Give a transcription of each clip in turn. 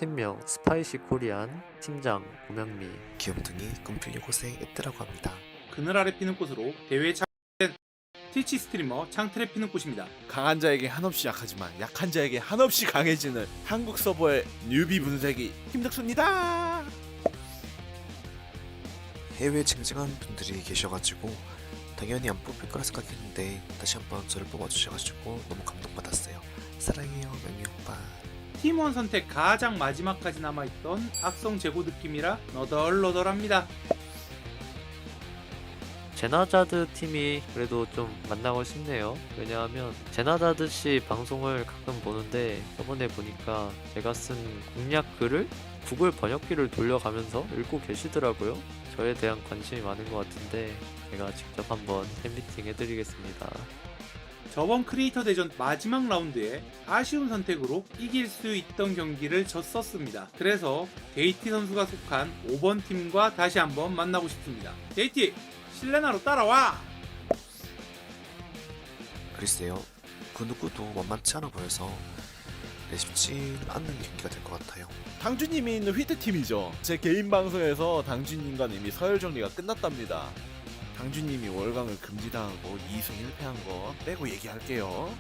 팀명 스파이시 코리안, 팀장 고명미. 귀염둥이 끔필리 고생 앱드라고 합니다. 그늘 아래 피는 꽃으로 대회에 참가된 트위치 스트리머 창틀에 피는 꽃입니다. 강한 자에게 한없이 약하지만 약한 자에게 한없이 강해지는 한국 서버의 뉴비 분쇄기 김덕수입니다. 해외에 쟁쟁한 분들이 계셔가지고 당연히 안 뽑힐 거라 생각했는데 다시 한번 저를 뽑아주셔가지고 너무 감동받았어요. 사랑해요 명희 오빠. 팀원 선택 가장 마지막까지 남아있던 악성 재고 느낌이라 너덜너덜합니다. 제나자드 팀이 그래도 좀 만나고 싶네요. 왜냐하면 제나자드 씨 방송을 가끔 보는데 저번에 보니까 제가 쓴 공략 글을 구글 번역기를 돌려가면서 읽고 계시더라고요. 저에 대한 관심이 많은 것 같은데 제가 직접 한번 팬미팅 해드리겠습니다. 저번 크리에이터 대전 마지막 라운드에 아쉬운 선택으로 이길 수 있던 경기를 졌었습니다. 그래서 데이티 선수가 속한 5번 팀과 다시 한번 만나고 싶습니다. 데이티! 실레나로 따라와! 글쎄요, 그 누구도 만만치 않아 보여서 쉽지는 않는 경기가 될 것 같아요. 당주님이 있는 휘트팀이죠. 제 개인 방송에서 당주님과는 이미 서열 정리가 끝났답니다. 당주님이 월강을 금지당하고 2승 1패한 거 빼고 얘기할게요.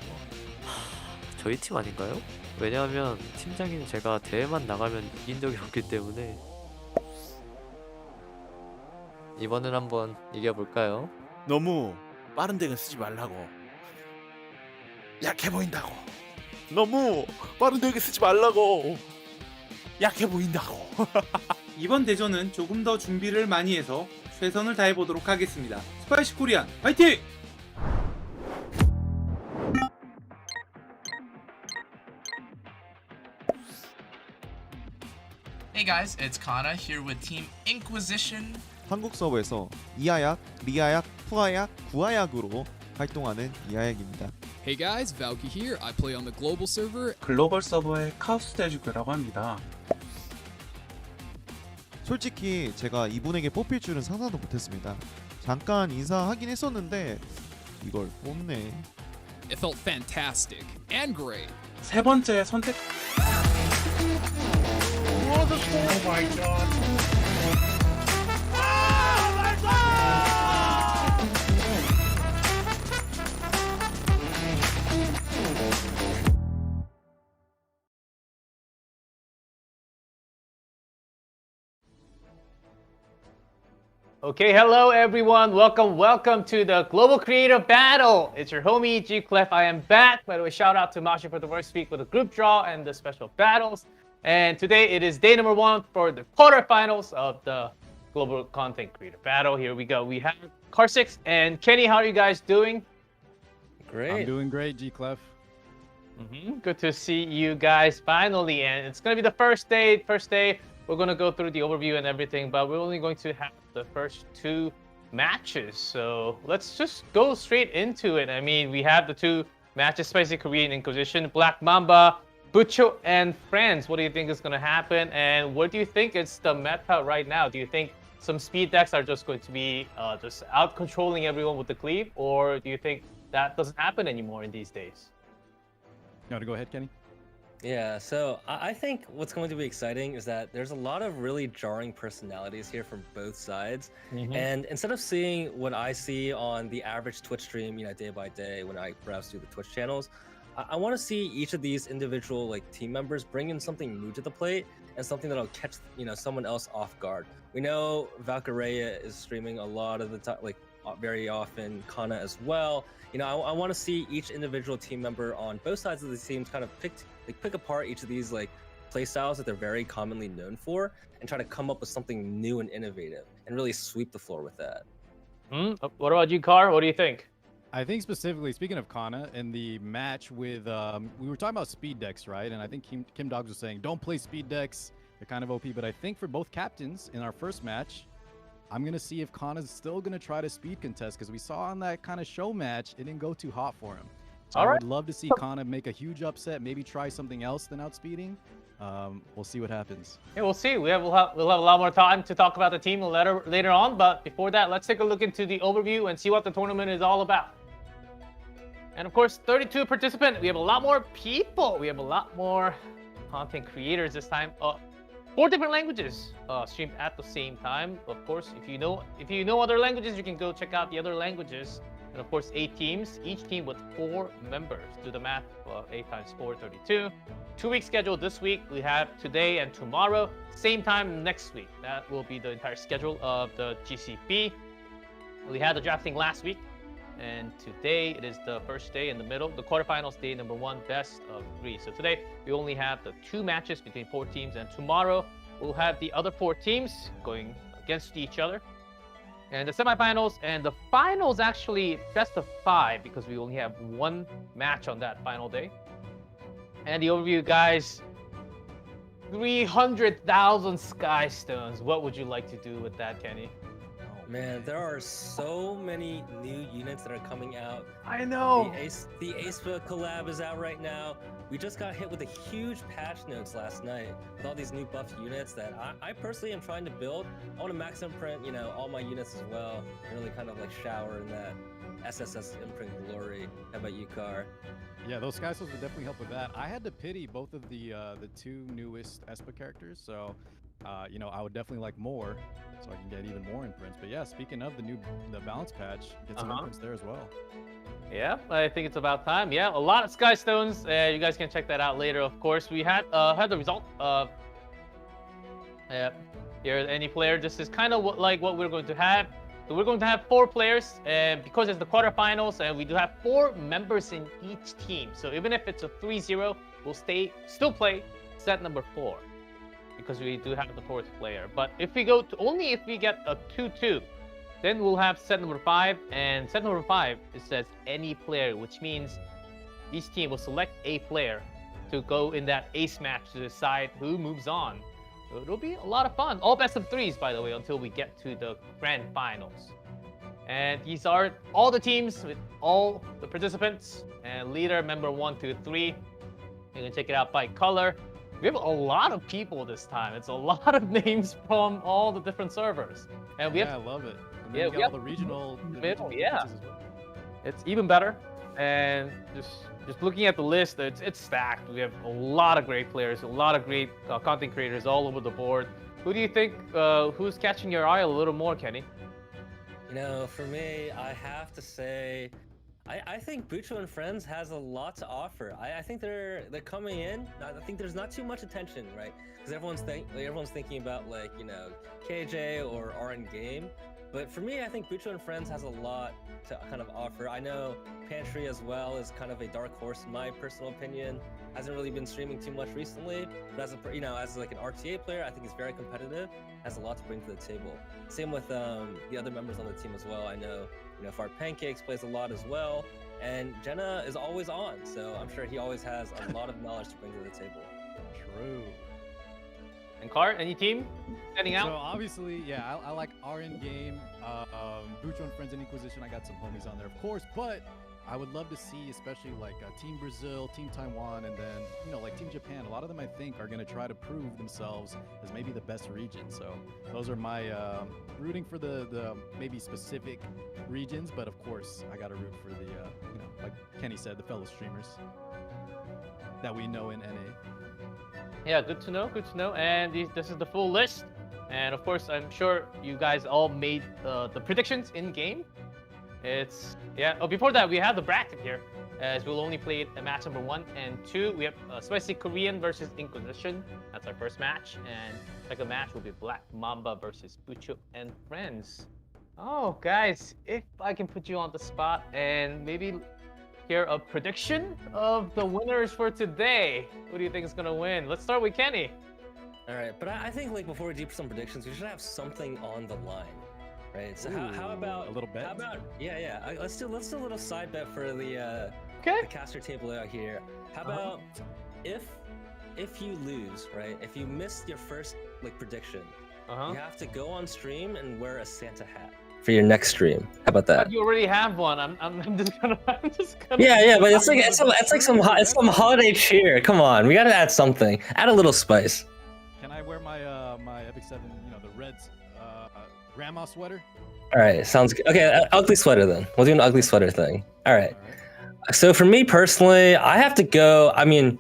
저희 팀 아닌가요? 왜냐하면 팀장인 제가 대회만 나가면 이긴 적이 없기 때문에 이번엔 한번 이겨볼까요? 너무 빠른 덱은 쓰지 말라고. 약해 보인다고. 너무 빠른 덱은 쓰지 말라고. 약해 보인다고. 이번 대전은 조금 더 준비를 많이 해서 최선을 다해보도록 하겠습니다. 스파이시 코리안 화이팅! Hey guys, it's Kana here with Team Inquisition. 한국 서버에서 이하약, 리하약, 후하약, 구하약으로 활동하는 이하약입니다. Hey guys, Valky here. I play on the global server. 글로벌 서버의 카오스 대주교라고 합니다. 솔직히 제가 이분에게 뽑힐 줄은 상상도 못했습니다. 잠깐 인사하긴 했었는데 이걸 뽑네. It felt fantastic and great. 세 번째 선택. Okay, hello everyone. Welcome to the Global Creative Battle. It's your homie G Clef. I am back. By the way, shout out to Mashi for the work speak with the group draw and the special battles. And today it is day number 1 for the quarterfinals of the Global Content Creator Battle. Here we go. We have Car6 and Kenny. How are you guys doing? Great. I'm doing great, G Clef. Good to see you guys finally. And it's gonna be the first day. We're gonna go through the overview and everything, but we're only going to have the first 2 matches. So let's just go straight into it. I mean, we have the 2 matches, Spicy Korean Inquisition, Black Mamba, Bucho, and Friends. What do you think is going to happen? And what do you think is the meta right now? Do you think some speed decks are just going to be just out controlling everyone with the cleave? Or do you think that doesn't happen anymore in these days? You want to go ahead, Kenny? Yeah, so I think what's going to be exciting is that there's a lot of really jarring personalities here from both sides. And instead of seeing what I see on the average Twitch stream, day by day when I browse through the Twitch channels, I want to see each of these individual team members bring in something new to the plate and something that'll catch someone else off guard. We know Valkyria is streaming a lot of the time, very often, Kana as well. I want to see each individual team member on both sides of the team kind of pick apart each of these play styles that they're very commonly known for and try to come up with something new and innovative and really sweep the floor with that. What about you, Car? What do you think? I think specifically, speaking of Kana, in the match with, we were talking about speed decks, right? And I think Kim Dogs was saying, don't play speed decks, they're kind of OP. But I think for both captains in our first match, I'm going to see if Kana's still going to try to speed contest, because we saw on that kind of show match, it didn't go too hot for him. So I would love to see Kana make a huge upset, maybe try something else than outspeeding. We'll see what happens. Yeah, we'll see. We'll have a lot more time to talk about the team later on. But before that, let's take a look into the overview and see what the tournament is all about. And of course, 32 participants. We have a lot more people. We have a lot more content creators this time. 4 different languages streamed at the same time. Of course, if you know other languages, you can go check out the other languages. And of course, 8 teams, each team with 4 members. Do the math, 8 times 4, 32. 2-week schedule this week. We have today and tomorrow. Same time next week. That will be the entire schedule of the GCP. We had the drafting last week. And today it is the first day in the middle, the quarterfinals, day number 1, best of 3. So today we only have the 2 matches between 4 teams, and tomorrow we'll have the other 4 teams going against each other. And the semifinals and the finals actually best of 5 because we only have 1 match on that final day. And the overview, guys, 300,000 Sky Stones. What would you like to do with that, Kenny? Man, there are so many new units that are coming out. I know. The Aespa collab is out right now. We just got hit with a huge patch notes last night with all these new buff units that I personally am trying to build. I want to max imprint, you know, all my units as well, and really kind of like shower in that SSS imprint glory. How about you, Car? Yeah, those Sky Souls would definitely help with that. I had to pity both of the 2 newest Espa characters, so you know, I would definitely like more, so I can get even more imprints. But yeah, speaking of the balance patch, get some imprints there as well. Yeah, I think it's about time. Yeah, a lot of Sky Stones. You guys can check that out later, of course. We had the result of here, any player. This is kind of like what we're going to have. So we're going to have 4 players, and because it's the quarterfinals, and we do have 4 members in each team. So even if it's a 3-0, we'll still play set number 4. Because we do have the 4th player. But if we go to only if we get a 2-2, then we'll have set number 5. And set number 5, it says any player, which means each team will select a player to go in that ace match to decide who moves on. So it'll be a lot of fun. All best of 3s, by the way, until we get to the grand finals. And these are all the teams with all the participants. And leader, member 1 through 3. You can check it out by color. We have a lot of people this time. It's a lot of names from all the different servers. And we I love it. And then yeah, we got all the regional middle, yeah. differences as well. It's even better. And just looking at the list, it's stacked. We have a lot of great players, a lot of great content creators all over the board. Who do you think, who's catching your eye a little more, Kenny? You know, for me, I have to say, I think Bucho and Friends has a lot to offer. I think they're coming in. I think there's not too much attention, right? Because everyone's thinking about, like, you know, KJ or RN Game. But for me, I think Bucho and Friends has a lot to kind of offer. I know Pantry as well is kind of a dark horse in my personal opinion. Hasn't really been streaming too much recently, but as like an RTA player, I think he's very competitive. Has a lot to bring to the table. Same with the other members on the team as well. I know, you know, Fart Pancakes plays a lot as well, and Jenna is always on, so I'm sure he always has a lot of knowledge to bring to the table. True. And Cart, any team standing out? So obviously, yeah, I like RN Game, Bucho and Friends and Inquisition. I got some homies on there, of course, but I would love to see, especially like Team Brazil, Team Taiwan, and then, you know, like Team Japan. A lot of them, I think, are going to try to prove themselves as maybe the best region. So those are my rooting for the maybe specific regions, but of course, I got to root for the, you know, like Kenny said, the fellow streamers that we know in NA. Yeah, good to know, good to know. And this is the full list. And of course, I'm sure you guys all made the predictions in game. Yeah. Oh, before that, we have the bracket here, as we'll only play match number 1 and 2. We have Spicy Korean versus Inquisition. That's our first match. And second match will be Black Mamba versus Bucho and Friends. Oh, guys, if I can put you on the spot and maybe hear a prediction of the winners for today. Who do you think is gonna win? Let's start with Kenny. All right, but I think, like, before we do some predictions, we should have something on the line, right? So how about a little bet? How about let's do a little side bet for the caster table out here. How about if you lose, right? If you missed your first prediction, you have to go on stream and wear a Santa hat for your next stream. How about that? You already have one. I'm just gonna. Yeah, but it's like some holiday cheer. Come on, we gotta add something. Add a little spice. Can I wear my my Epic 7, you know, the red grandma sweater? All right, sounds good. Okay, ugly sweater then. We'll do an ugly sweater thing. All right. So for me personally, I have to go. I mean,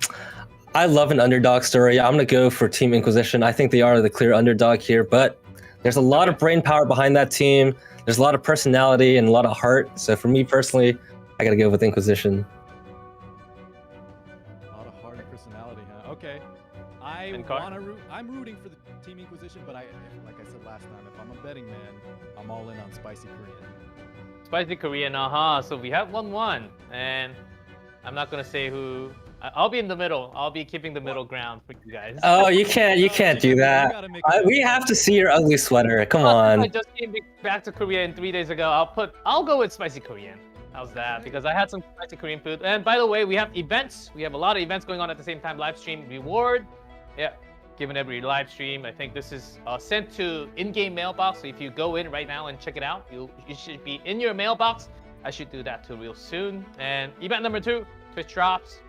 I love an underdog story. I'm gonna go for Team Inquisition. I think they are the clear underdog here, but there's a lot of brain power behind that team. There's a lot of personality and a lot of heart. So for me personally, I gotta go with Inquisition. A lot of heart and personality, huh? Okay. I And Car- want to root. I'm rooting for the Team Inquisition, but like I said last time, if I'm a betting man, I'm all in on Spicy Korean. Spicy Korean, So we have 1-1, and I'm not gonna say who. I'll be in the middle. I'll be keeping the middle ground for you guys. Oh, you can't do that. We have to see your ugly sweater. Come I on. just came back to Korea 3 days ago. I'll go with Spicy Korean. How's that? Because I had some spicy Korean food. And by the way, we have events. We have a lot of events going on at the same time. Live stream reward. Yeah, given every live stream. I think this is sent to in-game mailbox. So if you go in right now and check it out, you should be in your mailbox. I should do that too real soon. And event number 2, Twitch drops.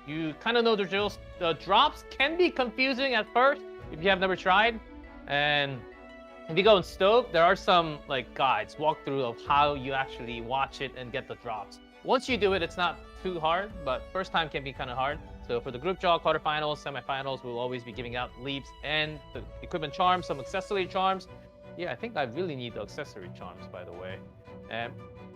You kind of know the drills. The drops can be confusing at first if you have never tried. And if you go in Stove, there are some like guides, walkthrough of how you actually watch it and get the drops. Once you do it, it's not too hard, but first time can be kind of hard. So for the group draw, quarterfinals, semifinals, we'll always be giving out leaps and the equipment charms, some accessory charms. Yeah, I think I really need the accessory charms, by the way. And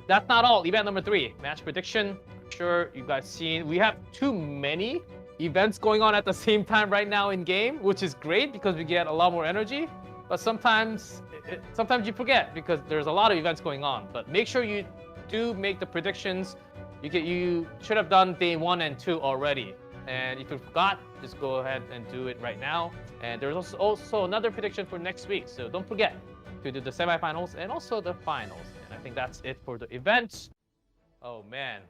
that's not all. Event number 3, match prediction. I'm sure you guys seen. We have too many events going on at the same time right now in game, which is great because we get a lot more energy. But sometimes you forget because there's a lot of events going on. But make sure you do make the predictions. You should have done day 1 and 2 already. And if you forgot, just go ahead and do it right now. And there's also another prediction for next week. So don't forget to do the semifinals and also the finals. And I think that's it for the events. Oh man.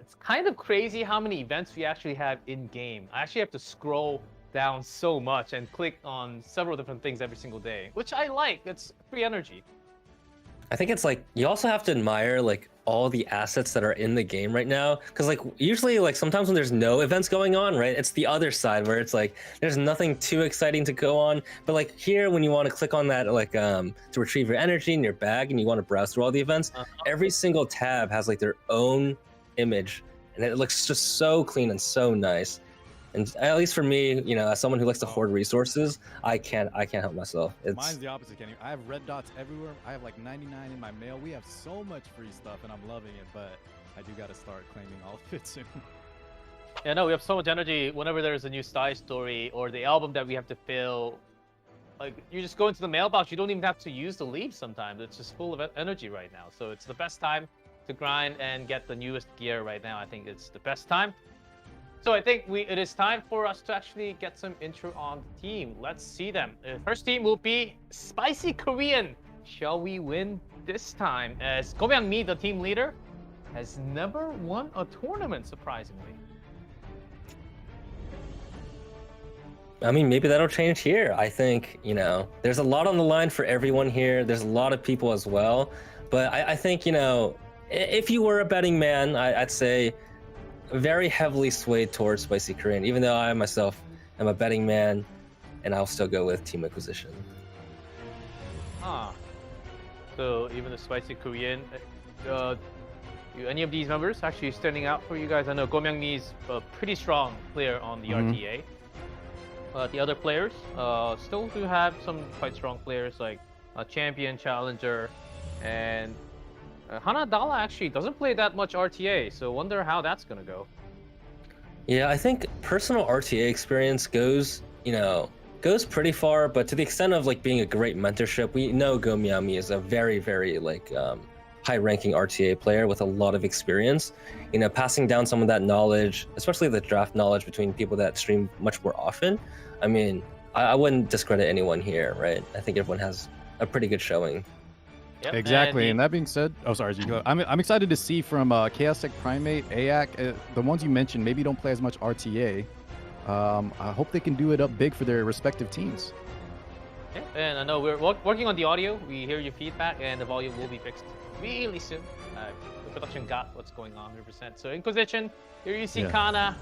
It's kind of crazy how many events we actually have in game. I actually have to scroll down so much and click on several different things every single day, which I like. It's free energy. I think it's like you also have to admire like all the assets that are in the game right now, because like usually like sometimes when there's no events going on, right, it's the other side where it's like there's nothing too exciting to go on. But like here, when you want to click on that like to retrieve your energy in your bag and you want to browse through all the events, every single tab has like their own image and it looks just so clean and so nice. And at least for me, you know, as someone who likes to hoard resources, I can't help myself. Mine's the opposite, Kenny. I have red dots everywhere. I have like 99 in my mail. We have so much free stuff, and I'm loving it. But I do got to start claiming all of it soon. Yeah, no, we have so much energy. Whenever there's a new side story or the album that we have to fill, like you just go into the mailbox. You don't even have to use the leaves. Sometimes it's just full of energy right now. So it's the best time to grind and get the newest gear right now. I think it's the best time. So I think it is time for us to actually get some intro on the team. Let's see them. The first team will be Spicy Korean. Shall we win this time? As Go Mi, the team leader, has never won a tournament, surprisingly. I mean, maybe that'll change here. I think, you know, there's a lot on the line for everyone here. There's a lot of people as well. But I think, you know, if you were a betting man, I'd say very heavily swayed towards Spicy Korean, even though I myself am a betting man, and I'll still go with Team Inquisition. So even the Spicy Korean, any of these members actually standing out for you guys? I know Go Mi's a pretty strong player on the RTA. The other players still do have some quite strong players like Champion, Challenger, and Hanadala actually doesn't play that much RTA, so wonder how that's gonna go. Yeah, I think personal RTA experience goes pretty far, but to the extent of like being a great mentorship, we know Go Mi is a very, very like high-ranking RTA player with a lot of experience. You know, passing down some of that knowledge, especially the draft knowledge between people that stream much more often. I mean, I wouldn't discredit anyone here, right? I think everyone has a pretty good showing. Yep. Exactly, and that being said, I'm excited to see from Chaos Tech Primate, AAC, the ones you mentioned maybe don't play as much RTA. I hope they can do it up big for their respective teams. Yeah, and I know we're working on the audio. We hear your feedback, and the volume will be fixed really soon. The production got what's going on 100%. So Inquisition, here you see Kana.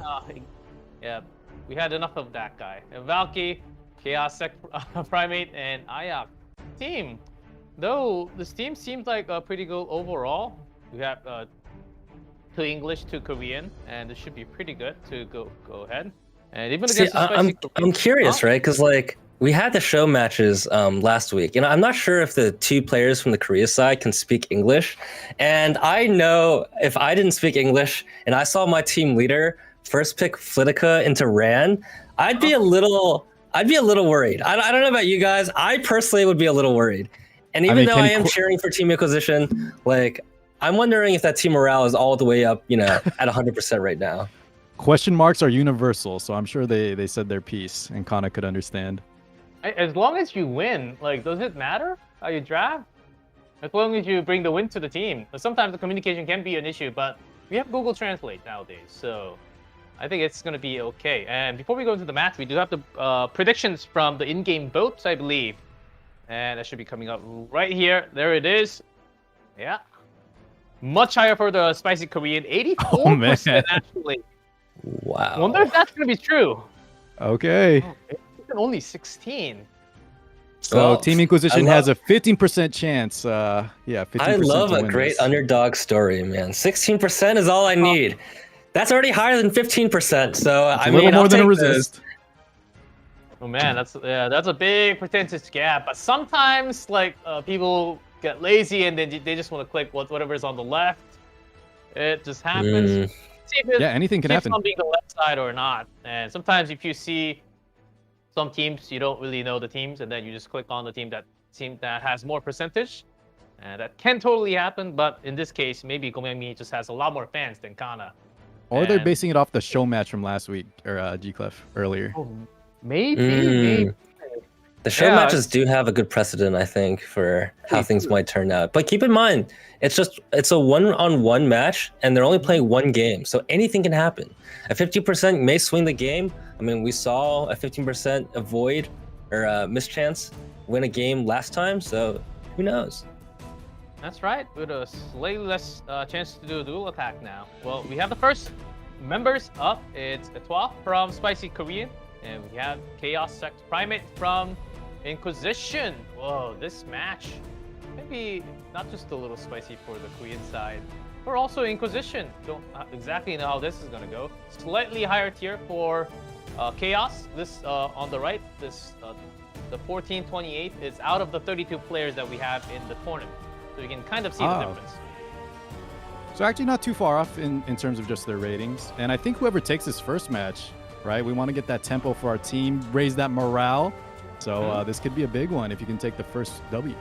Yeah, we had enough of that guy. And Valky, Chaos Tech Primate, and Ayak team. Though this team seems like a pretty good overall. We have 2 English, 2 Korean, and this should be pretty good to go ahead. And even See, against the spicy I'm curious, Huh? right? Because like we had the show matches last week, and I'm not sure if the two players from the Korea side can speak English. And I know if I didn't speak English and I saw my team leader first pick Flitica into Ran, I'd be a little worried. I don't know about you guys. I personally would be a little worried. And even though I am cheering for Team Inquisition, like I'm wondering if that team morale is all the way up, at 100% right now. Question marks are universal, so I'm sure they said their piece, and Kana could understand. As long as you win, like, does it matter how you draft? As long as you bring the win to the team. Sometimes the communication can be an issue, but we have Google Translate nowadays, so I think it's going to be okay. And before we go into the match, we do have the predictions from the in-game votes, I believe. And that should be coming up right here. There it is. Yeah. Much higher for the Spicy Korean. 84% actually. Wow. I wonder if that's going to be true. Okay. Oh, it's only 16. So Team Inquisition has a 15% chance. 15%. I love a great underdog story, man. 16% is all I need. That's already higher than 15%. So I mean, a little more than a resist. resist. Oh man, that's a big percentage gap. But sometimes, like, people get lazy and then they just want to click whatever's on the left. It just happens. See if anything can happen. On being the left side or not. And sometimes if you see some teams, you don't really know the teams, and then you just click on the team that has more percentage. And that can totally happen, but in this case, maybe Gomyangmi just has a lot more fans than Kana. Or they're basing it off the show match from last week, or G-Clef earlier. Oh, maybe. The show matches do have a good precedent, I think, for how things might turn out. But keep in mind, it's a one-on-one match, and they're only playing one game, so anything can happen. A 50% may swing the game. I mean, we saw a 15% avoid or mischance win a game last time, so who knows? That's right, with a slightly less chance to do a dual attack now. Well, we have the first members up. It's Etoile from Spicy Korean, and we have Chaos Sect Primate from Inquisition. Whoa, this match, maybe not just a little spicy for the Korean side, but also Inquisition. Don't exactly know how this is going to go. Slightly higher tier for Chaos. This on the right, this the 1428 is out of the 32 players that we have in the tournament. So you can kind of see the difference. So actually not too far off in terms of just their ratings. And I think whoever takes this first match, right, we want to get that tempo for our team, raise that morale. So this could be a big one if you can take the first W.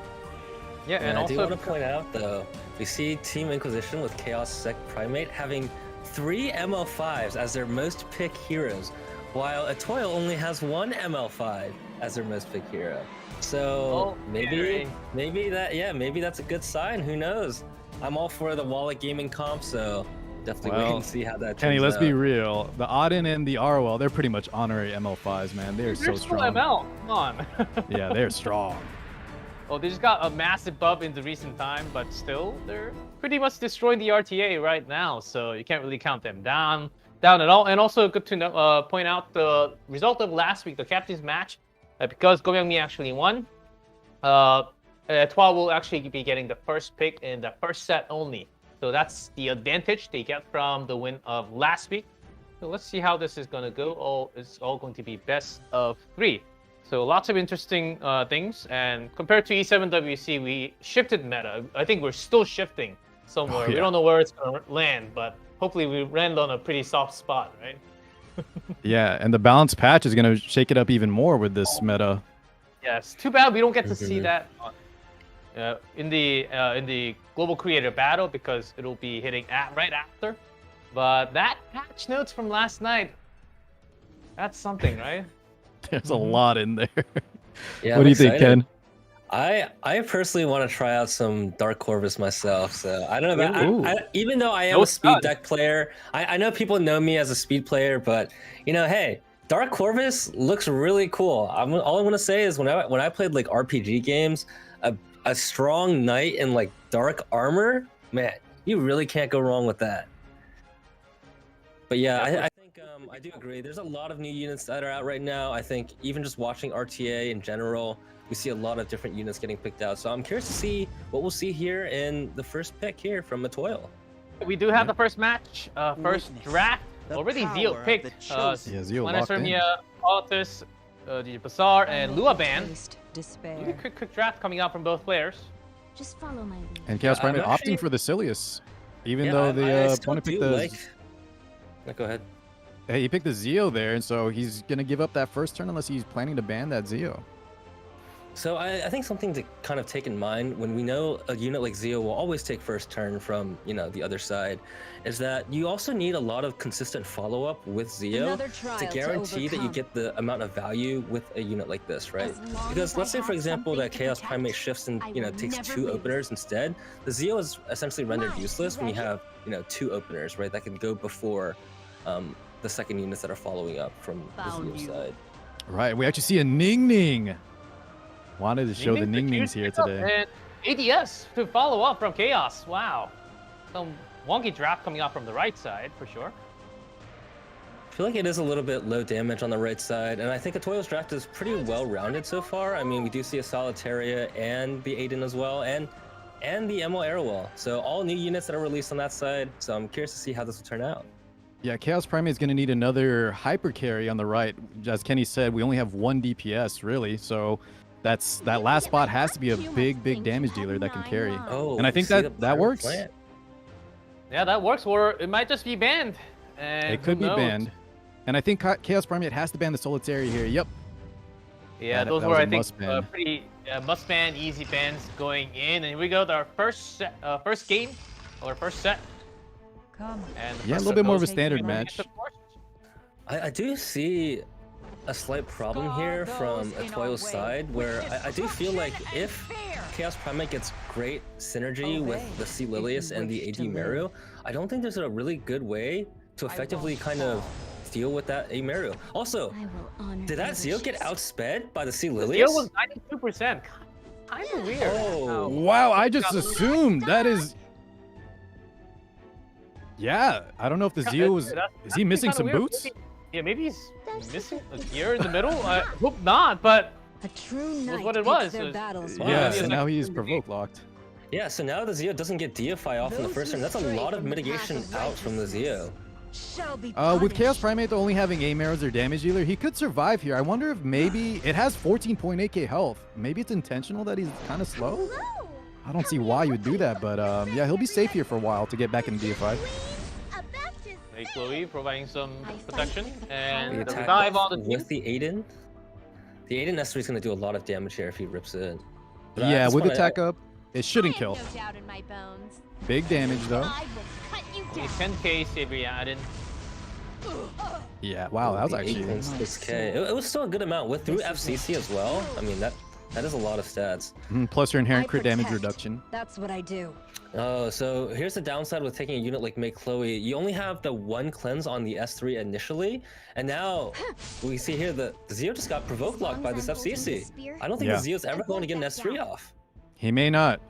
Yeah, and also I do want to point out, though, we see Team Inquisition with Chaos Sect Primate having 3 ML5s as their most picked heroes, while Etoile only has 1 ML5 as their most picked hero. So maybe that's a good sign. Who knows? I'm all for the Wallet Gaming comp, so definitely wait and see how that turns out. Kenny, let's be real. The Auden and the Arwell, they're pretty much honorary ML5s, man. They're so strong. ML. Come on. Yeah, they're strong. Oh, they just got a massive buff in the recent time, but still, they're pretty much destroying the RTA right now, so you can't really count them down at all. And also good to point out the result of last week, the captain's match. Because Gomyangmi actually won, Etoile will actually be getting the first pick in the first set only. So that's the advantage they get from the win of last week. So let's see how this is going to go. It's all going to be best of 3. So lots of interesting things. And compared to E7WC, we shifted meta. I think we're still shifting somewhere. We don't know where it's going to land, but hopefully we land on a pretty soft spot, right? Yeah, and the balance patch is going to shake it up even more with this meta. Yes, too bad we don't get to see that in the global creator battle, because it'll be hitting right after. But that patch notes from last night, that's something, right? There's a lot in there. Yeah, what do you think, Ken? I personally want to try out some Dark Corvus myself, so I don't know about even though I am a speed deck player, I know people know me as a speed player, but hey, Dark Corvus looks really cool. All I want to say is when I played like RPG games, a strong knight in like dark armor, man, you really can't go wrong with that. But yeah, I think I do agree. There's a lot of new units that are out right now. I think even just watching RTA in general, we see a lot of different units getting picked out. So I'm curious to see what we'll see here in the first pick here from Etoile. We do have the first match, first draft already Zio picked Yeah, Zio locked in. Planesarmia, Altus, Bazaar, and Luaban. Despair. Really quick draft coming out from both players. Just follow my lead. And Chaos Yeah, Primate I'm actually- opting for the Silius. Even Yeah, though I the still opponent picked do the... like. Go ahead. Hey, he picked the Zio there, and so he's going to give up that first turn unless he's planning to ban that Zio. So I think something to kind of take in mind when we know a unit like Zio will always take first turn from, you know, the other side, is that you also need a lot of consistent follow-up with Zio Another trial to to guarantee that you overcome. get the amount of value with a unit like this, right? As long Because as let's I say, for have example, that something to Chaos protect, Primate shifts and, I you know, will takes never 2 lose. openers instead. The Zio is essentially rendered Come on, useless when you ready? have, you know, 2 openers, right? That can go before the second units that are following up from the Found Zio you. side. Right, we actually see a Ning Ning. Wanted to show the Ning Ning's Nings here picked up, today. And ADS to follow up from Chaos. Wow. Some wonky draft coming out from the right side, for sure. I feel like it is a little bit low damage on the right side, and I think Atoyo's draft is pretty well rounded so far. I mean, we do see a Solitaria and the Aiden as well, and the Emo Arrowwell. So all new units that are released on that side. So I'm curious to see how this will turn out. Yeah, Chaos Primate is going to need another hyper carry on the right. As Kenny said, we only have 1 DPS, really. So that last spot has to be a big damage dealer that can carry. Oh, And I think see the that Pyro works. Plant. Yeah, that works, or it might just be banned. And It could who be knows? banned. And I think Chaos Primate has to ban the Solitaria here. Yep. Yeah, That- those that were, was a I think, must ban. pretty must ban, easy bans going in. And here we go, our first game, or first set. Come. And the Yeah, a first little set bit more of a goes standard to match. the course. I do see a slight problem here from Atoyo's side, where I do feel like if Chaos Primate gets great synergy with the Sea Lilius and the AD Meru, I don't think there's a really good way to effectively kind of deal with that A Meru. Also, I will honor did that Zio get outsped by the Sea Zio Lilius? was 92%. Kind of weird. Oh. Wow, I just assumed that is... Yeah, I don't know if the Zio was... Is he missing some boots? Maybe he's missing a gear in the middle. I hope not, but A true knight what it picks was. their battles Well, Yeah, maybe so it's now like- he's provoke locked. Yeah, so now the Zio doesn't get Deify off in the first turn. That's a lot of mitigation out from the Zio. shall be With Chaos punished. Primate only having aim arrows or damage dealer, he could survive here. I wonder if maybe it has 14.8k health. Maybe it's intentional that he's kind of slow. I don't see why you would do that, but yeah, he'll be safe here for a while to get back in DFI. hey, Chloe providing some I fight protection. with the And We the attack revive on the team. with the Aiden. The Aiden S3 is going to do a lot of damage here if he rips it. But I Yeah, just with wanna- attack up, it shouldn't kill. No doubt in my bones. Big damage though. I will cut you Only down. 10k Sabria added. Yeah, wow, that was the actually... 8.6k. It was still a good amount with through FCC as well. I mean, that is a lot of stats. Plus your inherent I crit damage protect. reduction. That's what I do. Oh, so here's the downside with taking a unit like Make Chloe. You only have the 1 cleanse on the S3 initially, and now we see here that the Zio just got provoked locked by this FCC. I don't think Yeah. the Zio's ever going to get an S3 off. He may not.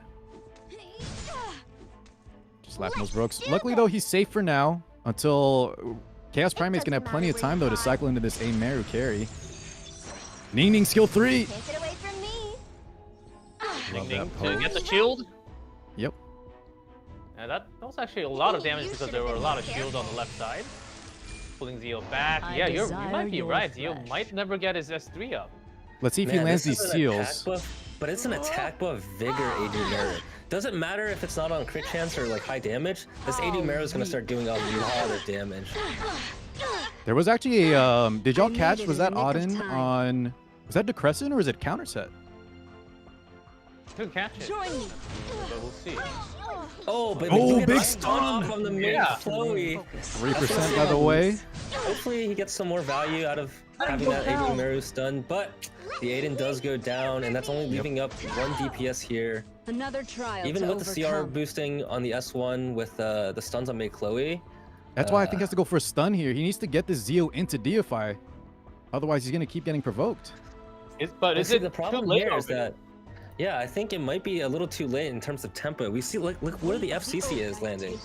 Just slapping those brooks. Luckily though, he's safe for now until Chaos Primate's gonna have plenty of time though to cycle into this aim Meru carry. Ning Ning skill 3. Take it away from me. Ning Ning that to get the shield. Yep. And that was actually a lot of damage because there were a lot of shield on the left side. Pulling Zio back. I Yeah, you desire might be your right. Zio flesh. might never get his S3 up. Let's see if he Man, lands this these is an attack seals. buff, but it's an attack buff vigor AD Meru. Doesn't matter if it's not on crit chance or like high damage. This AD Meru is gonna start doing a lot of damage. There was actually a did y'all I catch, made it was in that the nick of Auden time. on, was that Decrescent or was it counter set? Could catch it. Join me. But we'll see. Oh, but Oh, you get big a stun! from the Yeah. Chloe. 3% by the way. Hopefully he gets some more value out of having that AD Meru stun, but the Aiden does go down, and that's only leaving up 1 DPS here. Another trial Even to with the CR overcome. boosting on the S1 with the stuns on Make Chloe. That's why I think he has to go for a stun here. He needs to get this Zio into DFI. Otherwise he's gonna keep getting provoked. But And is see, it the problem too late here is already? that, yeah, I think it might be a little too late in terms of tempo. We see, look where the FCC is landing.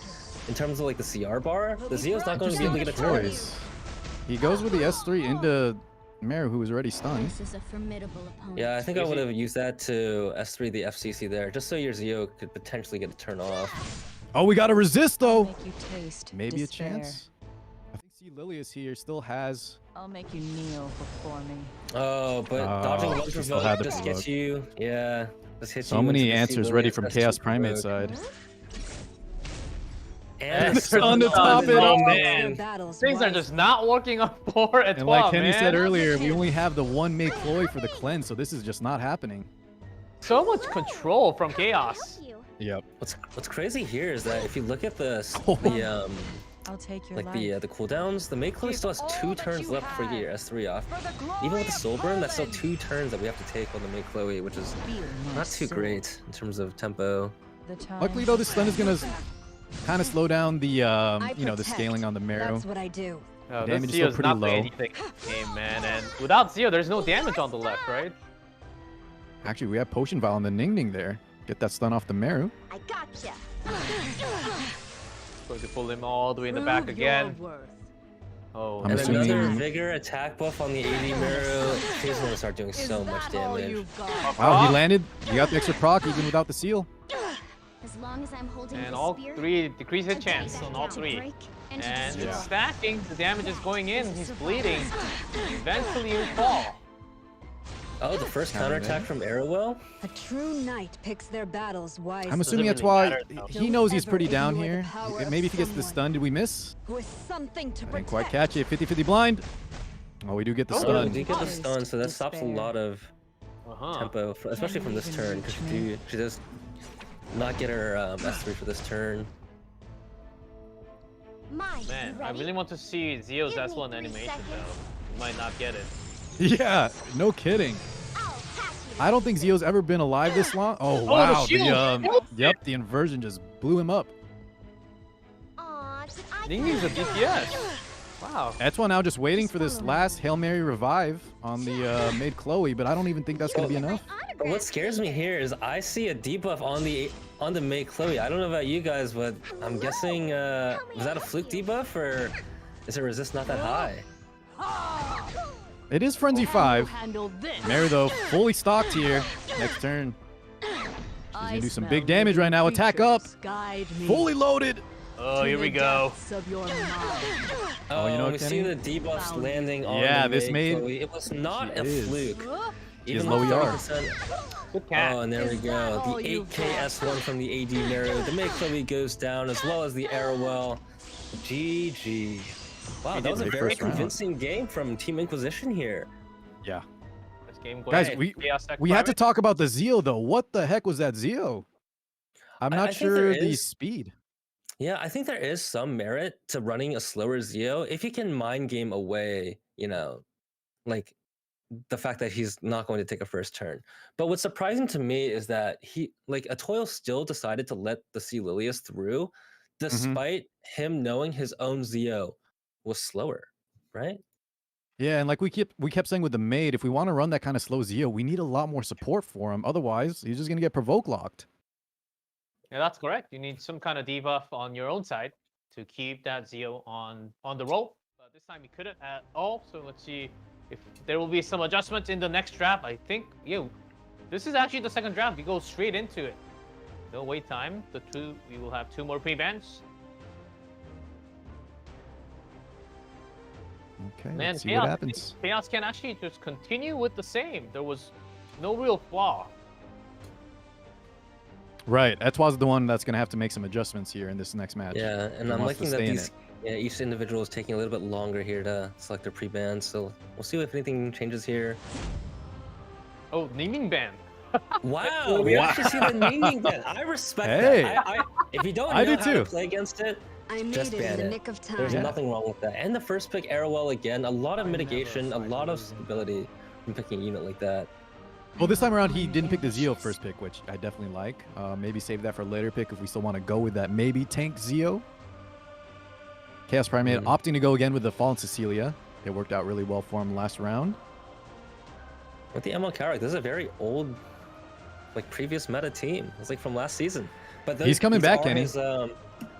In terms of like the CR bar, the Zio's not going to be able to get a turn. Choice. He goes with the S3 into Meru, who was already stunned. This is a formidable opponent. Yeah, I think I would have used that to S3 the FCC there, just so your Zio could potentially get a turn off. Oh, we gotta resist though. Make you taste Maybe despair. a chance. I think See, Lilius here still has. I'll make you kneel before me. Oh, but dodging one she still had provoke the just gets provoke. you. Yeah, just hits So you into many the answers Sea ready Lilius, from that's Chaos two Primate provoke. side. And It's on the top it Oh all. man, things are just not working on for at And like all, Kenny man. said earlier, we only have the one May Chloe for the cleanse, so this is just not happening. So much control from Chaos. Yep. What's crazy here is that if you look at the I'll take your like life. the cooldowns, the May Chloe still has 2 turns left for your S3 off. Even with the soul burn, that's still 2 turns that we have to take on the May Chloe, which is not too great in terms of tempo. Luckily though, this stun is gonna kind of slow down the you know, the scaling on the marrow. That's what I do. Oh, Damage this is still Zio's pretty not low. doing anything in this game, man. And without Zio, there's no damage on the left, right? Actually, we have Potion Vial on the Ning Ning there. Get that stun off the marrow. I gotcha. Going to pull him all the way in the back again. Oh, I'm And assuming- another Vigor attack buff on the AD Marrow. He's gonna start doing so much damage. Wow, he landed. He got the extra proc even without the seal. As long as I'm holding and the all spear, 3 decrease hit a chance die on that all had to 3. break and And destroy. it's stacking. The damage is going in. He's bleeding. Eventually, he'll fall. Oh, the first counterattack from Arrowwell? A true knight picks their battles wisely. I'm assuming that's really why matter, though. he knows he's pretty Don't down ever here. ignore the power of Maybe if he gets the someone. stun, did we miss? Who is something to I protect. didn't quite catch it. 50-50 blind. Oh, we do get the Oh, we stun. did get the stun, so that stops a Despair. lot of Uh-huh. tempo, especially from this turn, because she does not get her S3 for this turn. Man, I really want to see Zio's Give me S1 3 animation, seconds. though. You might not get it. Yeah, no kidding. I don't think Zio's ever been alive this long. Oh, wow. the shield! Yep, the inversion just blew him up. Ning's a DPS. Wow. Etwa now just waiting for this last Hail Mary revive on the Maid Chloe, but I don't even think that's going to be enough. But what scares me here is I see a debuff on the May Chloe. I don't know about you guys, but I'm guessing was that a fluke debuff or is her resist not that high? It is Frenzy 5. Mary, though, fully stocked here. Next turn. She's going to do some big damage right now. Attack up. Fully loaded. Oh, here we go. Oh, you know we what, see Kenny? the debuffs landing on Yeah, the this May Maid- Chloe. It was not she a is. fluke. She has Even low with ER. 30%. Good cat. Oh, and there we go. The 8KS1 from the AD Marrow. The May Chloe goes down, as well as the Arrowwell. GG. Wow, that was a Great very first round. convincing game from Team Inquisition here. Yeah. This game going Guys, ahead. we Chaos Tech had to Pirate. talk about the Zio, though. What the heck was that Zio? I'm I not think sure there the is- speed. Yeah, I think there is some merit to running a slower Zio if you can mind game away, like the fact that he's not going to take a first turn. But what's surprising to me is that Atoil still decided to let the Sea Lilius through, despite him knowing his own Zio was slower, right? Yeah, and like we kept saying with the Maid, if we want to run that kind of slow Zio, we need a lot more support for him. Otherwise, he's just going to get provoke locked. Yeah, that's correct. You need some kind of debuff on your own side to keep that Zio on the roll. But this time he couldn't at all. So let's see if there will be some adjustments in the next draft. I think, this is actually the second draft. We go straight into it. No wait time. We will have 2 more pre-bans. Okay, Man, let's see what happens. Chaos can actually just continue with the same. There was no real flaw. Right, Etwa's the one that's going to have to make some adjustments here in this next match. Yeah, and He I'm wants to liking that stay in these each individual is taking a little bit longer here to select their pre-bans. So we'll see if anything changes here. Oh, naming ban. Wow, we actually see the naming ban. I respect Hey. that. If you don't know I do how too. to play against it, I made just it ban in the it. nick of time. There's Yeah. nothing wrong with that. And the first pick, Arrowwell again, a lot of mitigation, a lot of stability from picking a unit like that. Well, this time around, he didn't pick the Zio first pick, which I definitely like. Maybe save that for a later pick if we still want to go with that. Maybe tank Zio. Chaos Primate opting to go again with the Fallen Cecilia. It worked out really well for him last round. With the ML Carrick, this is a very old, previous meta team. It's from last season. But He's coming these back, are Kenny.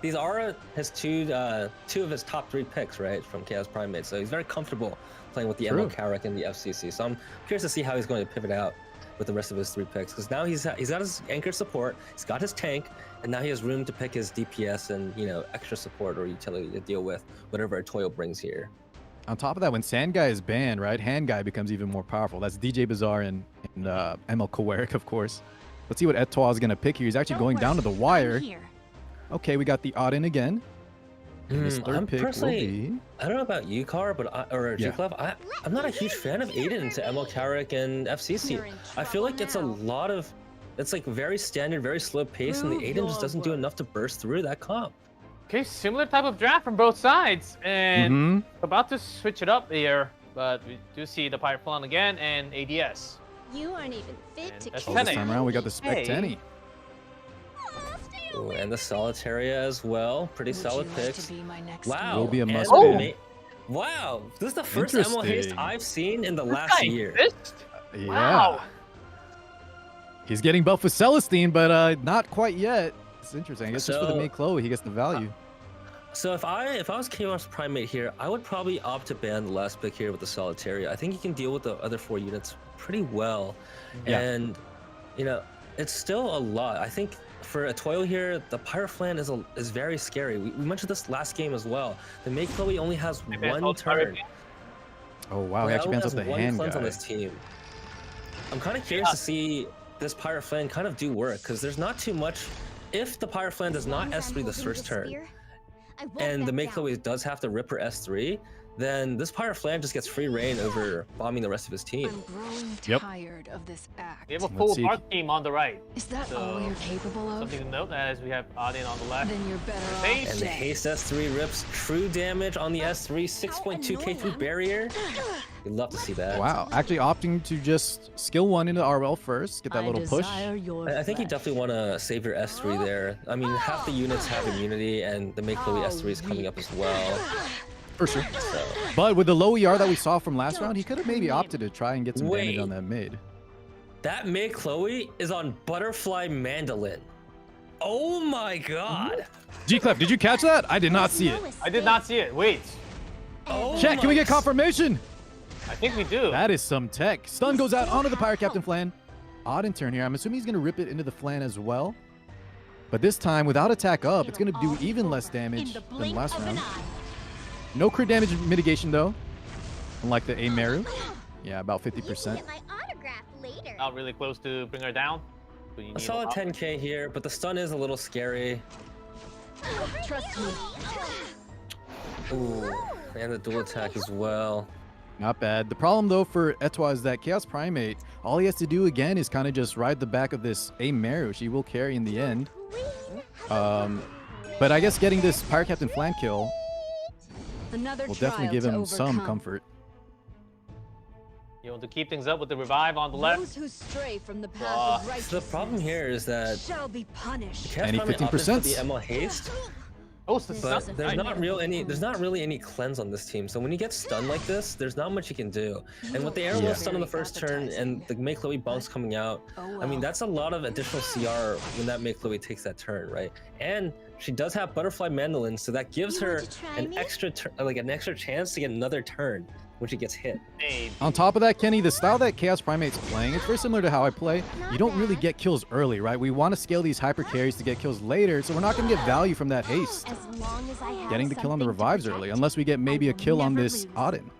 These are his two of his top 3 picks, right, from Chaos Primate. So he's very comfortable playing with the True. ML Carrick and the FCC. So I'm curious to see how he's going to pivot out with the rest of his 3 picks, because now he's got his anchor support, he's got his tank, and now he has room to pick his DPS and extra support or utility to deal with whatever Toyo brings here. On top of that, when Sand Guy is banned, right, Hand Guy becomes even more powerful. That's DJ Bazaar and ML Kowarik, of course. Let's see what Etoile is going to pick here. He's actually going down to the wire. Okay, we got the Auden again. And his third pick will be... I don't know about you, Car, or G-Club. I'm not a huge fan of Aiden into ML Kowarik and FCC. I feel like it's it's like very standard, very slow pace, and the Aiden just doesn't do enough to burst through that comp. Okay, similar type of draft from both sides, and about to switch it up here, but we do see the Pirate Plan again and ADS. You aren't even fit to this time around, we got the Specteni. Ooh, and the Solitaria as well. Pretty solid picks. Wow. Will be a must pick. Wow. This is the first ML Haste I've seen in the last year. Yeah. Wow. He's getting buffed with Celestine, but not quite yet. It's interesting. I guess just for the main Chloe, he gets the value. So if I was Chaos Primate here, I would probably opt to ban the last pick here with the Solitaria. I think he can deal with the other 4 units pretty well. Yeah. And, it's still a lot. I think for a Toyo here, the Pyroflan is very scary. We mentioned this last game as well. The Make Chloe only has 1 turn. Oh, wow. He actually bans up the Hand Guy. On this team. I'm kind of curious to see this Pyroflan kind of do work, because there's not too much. If the Pyroflan does not S3 this first turn, and the Make Chloe does have to rip her S3, then this Pyroflan just gets free reign over bombing the rest of his team. I'm growing tired of this act. We have a full Dark team on the right. Is that all you're capable of? Something to note as we have Auden on the left. Then you're better off. And the Haste S3 rips true damage on the S3, 6.2k through barrier. You'd love to see that. Wow, actually opting to just skill 1 into RL first, get that little push. I think you definitely want to save your S3 there. I mean, half the units have immunity, and the Make Chloe S3 is coming up as well. For sure. But with the low ER that we saw from last round, he could have maybe opted to try and get some damage on that mid. That Make Chloe is on Butterfly Mandolin. Oh my god. G-Clef, did you catch that? I did not see it. I did not see it. Wait. Oh Chat, can we get confirmation? I think we do. That is some tech. Stun goes out onto the Pirate Captain Flan. Odd in turn here. I'm assuming he's going to rip it into the Flan as well. But this time, without attack up, it's going to do even less damage than last round. No crit damage mitigation, though. Unlike the Amaru. Yeah, about 50%. Not really close to bring her down. A solid 10k here, but the stun is a little scary. Trust me. Ooh, and the dual attack as well. Not bad. The problem, though, for Etoile is that Chaos Primate, all he has to do, again, is kind of just ride the back of this Amaru. She will carry in the end. But I guess getting this Pirate Captain Flan kill will definitely give him some comfort. You want to keep things up with the revive on the left. Those who stray from the path of So righteousness the problem here is that shall be punished. Any 15%? The ML Haste, Oh, it's the but stun. there's not really any cleanse on this team. So when you get stunned like this, there's not much you can do. And with the arrow stun on the first turn and the Make Chloe bounce coming out, I mean that's a lot of additional CR when that Make Chloe takes that turn, right? And she does have Butterfly Mandolin, so that gives her an extra chance to get another turn when she gets hit. On top of that, Kenny, the style that Chaos Primate's playing, it's very similar to how I play. You don't really get kills early, right? We want to scale these hyper carries to get kills later, so we're not going to get value from that haste. Getting the kill on the revives early, unless we get maybe a kill on this Auden.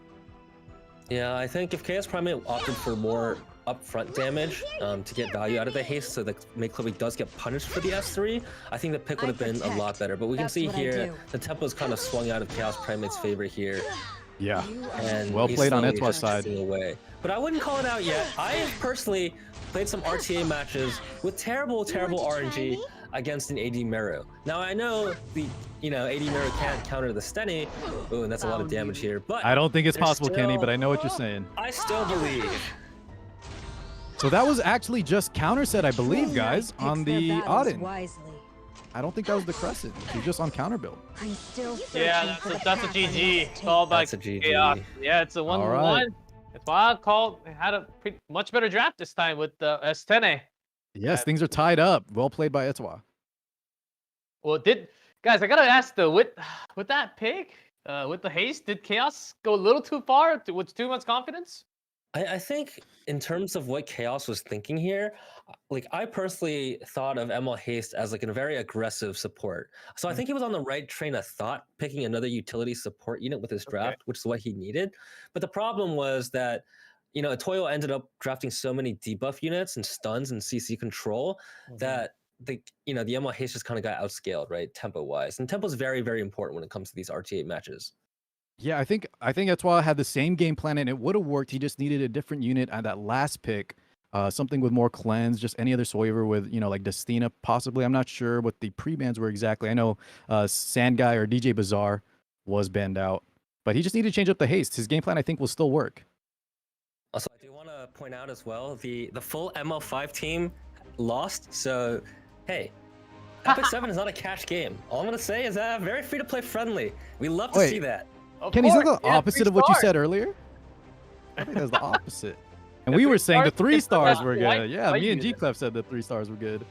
Yeah, I think if Chaos Primate opted for more upfront damage to get value out of the haste so that Make Chloe does get punished for the S3, I think the pick would have been a lot better. But we can see here, the tempo's kind of swung out of Chaos Primate's favor here. Yeah, and well played on Etoile's side. Away. But I wouldn't call it out yet. I have personally played some RTA matches with terrible RNG against an AD Meru. Now I know the AD Meru can't counter the Steny. Ooh, and that's a lot of damage here. But I don't think it's possible, Kenny, but I know what you're saying. I still believe. So that was actually just counter set, I believe, guys, on the Auden. I don't think that was the Crescent. She's just on counter build. Yeah, that's a GG. Called by That's a GG. Chaos. Yeah, it's a 1-1. Right. That's why I called. Had a much better draft this time with the S10. Yes, things are tied up. Well played by Etoile. Well, guys, I gotta ask though, with that pick, with the haste, did Chaos go a little too far with too much confidence? I think in terms of what Chaos was thinking here, like I personally thought of ML Haste as like a very aggressive support. So I think he was on the right train of thought, picking another utility support unit with his draft, which is what he needed. But the problem was that, you know, Toyo ended up drafting so many debuff units and stuns and CC control that the ML Haste just kind of got outscaled, right, tempo wise. And tempo is very, very important when it comes to these RTA matches. Yeah, I think that's why I had the same game plan and it would have worked. He just needed a different unit at that last pick, something with more cleanse, just any other Soiver with, you know, like Destina possibly. I'm not sure what the pre-bans were exactly. I know Sand Guy or DJ Bazaar was banned out, but he just needed to change up the haste. His game plan I think will still work. Also, I do want to point out as well, the full ML5 team lost. So, hey, Epic 7 is not a cash game. All I'm going to say is that very free-to-play friendly. We love to see that. Kenny, is that the opposite of what you said earlier? I think that's the opposite. And we were saying the 3 stars were good. Yeah, me and G-Clef said the 3 stars were good.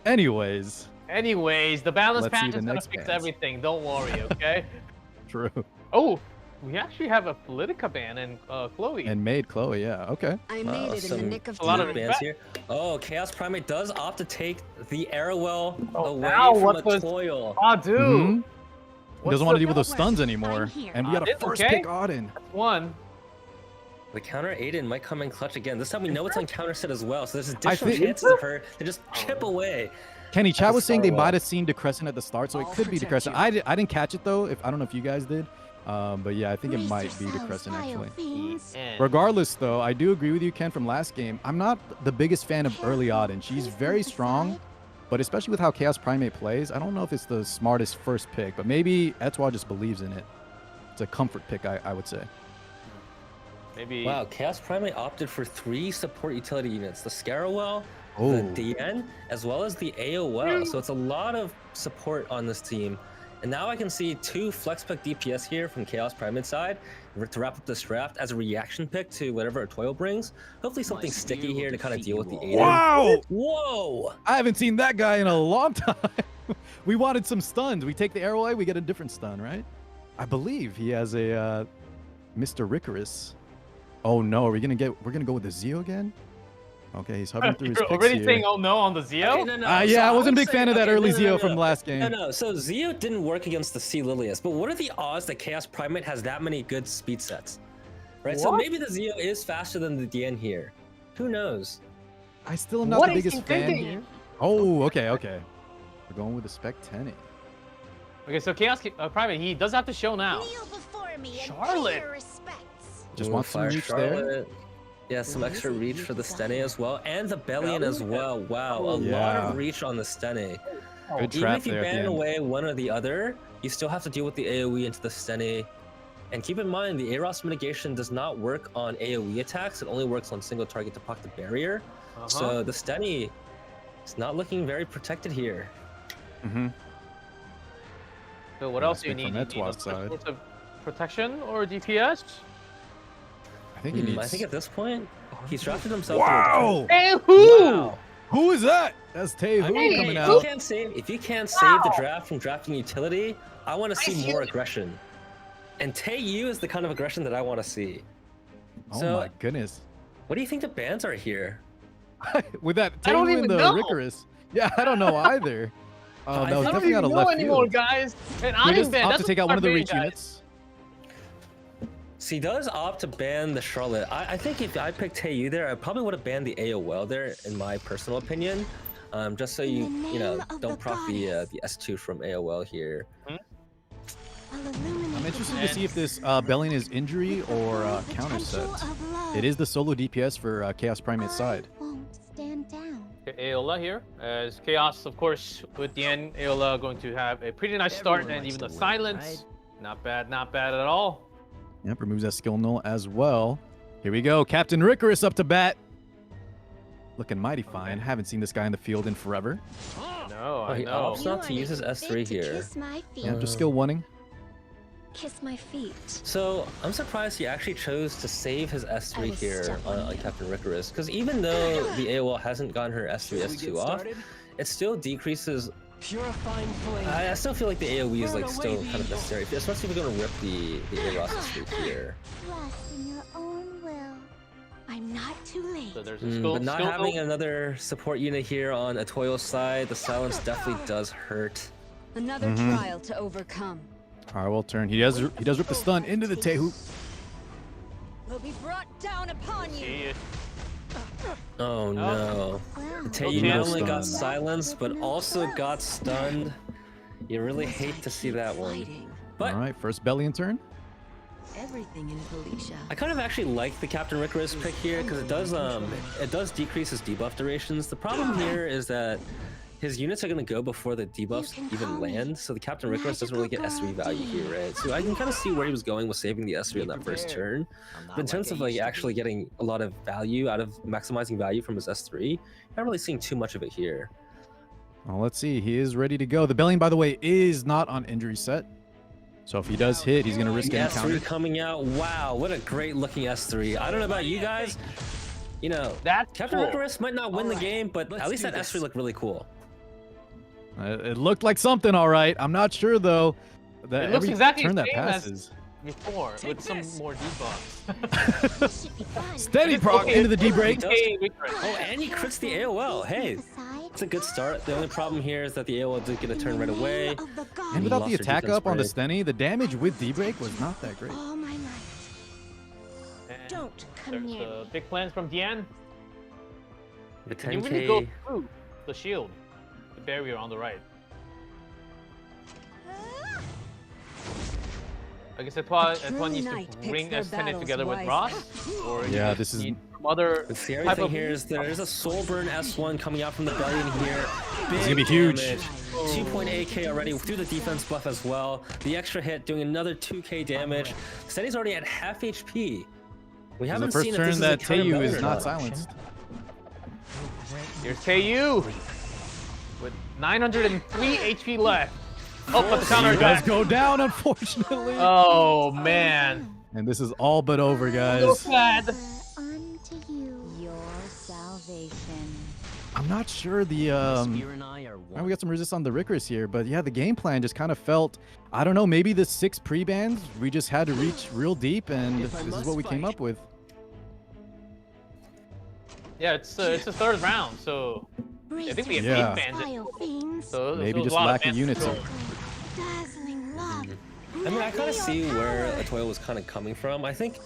Anyways, the balance Let's see patch the is gonna next fix bans. everything. Don't worry, okay? true. Oh, we actually have a Politica ban and Chloe. And made Chloe, yeah, okay. I made it in the nick of a lot of time. Bans here. Oh, Chaos Primate does opt to take the Arrowell away now from what a was- Toil. Oh, dude. Mhm. He doesn't want to the- deal with those stuns anymore. here. And we got a It's first okay. pick Auden. One. The counter Aiden might come in clutch again. This time we know it's on counter set as well, so there's additional think- chances of her to just chip away. Kenny, chat That's was saying they Starwell. might have seen Decrescent at the start, so it could be Decrescent. I didn't catch it though. I don't know if you guys did, but yeah, I think it might be Decrescent actually. Regardless, though, I do agree with you, Ken, from last game. I'm not the biggest fan of early Auden. She's very strong, but especially with how Chaos Primate plays, I don't know if it's the smartest first pick, but maybe Etoile just believes in it. It's a comfort pick, I would say. Maybe. Wow, Chaos Primate opted for 3 support utility units. The Scarowell, the Oh. DN, as well as the AOL. So it's a lot of support on this team. And now I can see 2 flex pick DPS here from Chaos Primate side to wrap up this draft as a reaction pick to whatever Toil brings. Hopefully something sticky here to kind of deal with the Aiden. Wow! Whoa! I haven't seen that guy in a long time. We wanted some stuns. We take the arrow away, we get a different stun, right? I believe he has a Mr. Ricorous. Oh no, we're gonna go with the Zeo again? Okay, he's hovering through his You're picks already here. saying, oh no, on the Zeo? Okay, no. Yeah, So I wasn't a would big fan of that okay, early no, Zeo from last game. No. So Zeo didn't work against the Sea Lilius, but what are the odds that Chaos Primate has that many good speed sets? Right, so What? maybe the Zeo is faster than the DN here. Who knows? I still am not What the is he biggest fan thinking? here. Oh, okay. We're going with the Spec 10. Okay, so Chaos Primate, he does have to show now. Kneel before me and Charlotte. pay your respects. Just Ooh, wants some Fire reach there. Charlotte. Yeah, some extra reach for the Stene as well, and the Bellion as well. Wow, a lot Yeah. of reach on the Stene. Good Even trap if you there at the ban end. away one or the other, you still have to deal with the AoE into the Stene. And keep in mind, the Aros mitigation does not work on AoE attacks. It only works on single target to proc the barrier. So the Stene is not looking very protected here. Mm-hmm. So what Yeah, else do you speak need? from You need Etoile's side. sorts of protection or DPS? I think he needs. I think at this point, he's drafted himself. Wow! Hey, who? Wow! Who is that? That's Tae Hoo Hey, coming if out. you can't save the draft from drafting utility, I want to see more aggression. And Tae-Yu is the kind of aggression that I want to see. Oh So- my goodness. What do you think the bans are here? With that I don't Tae Hoo even and the know. Ricorous. Yeah, I don't know either. Oh I no, think- it's I don't definitely out even of know left anymore, field. guys. And He I just ban. opt That's to take out one of the reach guys. units. So he does opt to ban the Charlotte. I think if I picked Tae-Yu there, I probably would have banned the AOL there, in my personal opinion. Just so you don't proc the S2 from AOL here. I'm interested to see if this Bellion is injury or counter set. It is the solo DPS for Chaos Primate side. Okay, Aola here, as Chaos, of course, with the end, Aola going to have a pretty nice start, and even the silence, not bad at all. Yep, removes that skill null as well. Here we go, Captain Ricorous up to bat. Looking mighty fine. Haven't seen this guy in the field in forever. No, Oh, I he know. opts not to use his S3 here. Kiss my feet. Yeah, just skill wanting. Kiss my feet. So I'm surprised he actually chose to save his I S3 was here stuck on on you. Captain Ricorous, because even though the AOL hasn't gotten her S3, S2 off, it still decreases. Purifying flame. I still feel like the AOE is like still kind of necessary, especially if we're gonna rip the Aros S3 here. Trust in your own will. I'm not too late. So there's a skill. But not having another support unit here on Atoyo's side, the silence definitely does hurt. Another trial to overcome. All right, well, turn. He does rip the stun into the Tehu. Will be brought down upon you. Oh no. Taeyu Okay. not only got Stunned. silenced, but also got stunned. You really hate to see that one. But All right, first Bellion turn. Everything in Felicia. I kind of actually like the Captain Ricorous pick here because it does decrease his debuff durations. The problem here is that his units are going to go before the debuffs even land, so the Captain Ricorous doesn't really get S3 value here, right? So I can kind of see where he was going with saving the S3 on that first turn. But in terms of like actually getting a lot of value out of maximizing value from his S3, not really seeing too much of it here. Well, let's see. He is ready to go. The Bellion, by the way, is not on injury set. So if he does hit, he's going to risk getting S3 countered. coming out. Wow, what a great looking S3. I don't know about you guys. You know, That's Captain cool. Ricorous might not win the game, but at least that S3 looked really cool. It looked like something, all right. I'm not sure, though. That It looks every exactly turn the that same as passes. before, with some more debuffs. This should be fun. Steady proc into the D-break. Oh, and he crits the AOL. Hey, it's a good start. The only problem here is that the AOL did get a turn right away. Of the gods. And without lost the her attack defense up on the break. Stenny, the damage with D-break was not that great. All my might. And Don't come there's near the me. big plans from Diane. The Can you really go 10k. through the shield, the barrier on the right? I guess Etoile needs knight to picks bring their S10 battles together with wisely. Ross, or you Yeah, just this is- need some other The scary type thing of here is there's a soul burn S1 coming out from the Bellion here. Big gonna be huge. damage. 2.8k already through the defense buff as well. The extra hit doing another 2k damage. Steady's already at half HP. We This is haven't the first seen if this turn is a that counter Teyu Bellion is or not silenced. Here's Taeyu with 903 HP left. Oh, but the counter He does attack. go down, unfortunately. Oh man, And this is all but over, so guys. sad. Unto you your salvation. I'm not sure the and we got some resist on the Ricorous here, but yeah, the game plan just kind of felt, I don't know, maybe the 6 pre-bans, we just had to reach real deep, and this is what we came up with. Yeah, it's the third round, so I think we have Yeah. 8 fans. Vile fiends. So Maybe there's just a lot of lacking fans units. control. Dazzling love. I mean, I kind of see where Atoya was kind of coming from. I think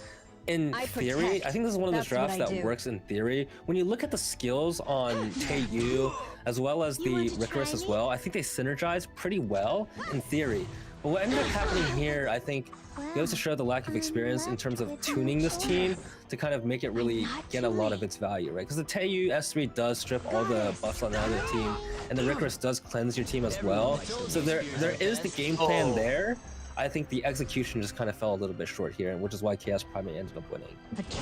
in I theory, protect. I think this is one of those That's what drafts I that do. works in theory. When you look at the skills on Taeyu as well as You the want to Ricorous try as me? well, I think they synergize pretty well in theory. But what ended up happening here, I think, goes to show the lack of experience in terms of tuning this team to kind of make it really get a lot of its value, right? Because the Taeyu S3 does strip all the buffs on the other team, and the Ricorous does cleanse your team as well. So there is the game plan there. I think the execution just kind of fell a little bit short here, which is why Chaos Primate ended up winning.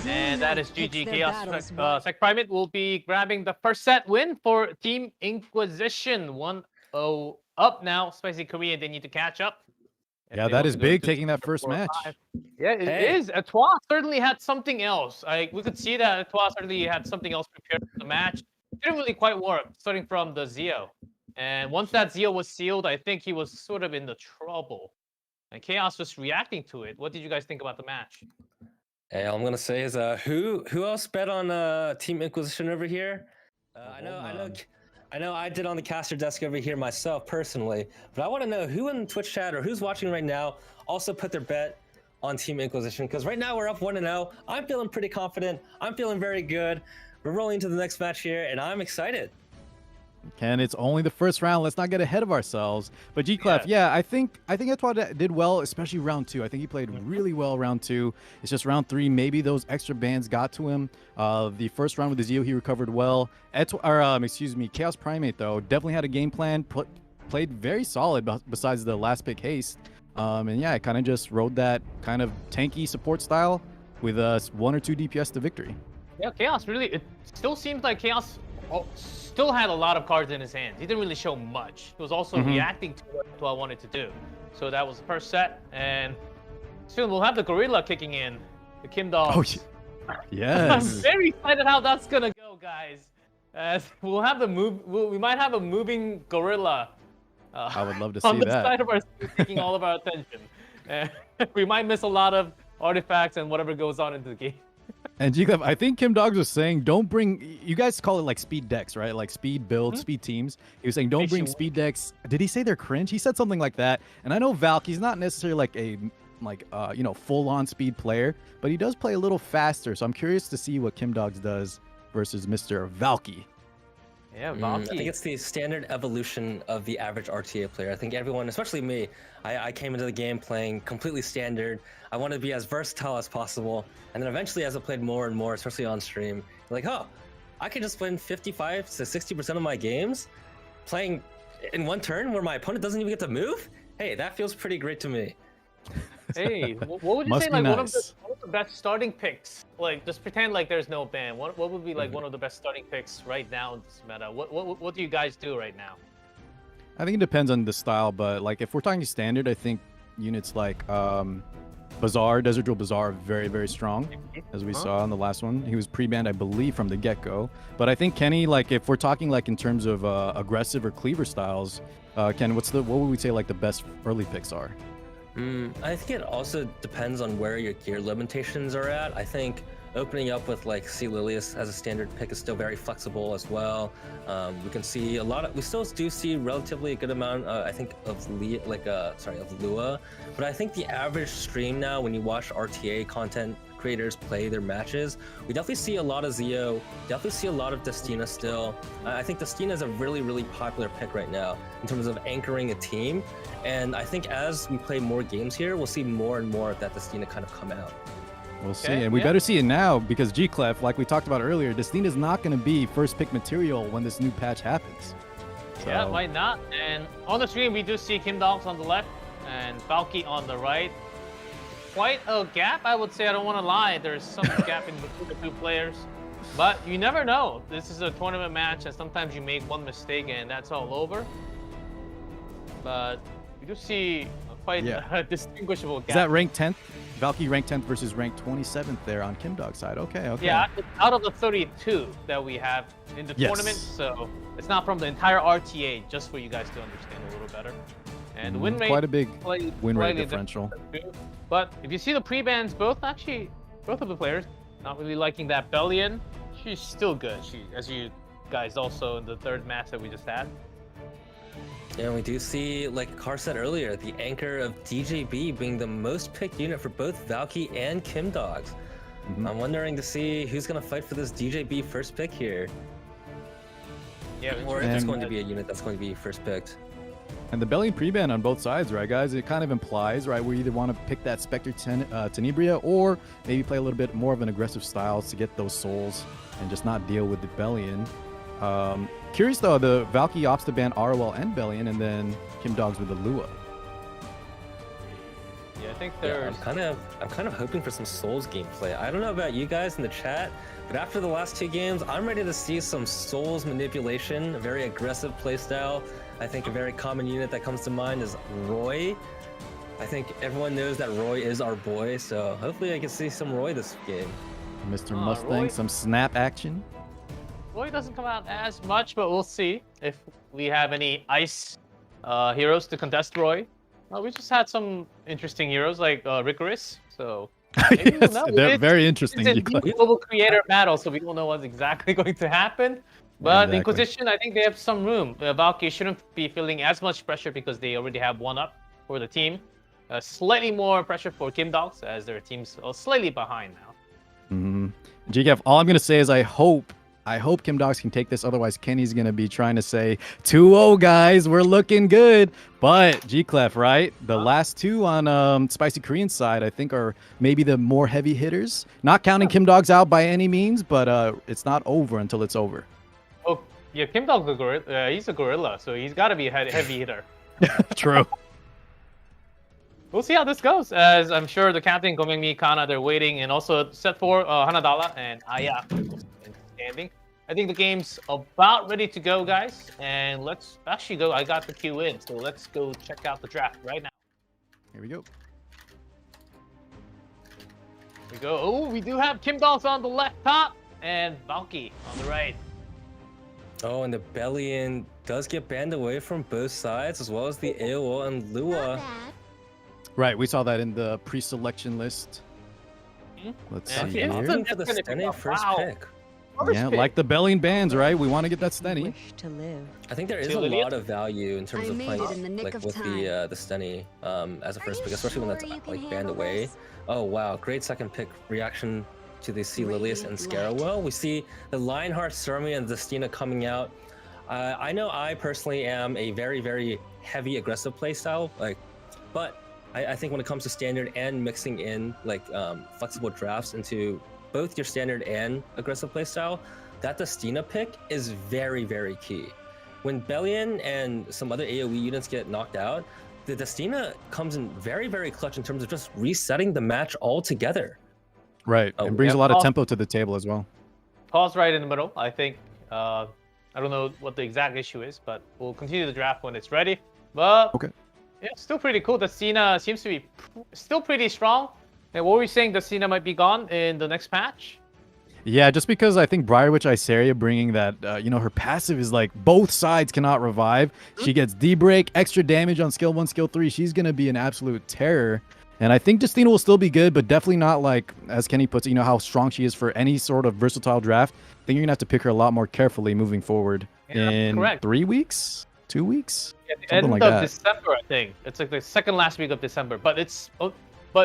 And that is GG. Chaos Sec Primate will be grabbing the first set win for Team Inquisition. 1-0 up now. Spicy Korean, they need to catch up. if Yeah, they that want is to go big, to taking that 4 first or match. 5. Yeah, it Hey. is. Etoile certainly had something else. We could see that Etoile certainly had something else prepared for the match. Didn't really quite work, starting from the Zeo. And once that Zeo was sealed, I think he was sort of in the trouble. And Chaos was reacting to it. What did you guys think about the match? Hey, all I'm gonna say is, who else bet on Team Inquisition over here? I know, I did on the caster desk over here myself personally, but I want to know who in Twitch chat or who's watching right now also put their bet on Team Inquisition, because right now we're up 1-0. I'm feeling pretty confident. I'm feeling very good. We're rolling to the next match here, and I'm excited. Ken, it's only the first round. Let's not get ahead of ourselves. But G-Clef, yeah, I think Etoile did well, especially round 2. I think he played really well round 2. It's just round 3, maybe those extra bans got to him. The first round with the Zeo, he recovered well. Chaos Primate, though, definitely had a game plan, played very solid besides the last pick haste. And yeah, it kind of just rode that kind of tanky support style with 1 or 2 DPS to victory. Yeah, Chaos really, it still seems like Chaos still had a lot of cards in his hands. He didn't really show much. He was also reacting to what Etoile wanted to do. So that was the first set, and soon we'll have the Gorilla kicking in, the Kim Dogs. Oh, yes. I'm very excited how that's gonna go, guys. We'll have we might have a moving Gorilla. I would love to on see the that. side of our screen, taking all of our attention. We might miss a lot of artifacts and whatever goes on into the game. And G-Clef, I think Kim Dogs was saying, don't bring. You guys call it like speed decks, right? Like speed build, speed teams. He was saying, don't bring speed decks. Did he say they're cringe? He said something like that. And I know Valky's not necessarily like a full-on speed player, but he does play a little faster. So I'm curious to see what Kim Dogs does versus Mr. Valky. Yeah, I Valky. think it's the standard evolution of the average RTA player. I think everyone, especially me, I came into the game playing completely standard. I wanted to be as versatile as possible. And then eventually, as I played more and more, especially on stream, like, oh, I can just win 55 to 60% of my games playing in one turn where my opponent doesn't even get to move. Hey, that feels pretty great to me. Hey, what would you Must say be like one nice. of the best starting picks? Like, just pretend like there's no ban. What would be like one of the best starting picks right now in this meta? What do you guys do right now? I think it depends on the style, but like if we're talking standard, I think units like Bazaar, Desert Drill Bazaar are very, very strong, as we saw in the last one. He was pre-banned, I believe, from the get-go. But I think Kenny, like if we're talking like in terms of aggressive or cleaver styles, Ken, what would we say like the best early picks are? I think it also depends on where your gear limitations are at. I think opening up with like Sea Lilius as a standard pick is still very flexible as well. We can see we still do see relatively a good amount, I think, of Lua. But I think the average stream now, when you watch RTA content creators play their matches, we definitely see a lot of Zio, definitely see a lot of Destina still. I think Destina is a really, really popular pick right now in terms of anchoring a team. And I think as we play more games here, we'll see more and more of that Destina kind of come out. We'll see, and we better see it now because G-Clef, like we talked about earlier, Destina is not going to be first pick material when this new patch happens. Yeah, why not? And on the screen, we do see Kim Dogs on the left and Valky on the right. Quite a gap, I would say. I don't want to lie. There's some gap in between the two players. But you never know. This is a tournament match, and sometimes you make one mistake, and that's all over. But you do see quite a distinguishable gap. Is that ranked 10th? Valky ranked 10th versus ranked 27th there on Kim Dog's side. Okay. Yeah, it's out of the 32 that we have in the tournament, so it's not from the entire RTA, just for you guys to understand a little better. And the win rate, quite a big win rate slightly differential. But if you see the pre-bans, both of the players not really liking that Bellion. She's still good. As you guys also in the third match that we just had. Yeah, we do see, like Car said earlier, the anchor of DJB being the most picked unit for both Valky and Kim Dogs. I'm wondering to see who's going to fight for this DJB first pick here. Yeah, or if there's going to be a unit that's going to be first picked. And the Bellion pre-ban on both sides, right, guys? It kind of implies, right, we either want to pick that Spectre Tenebria or maybe play a little bit more of an aggressive style to get those souls and just not deal with the Bellion. Curious though, the Valky opts to ban ROL and Bellion, and then Kim Dogs with the Lua. Yeah, I think there's. I'm kind of hoping for some Souls gameplay. I don't know about you guys in the chat, but after the last two games, I'm ready to see some Souls manipulation, a very aggressive playstyle. I think a very common unit that comes to mind is Roy. I think everyone knows that Roy is our boy, so hopefully I can see some Roy this game. Mr. Mustang, some snap action. Roy doesn't come out as much, but we'll see if we have any ice heroes to contest Roy. Well, we just had some interesting heroes like Ricorus, so maybe we'll know. They're very interesting. It's a global creator battle, so we don't know what's exactly going to happen. But Inquisition, I think they have some room. Valky shouldn't be feeling as much pressure because they already have one up for the team. Slightly more pressure for Kim Dogs as their team's slightly behind now. GKF, all I'm going to say is I hope Kim Dogs can take this. Otherwise, Kenny's going to be trying to say 2-0, guys. We're looking good. But G-Clef, right? The last two on Spicy Korean side, I think, are maybe the more heavy hitters. Not counting Kim Dogs out by any means, but it's not over until it's over. Oh, yeah, Kim Dog's a gorilla. He's a gorilla, so he's got to be a heavy hitter. True. We'll see how this goes, as I'm sure the captain, Gomengmi, Kana, they're waiting, and also set for Hanadala and Aya standing. I think the game's about ready to go, guys, and let's actually go. I got the queue in, so let's go check out the draft right now. Here we go. Here we go. Oh, we do have Kim Dogs on the left top and Valky on the right. Oh, and the Bellion does get banned away from both sides, as well as the AOL and Lua. Right, we saw that in the pre-selection list. Let's And see it's here. Opting for the gonna be Steny a first wow. pick. First Yeah, pick. like the belly and bands, right? We want to get that Steny. Wish to live. I think there is See, a Olivia? lot of value in terms I of made playing it in the nick like of with time. the Steny as a Are first you pick, especially when sure you that's can like banned handle away. this? Oh wow, great second pick reaction to the C Lilius and Radiant light. Scarrawell. We see the Lionheart, Surmy, and Destina coming out. I know I personally am a very heavy aggressive playstyle, but I think when it comes to standard and mixing in like flexible drafts into both your standard and aggressive playstyle, that Destina pick is very key. When Bellion and some other AoE units get knocked out, the Destina comes in very clutch in terms of just resetting the match altogether. Right, Oh, and brings yeah. a lot of Oh. tempo to the table as well. Pause right in the middle. I think I don't know what the exact issue is, but we'll continue the draft when it's ready. But Okay. yeah, still pretty cool. The Cena seems to be still pretty strong. And what were we saying? The Cena might be gone in the next patch. Yeah, just because I think Briarwitch Iseria bringing that, her passive is like both sides cannot revive. She gets D-break, extra damage on skill 1, skill 3. She's going to be an absolute terror. And I think Destina will still be good, but definitely not like, as Kenny puts it, how strong she is for any sort of versatile draft. I think you're going to have to pick her a lot more carefully moving forward in correct. 3 weeks? 2 weeks? At the Something end like of that. December, I think. It's like the second last week of December. But it's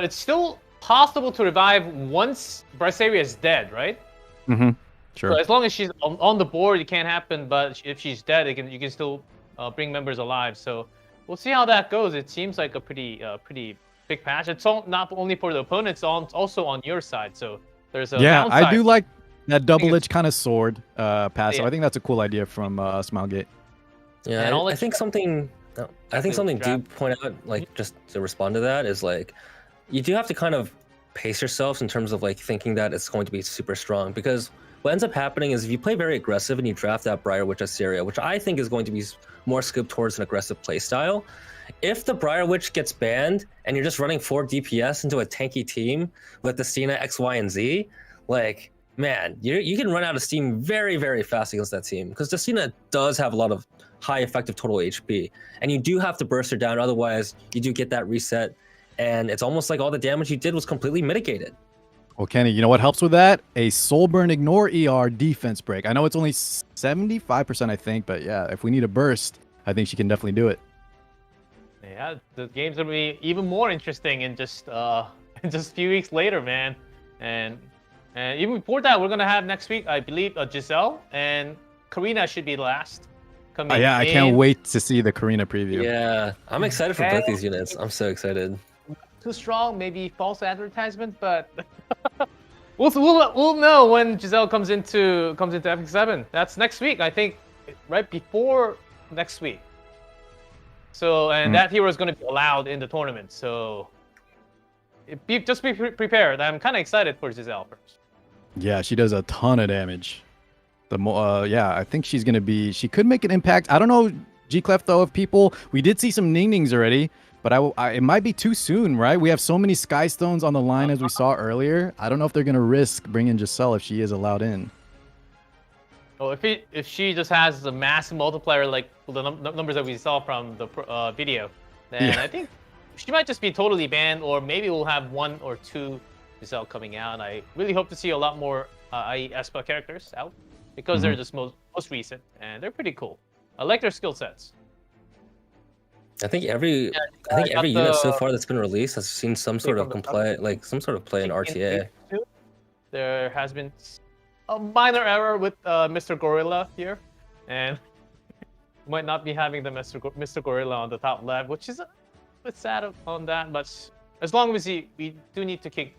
still possible to revive once Braceria is dead, right? Mm-hmm. Sure. So as long as she's on the board, it can't happen. But if she's dead, you can still bring members alive. So we'll see how that goes. It seems like a pretty big patch. It's not only for the opponents, also on your side. So there's a Yeah, downside. I do like that double-edged kind of sword pass. So Yeah. I think that's a cool idea from Smilegate. Yeah, And I'll I let think you- something. I think something to point out, like just to respond to that, is like you do have to kind of pace yourself in terms of like thinking that it's going to be super strong, because what ends up happening is if you play very aggressive and you draft that Briarwitch Assyria, which I think is going to be more scoped towards an aggressive playstyle. If the Briarwitch gets banned and you're just running 4 DPS into a tanky team with the Cena X, Y, and Z, like, man, you can run out of steam very fast against that team, because Destina does have a lot of high effective total HP, and you do have to burst her down, otherwise you do get that reset, and it's almost like all the damage you did was completely mitigated. Well, Kenny, you know what helps with that? A Soulburn Ignore ER defense break. I know it's only 75%, I think, but yeah, if we need a burst, I think she can definitely do it. Yeah, the game's gonna be even more interesting in just a few weeks later, man. And even before that, we're gonna have next week, I believe, Giselle and Karina should be last. Coming Yeah, I in. can't wait to see the Karina preview. Yeah, I'm excited for both these units. I'm so excited. Too strong, maybe false advertisement, but we'll know when Giselle comes into Epic 7. That's next week, I think, right before next week. So, and that hero is going to be allowed in the tournament. So, just be prepared. I'm kind of excited for Giselle first. Yeah, she does a ton of damage. I think she's gonna be. She could make an impact. I don't know, G-Clef though. Of people, we did see some Ning-Nings already, but it might be too soon, right? We have so many Sky Stones on the line as we saw earlier. I don't know if they're gonna risk bringing Giselle if she is allowed in. Oh, if she just has a massive multiplier like the numbers that we saw from the video, then Yeah. I think she might just be totally banned, or maybe we'll have 1 or 2 Giselle coming out. And I really hope to see a lot more IE Espa characters out, because they're just most recent and they're pretty cool. I like their skill sets. I think every unit so far that's been released has seen some sort of play in RTA. There has been a minor error with Mr. Gorilla here, and might not be having the Mr. Gorilla on the top left, which is a bit sad on that. But as long as we do need to keep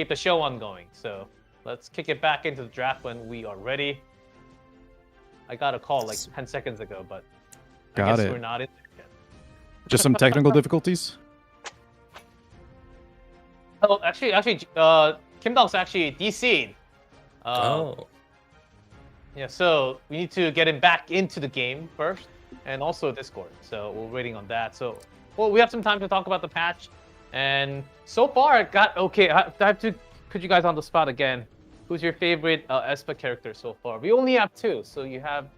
the show on going, so let's kick it back into the draft when we are ready. I got a call like 10 seconds ago, but I Got guess it. we're not in there yet. Just some technical difficulties. Oh, actually, Kim Dong's actually DC'd. Yeah, so we need to get him back into the game first, and also Discord. So we're waiting on that. So, well, we have some time to talk about the patch, and so far it got okay. I have to put you guys on the spot again. Who's your favorite Espa character so far? We only have 2, so you have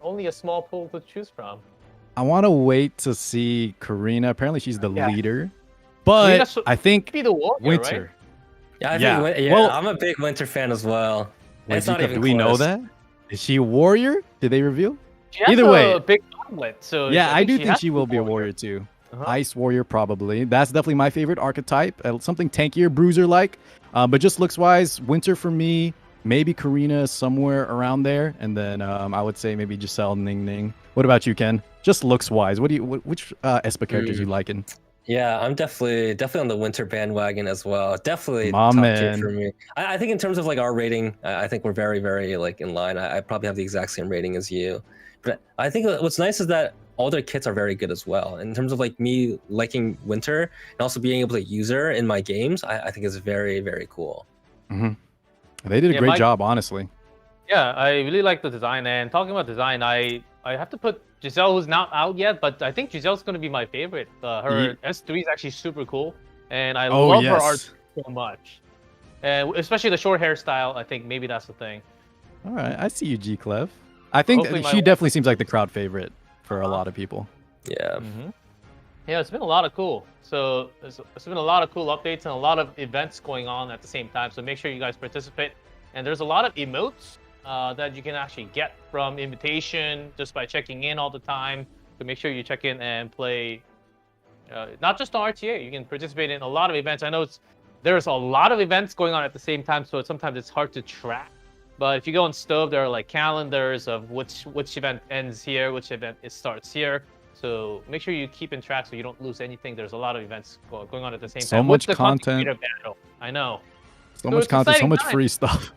only a small pool to choose from. I want to wait to see Karina. Apparently, she's the leader, but Karina's I think be the warrior, Winter. right? Yeah, I Yeah. think Well- I'm a big winter fan as well. Wait, It's not Jacob, even do we know close. that? Is she a warrior? Did they reveal? She has Either a way. big gauntlet, so Yeah, I do think has she to be will be a warrior too. Uh-huh. Ice warrior probably. That's definitely my favorite archetype. Something tankier, bruiser like. But just looks wise, winter for me. Maybe Karina somewhere around there, and then I would say maybe Giselle Ning Ning. What about you, Ken? Just looks wise. Which Espa characters you liking? Yeah, I'm definitely on the winter bandwagon as well. Definitely My top tier man. for me. I think in terms of like our rating, I think we're very, very like in line. I probably have the exact same rating as you. But I think what's nice is that all their kits are very good as well. In terms of like me liking winter and also being able to use her in my games, I think is very, very cool. They did a Yeah, great Mike- job, honestly. Yeah, I really like the design. And talking about design, I have to put Giselle, who's not out yet, but I think Giselle's going to be my favorite. Her S3 is actually super cool, and I Oh, love her yes. art so much. And especially the short hairstyle, I think maybe that's the thing. All right, I see you, G Clev. I think Hopefully my she wife- definitely seems like the crowd favorite for a lot of people. Yeah. Yeah, it's been a lot of cool. So it's been a lot of cool updates and a lot of events going on at the same time. So make sure you guys participate. And there's a lot of emotes that you can actually get from invitation just by checking in all the time. So make sure you check in and play. Not just on RTA, you can participate in a lot of events. I know there's a lot of events going on at the same time, so sometimes it's hard to track. But if you go on Stove, there are like calendars of which event ends here, which event it starts here. So make sure you keep in track so you don't lose anything. There's a lot of events going on at the same So time. much with the content content. creator battle. I know. So So much it's content, so exciting much times. free stuff.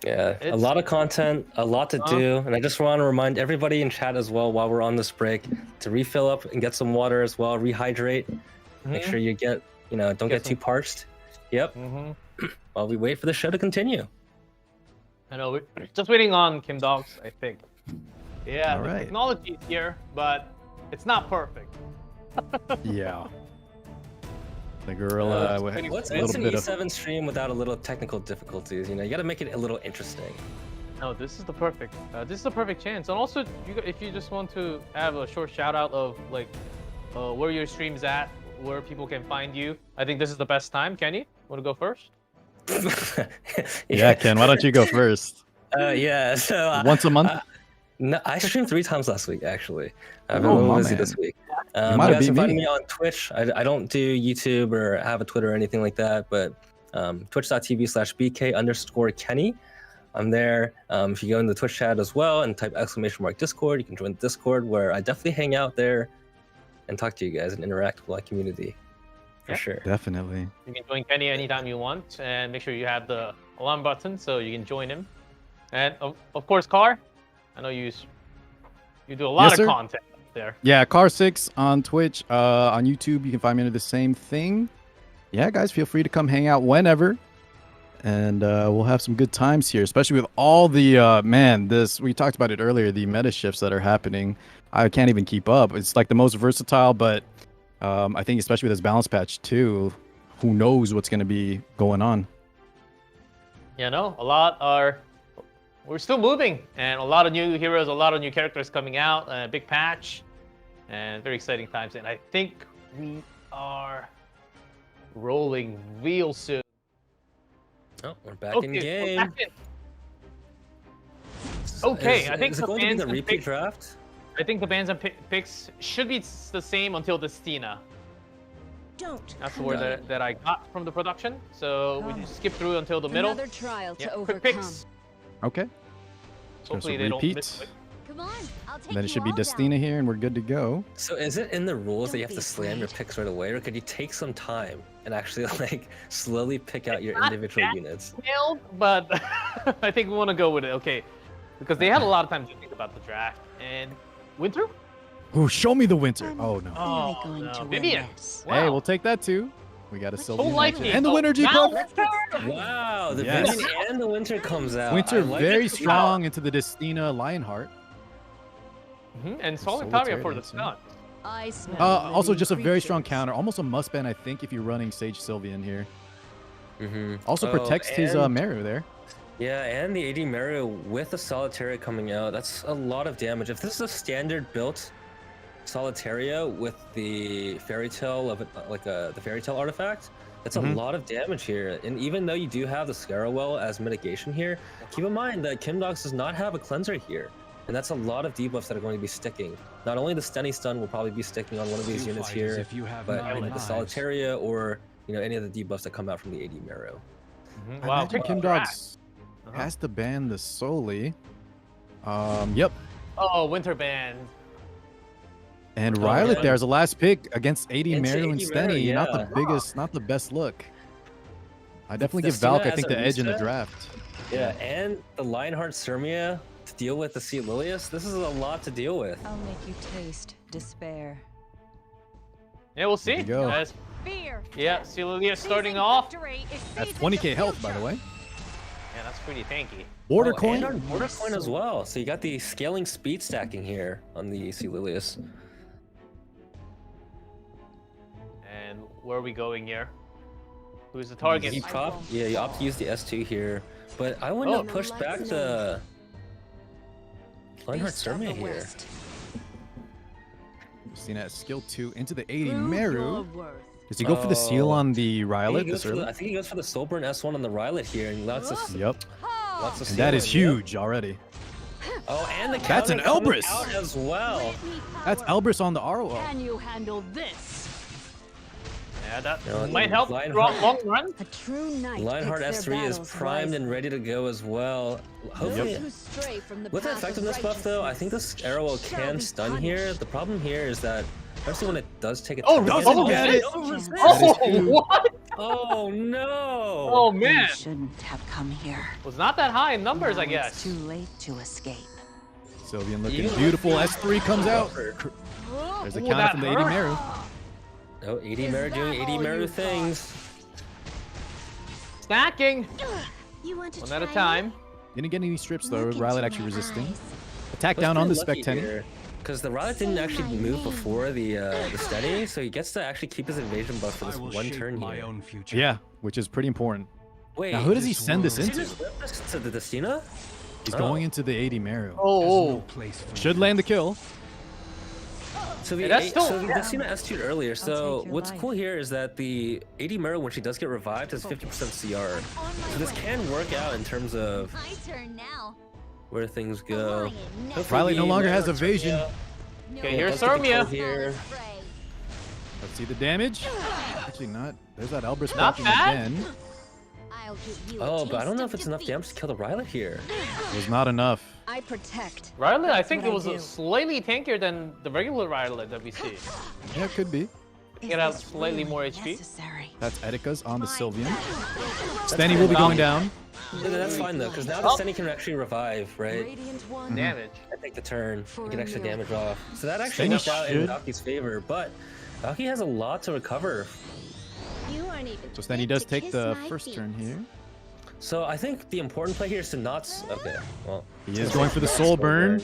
Yeah, a It's- lot of content, a lot to do, and I just want to remind everybody in chat as well while we're on this break to refill up and get some water as well, rehydrate. Make sure you don't Get get too some- parched. Yep. While we wait for the show to continue. I know. We're just waiting on Kim Dogs, I think. Yeah, All the right. technology is here, but it's not perfect. Yeah. The gorilla with What's a little an bit of. E7 stream without a little technical difficulties? You got to make it a little interesting. No, this is the perfect. This is the perfect chance. And also, if you just want to have a short shout out of like where your stream's at, where people can find you, I think this is the best time. Kenny, want to go first? Yeah, Ken, why don't you go first? Yeah. So Once a month? No, I streamed 3 times last week actually. I've been Oh, a little my busy man. this week. You You might have guys beat can find me. me on Twitch. I don't do YouTube or have a Twitter or anything like that, but twitch.tv/BK_Kenny. I'm there. If you go in the Twitch chat as well and type !Discord, you can join the Discord where I definitely hang out there and talk to you guys and interact with my community. For Yeah. sure. Definitely. You can join Kenny anytime you want, and make sure you have the alarm button so you can join him. And of course, Car, I know you do a lot Yes, of sir. content there. Yeah, Car6 on Twitch. On YouTube, you can find me under the same thing. Yeah, guys, feel free to come hang out whenever. And we'll have some good times here, especially with all the, we talked about it earlier, the meta shifts that are happening. I can't even keep up. It's like the most versatile, but I think especially with this balance patch too, who knows what's going to be going on. You know, we're still moving, and a lot of new heroes, a lot of new characters coming out, a big patch, and very exciting times. And I think we are rolling real soon. Oh, we're back in we're game. back in. Okay, Is- I think is the it going to be bans the and repeat picks- draft? I think the bans and picks should be the same until the Stina. Don't. That's the come word in. that I got from the production. So we just skip through until the middle. Another trial to Yeah, quick overcome. picks. Okay. Hopefully a they don't repeat. miss it. Come on, I'll take And then it you should be all Destina down. here, and we're good to go. So is it in the rules that you have Don't to be slam your afraid. picks right away, or could you take some time and actually like slowly pick out your not individual that units? Failed, but I think we want to go with it. Okay, because they had a lot of time to think about the draft. And Winter? Ooh, show me the winter. I'm Oh, no. Oh, really going no. to win Vivian. this. Hey, Wow. we'll take that too. We got a What's Sylvian. your like winter? it. And the winter, Oh, G now Club. let's go. Wow, the Yes. Vivian and the Winter comes out. Winter I like very it. strong into the Destina Lionheart. And Solitaire Solitaria for the dancing. stun. I smell Also, living just a very strong creatures. counter. Almost a must ban, I think, if you're running Sage Sylvian here. Mhm. Also Oh, protects his and- Maru there. Yeah, and the AD Mario with the Solitaria coming out, that's a lot of damage. If this is a standard built Solitaria with the Fairy Tale of it, like the Fairy Tale artifact, That's a lot of damage here. And even though you do have the Scarowell as mitigation here, keep in mind that Kim Dogs does not have a cleanser here. And that's a lot of debuffs that are going to be sticking. Not only the Stenny Stun will probably be sticking on one of these units here, but like the Solitaria or any of the debuffs that come out from the AD Marrow. I imagine Kim Dogs has to ban the Soli. Yep. Oh, Winter Band. And Rylet there as a last pick against AD Into Maru and AD Stenny. Maru, Not the yeah. biggest, not the best look. I definitely give Festina Valk, I as think, a the edge in the reset? draft. Yeah, and the Lionheart Sirmia to deal with the Sea Lilius. This is a lot to deal with. I'll make you taste despair. Yeah, we'll see. you go. Guys. Fear. Yeah, Celia starting off. That's 20k health, by the way. Yeah, that's pretty tanky. Border Oh, coin. and on Border Coin as well. So you got the scaling speed stacking here on the Sea Lilius. And where are we going here? Who's the target? You opt to use the S2 here, but I wouldn't have pushed back the Lionheart Sirmia here. Seen at skill 2 into the AD Maru. Does he go for the seal Oh. on the I Rylet think, this early? I think he goes for the Soulburn S1 on the Rylet here, and lots of Yep. lots of And that is sealing, yep. huge already. Oh, and the That's an counter coming Elbrus! out as well. That's Elbrus on the RO. Can you handle this? Yeah, that No, might help Lionheart- long run. A true knight Lionheart picks their S3 is battles primed and wisely. ready to go as well. Hopefully, Those who stray from the with the path of effectiveness buff though, I think this arrow shall can be stun here. The problem here is that, especially when it does take a Oh, turn, doesn't get it. it. Oh, what? Oh no! Oh man, You shouldn't have come here. was not that high in numbers, Now I guess. It's too late to escape. Sylvian looking You- beautiful. S3 comes out. There's a Ooh, counter that from the AD hurt. Maru. Oh, AD Maru doing AD Maru things. Stacking You want to one at a time. Didn't get any strips though. Look Rylet into actually my resisting. eyes. Attack down on the Lucky Spectenny. here, because the Rylet didn't actually move before the steady, so he gets to actually keep his invasion buff for this one turn here. Yeah, which is pretty important. Wait, Now, who does he send this did he into? just whip this to the Destina? He's Oh. going into the AD Maru. Oh, Should land the kill. So the Yeah, that's still- so the Destina S2'd earlier. So take your what's life. cool here is that the AD Maru, when she does get revived, has 50% CR. So this can work out in terms of My turn now. where things go. Rylet no longer has evasion. Okay, here's Let's get the kill Sirmia. here. Let's see the damage. Actually not. There's that Elbrus Not blocking bad. again. I'll give you a Oh, but I don't taste know of if it's enough defeat. damage to kill the Rylet here. It was not enough. I protect. Rylet, I That's think what it was do. slightly tankier than the regular Rylet that we see. Yeah, it could be. Is Get out this slightly really more HP. necessary? That's Etika's on the Fine. Sylvian. Stenny will be going down. Yeah, that's fine though, because now the Destina can actually revive, right? Radiant one. Damage. I take the turn For and get a extra miracle. damage off. So that actually Stenny worked out in should- Valky's favor, but Valky has a lot to recover. You aren't even So Stenny fit does to take kiss the my first feet. turn here. So I think the important play here is to not... Okay, well... He is going for the soul burn.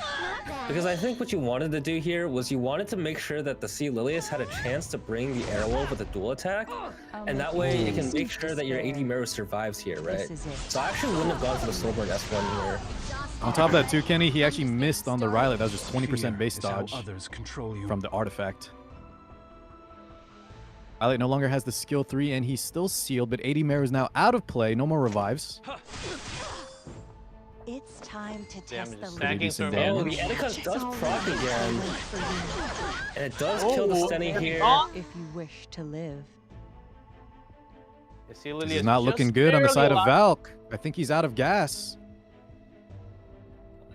Because I think what you wanted to do here was you wanted to make sure that the Sea Lilius had a chance to bring the Airwolf with a dual attack, and that way it can make sure that your AD Maru survives here, right? This is it. So I actually wouldn't have gone for the Soulburn S1 here. On top of that too, Kenny, he actually missed on the Rylet. That was just 20% base dodge others control you. from the artifact. Rylet no longer has the skill 3 and he's still sealed, but AD Maru is now out of play. No more revives. It's time to test Damage the is limits. stacking decent for Oh, damage. the Etika does proc again, and it does Oh, kill the Stenny here. If you wish to live. This This is not looking good on the side of Valk. I think he's out of gas.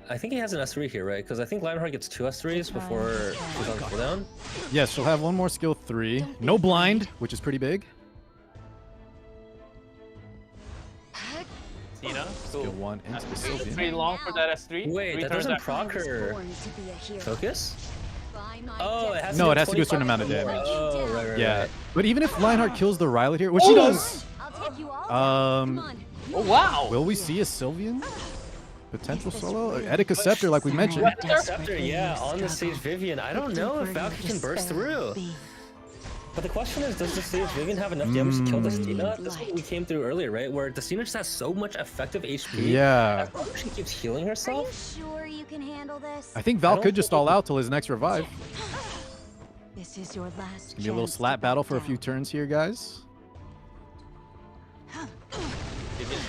I think he has an S3 here, right? Because I think Lionheart gets 2 S3s before she's on cooldown. Yes, she'll have one more skill 3. No blind, which is pretty big. Tina. Skill 1 into the Sylvian. Pretty long for that S3. Wait, Three that turns doesn't after. proc her Born to be a hero. focus? By my Oh, it has No, to it has to do a certain 25 amount of or more. damage. Oh, right. Yeah, Right. but even if Lionheart kills the Rylet here, which she does, I'll take you all down. Come on. Oh wow. will we see a Sylvian? Potential solo? Etika Scepter, like we mentioned. Scepter, yeah, on the Sage Vivian. I don't know if Valky can burst through. But the question is, does the Sage Vivian have enough damage to kill Destina? That's what we came through earlier, right? Where Destina just has so much effective HP. Yeah. As long as she keeps healing Are you herself. sure you can handle this? I think Val could just stall out till his next revive. This is your last Gonna be a little slap battle for a few turns here, guys.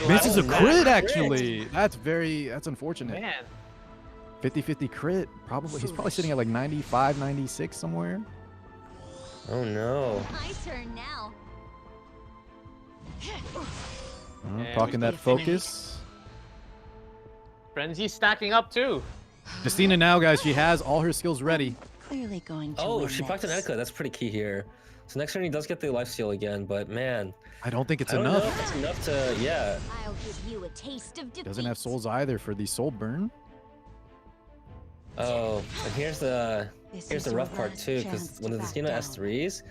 Misses a Oh, crit, nice. actually. That's unfortunate. Man. 50-50 crit. He's probably sitting at like 95, 96 somewhere. Oh no. My turn now. Talking that focus. Frenzy's stacking up too. Justina now, guys, she has all her skills ready. Clearly going to Oh, win she procced an this. echo. That's pretty key here. So next turn he does get the lifesteal again, but man, I don't think it's I don't know enough. if it's enough to, yeah. I'll give you a taste of defeat. Doesn't have souls either for the soul burn. Oh, and here's the This here's is the rough your part last too, because chance when to the back Destino down. S3s,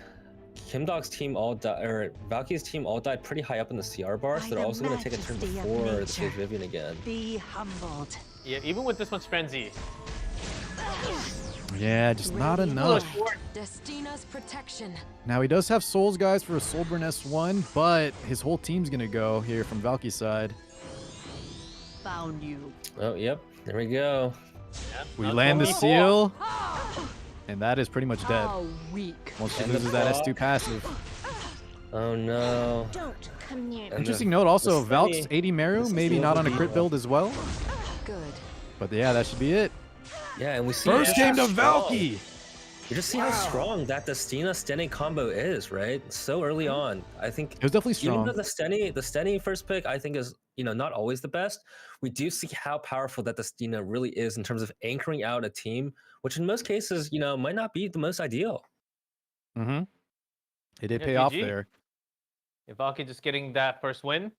Kimdog's team all died, or Valky's team all died pretty high up in the CR bar, so By they're the also going to take a turn majesty of before the nature. Sage Vivian again. Be humbled. Yeah, even with this much Frenzy. Yeah, just not Ready enough. for war. Destina's protection. Now he does have souls, guys, for a soul burn S1, but his whole team's gonna go here from Valky's side. Found you. Oh, yep, there we go. We land the seal, and that is pretty much dead. How weak. Once she And the loses that proc. S2 passive. Oh no. Don't come near. And Interesting the- note also, the Valk's Sunny- 80 Meru, this is maybe the not on a overview crit of- build as well. Good. But yeah, that should be it. Yeah, and we see First just game how to strong- Valky! You just see how strong that Destina Stenny combo is, right? So early on. I think It was definitely even strong. though the Stenny first pick I think is, not always the best, we do see how powerful that Destina really is in terms of anchoring out a team, which in most cases, might not be the most ideal. Mm-hmm. It did Yeah, pay off GG. there. Valky just getting that first win.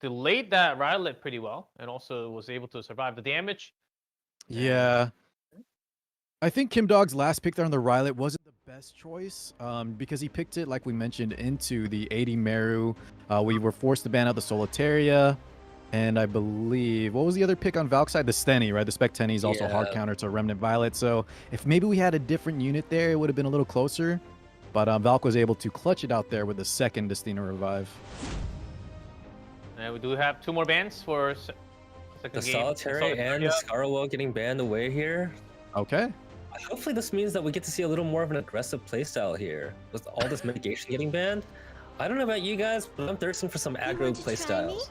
Delayed that Rylet pretty well, and also was able to survive the damage. Yeah. I think Kim Dog's last pick there on the Rylet wasn't the best choice because he picked it, like we mentioned, into the 80 Meru. We were forced to ban out the Solitaria. And I believe, what was the other pick on Valk's side? The Stenny, right? The Spec Tenny is also hard Yeah. counter to Remnant Violet. So if maybe we had a different unit there, it would have been a little closer. But Valk was able to clutch it out there with the second Destina Revive. And we do have 2 more bans for second The game. Solitary and the Scarwell getting banned away here. Okay. Hopefully this means that we get to see a little more of an aggressive playstyle here. With all this mitigation getting banned, I don't know about you guys, but I'm thirsting for some aggro want to try me? playstyles.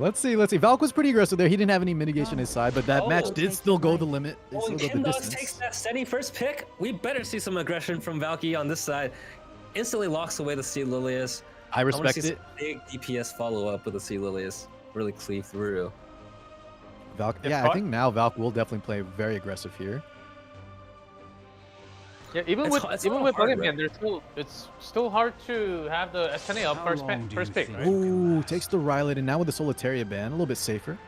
Let's see. Valk was pretty aggressive there. He didn't have any mitigation on his side, but that Oh, match did still go the limit. It Oh, still and go the Kim Dogs distance. takes that steady first pick. We better see some aggression from Valky on this side. Instantly locks away the Sea Lilius. I I wanna respect see it. some big DPS follow up with the Sea Lilius. Really cleave through. Valk, yeah, I think now Valk will definitely play very aggressive here. Yeah, even It's with hard- it's even not with hard, Bugman, right? it's still hard to have the SNA up first pick, right? Ooh, takes the Rylet, and now with the Solitaria ban, a little bit safer.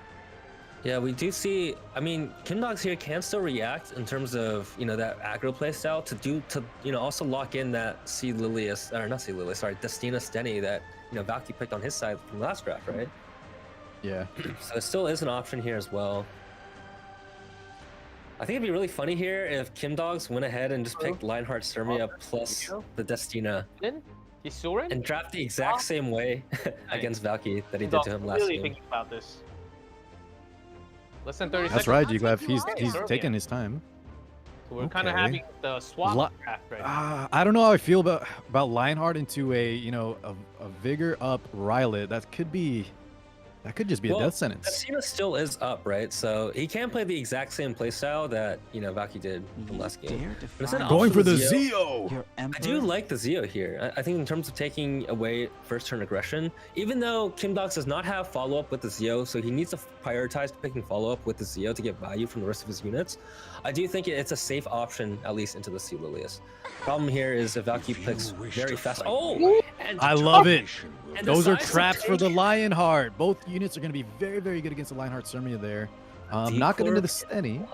Yeah, we do see. I mean, Kim Dogs here can still react in terms of that aggro playstyle to also lock in that Sea Lilius, or not Sea Lilius, sorry, Destina Stenny that Valky picked on his side from last draft, right? Yeah. So it still is an option here as well. I think it'd be really funny here if Kim Dogs went ahead and just picked Lionheart Sermia plus the Destina He's Soren? and draft the exact same way against Valky that he did to him last really game. thinking about this. Less than 30 That's seconds. right, G-Glaive. He's Serbia. taking his time. So we're kind of Okay. having the swap draft right now. I don't know how I feel about Lionheart into a vigor up Rylet. That could just be a death sentence. Destina still is up, right? So he can play the exact same playstyle that Valky did from last game. But instead of Going opting for the Zeo, Zeo. I do like the Zeo here. I think in terms of taking away first turn aggression, even though Kim Dogs does not have follow up with the Zeo, so he needs to prioritize picking follow up with the Zeo to get value from the rest of his units. I do think it's a safe option, at least into the Sea Lilius. Problem here is if Valky picks very fast. Oh, and I love it. And the Those are size of traps for the take- Lionheart. Both units are going to be very, very good against the Lionheart Sermia there. Not getting into the Stenny.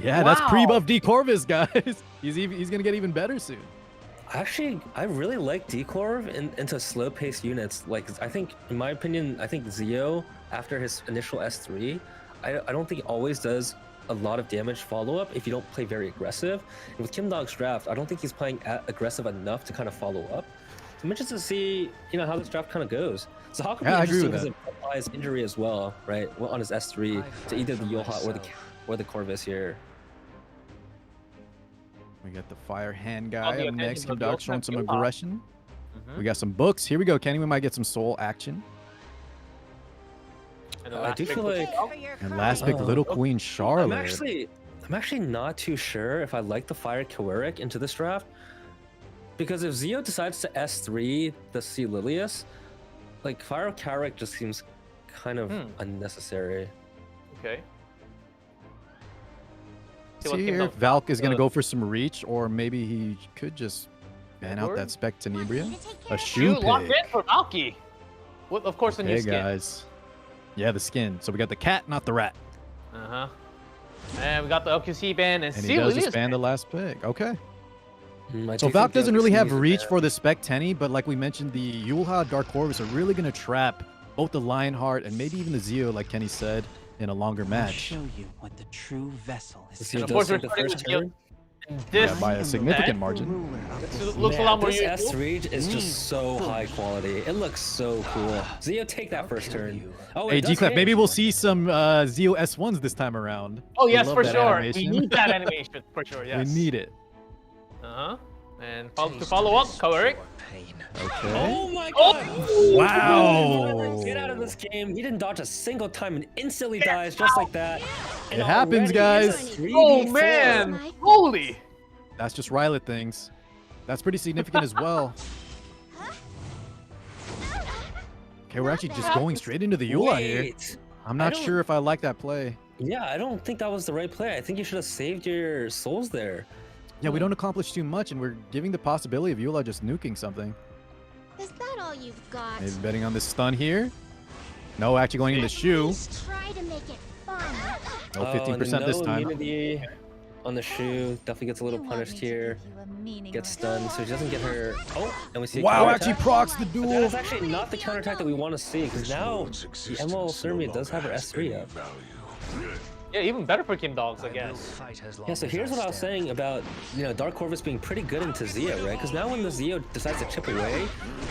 Yeah, that's pre-buff D Corvus, guys. He's going to get even better soon. Actually, I really like Decorv into slow-paced units. Like, I think, in my opinion, I think Zeo, after his initial S3, I don't think he always does a lot of damage follow-up if you don't play very aggressive. And with Kim Dog's draft, I don't think he's playing aggressive enough to kind of follow up. So I'm interested to see, how this draft kind of goes. So how could Yeah, I be agree interesting with because it applies injury as well, right? Well, on his S3 to either the Yoha or the Corvus here. We got the Fire Hand On guy the up next. attention Kim of Dog Yoha, showing some Yoha. aggression. We got some books. Here we go, Kenny. We might get some soul action. And the I last do pick feel was- like And last pick, Oh. Little Queen Charlotte. I'm actually not too sure if I like the Fire Kiweric into this draft. Because if Zio decides to S3 the C Lilius, like Fire Kiweric just seems kind of unnecessary. Okay. See here, if Valk is going to go for some reach, or maybe he could just ban out that Spec Tenebria. A shoe locked pick. in for Valky. Well, of course, the new Hey, skin. guys. Yeah, the skin. So we got the cat, not the rat. Uh-huh. And we got the OQC ban and And he see does Lilius just ban the ban. last pick. Okay. I So do Valk think the doesn't really have OPCs are reach bad. for the Spec Tenny, but like we mentioned, the Yulha Dark Corvus are really going to trap both the Lionheart and maybe even the Zio, like Kenny said, in a longer match. Show you what the true vessel is. Zio And of does course, we're take the starting first with Gil. turn. This Yeah, by a significant margin. looks a lot more this useful. S3 is just so high quality. It looks so cool. Zio, take that first turn. Oh, Hey, it does G-Clef, hit. maybe we'll see some Zio S1s this time around. Oh, We yes, love for that sure. animation. We need that animation, for sure, yes. We need it. Uh-huh. And to follow up, Kiweric. Okay. Oh my god! Wow. Get out of this game. He didn't dodge a single time and instantly dies just like that. And It happens, already he's guys. a 3v4. Oh, man. Holy. That's just Rylet things. That's pretty significant as well. Okay, we're actually just going straight into the Yula here. Wait. I'm I not don't- sure if I like that play. Yeah, I don't think that was the right play. I think you should have saved your souls there. Yeah, we don't accomplish too much, and we're giving the possibility of Yula just nuking something. Is that all you've got? Maybe betting on this stun here. No, actually going in the shoe. Please try to make it fun. No, and 15% this no time. immunity on the shoe. Definitely gets a little punished here. Gets stunned, so she doesn't get her. Oh, and we see a Wow, counterattack. actually procs the But duel. that is actually not the counterattack that we want to see, because now the Emerald Thermia does have her S3 up. Yeah, even better for Kim Dogs, I guess. Yeah, so here's what I was saying about, Dark Corvus being pretty good into Zio, right? Because now when the Zio decides to chip away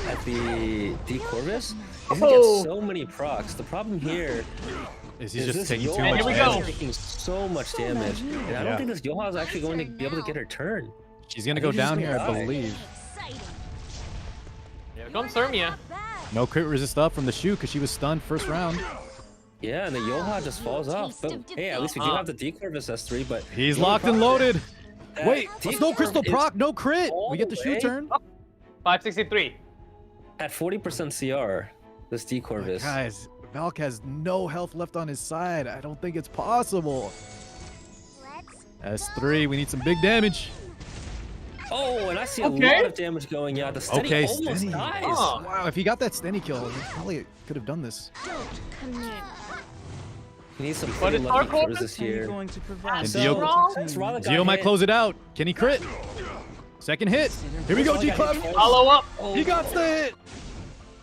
at the D Corvus, he's gonna get so many procs. The problem here Is he is just this taking too Yoha much Here we is go. damage? taking so much damage. And I don't Yeah. think this Yoha is actually going to be able to get her turn. She's gonna I go think she's down gonna here, I die. believe. Exciting. Here comes Thermia. No crit resist up from the shoe because she was stunned first round. Yeah, and the Yoha just falls off. But hey, at least we do have the D Corvus S3, but He's the locked and problem loaded. is that Wait, D Snow Crystal Corv is proc, no crit. all We get the the shoe way turn. 563. at 40% CR. This D Corvus. Guys, Valk has no health left on his side. I don't think it's possible. S3, we need some big damage. Oh, and I see a Okay. lot of damage going. Yeah, the steady Okay, almost steady. dies. Oh. Wow, if he got that steady kill, he probably could have done this. Don't come near. He needs some But pretty it's lucky Dark Corvus? cruises here. Going to provide And So, Dio- since Ryla got Zio might hit- close it out. Can he crit? Second hit. Here we go, Ryla G got Club. hit twice. Follow up. Oh, He got the hit.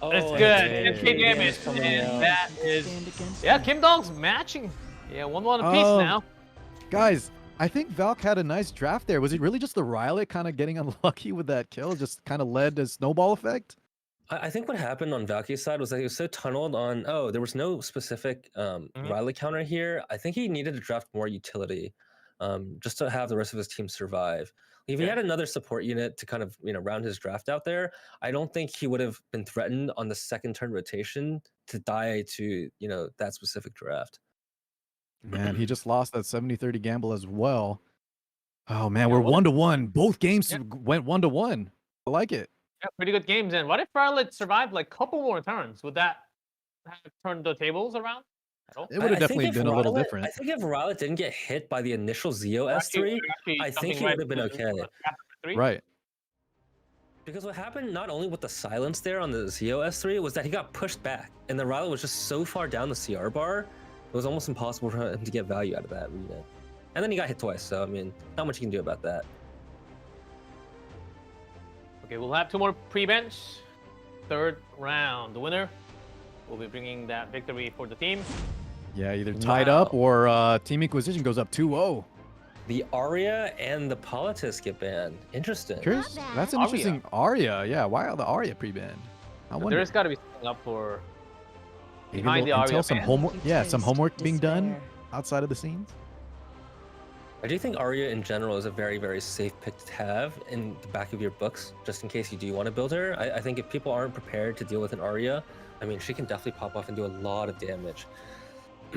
oh, That's and good. damage 10k damage. coming And out. that is. stand against Yeah, Kim Dogs matching. Yeah, 1-1 apiece Oh. now. Guys, I think Valk had a nice draft there. Was it really just the Rylet kind of getting unlucky with that kill? Just kind of led to snowball effect? I think what happened on Valkyrie's side was that he was so tunneled on. Oh, there was no specific Ryla counter here. I think he needed to draft more utility, just to have the rest of his team survive. If he had another support unit to kind of round his draft out there, I don't think he would have been threatened on the second turn rotation to die to that specific draft. Man, he just lost that 70-30 gamble as well. Oh man, we're 1-1. Both games went 1-1. I like it. Yeah, pretty good games. And what if Charlotte survived like a couple more turns? Would that have turned the tables around? It would have definitely been a little different. I think if Ryla didn't get hit by the initial Zio S3, I think he would have been okay. Right. Because what happened not only with the silence there on the Zio S3 was that he got pushed back, and the Ryla was just so far down the CR bar, it was almost impossible for him to get value out of that unit. And then he got hit twice, so I mean, not much you can do about that. Okay, we'll have 2 more pre-bench. Third round. The winner will be bringing that victory for the team. Yeah, either tied up or Team Inquisition goes up 2-0. The Arya and the Politis get banned. Interesting. Curious? That's an interesting Arya. Yeah, why are the Arya pre-banned? I wonder. There's got to be something up for Maybe behind the until Arya some ban. homework. Yeah, some homework being done outside of the scenes. I do think Arya in general is a very, very safe pick to have in the back of your books, just in case you do want to build her. I think if people aren't prepared to deal with an Arya, I mean, she can definitely pop off and do a lot of damage.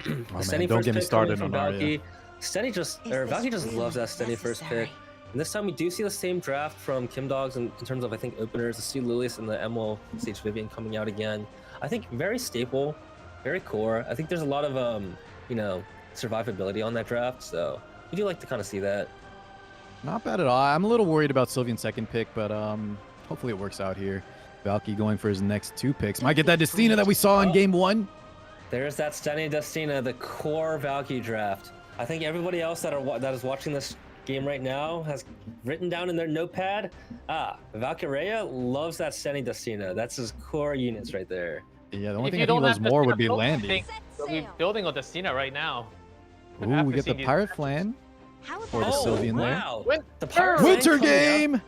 Man, don't get me started on Arya. Valky just loves that steady first pick. And this time we do see the same draft from Kim Dogs in terms of, I think, openers. The see Lilius and the Emerald Sage Vivian coming out again. I think very stable, very core. I think there's a lot of, you know, survivability on that draft. So we do like to kind of see that. Not bad at all. I'm a little worried about Sylvian's second pick, but hopefully it works out here. Valky going for his next 2 picks. Might get that Destina that we saw in game 1. There's that stunning Destina, the core Valky draft. I think everybody else that is watching this game right now has written down in their notepad, Valkyria loves that stunning Destina. That's his core units right there. Yeah, the only thing I think he loves more would be Landy. We'll be building a Destina right now. Ooh, we get the Pirate Flan for the Sylvian wow. there. The Pirate Winter Flan game! out,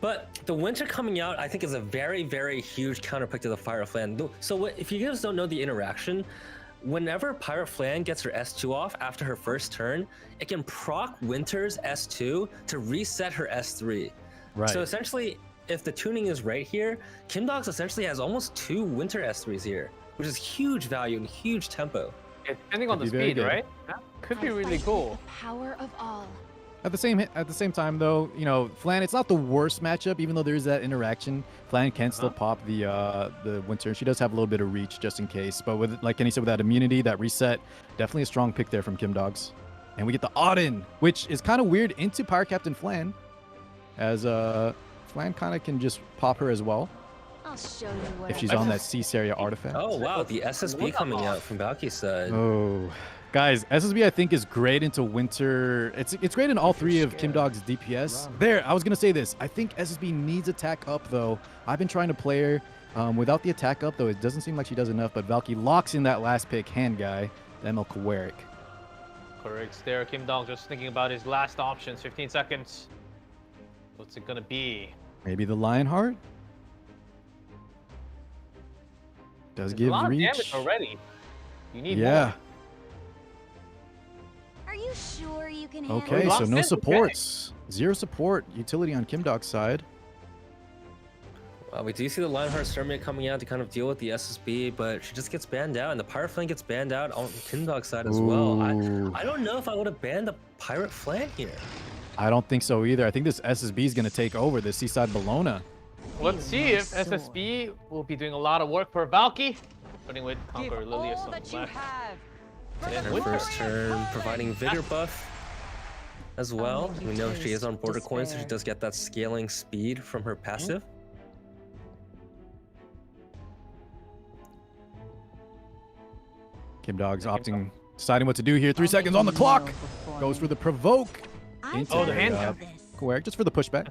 but the Winter coming out, I think, is a very, very huge counterpick to the Fire Flan. So if you guys don't know the interaction, whenever Pirate Flan gets her S2 off after her first turn, it can proc Winter's S2 to reset her S3. Right. So essentially, if the tuning is right here, Kim Dogs essentially has almost 2 Winter S3s here, which is huge value and huge tempo. Yeah, depending on the speed, right? That could be really cool. Power of all. At the same time, though, you know, Flan, it's not the worst matchup, even though there is that interaction. Flan can still pop the Winter. She does have a little bit of reach just in case. But with, like Kenny said, with that immunity, that reset, definitely a strong pick there from Kim Dogs. And we get the Auden, which is kind of weird into Pirate Captain Flan, as Flan kind of can just pop her as well. I'll show you what If she's on that Caesarea artifact. Oh, wow, the SSB coming out from Valky's side. Oh. Guys, SSB I think is great into Winter. It's great in all 3 of Kim Dog's DPS. There, I was gonna say this. I think SSB needs attack up though. I've been trying to play her without the attack up though. It doesn't seem like she does enough. But Valky locks in that last pick, hand guy, the ML Kawerik. Correct. There, Kim Dong just thinking about his last options. 15 seconds. What's it gonna be? Maybe the Lionheart. Does give a lot reach. of damage already. You need yeah. more. Are you sure you can handle Okay, it? so no supports. 0 support utility on Kim Dog's side. We do see the Lionheart Sermon coming out to kind of deal with the SSB, but she just gets banned out, and the Pirate Flan gets banned out on Kim Dog's side as well. I don't know if I would have banned the Pirate Flan here. I don't think so either. I think this SSB is going to take over the Seaside Bologna. Let's see if SSB will be doing a lot of work for Valky. Starting with Conqueror Lilius on the left. And her first turn, providing Vigor buff as well. We know she is on Border Coin, so she does get that scaling speed from her passive. Kim Dog's deciding what to do here. 3 seconds on the clock. Goes for the provoke. Oh, the hand jump. Correct, just for the pushback.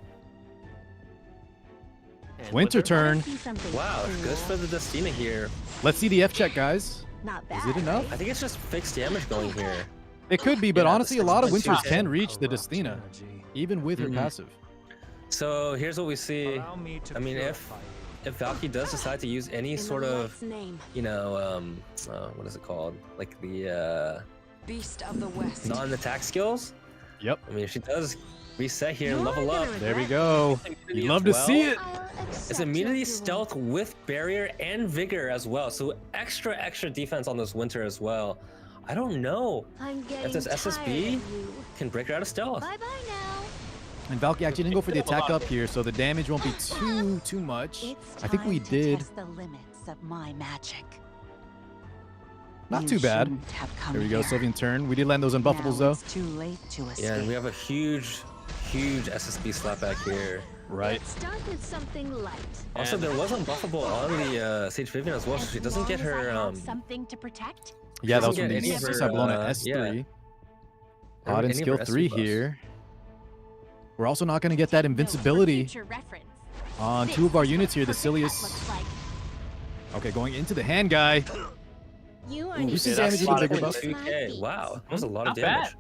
Winter turn. Wow, goes for the Destina here. Let's see the F check, guys. Not bad. Is it enough? I think it's just fixed damage going here. It could be, but Yeah, honestly, a lot of it's Winters 2K. can reach the Destina, even with her passive. So here's what we see. I mean, if Valky does decide to use any sort of, you know, what is it called? Like the Beast of the West. non-attack skills. Yep. I mean, if she does reset here and level up. There we go. You love to see it. It's immunity, stealth with barrier and vigor as well. So extra defense on this Winter as well. I don't know if this SSB can break her out of stealth. Bye bye now. And Valky actually didn't go for the attack up here, so the damage won't be too much. I think we did. The limits of my magic. Not too bad. There we go, Sylvian turn. We did land those unbuffables though. Too late to escape. Yeah, and we have a huge SSB slapback here. Right. Let's start with something light. Also, there was unbuffable on the Sage Vivian as well, so she doesn't get her. Something to protect. Yeah, that was doesn't from get the any of her, Seaside Bologna S3. Odd in skill 3 here. We're also not going to get that invincibility on 2 of our units here. The Silius. Okay, going into the hand guy. You see damage with the bigger buff. 2K. Wow, that was a lot of Not damage.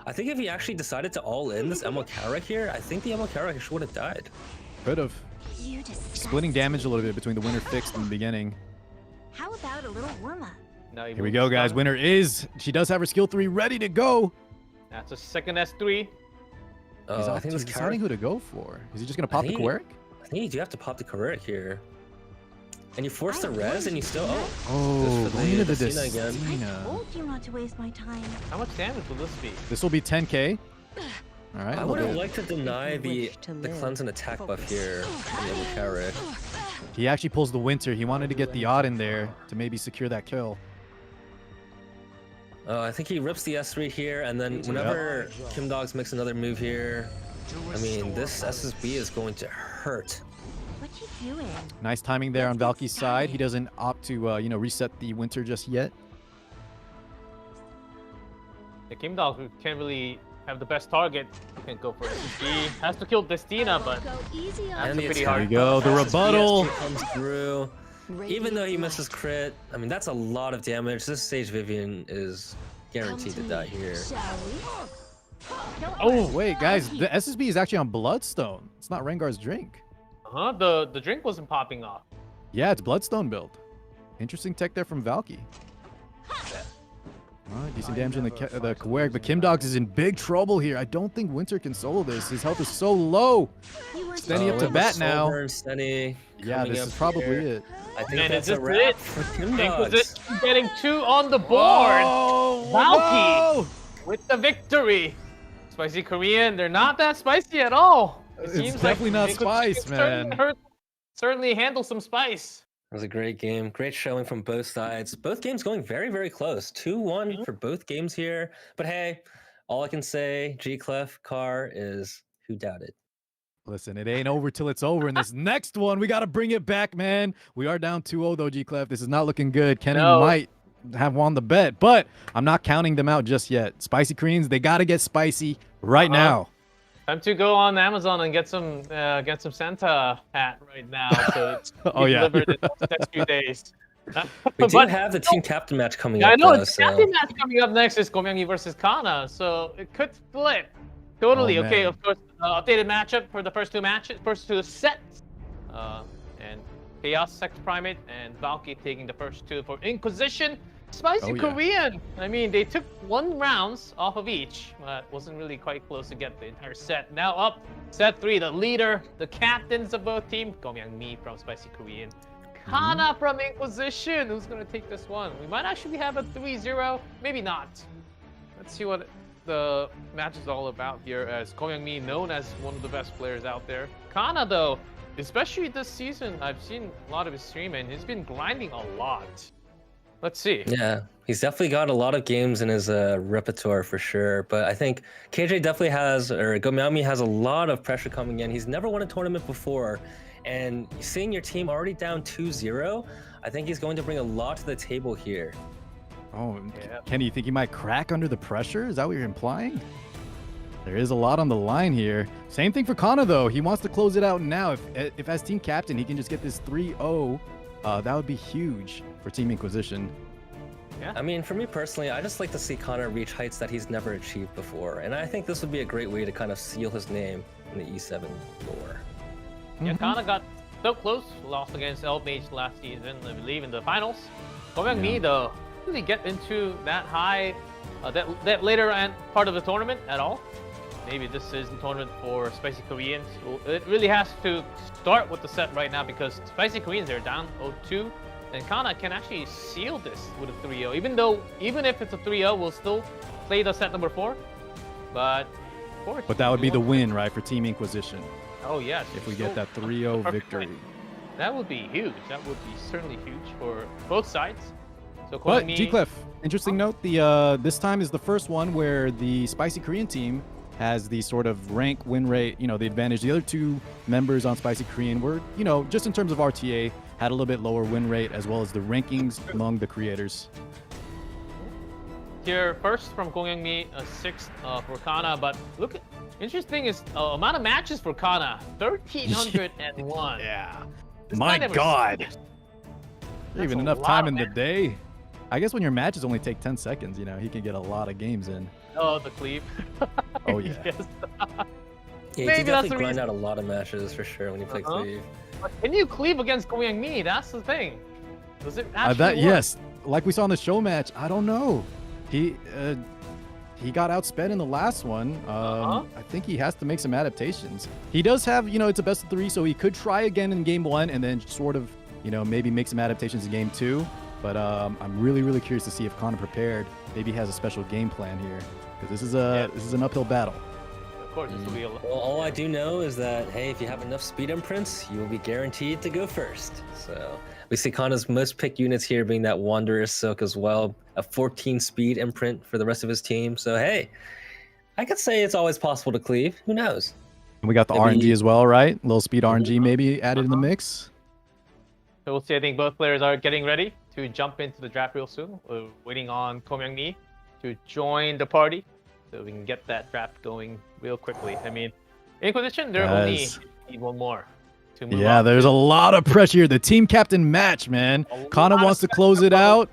I think if he actually decided to all in this Emil Karak here, I think the Emil Karak would have died. Could have. Splitting damage a little bit between the Winter fixed in the beginning. How about a little warm up? Here we go, guys. Winner is. She does have her skill 3 ready to go. That's a second S3. He's I think this deciding who to go for. Is he just gonna pop the Quirk? I think you do have to pop the Quirk here. And you force the res and you still... Oh, going into the Destina again. Destina. Told you not to waste my time. How much damage will this be? This will be 10k. All right. I a would little have bit. liked to deny the wish to cleanse and attack buff here on the carry. He actually pulls the Winter. He wanted to get the odd in there to maybe secure that kill. I think he rips the S3 here, and then whenever Kim Dogs makes another move here, I mean, this SSB is going to hurt. What you doing? Nice timing there on Valky's side. He doesn't opt to, reset the Winter just yet. The Kim Dog can't really have the best target. Can't go for it. He has to kill Destina, but And the pretty attack hard. There we go. The SSB rebuttal. comes through. Even though he misses crit, I mean, that's a lot of damage. This Sage Vivian is guaranteed to die here. Oh, wait, guys. The SSB is actually on Bloodstone. It's not Rengar's drink. The drink wasn't popping off. Yeah, it's Bloodstone build. Interesting tech there from Valky. Alright, decent damage in the Quirk, but Kim Dogs is in big trouble here. I don't think Winter can solo this. His health is so low. Steny up to bat now. Steny Yeah, this is probably it. I think And that's it's a just wrap it. for Kim Inquisition Dogs. getting 2 on the board. Oh, Valky no! with the victory. Spicy Korean, they're not that spicy at all. It It's seems definitely not Inquisition spice, man. Certainly handle some spice. It was a great game. Great showing from both sides. Both games going very, very close. 2-1 for both games here. But hey, all I can say, G-Clef, Car, is who doubted? Listen, it ain't over till it's over. In this next one, we got to bring it back, man. We are down 2-0, though, G-Clef. This is not looking good. Kenny might have won the bet, but I'm not counting them out just yet. Spicy Koreans, they got to get spicy right now. Time to go on Amazon and get some Santa hat right now. So it's Oh, yeah. delivered in the next few days. We do have the team captain match coming Yeah, up. I know though, it's so- captain match coming up next is Gomyangi versus Kana, so it could flip. Totally Oh, okay. man. Of course, updated matchup for the first two sets, and Chaos Sex Primate and Valky taking the first 2 for Inquisition. Spicy Oh, yeah. Korean. I mean, they took 1 rounds off of each, but wasn't really quite close to get the entire set. Now up, set 3, the leader, the captains of both teams, Gomyangi from Spicy Korean, Kana from Inquisition. Who's gonna take this one? We might actually have a 3-0, maybe not. Let's see what the match is all about here, as Gomyangi known as one of the best players out there. Kana though, especially this season, I've seen a lot of his stream and he's been grinding a lot. Let's see. Yeah, he's definitely got a lot of games in his repertoire for sure. But I think KJ definitely has, or Gomyangi has a lot of pressure coming in. He's never won a tournament before. And seeing your team already down 2-0, I think he's going to bring a lot to the table here. Oh, Yeah. Kenny, you think he might crack under the pressure? Is that what you're implying? There is a lot on the line here. Same thing for Kana, though. He wants to close it out now. If as team captain, he can just get this 3-0, that would be huge for Team Inquisition. I mean, for me personally, I just like to see Connor reach heights that he's never achieved before. And I think this would be a great way to kind of seal his name in the E7 lore. Yeah, Kana got so close, lost against Mage last season, I believe, in the finals. Gomyangi though, really get into that high, that later part of the tournament at all. Maybe this is the tournament for Spicy Koreans. It really has to start with the set right now because Spicy Koreans are down 0-2, and Kana can actually seal this with a 3-0. Even if it's a 3-0, we'll still play the set number 4. But But that would be the win, right, for Team Inquisition, Oh yes. if we get that 3-0 victory. That would be huge. That would be certainly huge for both sides. So But Gomyangi- G-Clef, interesting note, the this time is the first one where the Spicy Korean team has the sort of rank win rate, the advantage. The other 2 members on Spicy Korean were, just in terms of RTA, had a little bit lower win rate as well as the rankings among the creators. Here first from Gomyangi, 6th for Kana. But look, interesting is amount of matches for Kana, 1,301. Yeah. This My guy never God. sleeps. Even a enough lot time of in the matches. day. I guess when your matches only take 10 seconds, he can get a lot of games in. Oh, the cleave. Oh, yeah. Yes. Yeah, Maybe you that's definitely the grind reason. out a lot of matches for sure when you play Cleave. But can you cleave against Gomyangi? That's the thing. Does it actually work? Yes, like we saw in the show match, I don't know. He he got outspent in the last one. I think he has to make some adaptations. He does have, it's a best of 3, so he could try again in game 1 and then sort of, maybe make some adaptations in game 2. But I'm really, really curious to see if Connor prepared maybe has a special game plan here, because this is an uphill battle. Of course, this will be a Well, all I do know is that, hey, if you have enough speed imprints, you will be guaranteed to go first. So we see Kanna's most picked units here being that Wanderer's Silk as well, a 14 speed imprint for the rest of his team. So, hey, I could say it's always possible to cleave. Who knows? And we got the RNG as well, right? A little speed RNG maybe added in the mix. So we'll see. I think both players are getting ready to jump into the draft real soon. We're waiting on Ko Myung-mi to join the party so we can get that draft going real quickly. I mean, Inquisition, they're only need one more to move on. There's a lot of pressure here. The team captain match, man. Kana wants to close it out.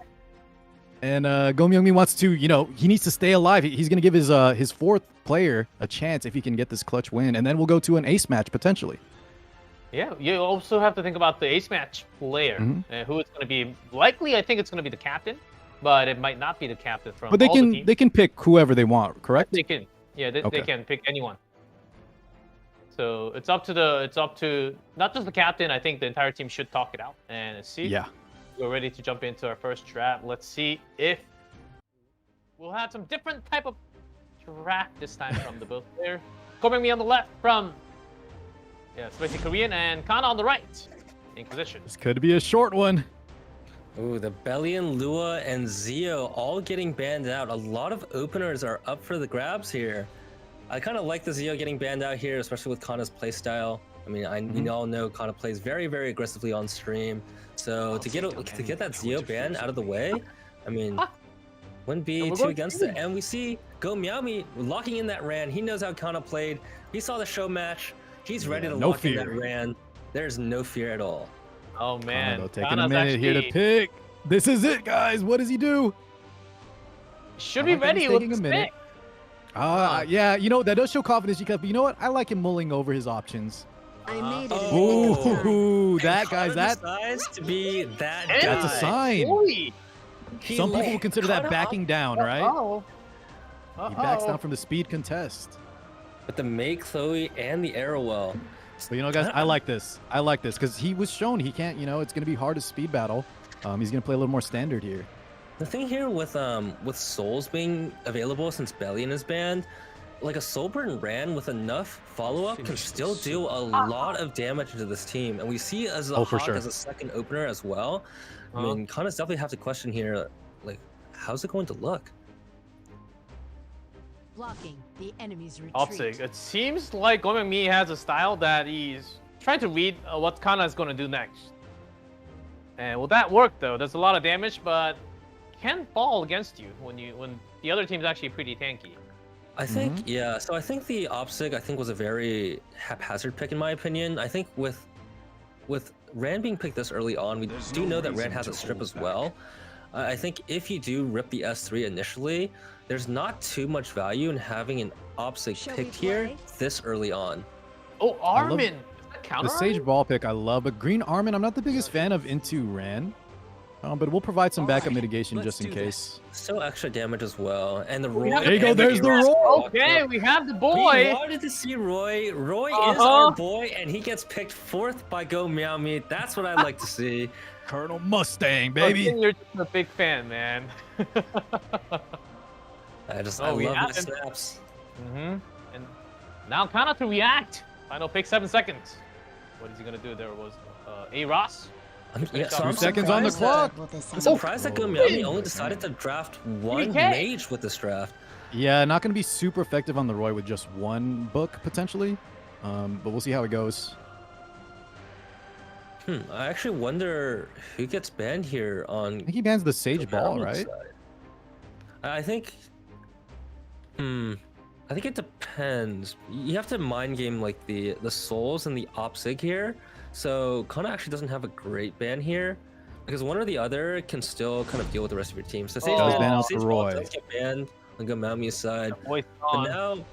And Go Myung-mi wants to, he needs to stay alive. He's going to give his fourth player a chance if he can get this clutch win. And then we'll go to an ace match potentially. Yeah, you also have to think about the ace match player, who it's going to be. Likely, I think it's going to be the captain, but it might not be the captain from. But they can pick whoever they want, correct? They can, they can pick anyone. So it's up to not just the captain. I think the entire team should talk it out and see. Yeah. We're ready to jump into our first draft. Let's see if we'll have some different type of draft this time from the both players. Ko Myung-mi on the left from. Yeah, Spicy Korean, and Kana on the right. Inquisition. This could be a short one. Ooh, the Bellion, Lua, and Zio all getting banned out. A lot of openers are up for the grabs here. I kind of like the Zio getting banned out here, especially with Kana's playstyle. I mean, we all know Kana plays very, very aggressively on stream. So to get that Zio ban out of the way, I mean, wouldn't be too against it. And we see Go Myung-mi locking in that Ran. He knows how Kana played. He saw the show match. He's ready to lock in that Ran. There's no fear at all. Oh man, taking a minute here to pick. This is it, guys. What does he do? Should be ready with a minute. Yeah, that does show confidence, because, but you know what? I like him mulling over his options. I made it. Ooh, that guy's decides to be that guy. That's a sign. Some people would consider that backing down, right? He backs down from the speed contest. With the Mei, Chloe, and the Arrowwell. So, guys, I like this. Because he was shown he can't, it's going to be hard to speed battle. He's going to play a little more standard here. The thing here with Souls being available since Bellion is banned, like a Soulburn Ran with enough follow-up can still do a lot of damage to this team. And we see as a Hawk as a second opener as well. I mean, Kana's definitely have to question here, like, how's it going to look? Blocking the enemy's retreat. Optic. It seems like Go Myung-mi has a style that he's trying to read what Kana is going to do next. And will that work though? There's a lot of damage, but can fall against you when the other team's actually pretty tanky. I think So I think the Opsig was a very haphazard pick in my opinion. I think with Ran being picked this early on, we do know that Ran has a strip as well. I think if you do rip the S3 initially, there's not too much value in having an Opsig picked here this early on. Oh, Armin! The Sage Ball pick I love, but Green Armin, I'm not the biggest fan of into Ran. But we'll provide some backup mitigation just in case. Still extra damage as well. And the Roy. There you go, there's the Roy! Okay, we have the boy! We wanted to see Roy. Roy is our boy, and he gets picked 4th by Go Myung-mi. That's what I'd like to see. Colonel Mustang, baby! You're just a big fan, man. I love my snaps. And now Kana to react. Final pick, 7 seconds. What is he gonna do? There was A Ross. 2 seconds on the clock. I'm surprised that Go Myung-mi only decided to draft one mage with this draft. Yeah, not going to be super effective on the Roy with just one book potentially, but we'll see how it goes. I actually wonder who gets banned here on. I think he bans the Sage Ball, right? I think. I think it depends. You have to mind game like the Souls and the Opsig here. So Kana actually doesn't have a great ban here, because one or the other can still kind of deal with the rest of your team. So Sage does ban out the Roy. Does get banned on Go Myung-mi's side. But now,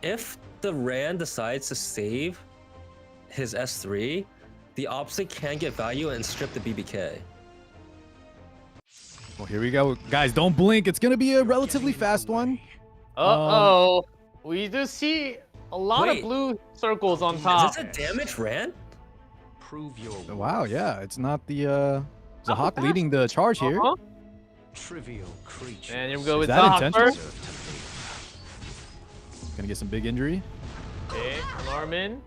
if the Ran decides to save his S3, the Opsig can get value and strip the BBK. Well, here we go. Guys, don't blink. It's going to be a relatively fast one. Uh-oh. We do see a lot of Wait. blue circles on top. Is this a damage ran? Wow, yeah. It's not the Zahak leading the charge here. And here we go with Is that Zahak intentional? first. Gonna get some big injury. Okay, Norman.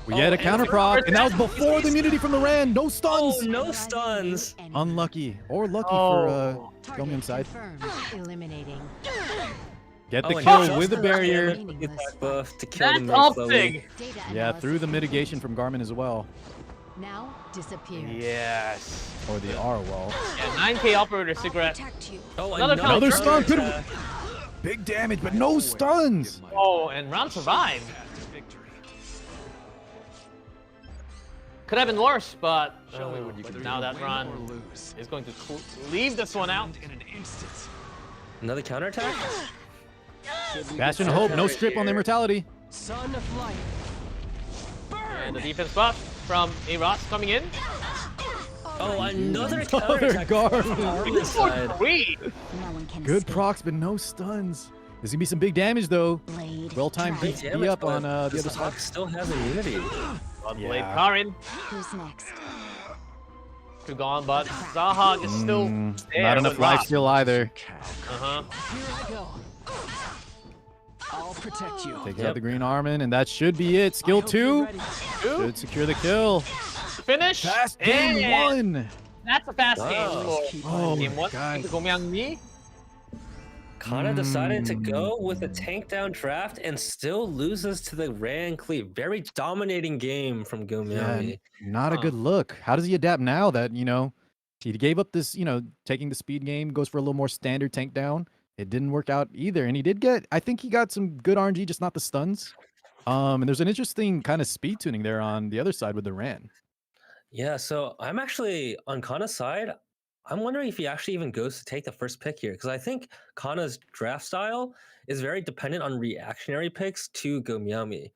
We get a counter proc, and that was before the immunity from the Ran. No Oh, stuns. no stuns. Unlucky or lucky Oh. for Gomium side. Eliminating. Get the Oh, and kill just with the enough barrier. damage with the attack buff to kill That's them up slowly. big. Yeah, through the mitigation from Garmin as well, Now disappear. Yes. or the R wall. Yeah, 9K operator cigarette. Protect you. Oh, Another Another counter. stun. Big damage, but no stuns. Oh, and round survived. Could have been worse, but now that Ron is going to leave this one out. Another counterattack? Bastion of Hope, no strip on the immortality. And the defense buff from A-Ross coming in. Oh, another Another counterattack. Garmin. Side. Three. No one can Good escape. procs, but no stuns. There's gonna be some big damage though. Blade. Well timed Dragon. beat Damage, be up but on the other this side. Hawk still has immunity. Blade Yeah. Karin. Who's next? Could go on, but Zahak is still there. Not enough with life Rock. steal either. Uh-huh. Take out the green Armin, and that should be it. Skill 2 should secure the kill. Finish. Fast game And 1. That's a fast Wow. game for Oh game my 1. God. Gomyangmi. Kana decided to go with a tank down draft and still loses to the Ran Cleave. Very dominating game from Yeah, Gomiami. not a good look. How does he adapt now that, he gave up this, taking the speed game, goes for a little more standard tank down. It didn't work out either. And I think he got some good RNG, just not the stuns. And there's an interesting kind of speed tuning there on the other side with the Ran. Yeah, so I'm actually on Kana's side. I'm wondering if he actually even goes to take the first pick here, because I think Kana's draft style is very dependent on reactionary picks to Gomiami.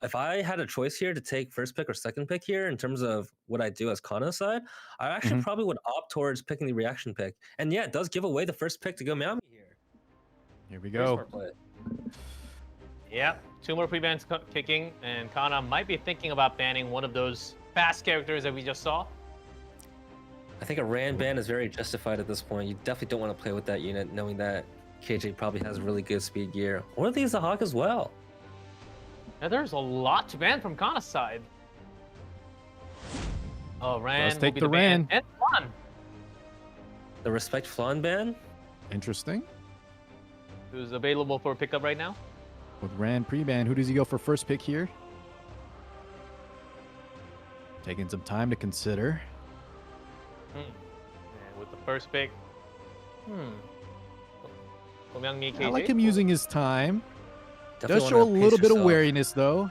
If I had a choice here to take first pick or second pick here in terms of what I do as Kana's side, I actually probably would opt towards picking the reaction pick. And yeah, it does give away the first pick to Gomiami here. Here we Very go. smart play. Yeah, 2 more pre-bans kicking, and Kana might be thinking about banning one of those fast characters that we just saw. I think a Ran ban is very justified at this point. You definitely don't want to play with that unit, knowing that KJ probably has really good speed gear. Or these the Hawk as well. Now there's a lot to ban from Kana's side. Oh, Ran. Let's will take be the ban. Ran. And Flan. The Respect Flan ban? Interesting. Who's available for pickup right now? With Ran pre-ban, who does he go for first pick here? Taking some time to consider. And with the first pick. Gomyangmi KJ. I like him using his time. Definitely Does show a wanna pace little bit of yourself. wariness though.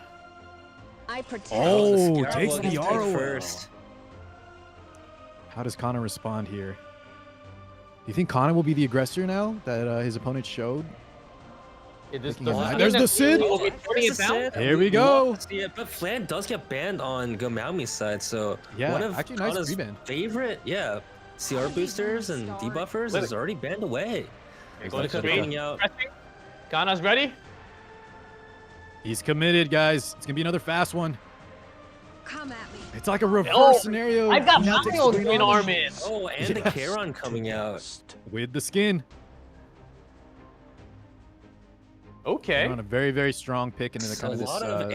I protect. Oh, Scarab takes will the take ROL. first. How does Kana respond here? Do you think Kana will be the aggressor now that his opponent showed? It is There's the the Sid. Will be Oh, turning it that's a down? Sid. Here we We'd go. love to see it, but Flan does get banned on Gomiami's side, so Yeah, one of actually nice Kana's pre-ban. favorite, CR boosters and debuffers is already banned away. Going Look at straight. bringing out. Kana's ready? He's committed, guys. It's gonna be another fast one. Come at me. It's like a reverse Oh, scenario. I got Now takes Mario the Green Armin. Oh, and the Yes. Charon coming out. with the skin. Okay. On a very, very strong pick into the So kind a of this. lot of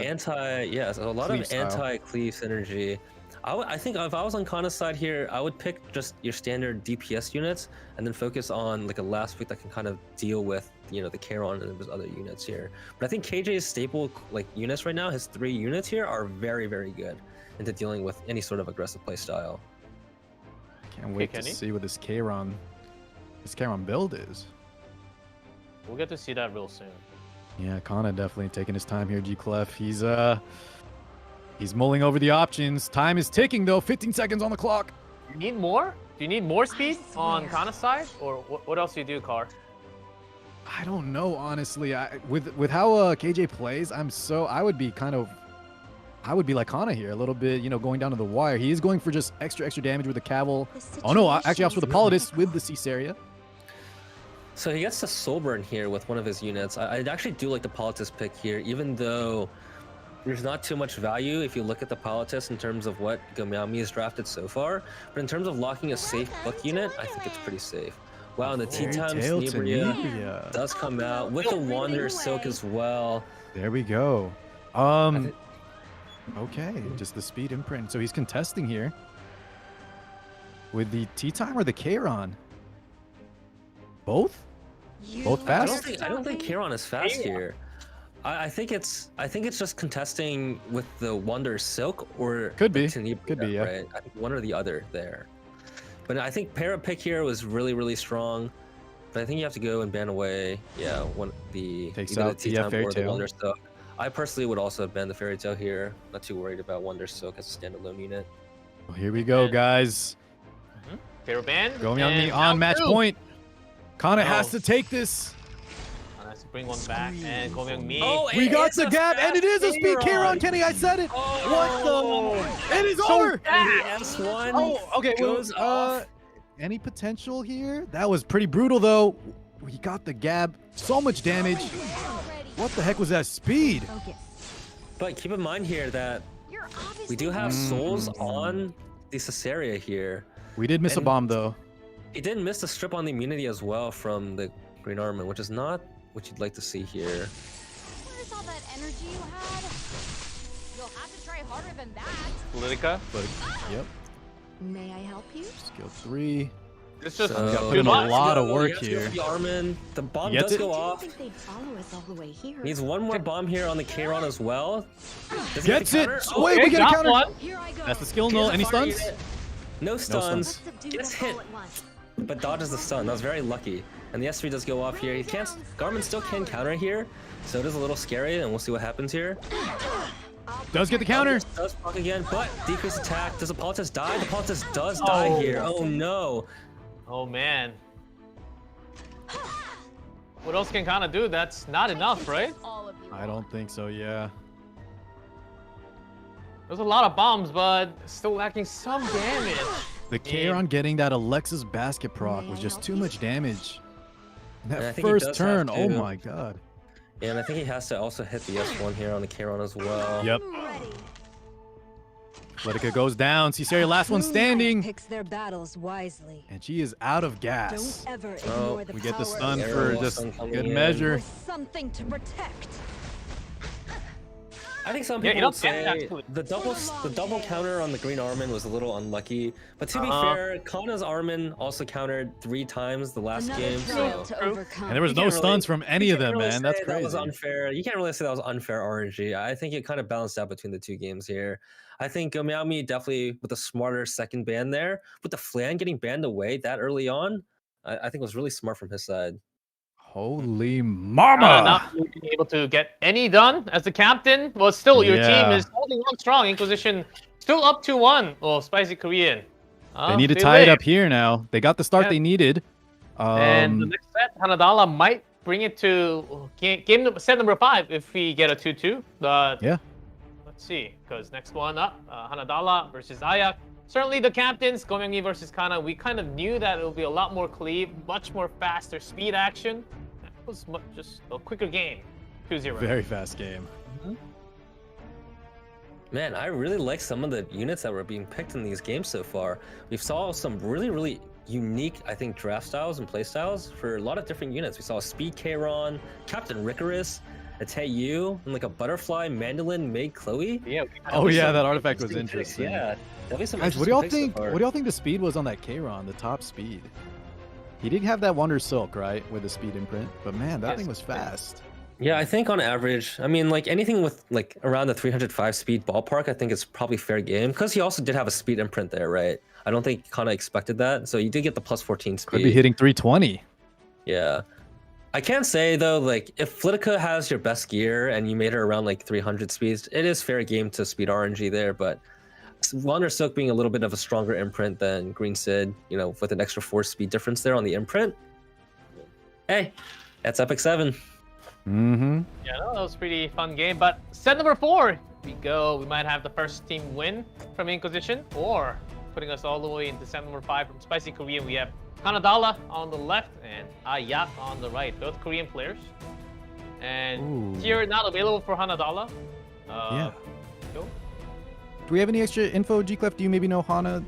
a lot cleave of style. anti-cleave synergy. I think if I was on Kana's side here, I would pick just your standard DPS units and then focus on like a last pick that can kind of deal with the Charon and his other units here. But I think KJ's staple units right now, his 3 units here are very, very good into dealing with any sort of aggressive play style. Can't wait to Kenny? see what this Charon build is. We'll get to see that real soon. Yeah, Kana definitely taking his time here, G-Clef. He's mulling over the options. Time is ticking though. 15 seconds on the clock. You need more? Do you need more speed on Kana's side? Or what else do you do, Car? I don't know, honestly. With how KJ plays, I would be like Kana here a little bit, going down to the wire. He is going for just extra damage with the Caval. Oh no, actually opts for the Politis with the Caesarea. So he gets the soul burn here with one of his units. I actually do like the Politis pick here, even though there's not too much value if you look at the Politis in terms of what Gomiami has drafted so far. But in terms of locking a safe book unit, I think it's pretty safe. Wow, and the Tea Time Tenebria does come out with the Wander Silk as well. There we go. Okay, just the speed imprint. So he's contesting here with the Tea Time or the Kairon. Both? Both fast? I don't think Kairon is fast here. I think it's just contesting with the Wander Silk or Could be. Tenebria, Could be, yeah. Right? I think one or the other there. But I think Para pick here was really strong. But I think you have to go and ban away, Takes either out the Tea the Time Fairy or the Tail. Wander Silk. I personally would also have banned the Fairy Tail here. Not too worried about Wander Silk as a standalone unit. Well, here we go, guys. Fair ban. Going on the and on match out point. Kana Oh. has to take this. two. Has to bring one back and Go Mi. Oh, We it got is the a gap, and it is a speed Kairon, Kenny. I said it. What the? It is over. And the S1 Oh, okay. goes off. Any potential here? That was pretty brutal, though. We got the gab. So much damage. What the heck was that speed? But keep in mind here that we do have souls on the Caesarea here. We did miss a And- bomb, though. He did miss the strip on the immunity as well from the Green Armament, which is not what you'd like to see here. Where's all that energy you had? You'll have to try harder than that. Politica. Yep. May I help you? Skill 3. It's just So- We got put in a lot of work Yes, here. The Armin, the bomb Gets does it? go I off. didn't think they'd follow us all the way here. Needs one more bomb here on the Kairon as well. Does he get Gets the it. counter? Wait, Okay, we get a got counter. one. Here I go. That's the skill. He No, has a any fire stuns? unit. No stuns. Subdue Gets them hit, all at once. but dodges the stun. That was very lucky. And the S3 does go off here. He can't. Garmin still can counter here, so it is a little scary, and we'll see what happens here. Does get the counter. Does proc again, but decreased attack. Does the Politis die? The Politis does die here. Oh no. Oh man. What else can Kana do? That's not enough, right? All of you. I don't think so, yeah. There's a lot of bombs, but still lacking some damage. The Kairon getting that Alexis basket proc was just too much damage. And I That think he first does turn, have oh to- my god. And I think he has to also hit the S1 here on the Kairon as well. Yep. Politica goes down. Caesarea last one standing. Picks their battles wisely. And she is out of gas. Don't ever Oh, ignore the We get the power stun of Arrow for just stun coming good in. measure. There's something to protect. I think some Yeah, people you know, would say actually- the double counter on the Green Armin was a little unlucky. But to be Uh-huh. fair, Kana's Armin also countered 3 times the last Another game. trial So to overcome. And there was You no can't really- stuns from any you of can't them, really man. That's say That was crazy. unfair. You can't really say that was unfair RNG. I think it kind of balanced out between the 2 games here. I think Gomiami definitely with a smarter second ban there, with the Flan getting banned away that early on, I think was really smart from his side. Holy Kana mama! not being able to get any done as the captain. Well, still, your team Yeah. is holding on strong. Inquisition still up to 1. Oh, Spicy Korean. They need to tie it live. up here now. They got the start Yeah. they needed. And the next set, Hanadala might bring it to set number 5 if we get a 2-2. But Yeah. let's see, because next one up, Hanadala versus Ayak. Certainly the captains, Gomyangmi versus Kana, we kind of knew that it would be a lot more cleave, much more faster speed action. It was just a quicker game, 2-0. Very fast game. Man, I really like some of the units that were being picked in these games so far. We saw some really unique, I think, draft styles and play styles for a lot of different units. We saw a Speed Kairon, Captain Ricorous, a Taeyu, and like a Butterfly, Mandolin, Maid Chloe. Yeah. Oh yeah, some that artifact was interesting picks, interesting. Yeah, definitely some Guys, what do y'all interesting think? picks so far. What do y'all think the speed was on that Kairon, the top speed? He did have that Wonder Silk, right, with the speed imprint, but man, that Yes. thing was fast. Yeah, I think on average, I mean, like anything with like around the 305 speed ballpark, I think it's probably fair game because he also did have a speed imprint there, right? I don't think Kana expected that, so you did get the plus 14 speed. Could be hitting 320. Yeah. I can say though, like if Politica has your best gear and you made her around like 300 speeds, it is fair game to speed RNG there, but Wander Silk being a little bit of a stronger imprint than Green Sid, you know, with an extra 4 speed difference there on the imprint. Hey, that's Epic 7. Mm-hmm. Yeah, no, that was a pretty fun game. But set number 4, we go. We might have the first team win from Inquisition, or putting us all the way into set number 5 from Spicy Korean. We have Hanadala on the left and Ayak on the right. Both Korean players. And Ooh. here not available for Hanadala. Yeah. Go. Do we have any extra info, G-Clef? Do you maybe know Hana?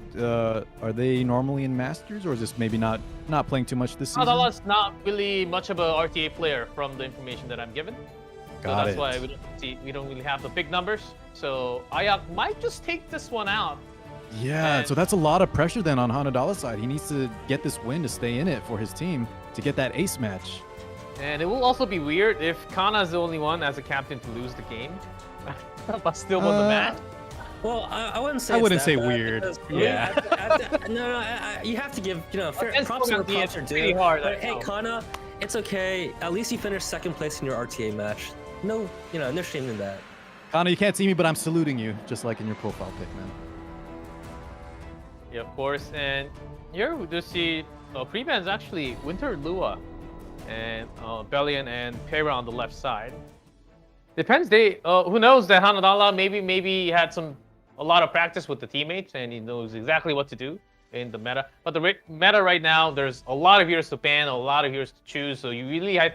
Are they normally in Masters, or is this maybe not playing too much this season? Hanadala's not really much of a RTA player from the information that I'm given. So that's why we don't really have the big numbers. So Ayak might just take this one out. Yeah, And- so that's a lot of pressure then on Hanadala's side. He needs to get this win to stay in it for his team to get that ace match. And it will also be weird if Kana's the only one as a captain to lose the game, but still won the match. Well, I wouldn't say. I it's wouldn't that say bad weird. because, Yeah. No, you have to give fair Against props where Korean, props are it's pretty due. hard, But I hey, know. Kana, it's okay. At least you finished second place in your RTA match. No, no shame in that. Kana, you can't see me, but I'm saluting you, just like in your profile pic, man. Yeah, of course. And here we do see pre-ban's actually Winter Lua and Bellion and Pera on the left side. Depends. Who knows that Hanadala maybe had a lot of practice with the teammates and he knows exactly what to do in the meta. But the meta right now, there's a lot of heroes to ban, a lot of heroes to choose. So you really I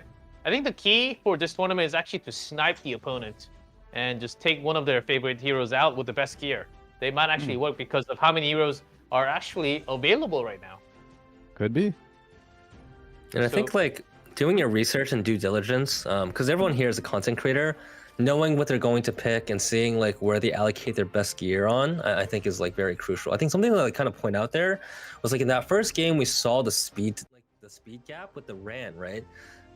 think the key for this tournament is actually to snipe the opponent and just take one of their favorite heroes out with the best gear. They might actually work because of how many heroes are actually available right now. Could be. And I So- think like doing your research and due diligence, because everyone here is a content creator, knowing what they're going to pick and seeing like where they allocate their best gear on, I think is like very crucial. I think something that I kind of point out there was like in that first game we saw the speed gap with the Ran, right?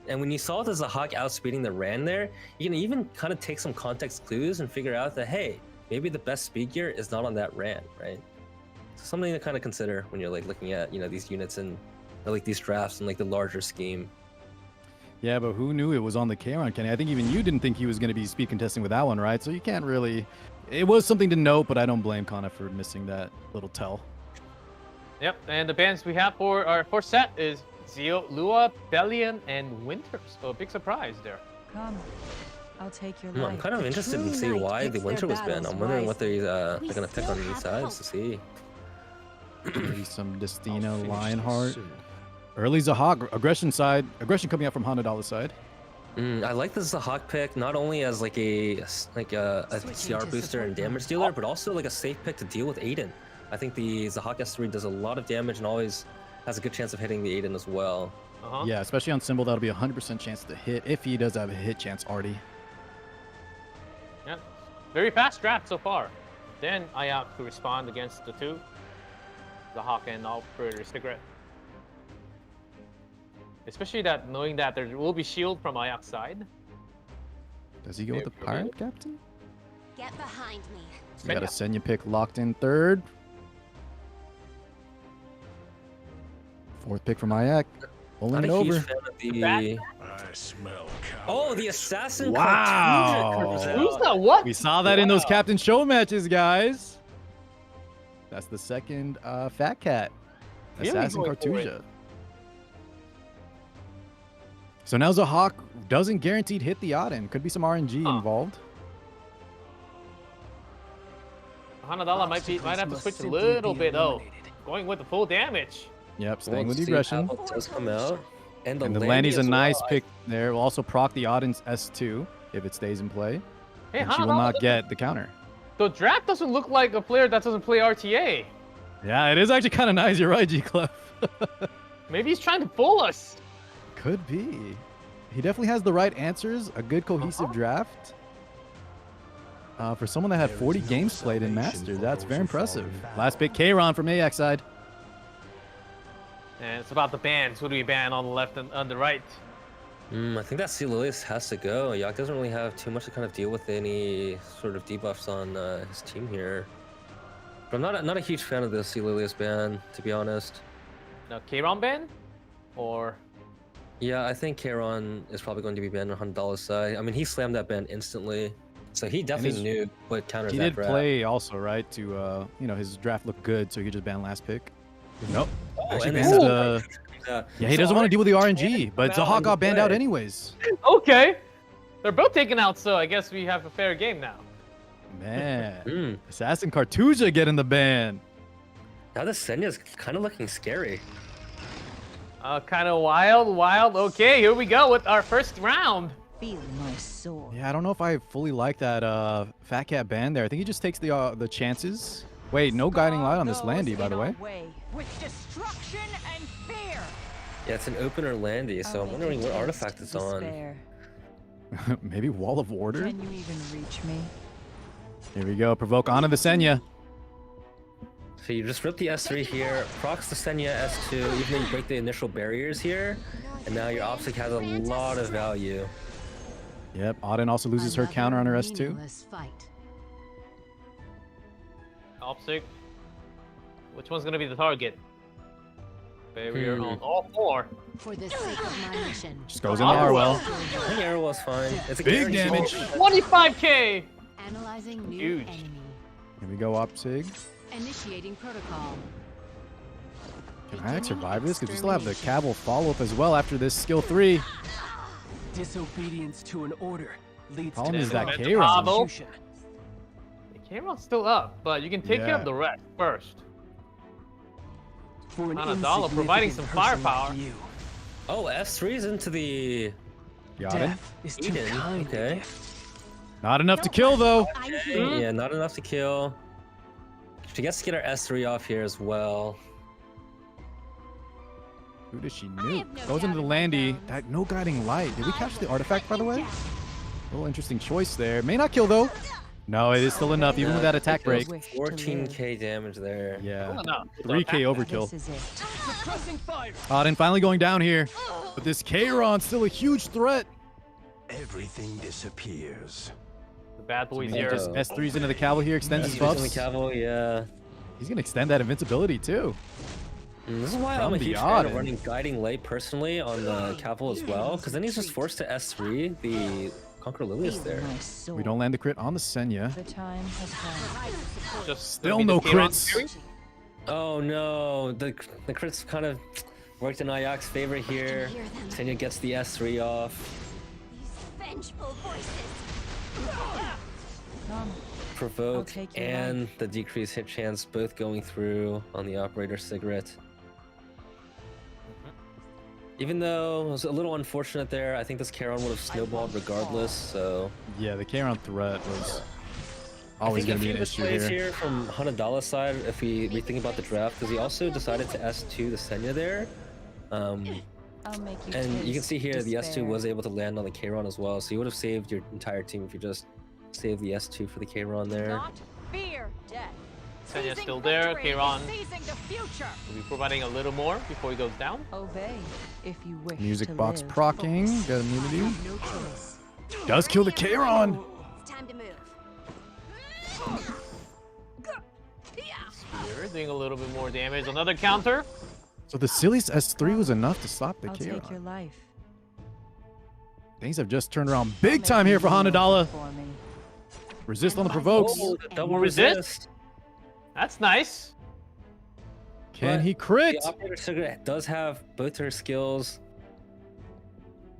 And when you saw there's a Hawk outspeeding the Ran there, you can even kind of take some context clues and figure out that hey, maybe the best speed gear is not on that Ran, right? So something to kind of consider when you're like looking at these units and or, like these drafts and like the larger scheme. Yeah, but who knew it was on the Kayron, Kenny? I think even you didn't think he was going to be speed contesting with that one, right? So you can't really... It was something to note, but I don't blame Kana for missing that little tell. Yep, and the bands we have for our first set is Zio, Lua, Bellion, and Winter. So a big surprise there. Come. I'll take your I'm kind of interested in seeing why the Winter was banned. I'm wondering what they're gonna pick on these sides to see. Maybe some Destina, Lionheart. Early Zahak, aggression coming out from Hanadala's side. I like this Zahak pick not only as like a CR booster and damage dealer, but also like a safe pick to deal with Aiden. I think the Zahak S3 does a lot of damage and always has a good chance of hitting the Aiden as well. Yeah, especially on Symbol, that'll be a 100% chance to hit if he does have a hit chance already. Yeah, very fast draft so far. Then I have to respond against the two, the Hawk and Operator Cigarette. Especially that knowing that there will be shield from Ayak's side. Does he go with the Pirate Captain? Get behind me. We got a Senya pick locked in third. Fourth pick from Ayak. Pulling it over. Oh, the Assassin. Wow. Who's that? What? We saw that in those Captain Show matches, guys. That's the second Fat Cat. Really Assassin going for it. Cartuja. So now Zahak doesn't guaranteed hit the Auden. Could be some RNG involved. Hanadala might have to switch a little bit though. Going with the full damage. Yep, staying with the aggression. Does come out. And the Landy's a as nice well. pick there. Will also proc the Auden's S2 if it stays in play. Hey, And she will not get the counter. The draft doesn't look like a player that doesn't play RTA. Yeah, it is actually kind of nice. You're right, G-Clef. Maybe he's trying to fool us. Could be. He definitely has the right answers. A good cohesive draft. For someone that had 40 games played in Masters, that's very impressive. Last pick, Kayron from AX side. And it's about the bans. Who do we ban on the left and on the right? I think that Celilius has to go. Yak doesn't really have too much to kind of deal with any sort of debuffs on his team here. But I'm not a huge fan of the Celilius ban, to be honest. Now, Kayron ban? Or... Yeah, I think Kayron is probably going to be banned on Hanadala's side. I mean, he slammed that ban instantly. So he definitely knew what counters He that did draft. play also, right, to, his draft looked good, so he could just ban last pick. Nope. Actually and bans then- yeah, he doesn't want to deal with the RNG, but Zahak got banned out anyways. Okay. They're both taken out, so I guess we have a fair game now. Man. Assassin Cartuja getting the ban. Now the Senya's kind of looking scary. Kind of wild. Okay, here we go with our first round. Feel my sword. Yeah, I don't know if I fully like that Fat Cat ban there. I think he just takes the chances. Wait, no guiding light on this Landy, by the way. With destruction and fear. Yeah, it's an opener Landy, so I'm wondering what artifact it's on. Maybe Wall of Order? Can you even reach me? Here we go. Provoke onto the Senya. So you just rip the S3 here, procs the Senya S2, even though you break the initial barriers here, and now your Optic has a lot of value. Yep, Auden also loses her counter on her S2. Optic. Which one's gonna be the target? Barrier on all four. For the sake of my mission. Just goes into Arwell. I think Arwell's fine. It's a Big guarantee. damage. 25k! Analyzing new Huge. enemy. Here we go, Opsig. Initiating protocol. Can I survive this? Because we still have the Cavil follow-up as well after this skill 3. Disobedience to an order leads Problem to is that Bravo. K-Ron. execution. The camera's still up, but you can take care of the rest first. For an Hanadala providing some insignificant person firepower. like you, Oh, S3's into the Got it. death is too Eden. kind a Okay. gift. Not enough to kill, though. Yeah, not enough to kill. She gets to get her S3 off here as well. Who does she I nuke? have no Goes into doubt the in my Landy. bones. That no guiding light. Did we catch the artifact, by the way? Yeah. Little interesting choice there. May not kill, though. No, it is still enough, even with that attack break. 14k damage there. Yeah. No. 3k overkill. This is it. Suppressing fire. Auden finally going down here. But this K-Ron still a huge threat. Everything disappears. The bad boys He here. just S3s into the Cavil here, extends his S3's in buffs. the Caval, yeah. He's gonna extend that invincibility too. This is why From I'm a the huge fan of Auden. running Guiding Light personally on the Caval as well, because then he's just forced to S3 the Conquer Lilius there. My sword. We don't land the crit on the Senya. The time has come. Just Still gonna be no the K-Ron crits. series. Oh no, the crits kind of worked in Ayak's favor here. hear them. Senya gets the S3 off. These vengeful voices. Come. Provoke take your and the decreased hit chance both going through on the Operator Cigarette. Even though it was a little unfortunate there, I think this Charon would have snowballed regardless, so... Yeah, the K-Ron threat was always I gonna think be a an few issue misplays here. here from Hanadala's side, if we think about the draft, because he also decided to S2 the Senya there. I'll make you And you can taste see here the S2 despair. was able to land on the Charon as well, so you would have saved your entire team if you just saved the S2 for the Charon there. Not fear death. Senya's Seizing still there. victory, K-Ron seizing the future. will be providing a little more before he goes down. Obey if you wish Music to box live. procking, got immunity. No choice. Does kill the K-Ron. It's time to move. Spear doing a little bit more damage. Another counter. So the silliest S3 was enough to stop the I'll take your K-Ron. life. Things have just turned around big time here for Hanadala. For me. Resist on the provokes. Oh, the double Resist? resist! That's nice. Can But he crit? The Operator Cigarette does have both her skills.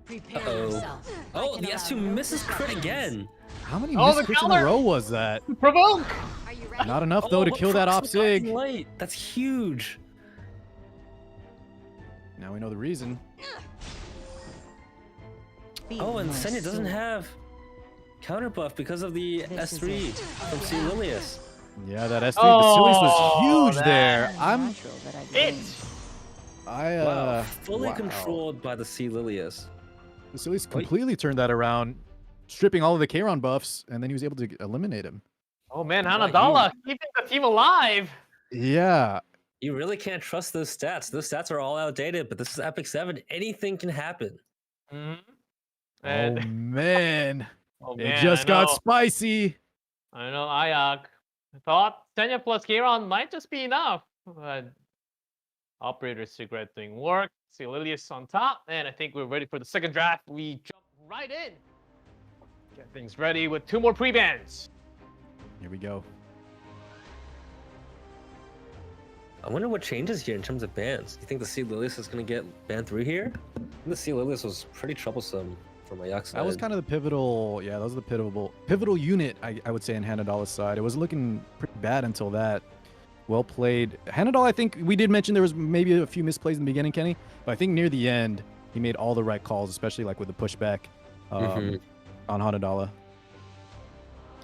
Prepare Uh-oh. yourself. I Oh, can the allow S2 no misses crit distractions. again! How many Oh, the missed crits in a counter! row was that? Provoke. Are you ready? Not enough though to what kill that procs the Guiding Opsig. Light? That's huge! Now we know the reason. Feel Oh, and my Senya doesn't sword. have counter buff because of the This is S3 it. from C. Lilius. Yeah, that S3, Oh, the Sillies was huge that- there. I'm, Natural that I It. gained. Wow, fully wow. controlled by the C. Lilius. The Sillies completely turned that around, stripping all of the K-Ron buffs, and then he was able to eliminate him. Oh man, about Hanadala keeping the team alive. Yeah, You really can't trust those stats. Those stats are all outdated, but this is Epic 7. Anything can happen. Mhm. oh And man, oh, it man, just I got know. spicy. I know, Ayak. I thought Senya plus K-Ron might just be enough. But Operator Cigarette doing work. See Lilius on top. And I think we're ready for the second draft. We jump right in. Get things ready with 2 more pre-bans. Here we go. I wonder what changes here in terms of bans. Do you think the C. Lilius is going to get banned through here? I think the C. Lilius was pretty troublesome for my Yak side. That was kind of the pivotal, yeah, that was the pivotal unit, I would say, in Hanadala's side. It was looking pretty bad until that. Well played. Hanadal, I think we did mention there was maybe a few misplays in the beginning, Kenny, but I think near the end, he made all the right calls, especially like with the pushback on Hanadala.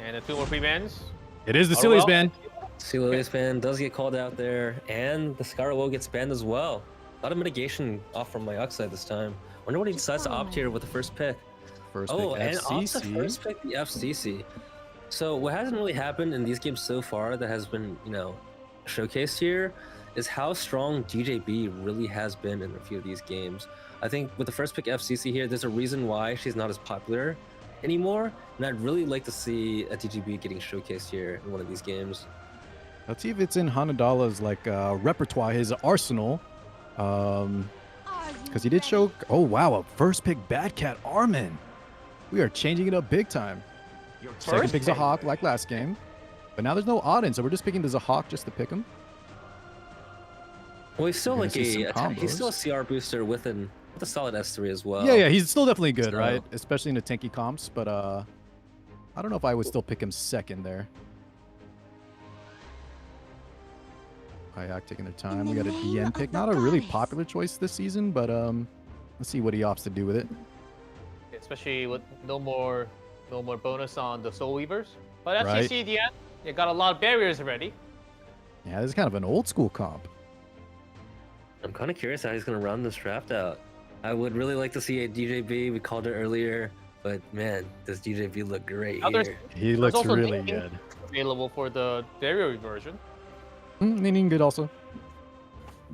And the 2 more pre-bans. It is the Celius ban. Celius ban does get called out there, and the Scarrow gets banned as well. A lot of mitigation off from my side this time. Wonder what he decides to opt here with the first pick. First pick FCC. And also first pick the FCC. So what hasn't really happened in these games so far that has been, showcased here is how strong DJB really has been in a few of these games. I think with the first pick FCC here, there's a reason why she's not as popular anymore, and I'd really like to see a DJB getting showcased here in one of these games. Let's see if it's in Hanadala's repertoire, his arsenal. Because he did show. Oh wow, a first pick Bad Cat Armin. We are changing it up big time. Second pick Zahhak like last game, but now there's no Auden, so we're just picking the Zahhak just to pick him. Well, he's still he's still a CR booster with a solid S3 as well. Yeah, he's still definitely good, right? Especially in the tanky comps, but I don't know if I would still pick him second there. Ayak taking their time. We got a DN pick. Not a really popular choice this season, but let's see what he opts to do with it. Especially with no more bonus on the Soul Weavers. But FCC DN, you got a lot of barriers already. Yeah, this is kind of an old school comp. I'm kind of curious how he's going to round this draft out. I would really like to see a DJB. We called it earlier, but man, does DJB look great here. He looks really good. Available for the barrier version. Meaning good also.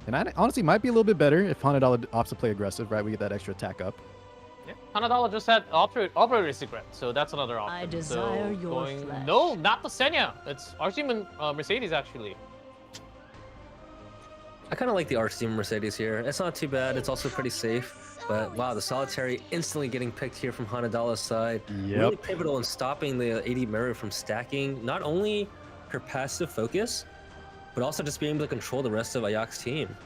And I honestly might be a little bit better if Hanadala opts to play aggressive, right? We get that extra attack up. Yeah, Hanadala just had operator secret, so that's another option. I desire your flesh. No, not the Senya. It's Arteem and Mercedes actually. I kind of like the Arteem Mercedes here. It's not too bad. It's also pretty safe. But wow, the Solitary instantly getting picked here from Hanadala's side. Really pivotal in stopping the AD Mirror from stacking not only her passive focus, but also just being able to control the rest of Ayak's team.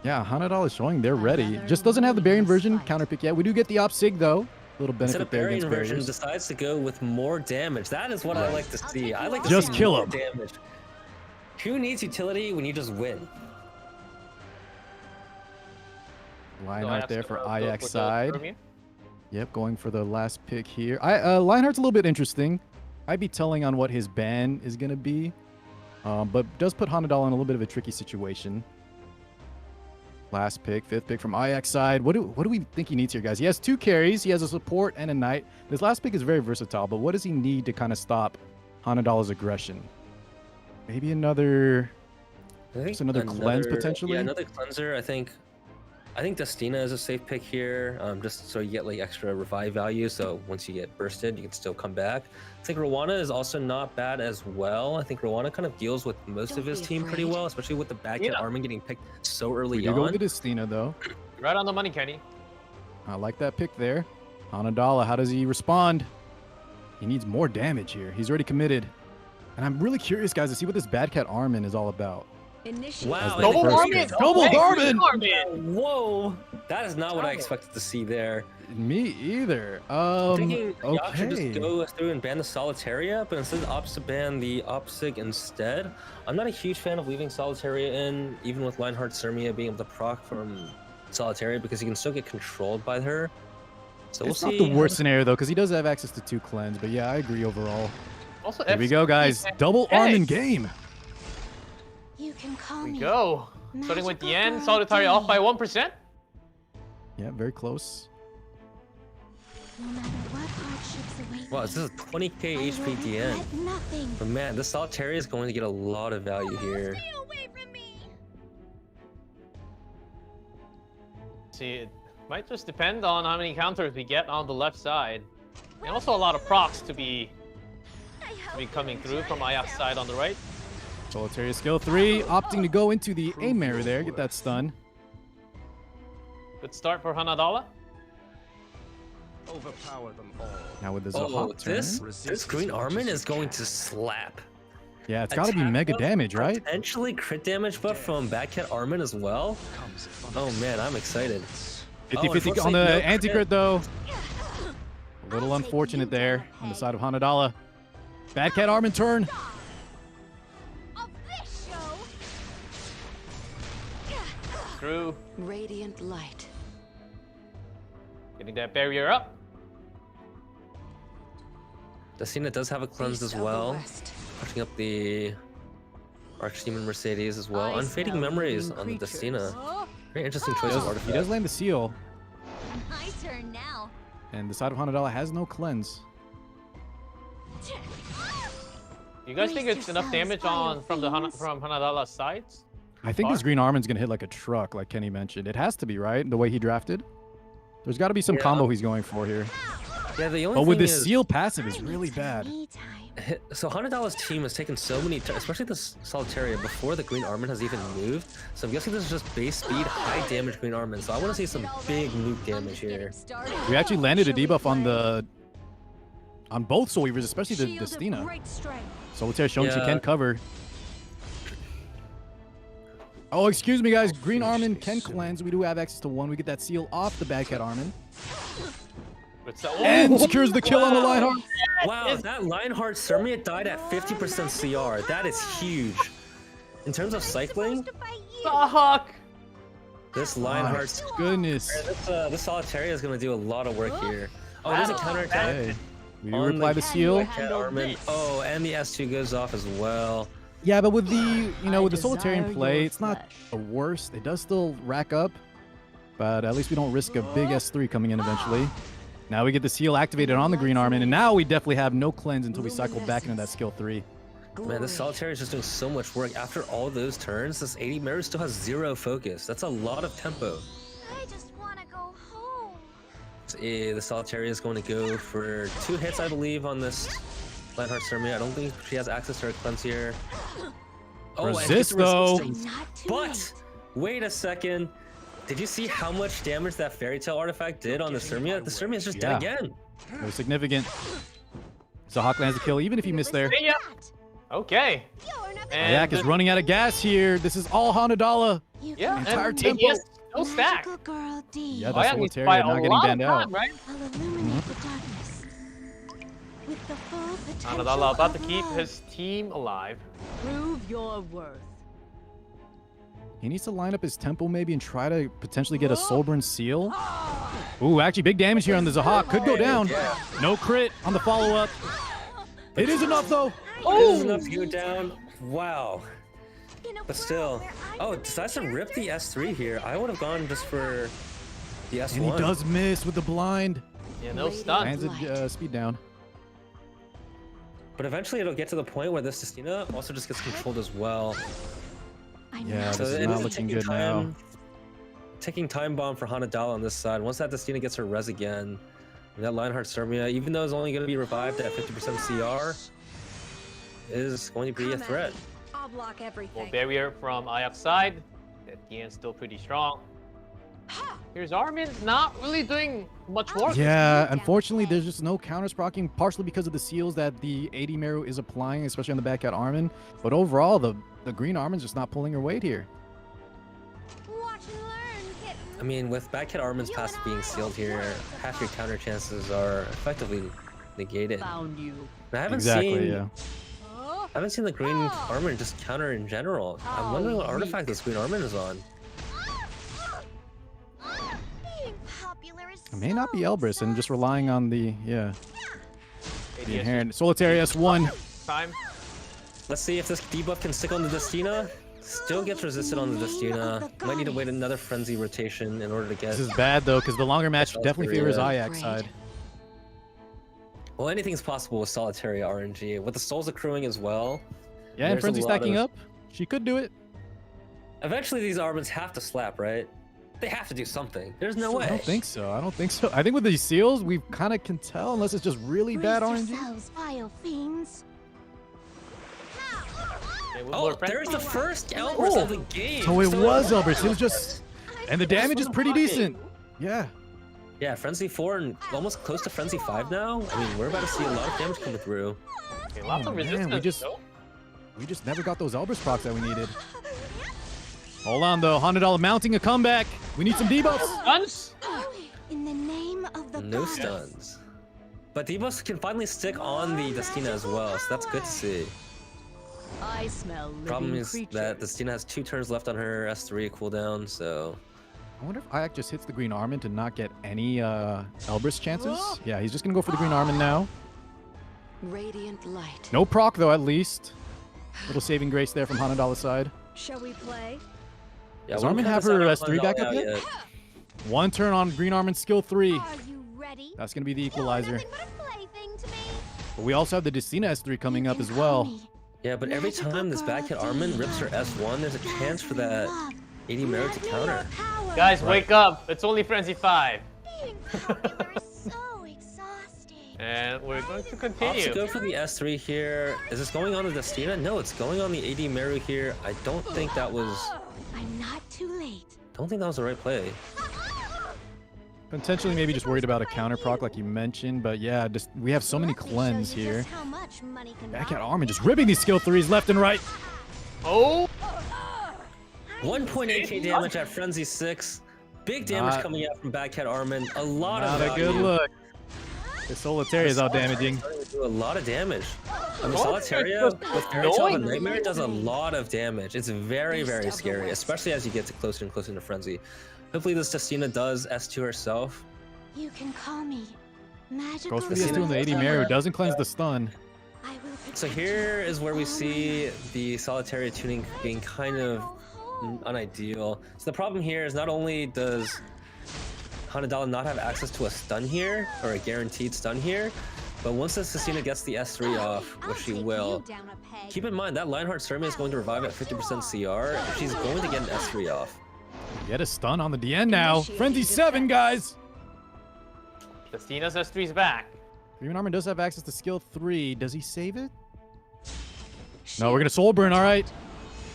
Yeah, Hanadala is showing they're ready. Just doesn't have the Barian version counterpick yet. We do get the Op Sig though. A little benefit there against version barriers. decides to go with more damage. That is what I like to see. I like to just see kill more him. Damage. Who needs utility when you just win? Lionheart there for Ayak's side. Yep, going for the last pick here. Lionheart's a little bit interesting. I'd be telling on what his ban is going to be, but does put Hanadala in a little bit of a tricky situation. Last pick, fifth pick from Ayak's side. What do we think he needs here, guys? He has 2 carries. He has a support and a knight. This last pick is very versatile, but what does he need to kind of stop Hanadala's aggression? Maybe another cleanse potentially? Yeah, another cleanser. I think Destina is a safe pick here, just so you get like extra revive value. So once you get bursted, you can still come back. I think Rowana is also not bad as well. I think Rowana kind of deals with most of his team pretty well, especially with the Bad Cat Armin getting picked so early on. We go with Destina though. Right on the money, Kenny. I like that pick there. Hanadala, how does he respond? He needs more damage here. He's already committed. And I'm really curious, guys, to see what this Bad Cat Armin is all about. Wow, Double Armin! Double Armin! Whoa, that is not what I expected to see there. Me either. Thinking Yak should just go through and ban the Solitaria, but instead opts to ban the Opsig instead. I'm not a huge fan of leaving Solitaria in, even with Lionheart Sermia being able to proc from Solitaria, because he can still get controlled by her. So we'll see. It's not the worst scenario though, because he does have access to 2 cleanse. But yeah, I agree overall. Also, here we go, guys. Double Armin game. You can call me. me. Go. Starting with the end, Solitary off by 1%. Yeah, very close. No matter what hardships await Wow, this is a 20k HP DN. But man, this Solitaria is going to get a lot of value here. See, it might just depend on how many counters we get on the left side. And also a lot of procs to be coming through from Ayak's side on the right. Solitaria skill 3, opting to go into the aim mirror there, get that stun. Good start for Hanadala. Overpower them all. Now with the Zahhak turn. This Green Armin is going to slap. Yeah, it's got to be mega damage, right? Potentially crit damage buff from Bad Cat Armin as well. Oh man, I'm excited. 50-50 on the anti-crit though. A little unfortunate there on the side of Hanadala. Bad Cat Armin turn. through. Radiant light. Getting that barrier up. Destina does have a cleanse as well. Pushing up the Archdemon Mercedes as well. Unfading Memories on the Destina. Very interesting choice of artifact. He does land the seal, My turn now. and the side of Hanadala has no cleanse. You guys think it's enough damage on from Hanadala's sides? I think this green Armin's gonna hit like a truck, like Kenny mentioned. It has to be, right? The way he drafted. There's got to be some combo he's going for here. Yeah, the only But with thing this is, seal passive is really bad. so Hanadala's team has taken so many, especially this Solitaria, before the Green Armin has even moved. So I'm guessing this is just base speed, high damage Green Armin. So I want to see some big nuke damage here. We actually landed a debuff on both Soul Weavers, especially the Destina. Solitaire showing she can cover. Oh, excuse me, guys. Green Armin can cleanse. We do have access to one. We get that seal off the Bad Cat Armin. And secures the kill on the Lionheart. Wow, that Lionheart Sermiot died at 50% CR. That is huge. In terms of cycling, this Lionheart, goodness, this Solitaria is going to do a lot of work here. Oh, there's a counterattack. Okay. We do reply the seal. Armin. Oh, and the S2 goes off as well. Yeah, but with the with the Solitarian play, it's not the worst. It does still rack up, but at least we don't risk a big S3 coming in eventually. Now we get the seal activated on the Green Armin, and now we definitely have no cleanse until we cycle back into that skill 3. Man, this Solitaire is just doing so much work. After all those turns, this 80 Mirror still has 0 focus. That's a lot of tempo. I just want to go home. The Solitaire is going to go for 2 hits, I believe, on this Lionheart Sermiot. I don't think she has access to her cleanse here. Oh, Resist, and though. But wait a second. Did you see how much damage that Fairy Tail artifact did on the Sermiot? The Sermiot is just dead again. Very significant. So Hawk lands the kill, even if he missed there. Okay. Ayak is running out of gas here. This is all Hanadala. Yeah, entire and tempo. he has no stack. Yeah, the Solitaria not getting banned out. Right? Hanadala about to keep his team alive. Prove your worth. He needs to line up his tempo maybe and try to potentially get a Soulburn seal. Ooh, actually big damage here on the Zahak. Could go down. No crit on the follow-up. It is enough though. It is enough to go down. Wow. But still. Oh, decides to rip the S3 here. I would have gone just for the S1. And he does miss with the blind. Yeah, no stun. Lands a speed down. But eventually it'll get to the point where this Destina also just gets controlled as well. Yeah, this is not looking good now. Taking time bomb for Hanadala on this side. Once that Destina gets her res again, and that Lionheart Sermiot, even though it's only going to be revived at 50% CR, is going to be a threat. I'll block everything. Well, barrier from Ayak's side. Dian's still pretty strong. Here's Armin, not really doing much work. Yeah, unfortunately, there's just no counters proccing, partially because of the seals that the 80 Meru is applying, especially on the back at Armin. But overall, the Green Armin's just not pulling her weight here. Watch and learn, kitten. I mean, with Backcat Armin's passive being sealed here, half your counter chances are effectively negated. Found you. And I haven't seen the Green Armin just counter in general. I'm wondering what artifact this Green Armin is on. It may not be Elbrus and just relying on the the inherent Solitaire S1. Time. Let's see if this debuff can stick on the Destina. Still gets resisted on the Destina. Might need to wait another frenzy rotation in order to get. This is bad though, because the longer match definitely favors Ayak's side. Well, anything's possible with Solitaria RNG. With the souls accruing as well. Yeah, and frenzy stacking up. She could do it. Eventually, these Armins have to slap, right? They have to do something. There's no way. I don't think so. I don't think so. I think with these seals, we kind of can tell, unless it's just really bad RNG. Vile fiends. Oh, there's the first Elbrus of the game. So it was Elbrus. It was just, and the damage is pretty decent. Yeah. Yeah, Frenzy 4 and almost close to Frenzy 5 now. I mean, we're about to see a lot of damage coming through. Okay, lots of resistance. We just never got those Elbrus procs that we needed. Hold on though, $100 mounting a comeback. We need some debuffs. Stuns? In the name of the No stuns. But debuffs can finally stick on the Destina as well, so that's good to see. I smell living Problem is creatures. that the Stina has 2 turns left on her S3 cooldown, so I wonder if Ayak just hits the green Armin to not get any Elbrus chances. Yeah, he's just gonna go for the green Armin now. Radiant light. No proc though, at least. Little saving grace there from Hanadala's side. Shall we play? yeah. Does we Armin don't have the her sound S3 on back up out yet? One turn on green Armin skill 3. Are you ready? That's gonna be the You're equalizer. nothing but a plaything to me. But we also have the Destina S3 coming up as well. Yeah, but every time this back hit Armin rips her S1, there's a chance for that 80 merit to counter. Guys, wake up! It's only Frenzy 5. Being popular is so exhausting. And we're going to Off continue. to go for the S3 here. Is this going on the Destina? No, it's going on the AD Meru here. I don't think that was... I'm not too late. don't think that was the right play. Potentially maybe just worried about a counter proc like you mentioned, but yeah, just we have so many Let me show cleanse you here. just how much money can Back buy. at Armin just ripping these skill 3s left and right. Oh! 1.8k damage at Frenzy 6. Big damage Not- coming out from Backhead Armin. A lot Not of a good value. look. The Solitaire is out damaging. Starting to do a lot of damage. I mean, Solitaire Solitaria just with Fairy Tale of annoying. Nightmare does a lot of damage. It's very, very scary, especially as you get to closer and closer to Frenzy. Hopefully this Destina does S2 herself. You can call me magical. Goes for the S2 on the 80 Mary, doesn't cleanse the stun. I will So here is where we see the Solitaria tuning being kind of unideal. So the problem here is not only does Hanadala not have access to a stun here, or a guaranteed stun here, but once this Destina gets the S3 off, which she will, keep in mind that Lionheart Sermon is going to revive at 50% CR, and she's going to get an S3 off. Get a stun on the DN now. Frenzy 7, guys. Destina's S3's back. Green Armin does have access to skill 3. Does he save it? No, we're gonna soul burn. All right.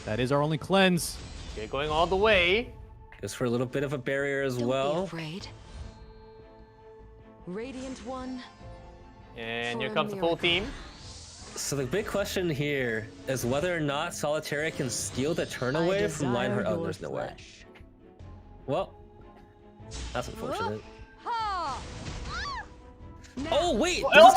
That is our only cleanse. Okay, going all the way. Goes for a little bit of a barrier as well. Afraid. Radiant one. And here comes the full team. So the big question here is whether or not Solitaria can steal the turn away from Lionheart. Oh, there's no way. Well, that's unfortunate. Oh wait! Oh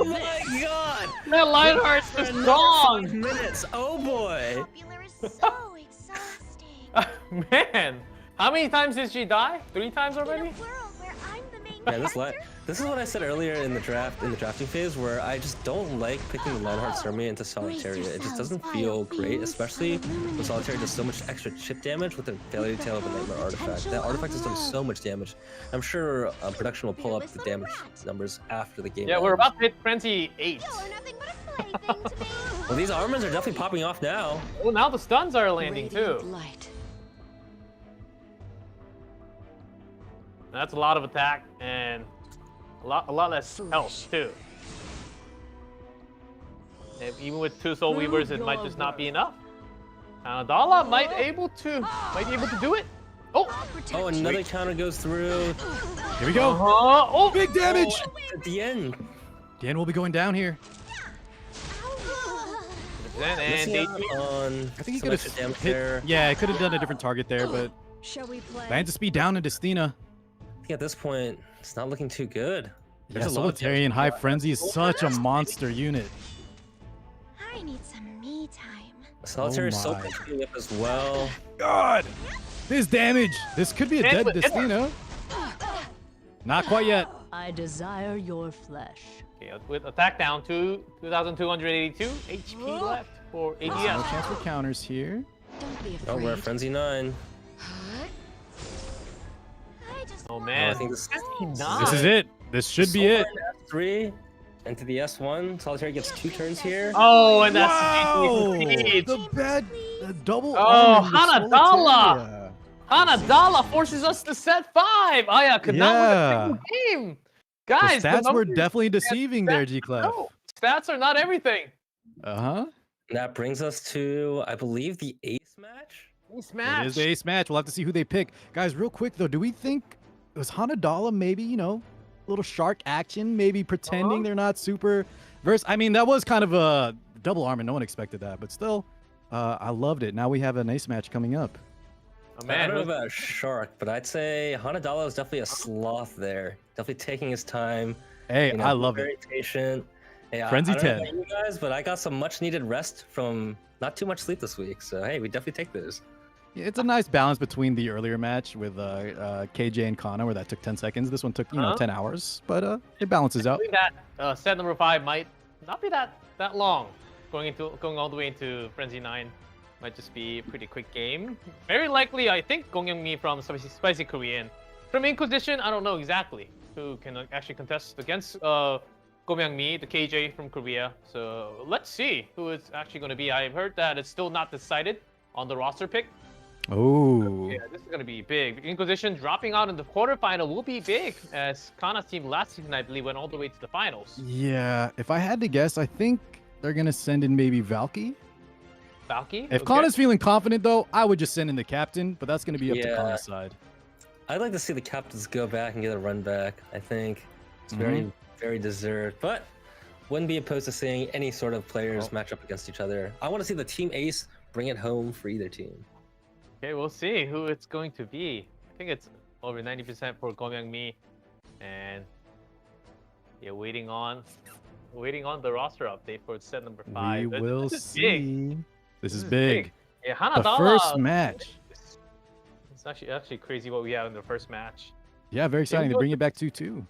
my god! That Lionheart's just gone! 5 minutes! Oh boy! Popular is so exhausting. Man, how many times did she die? 3 times already? In a world where I'm the main Yeah, this is what I said earlier in the drafting phase, where I just don't like picking the Lionheart Sermon into Solitaria. It just doesn't feel great, especially when Solitaria does so much extra chip damage with the Fairy Tale of a Nightmare artifact. That artifact has done so much damage. I'm sure production will pull up the damage numbers after the game. Yeah, we're about to hit Frenzy 8. You're nothing but a plaything to me. Well, these Armins are definitely popping off now. Oh, now the stuns are landing too. Light. That's a lot of attack and a lot less health too. And even with 2 Soul Weavers, it might just not be enough. Hanadala might be able to do it. Oh! Oh, another counter goes through. Here we go. Oh! Big damage. At the end. Dan will be going down here. And Missing out on I think he some could have extra damage hit. there. Yeah, he could have done a different target there, but Shall we play? lands the speed down into Destina. I think at this point, it's not looking too good. Yeah, There's a lot of Solitarian High Frenzy is such a monster unit. I need some me time. Solitary Oh Soul my. coming up as well. God, this damage. This could be a dead Destina. Not quite yet. I desire your flesh. Okay, with attack down to 2,282 HP left for No ADS. chance for counters here. Don't be Oh, we're at afraid. Frenzy 9. Oh Oh, I man, think this, This is it. This should be it. 3 into the S1. Solitary gets 2 turns here. Oh, and that's Wow! the The bad double. Oh, arm into Hanadala! Solitaria. Hanadala forces us to set 5. Aya could not win a single game. Guys, the stats were numbers- definitely deceiving there, G-Clef. No, stats are not everything. Uh-huh. That brings us to, I believe, the ace match. Ace It match. is the ace match. We'll have to see who they pick. Guys, real quick, though, do we think... Was Hanadala maybe, a little shark action, maybe pretending they're not super versed? I mean, that was kind of a double arm, and no one expected that. But still, I loved it. Now we have an ace match coming up. Oh, I man, don't know about shark, but I'd say Hanadala is definitely a sloth there. Definitely taking his time. Hey, I love very it. patient. Hey, Frenzy I don't know 10. about you guys, but I got some much needed rest from not too much sleep this week. So hey, we definitely take those. Yeah, it's a nice balance between the earlier match with KJ and Kana, where that took 10 seconds. This one took 10 hours, but it balances I out. believe that set number 5 might not be that long. Going all the way into Frenzy 9 might just be a pretty quick game. Very likely, I think Gong Young-mi from Spicy Korean. From Inquisition, I don't know exactly who can actually contest against Gong Young-mi, the KJ from Korea. So let's see who it's actually going to be. I've heard that it's still not decided on the roster pick. Oh. Yeah, this is going to be big. Inquisition dropping out in the quarterfinal will be big, as Kana's team last season, I believe, went all the way to the finals. Yeah, if I had to guess, I think they're going to send in maybe Valky. Valky? If Kana's feeling confident, though, I would just send in the captain, but that's going to be up to Kana's side. I'd like to see the captains go back and get a run back. I think it's very, very deserved, but wouldn't be opposed to seeing any sort of players match up against each other. I want to see the team ace bring it home for either team. Okay, we'll see who it's going to be. I think it's over 90% for Gong Young-mi, and yeah, waiting on the roster update for set number 5. We will this is see. big. This is big. Yeah, The Hanadala. first match. It's actually crazy what we have in the first match. Yeah, very exciting. They bring it back 2-2.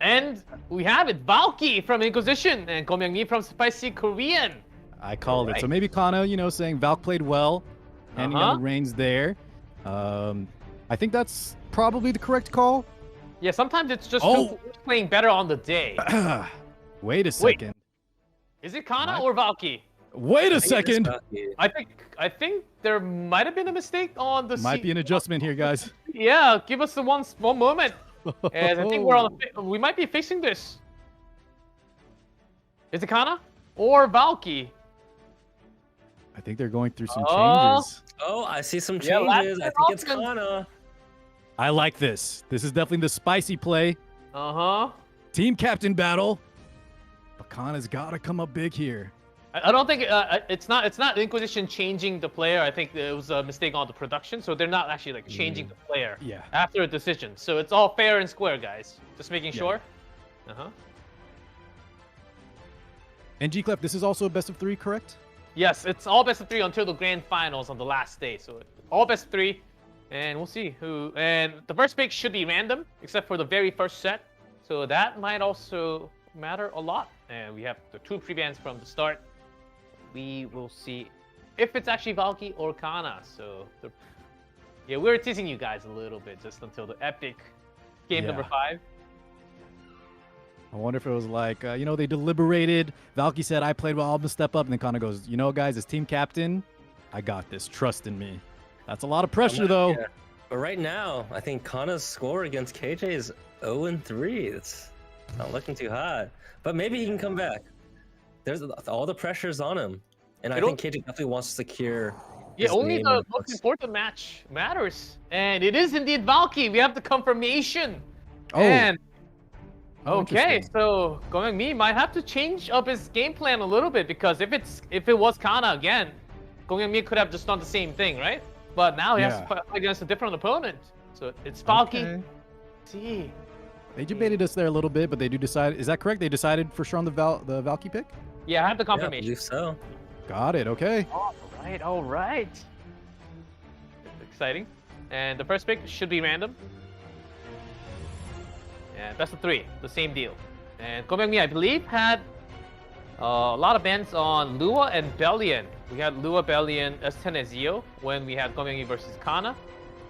And we have it, Valky from Inquisition and Gong Young-mi from Spicy Korean. I called it. So maybe Kana, saying Valk played well, handing down the reins there. I think that's probably the correct call. Yeah, sometimes it's just who's playing better on the day. Wait a second. Is it Kana or Valky? Wait a second. I think there might have been a mistake on the. Might be an adjustment here, guys. Yeah, give us the one moment. And I think we might be fixing this. Is it Kana or Valky? I think they're going through some changes. Oh, I see some changes. I think it's Kana. I like this. This is definitely the spicy play. Team captain battle. But Kana's got to come up big here. I don't think it's not Inquisition changing the player. I think it was a mistake on the production, so they're not actually changing the player after a decision. So it's all fair and square, guys. Just making sure. And G-Clef, this is also a best of 3, correct? Yes, it's all best of 3 until the grand finals on the last day. So all best of 3, and we'll see who. And the first pick should be random, except for the very first set. So that might also matter a lot. And we have the 2 pre-bans from the start. We will see if it's actually Valky or Kana. So yeah, we're teasing you guys a little bit just until the epic game number 5. I wonder if it was they deliberated. Valky said, I played well, I'm going to step up. And then Kana goes, guys, as team captain, I got this. Trust in me. That's a lot of pressure, though. Yeah. But right now, I think Kana's score against KJ is 0-3. It's not looking too hot. But maybe he can come back. There's all the pressure's on him. And I think KJ definitely wants to secure. Yeah, only the most important match matters. And it is indeed Valky. We have the confirmation. And okay, so Gong Young-mi might have to change up his game plan a little bit, because if it was Kana again, Gong Young-mi could have just done the same thing, right? But now he has to fight against a different opponent. So it's Valky. See. They debated us there a little bit, but they do decide. Is that correct? They decided for sure on the Valky pick? Yeah, I have the confirmation. Yeah, I believe so. Got it. Okay. All right. Exciting. And the first pick should be random. And best of 3, the same deal. And Gong Young-mi, I believe, had a lot of bans on Lua and Bellion. We had Lua, Bellion, S10, and Zio when we had Gong Young-mi versus Kana.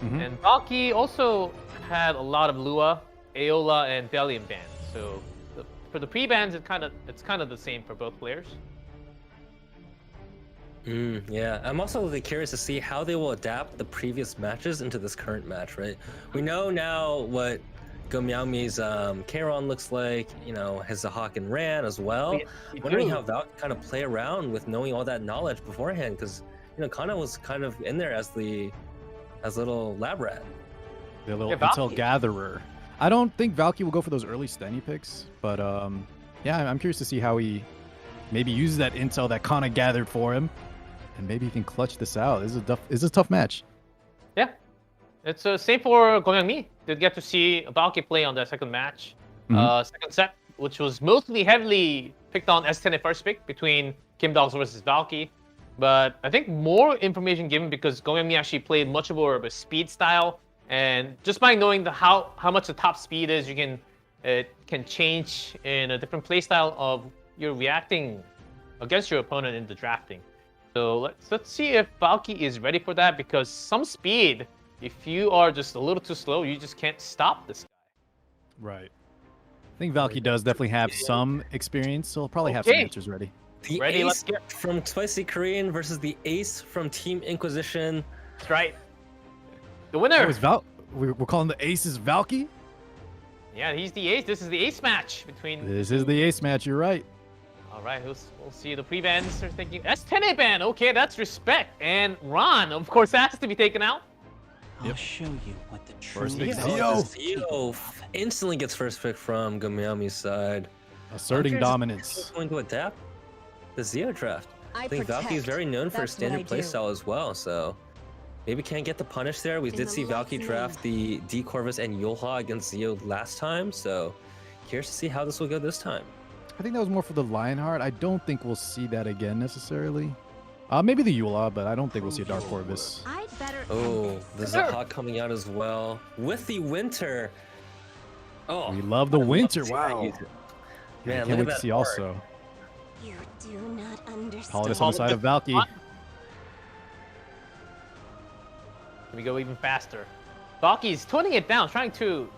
And Valky also had a lot of Lua, Aola, and Bellion bans. So for the pre-bans, it's kind of the same for both players. Yeah, I'm also really curious to see how they will adapt the previous matches into this current match, right? We know now what Gong Young-mi's Kairon looks like, his Hawk and Ran as well. Wondering how Val can kind of play around with knowing all that knowledge beforehand, because Kana was kind of in there as little lab rat. The little intel gatherer. I don't think Valky will go for those early Stenny picks, but yeah, I'm curious to see how he maybe uses that intel that Kana gathered for him, and maybe he can clutch this out. This is a tough match. Yeah, it's same for Gong Young-mi. Did get to see Valky play on the second match. second set, which was mostly heavily picked on S10 at first pick between Kim Dogs versus Valky. But I think more information given because Goemmi actually played much more of a speed style, and just by knowing how much the top speed is, you can change in a different play style of you're reacting against your opponent in the drafting. So let's see if Valky is ready for that, because some speed, if you are just a little too slow, you just can't stop this guy. Right. I think Valky does definitely have some experience, so he'll probably have some answers ready. The Ready, let's ace get- from Spicy Korean versus the ace from Team Inquisition. That's right. The winner. Oh, is we're calling the aces Valky? Yeah, he's the ace. This is the ace match between. This is the ace match, you're right. All right, we'll see. The pre-bans are thinking S10 ban. Okay, that's respect. And Ron, of course, has to be taken out. I'll show you what the true First pick, is. Zio instantly gets first pick from Gomiami's side. Asserting Hunter's dominance. Going to adapt the Zio draft. I think protect. Valky is very known for his That's what I standard do. playstyle as well, so maybe can't get the punish there. We did see Valky draft the D Corvus and Yulha against Zio last time, so curious to see how this will go this time. I think that was more for the Lionheart. I don't think we'll see that again necessarily. Maybe the Eula, but I don't think we'll see a Dark Corvus. I'd better Oh, the Zaha coming out as well with the Winter. Oh, We love the Winter. Wow. Man, Man, can't look wait at to that see art. also. You do not understand. Paladus on the side of Valky. Can we go even faster? Valky's toning it down, trying to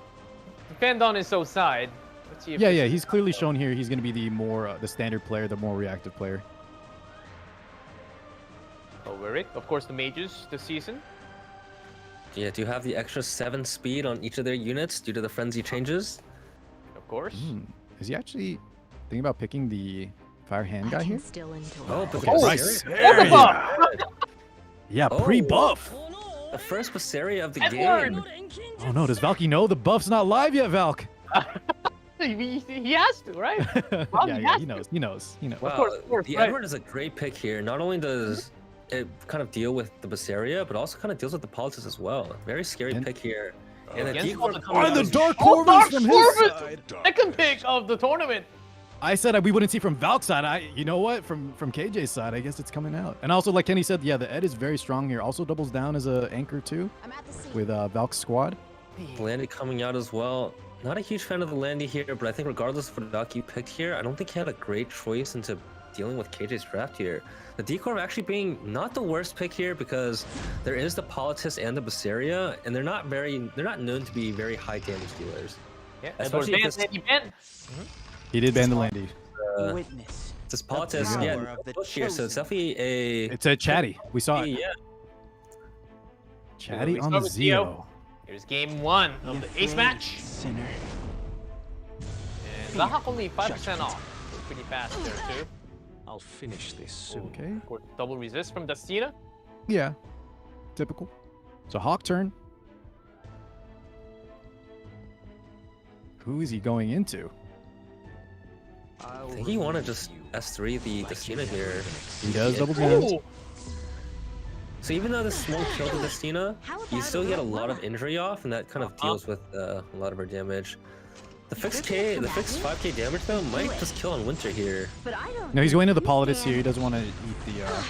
defend on his own side. Let's see if Yeah, he's clearly shown here he's going to be the more the standard player, the more reactive player. over it. Of course, the mages this season. Yeah, do you have the extra 7 speed on each of their units due to the frenzy changes? Of course. Is he actually thinking about picking the fire hand guy here? Still enjoy. Oh, but Okay, the nice. Visceria- Yeah, Oh. pre-buff. The first Visceria of the Edward! game. Oh no, does Valky know the buff's not live yet, Valk? He has to, right? Yeah, he knows. He knows. Wow, course, the right. Edward is a great pick here. Not only does it kind of deal with the Visceria, but also kind of deals with the politics as well. Very scary pick here. And the Against Decoy the- coming out the is- Dark Oh, Corvus Dark from his Corvus! side. Second pick of the tournament. I said we wouldn't see from Valk's side. You know what? From KJ's side, I guess it's coming out. And also, like Kenny said, yeah, the Ed is very strong here. Also doubles down as a anchor too with Valk's squad. Landy coming out as well. Not a huge fan of the Landy here, but I think regardless of what Valky picked here, I don't think he had a great choice into dealing with KJ's draft here. The Decorv actually being not the worst pick here because there is the Politis and the Visceria, and they're not known to be very high damage dealers. Yeah, Especially if this, He did ban the Landy. Witness. this Politis, power yeah, of the book here, so it's chosen. definitely a It's a Chatty. We saw it. yeah. Chatty We on start the with Zio. Zio. Here's game 1 of the ace match. Sinner. And Zahak only 5% off. So pretty fast there too. I'll finish this soon. Okay. Of course, double resist from Dustina. Yeah. Typical. So Hawk turn. Who is he going into? I think you want to just S3 the Destina here. He does double down. Ooh. So even though this won't kill the Destina, you still get a lot of injury off, and that kind of deals with a lot of her damage. The fixed 5k damage though might just kill on Winter here. But I don't. No, he's going to the Politis here. He doesn't want to eat the.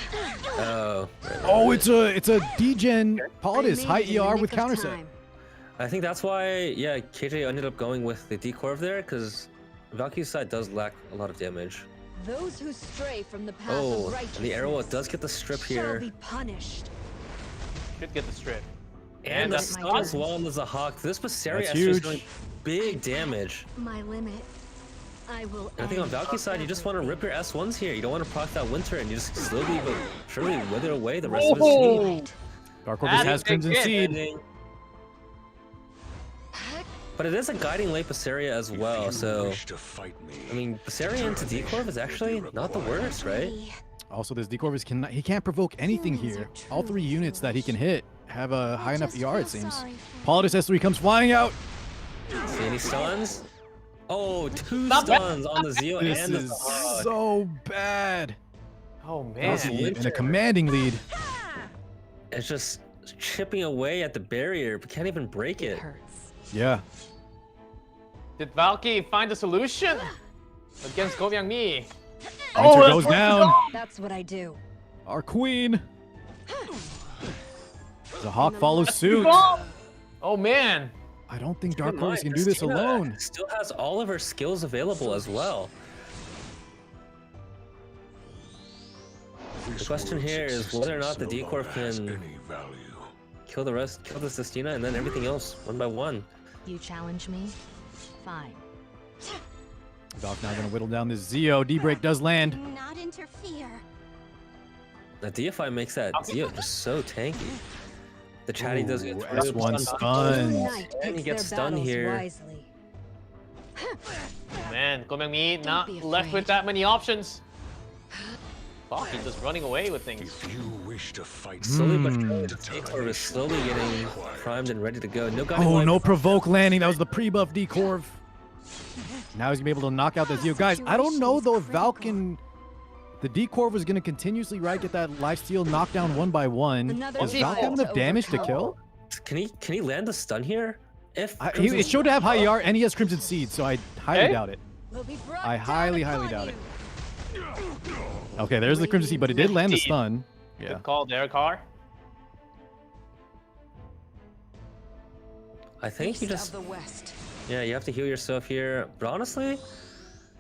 Oh. Oh, it's a degen Politis high ER with counter set. I think that's why, yeah, KJ ended up going with the D-Corv there, because Valkyrie's side does lack a lot of damage. Those who stray from the path Oh, of righteousness and the arrow does get the strip shall here. be punished. Should get the strip. And the that's stun my as well on the Zahak. This Visceria That's actually is huge. doing big damage. My limit. I will. And I think on Valkyrie's side, you just want to rip your S1s here. You don't want to proc that Winter, and you just slowly but surely wither away the rest of his team. Dark Corvus has Crimson Seed. But it is a guiding late Visceria as well, so I mean Visceria into D-Corv is actually not the worst, right? Also, this D-Corvus can't provoke anything here. All 3 units that he can hit have a high enough ER, it seems. Politis S3 comes flying out. See any stuns? Oh, 2 stuns on the Zio This and the is Zahak. so bad. Oh That's man. in a commanding lead. It's just chipping away at the barrier, but can't even break it. Yeah. Did Valky find a solution against Go Myung-mi? Enter that's goes where he down. That's what I do. Our queen. The Hawk follows suit. Oh man. I don't think Keep Dark in Horse mind, can do this Christina alone. Still has all of her skills available as well. The question here is whether or not the D-Corp can kill this Sistina, and then everything else one by one. You challenge me? Fine. Valk now gonna whittle down this Zeo. D-break does land. Not interfere. The DFI makes that Zeo just so tanky. The chatty does get through. S1 stunned. And he gets stunned here. Wisely. Man, Go Myung-mi not be left with afraid. that many options. Valky just running away with things. Slowly but surely, the D-Corp is slowly getting primed and ready to go. No guiding Oh, light. no provoke landing. That was the pre-buff D-Corv. Now he's gonna be able to knock out the Zeo. Guys, I don't know though if Valk can... The D-Corv was gonna continuously get that lifesteal knockdown one by one. Another Does Valk have enough damage to kill? Can he land a stun here? If It showed to have high ER and he has Crimson Seed, so I highly Okay. doubt it. Will be brought I down highly upon doubt you. it. Okay, there's the Crimson Seed, but it did land the stun. Yeah. Good call there, Car. I think you Beast just of the West. you have to heal yourself here. But honestly,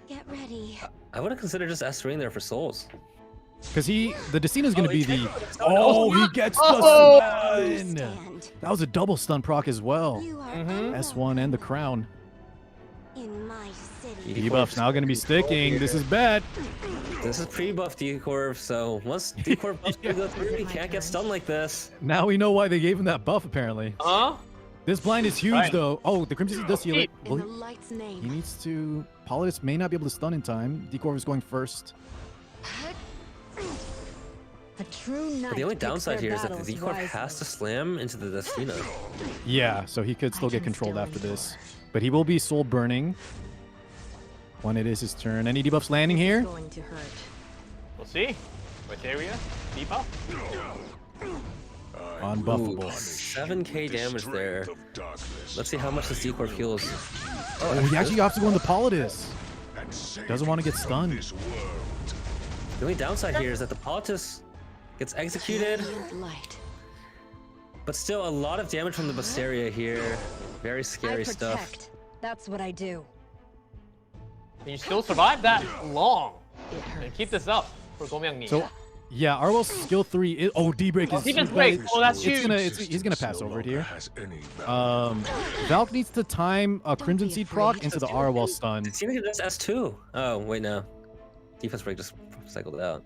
Get ready. I would have considered just S3 there for souls. Because the Decina's gonna Oh, be he the... can't put it down. Oh, he gets the Oh! stun! Stand. That was a double stun proc as well. You are S1 and the crown. in my city. Debuff's now gonna be sticking. This is bad. This is pre-buff D-Corp, so once D-Corp buffs do go through, he can't get stunned like this. Now we know why they gave him that buff, apparently. Huh? This blind is huge, Right. though. Oh, the Crimson Seed does heal it. In Well, the light's he name. needs to... Politis may not be able to stun in time. D-Corv is going first. A true knight But the only picks downside their here is that the battles D-Corp wisely. has to slam into the Destina. Yeah, so he could still get can controlled still after endure. this. But he will be soul burning when it is his turn. Any debuffs landing This is here? going to hurt. We'll see. Criteria, debuff. Unbuffable. 7k damage there. Let's see how much this D-Corp heals. Oh, he actually opts to go into Politis. Doesn't want to get stunned. The only downside here is that the Politis gets executed, Radiant light. but still a lot of damage from the Basteria here. Very I scary protect. stuff. That's what I do. Can you still survive that long? It hurts. And keep this up for Go Myung-mi. So, yeah, Arwell's skill 3 is... Oh, D-Break is... Defense break. Oh, that's huge. He's gonna pass over it here. Valk needs to time a Crimson Seed proc into the Arwell stun. It seems like it does S2. Oh, wait, no. Defense break just cycled out.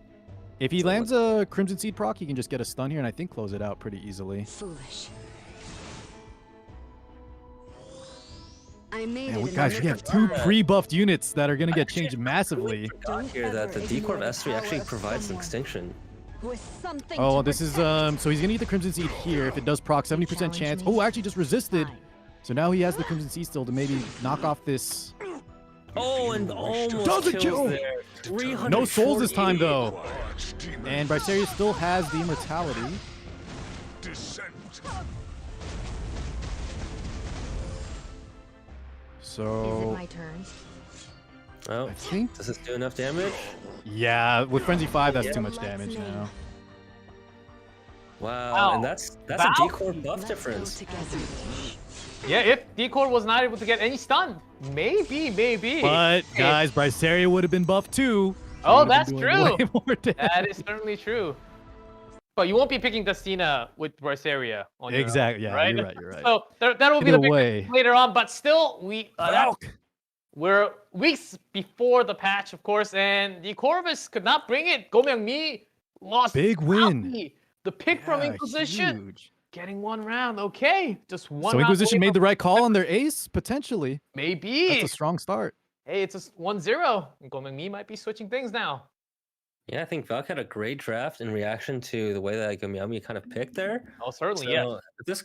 If he lands a Crimson Seed proc, he can just get a stun here and I think close it out pretty easily. Foolish. I made Man, it. guys, we have two pre-buffed units that are gonna get changed massively. Forgot here that the D-Corp S3 actually provides an extinction. With something Oh, to this is protect. so he's gonna eat the Crimson Seed here. If it does proc, 70% chance. Oh, actually just resisted. So now he has the Crimson Seed still to maybe knock off this. Oh, and almost Doesn't kills kill. there. 348. No souls this time though. And Bryceria still has the immortality. Is it So my turn? Oh, I think, does this do enough damage? yeah, with Frenzy 5, that's Yeah. too much damage now. Wow, Wow. and that's a Wow. D-Corp buff Let's go difference. together. Yeah, if D-Core was not able to get any stun, maybe. But guys, Bryceria would have been buffed too. She Oh, would have that's been doing true. way more damage. That is certainly true. But you won't be picking Destina with Bryceria on your own, Exactly. Yeah, right? you're right. You're right. So that will be Either the big way. difference later on. But still, Valk. we're weeks before the patch, of course, and the Corvus could not bring it. Go Myung-mi lost. Big win. loudly. The pick from Yeah, Inquisition, huge. getting one round. Okay, just one. So round Inquisition away made the from- right call on their ace, potentially. Maybe. That's a strong start. Hey, it's a 1-0. Go Myung-mi might be switching things now. Yeah, I think Valk had a great draft in reaction to the way that Gomiami kind of picked there. Oh, certainly, So,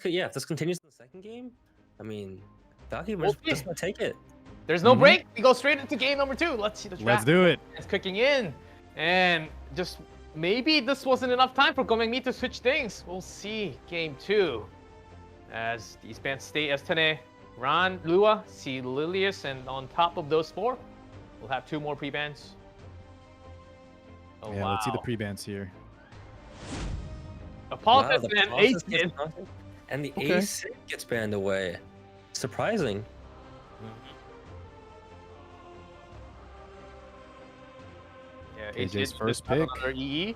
yeah. if this continues in the second game, I mean, Valky We'll might just gonna take it. There's no break. We go straight into game number 2. Let's see the draft. Let's do it. It's cooking in. And just maybe this wasn't enough time for Go Myung-mi to switch things. We'll see game 2. As the Eastband State Estene Ron, Lua, see Lilius, and on top of those 4, we'll have 2 more pre-bans. Oh, Yeah, wow. let's see the pre-bans here. Apollo the and process Ace gets counted, and the Okay. ace gets banned away. Surprising. Yeah, KJ's Ace first just have pick. another EE.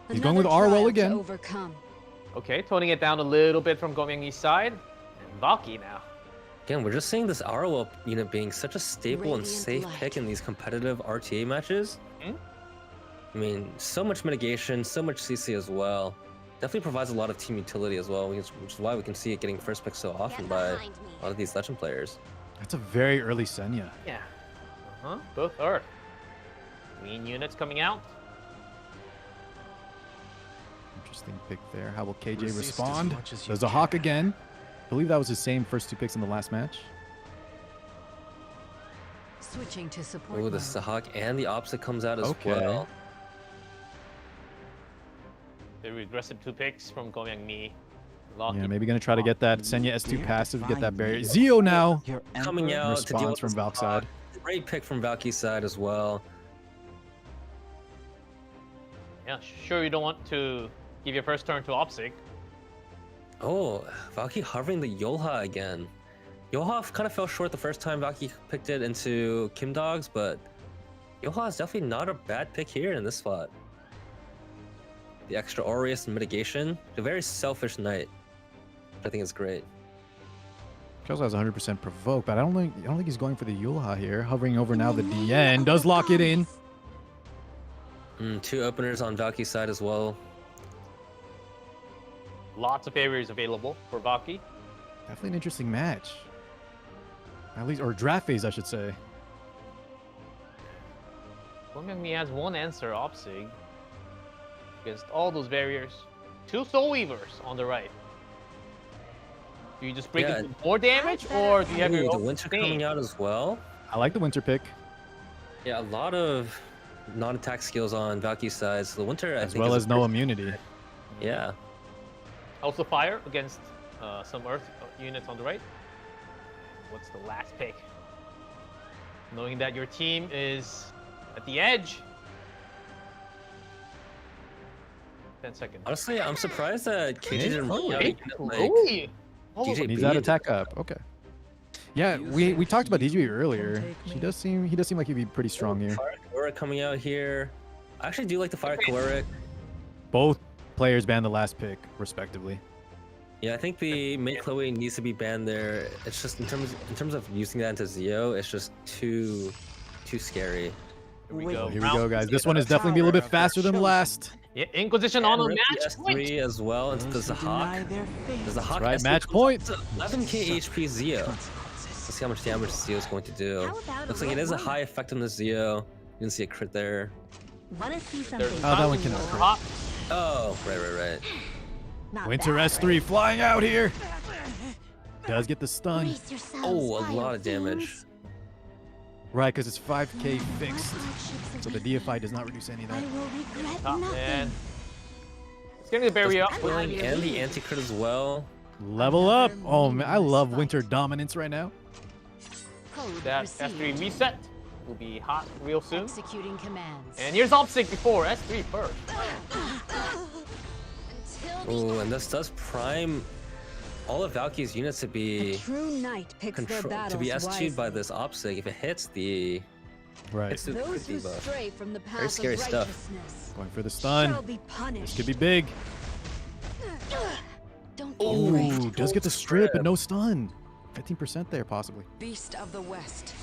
He's going with Arwell again. Overcome. Okay, toning it down a little bit from Gomyang's side. And Valky now. Again, we're just seeing this ROL unit being such a staple and Radiant safe light. pick in these competitive RTA matches. Mhm. I mean, so much mitigation, so much CC as well. Definitely provides a lot of team utility as well, which is why we can see it getting first pick so often by a lot of these legend players. That's a very early Senya. Yeah. Both are. Green units coming out. Interesting pick there. How will KJ Resist as respond? much as you There's a Hawk can. again. I believe that was his same first 2 picks in the last match. Switching to support Oh, the mode. Sahak and the opposite comes out as Okay. well. The regressive 2 picks from Gomyang. Yeah, maybe gonna try to get that Senya S2 passive, get that barrier. Zio now. Coming out to deal Response with from this Valk's Sahak. side. Great pick from Valky's side as well. Yeah, sure you don't want to give your first turn to Opsig. Oh, Valky hovering the Yolha again. Yolha kind of fell short the first time Valky picked it into Kim Dogs, but Yolha is definitely not a bad pick here in this spot. The extra Aureus and mitigation, a very selfish knight. I think it's great. He also has 100% provoke, but I don't think he's going for the Yulha here. Hovering over now the DN does lock it in. 2 openers on Valky's side as well. Lots of areas available for Valky. Definitely an interesting match. At least, or draft phase, I should say. Gomyang has 1 answer Opsig against all those barriers. 2 Soul Weavers on the right. Do you just break Yeah. it to more damage, or do you have Ooh, your the own Winter thing? coming out as well. I like the Winter pick. Yeah, a lot of non-attack skills on Valky's side. So the Winter, I As think, well is as a no pretty- immunity. Yeah. Also fire against some Earth units on the right. What's the last pick? Knowing that your team is at the edge. 10 seconds. Honestly, I'm surprised that KJ didn't run out a unit like Really? DJB. He's out attack up. Okay. Yeah, we talked about DJB earlier. He does seem like he'd be pretty strong here. Fire Caloric coming out here. I actually do like the Fire Caloric. Both players banned the last pick, respectively. Yeah, I think the May Chloe needs to be banned there. It's just in terms of using that into Zio, it's just too scary. Here we go. Here we go, guys. This one is definitely be a little bit faster than the last. Yeah, Inquisition on And the rip the match S3 point. as well into the Zahak. The Zahak right, S3 match comes point. up to 11k HP Zio. Let's see how much damage Zio is going to do. Looks like it is a high effectiveness Zio. You can see a crit there. Wanna see There's something? Oh, that one cannot crit. Hop. Oh, right. Not Winter bad. S3 flying out here. Does get the stun. Brace yourselves, Oh, a vile lot of damage. fiends. Right, because it's 5k fixed. So the DFI does not reduce any of I that. will regret Top nothing. man. It's getting the barrier up. Healing and the anti-crit as well. Level up. Oh, man, I love Winter dominance right now. Code That received. S3 reset will be hot real soon. Executing commands. And here's Opsig before S3 first. Oh, and this does prime all of Valky's units to A be true knight picks their battles to be S2'd by wisely. this Opsig if it hits the Right. hits the Those who debuff. stray from the path Very scary of stuff. righteousness Going for the shall stun. be punished. This could be big. Don't be Ooh. afraid. Ooh, does get the strip, but no stun. 15% there, possibly. Beast of the West.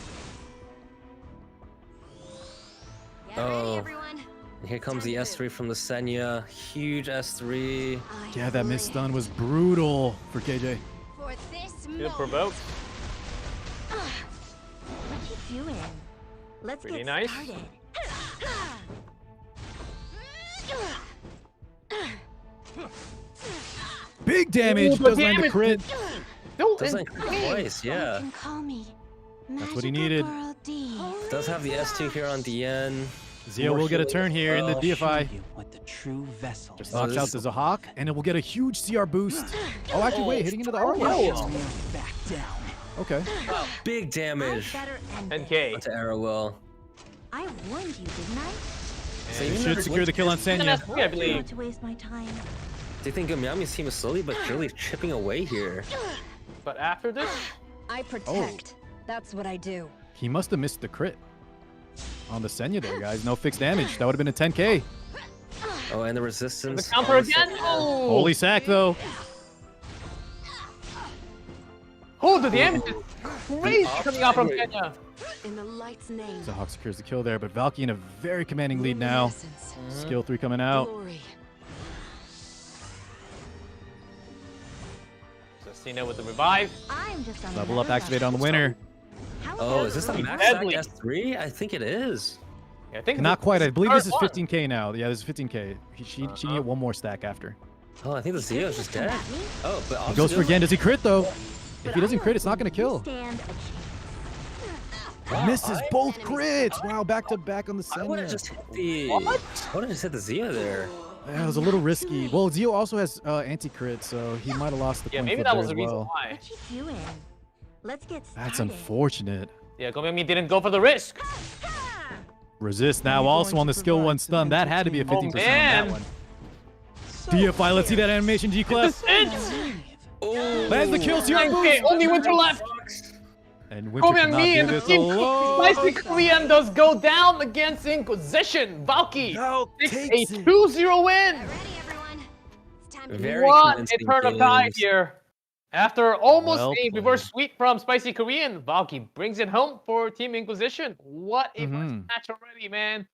Get Oh. ready, everyone. And here comes the S3 from the Senya. Huge S3. Yeah, that missed stun was brutal for KJ. For this Good moment. provoke. What you doing? Let's Pretty get nice. started. Big damage. Ooh, the Does land the damage. crit. Does like twice, yeah. You can call me That's what he needed. Magical Girl D. Does have the S2 here on DN. Zio will get a turn here in the I'll show DFI. you what the true vessel Just is. knocks out the Zahhak, and it will get a huge CR boost. Oh, actually, wait, hitting into the armor. Back down. Okay. Big damage. 10k. To Arrow will. I warned you, didn't I? So You you should never secure the kill on Senya. I believe. Not to waste my time. Do you think Gomiami's team is slowly but surely chipping away here? But after this, I protect. That's what I do. He must have missed the crit on the Senya there, guys. No fixed damage. That would have been a 10k. Oh, and the resistance. the counter again. Oh, Holy sack, though. oh, the damage is crazy coming out from Kenya. In the light's name. Zahhak secures the kill there, but Valky in a very commanding lead now. Skill 3 coming out. Glory. So Cena with the revive. I'm just on Level up another activated on the level. winner. How Oh, is this a about max stack Deadly. S3? I think it is. Yeah, I think Not quite. I believe this is third one. 15k now. Yeah, this is 15k. She can get one more stack after. Oh, I think the Zio is just dead. Oh, but He goes for again. Does he crit, though? If he doesn't crit, it's not going to kill. stand a chance? Misses both crits. Wow, back to back on the I would have Senya. just hit the. I would have just hit the Zio there. Yeah, it was a little risky. Well, Zio also has anti-crit, so he might have lost the Yeah, coin maybe flip that there was as the reason well. why. What you doing? Let's get started. That's unfortunate. Yeah, Gomiami didn't go for the risk. Resist now also on the skill 1 stun. That had to be a 15% on man. that one. DFI, let's see that animation, G-Clef. Lands the kill, CR 9k, boost. only Winter left. And Winter cannot Gomiami do and the this team alone. Spicy Korean does go down against Inquisition. Valky takes a 2-0 win. Ready, everyone? It's time to Very What a convincing turn of tide games. here. After almost Well a reverse played. sweep from Spicy Korean, Valky brings it home for Team Inquisition. What a first Mhm. match already, man.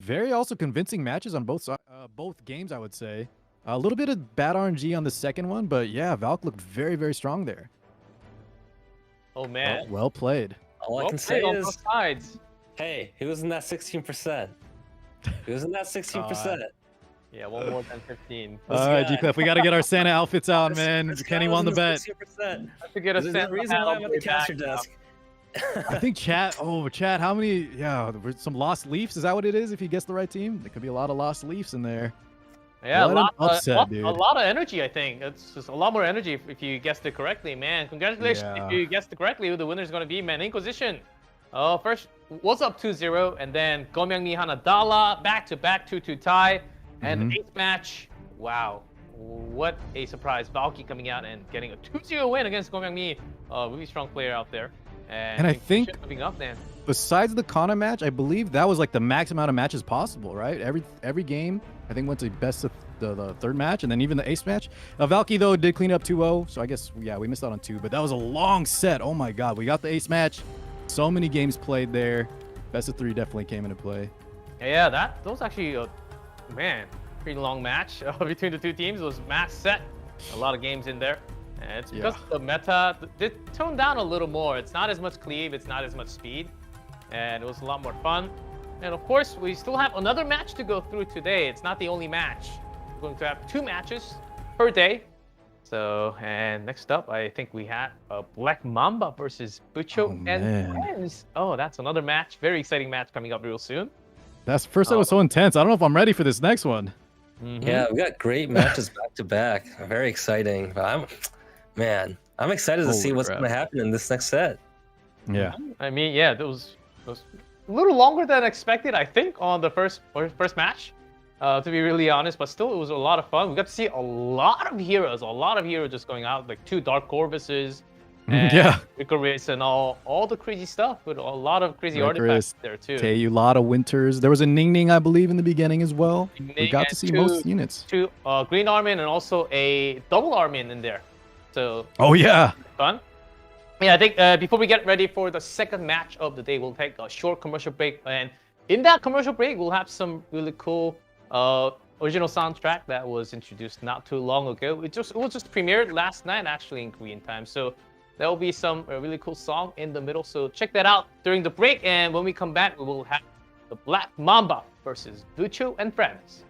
Very also convincing matches on both both games, I would say. A little bit of bad RNG on the second one, but yeah, Valk looked very, very strong there. Oh man. Well played. All I Well can say played on is, both sides. hey, he was in that 16%. He was in that 16%. Yeah, one more than 15. All right, guy. G-Clef, we got to get our Santa outfits out, man. This Kenny guy won the was in bet. 16%. I have to get a There's a Santa reason hat why on I'm the at the way back caster now. desk. I think chat, how many, there were some lost leafs. Is that what it is? If he gets the right team, there could be a lot of lost leafs in there. Yeah, What an upset, dude. a lot of energy, I think. It's just a lot more energy if you guessed it correctly, man. Congratulations Yeah. if you guessed it correctly who the winner's going to be, man. Inquisition. First was up 2-0, and then Gomyangni Hanadala, back-to-back 2-2 tie, and Mhm. the 8th match. Wow. What a surprise. Valky coming out and getting a 2-0 win against Gomyangni. Really strong player out there. And I think- Inquisition moving up, man. Besides the Kana match, I believe that was like the max amount of matches possible, right? Every game, I think, went to best of the third match, and then even the ace match. Valky, though, did clean up 2-0, so I guess, yeah, we missed out on 2, but that was a long set. Oh my god, we got the ace match. So many games played there. Best of 3 definitely came into play. Yeah, that was actually man, pretty long match between the two teams. It was max set, a lot of games in there. And it's because the meta did tone down a little more. It's not as much cleave, it's not as much speed, and it was a lot more fun. And of course, we still have another match to go through today. It's not the only match. We're going to have 2 matches per day. So, and next up, I think we had Black Mamba versus Bucho and man. friends. Oh, that's another match. Very exciting match coming up real soon. That first set was so intense. I don't know if I'm ready for this next one. Yeah, we got great matches back to back. Very exciting. But I'm excited to see Holy what's crap. going to happen in this next set. Yeah. I mean, yeah, that was a little longer than expected, I think, on the first match, to be really honest. But still, it was a lot of fun. We got to see a lot of heroes just going out, like 2 Dark Corvuses, and Yeah. Icarus, and all the crazy stuff with a lot of crazy artifacts there too. Tei, a lot of winters. There was a Ning Ning, I believe, in the beginning as well. We Ning got to and see most units. 2 Green Armin and also a double Armin in there. So Oh, yeah. fun. Yeah, I think before we get ready for the second match of the day, we'll take a short commercial break. And in that commercial break, we'll have some really cool original soundtrack that was introduced not too long ago. It was just premiered last night, actually, in Korean time. So there will be some really cool song in the middle. So check that out during the break. And when we come back, we will have the Black Mamba versus Bucho and friends.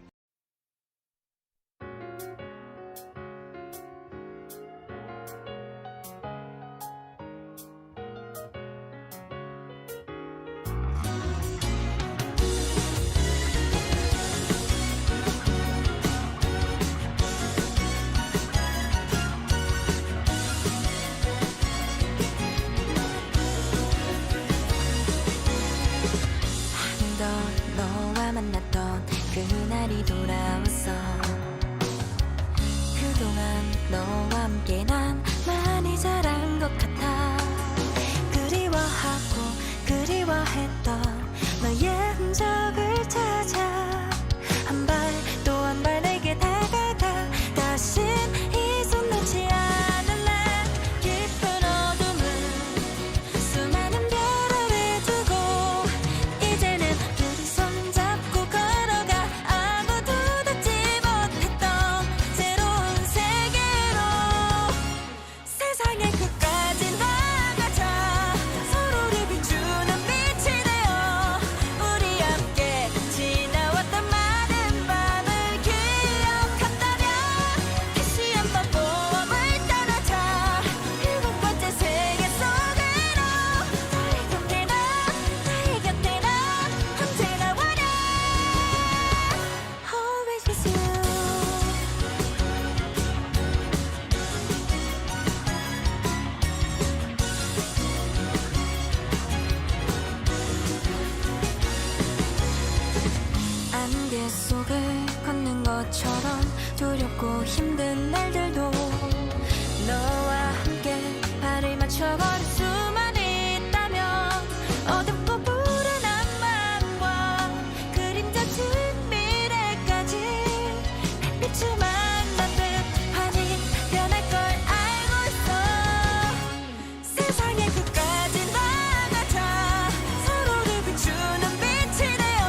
세상의 끝까지 나가자 서로를 비추는 빛이 되어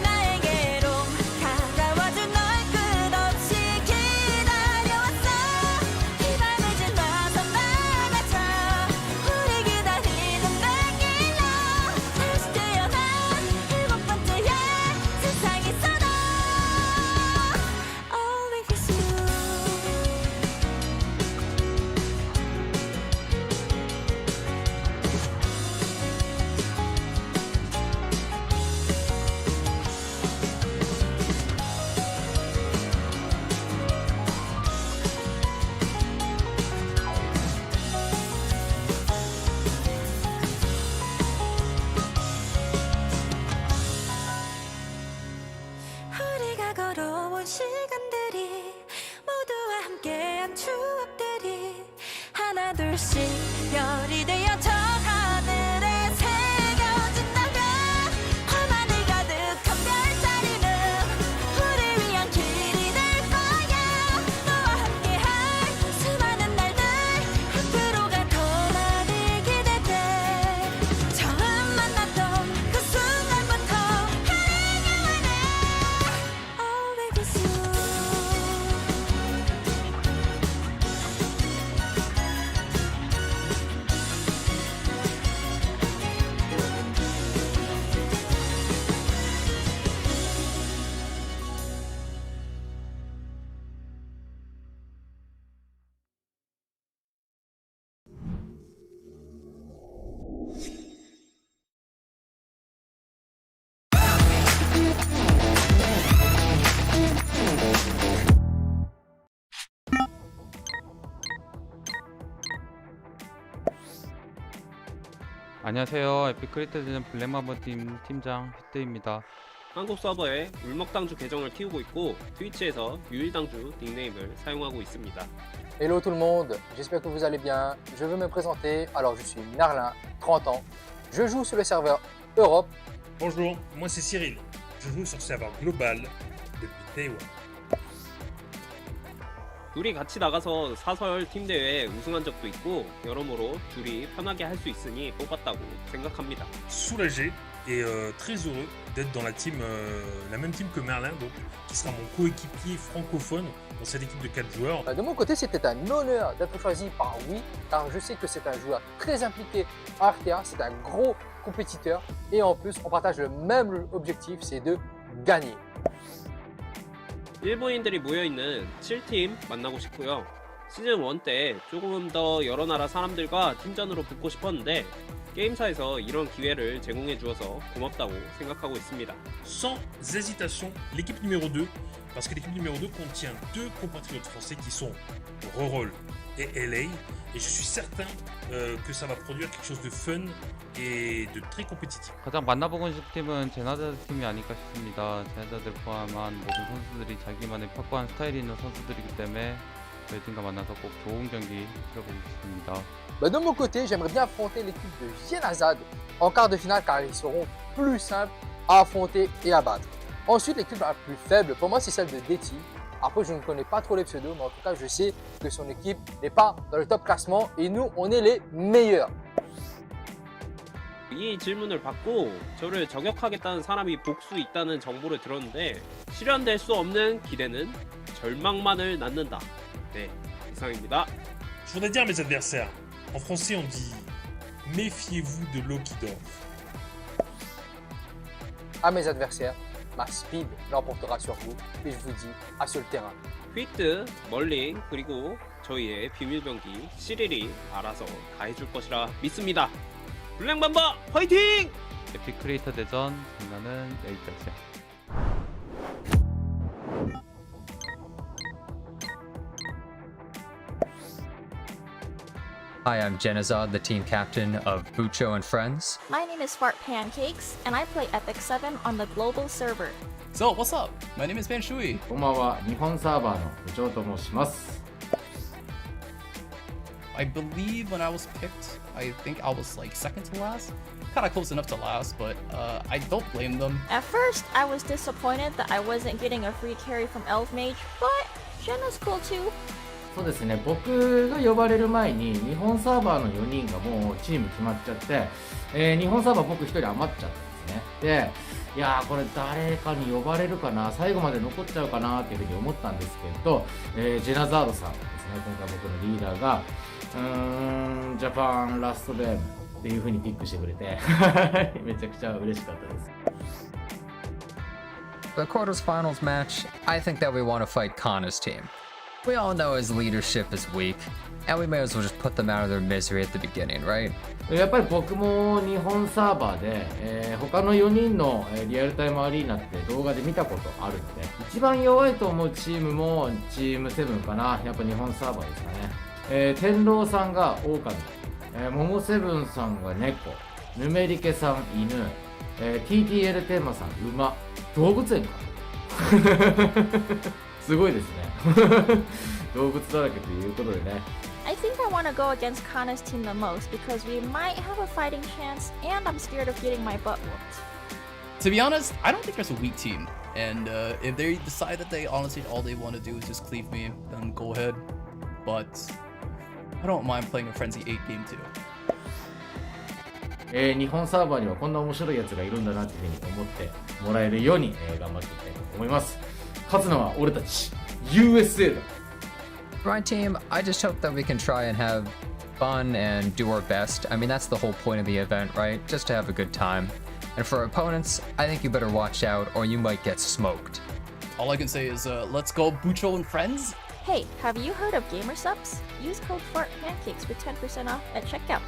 나에게로 다가와준 널 끝없이 기다려왔어 이 밤을 지나서 나가자 우리 기다리는 백일로 다시 태어난 일곱 번째의 세상에서도 Only with you 우리가 걸어온 시간들이 모두와 함께한 추억들이 하나 둘씩 별이 되어 저 하늘에 새겨진다면 밤하늘 가득한 별자리는 우리 위한 길이 될 거야 너와 함께할 수많은 날들 앞으로가 더 많이 기대돼 처음 만났던 그 순간부터 Always with you 안녕하세요. 에픽 크리에이터 대전 블랙맘바 팀 팀장 휘트입니다. 한국 서버에 울먹당주 계정을 키우고 있고 트위치에서 유일당주 닉네임을 사용하고 있습니다. Hello tout le monde, j'espère que vous allez bien. Je veux me présenter. Alors je suis Narlin, 30 ans. Je joue sur le serveur Europe. Bonjour, moi c'est Cyril. Je joue sur serveur global depuis Taïwan. 둘이 같이 나가서 사설 팀 대회에 우승한 적도 있고 여러모로 둘이 편하게 할 수 있으니 뽑았다고 생각합니다. Soulagé et très heureux d'être dans la même team que Merlin, donc, qui sera mon coéquipier francophone dans cette équipe de 4 joueurs. De mon côté, c'était un honneur d'être choisi par Oui, car je sais que c'est un joueur très impliqué en RTA, c'est un gros compétiteur et en plus, on partage le même objectif, c'est de gagner. 일본인들이 모여있는 7팀 만나고 싶고요. 시즌 1 때 조금 더 여러 나라 사람들과 팀전으로 붙고 싶었는데 게임사에서 이런 기회를 제공해 주어서 고맙다고 생각하고 있습니다. Sans hésitation, l'équipe numéro 2, parce que l'équipe numéro 2 contient 2 compatriotes français qui sont Rorol et LA, et je suis certain que ça va produire quelque chose de fun et de très compétitif. 가장 만나보고 싶은 팀은 제나다드 팀이 아닐까 싶습니다. 제나다드를 포함한 모든 선수들이 자기만의 확고한 스타일이 있는 선수들이기 때문에 저희 팀과 만나서 꼭 좋은 경기 치러보고 싶습니다. De mon côté, j'aimerais bien affronter l'équipe de Jenazad en quart de finale car ils seront plus simples à affronter et à battre. Ensuite, l'équipe la plus faible, pour moi, c'est celle de Deti. Après, je ne connais pas trop les pseudos, mais en tout cas, je sais que son équipe n'est pas dans le top classement et nous, on est les meilleurs. 이 질문을 받고 저를 저격하겠다는 사람이 복수 있다는 정보를 들었는데 실현될 수 없는 기대는 절망만을 낳는다. 네, 이상입니다. Je voudrais dire à mes adversaires, en français on dit méfiez-vous de l'eau qui dort. À mes adversaires, ma speed l'emportera sur vous et je vous dis à sur le terrain. 휘트, 멀링, 그리고 저희의 비밀병기 시릴이 알아서 다 해줄 것이라 믿습니다. 블랙맘바 화이팅! 에픽 크리에이터 대전 장난은 여기까지야. Hi, I'm Jenazad, the team captain of Bucho and Friends. My name is Fart Pancakes, and I play Epic 7 on the global server. So, what's up? My name is Ben Shui. こんばんは、日本サーバーの部長と申します。 I believe when I was picked, I think I was like second to last. Kind of close enough to last, but I don't blame them. At first, I was disappointed that I wasn't getting a free carry from Elf Mage, but Jenna's cool too. そうですね、僕が呼ばれる前に日本サーバーの4人がもうチーム決まっちゃって、日本サーバー僕1人余っちゃったんですね。で、いやーこれ誰かに呼ばれるかな、最後まで残っちゃうかなっていうふうに思ったんですけど、ジェナザードさんですね、今回僕のリーダーがジャパンラストデーっていうふうにピックしてくれてめちゃくちゃ嬉しかったです。The quarterfinals match, I think that we want to fight Kana's team. We all know his leadership is weak, and we may as well just put them out of their misery at the beginning, right? やっぱり僕も日本サーバーで、他の4人のリアルタイムアリーナって動画で見たことあるので、一番弱いと思うチームもチーム7かな、やっぱ日本サーバーですかね。天狼さんが狼、モモセブンさんが猫、ヌメリケさん犬、TTL テーマさん馬、動物園かすごいですね動物だらけということでね。I think I want to go against Kana's team the most because we might have a fighting chance and I'm scared of getting my butt whooped. To be honest, I don't think there's a weak team. And if they decide that they honestly all they want to do is just cleave me, then go ahead. But I don't mind playing a Frenzy 8 game too. 日本サーバーにはこんな面白いやつがいるんだなっていうふうに思ってもらえるように、頑張っていきたいと思います。勝つのは俺たち USA だ。For my team, I just hope that we can try and have fun and do our best. I mean, that's the whole point of the event, right? Just to have a good time. And for our opponents, I think you better watch out or you might get smoked. All I can say is, let's go Bucho and friends. Hey, have you heard of Gamer Subs? Use code FARTPANCAKES for 10% off at checkout.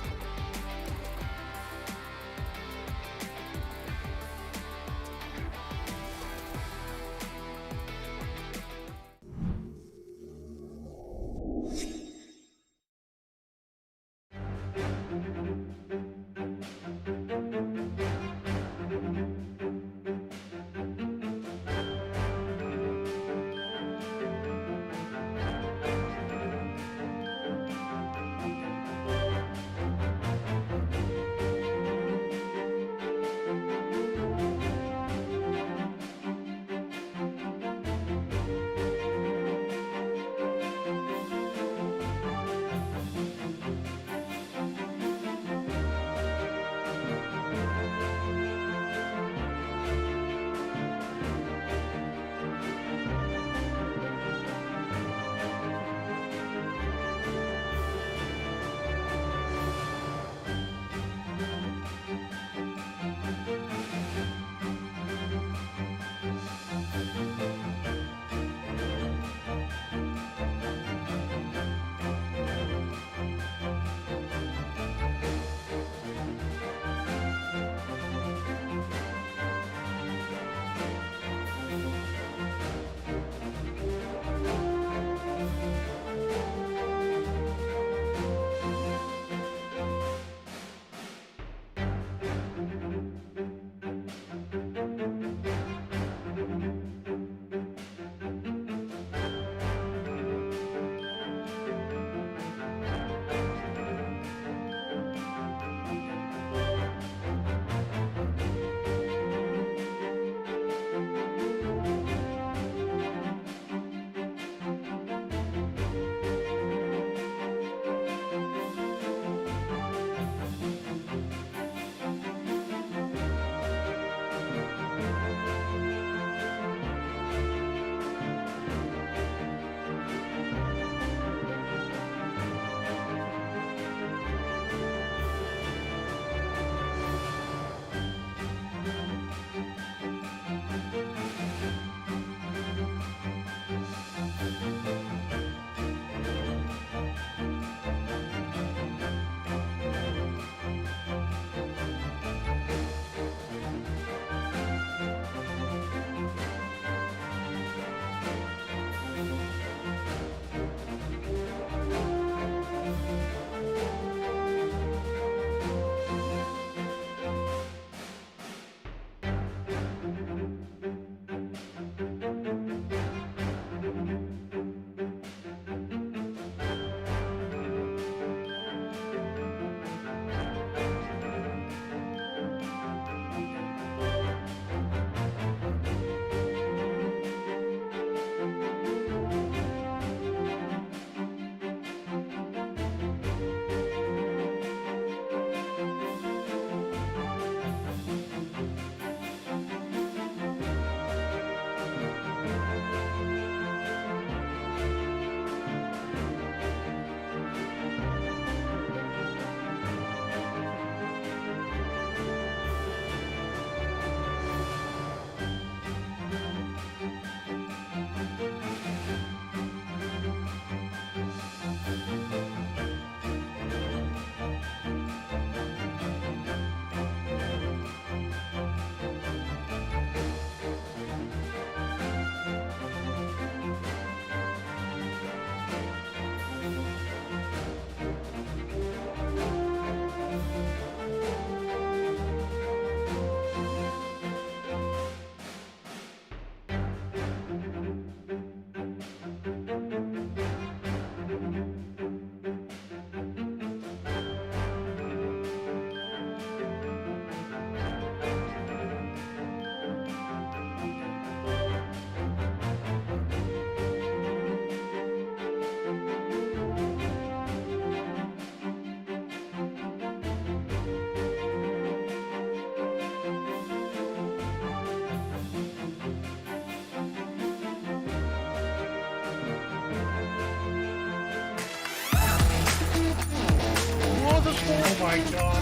Oh my god.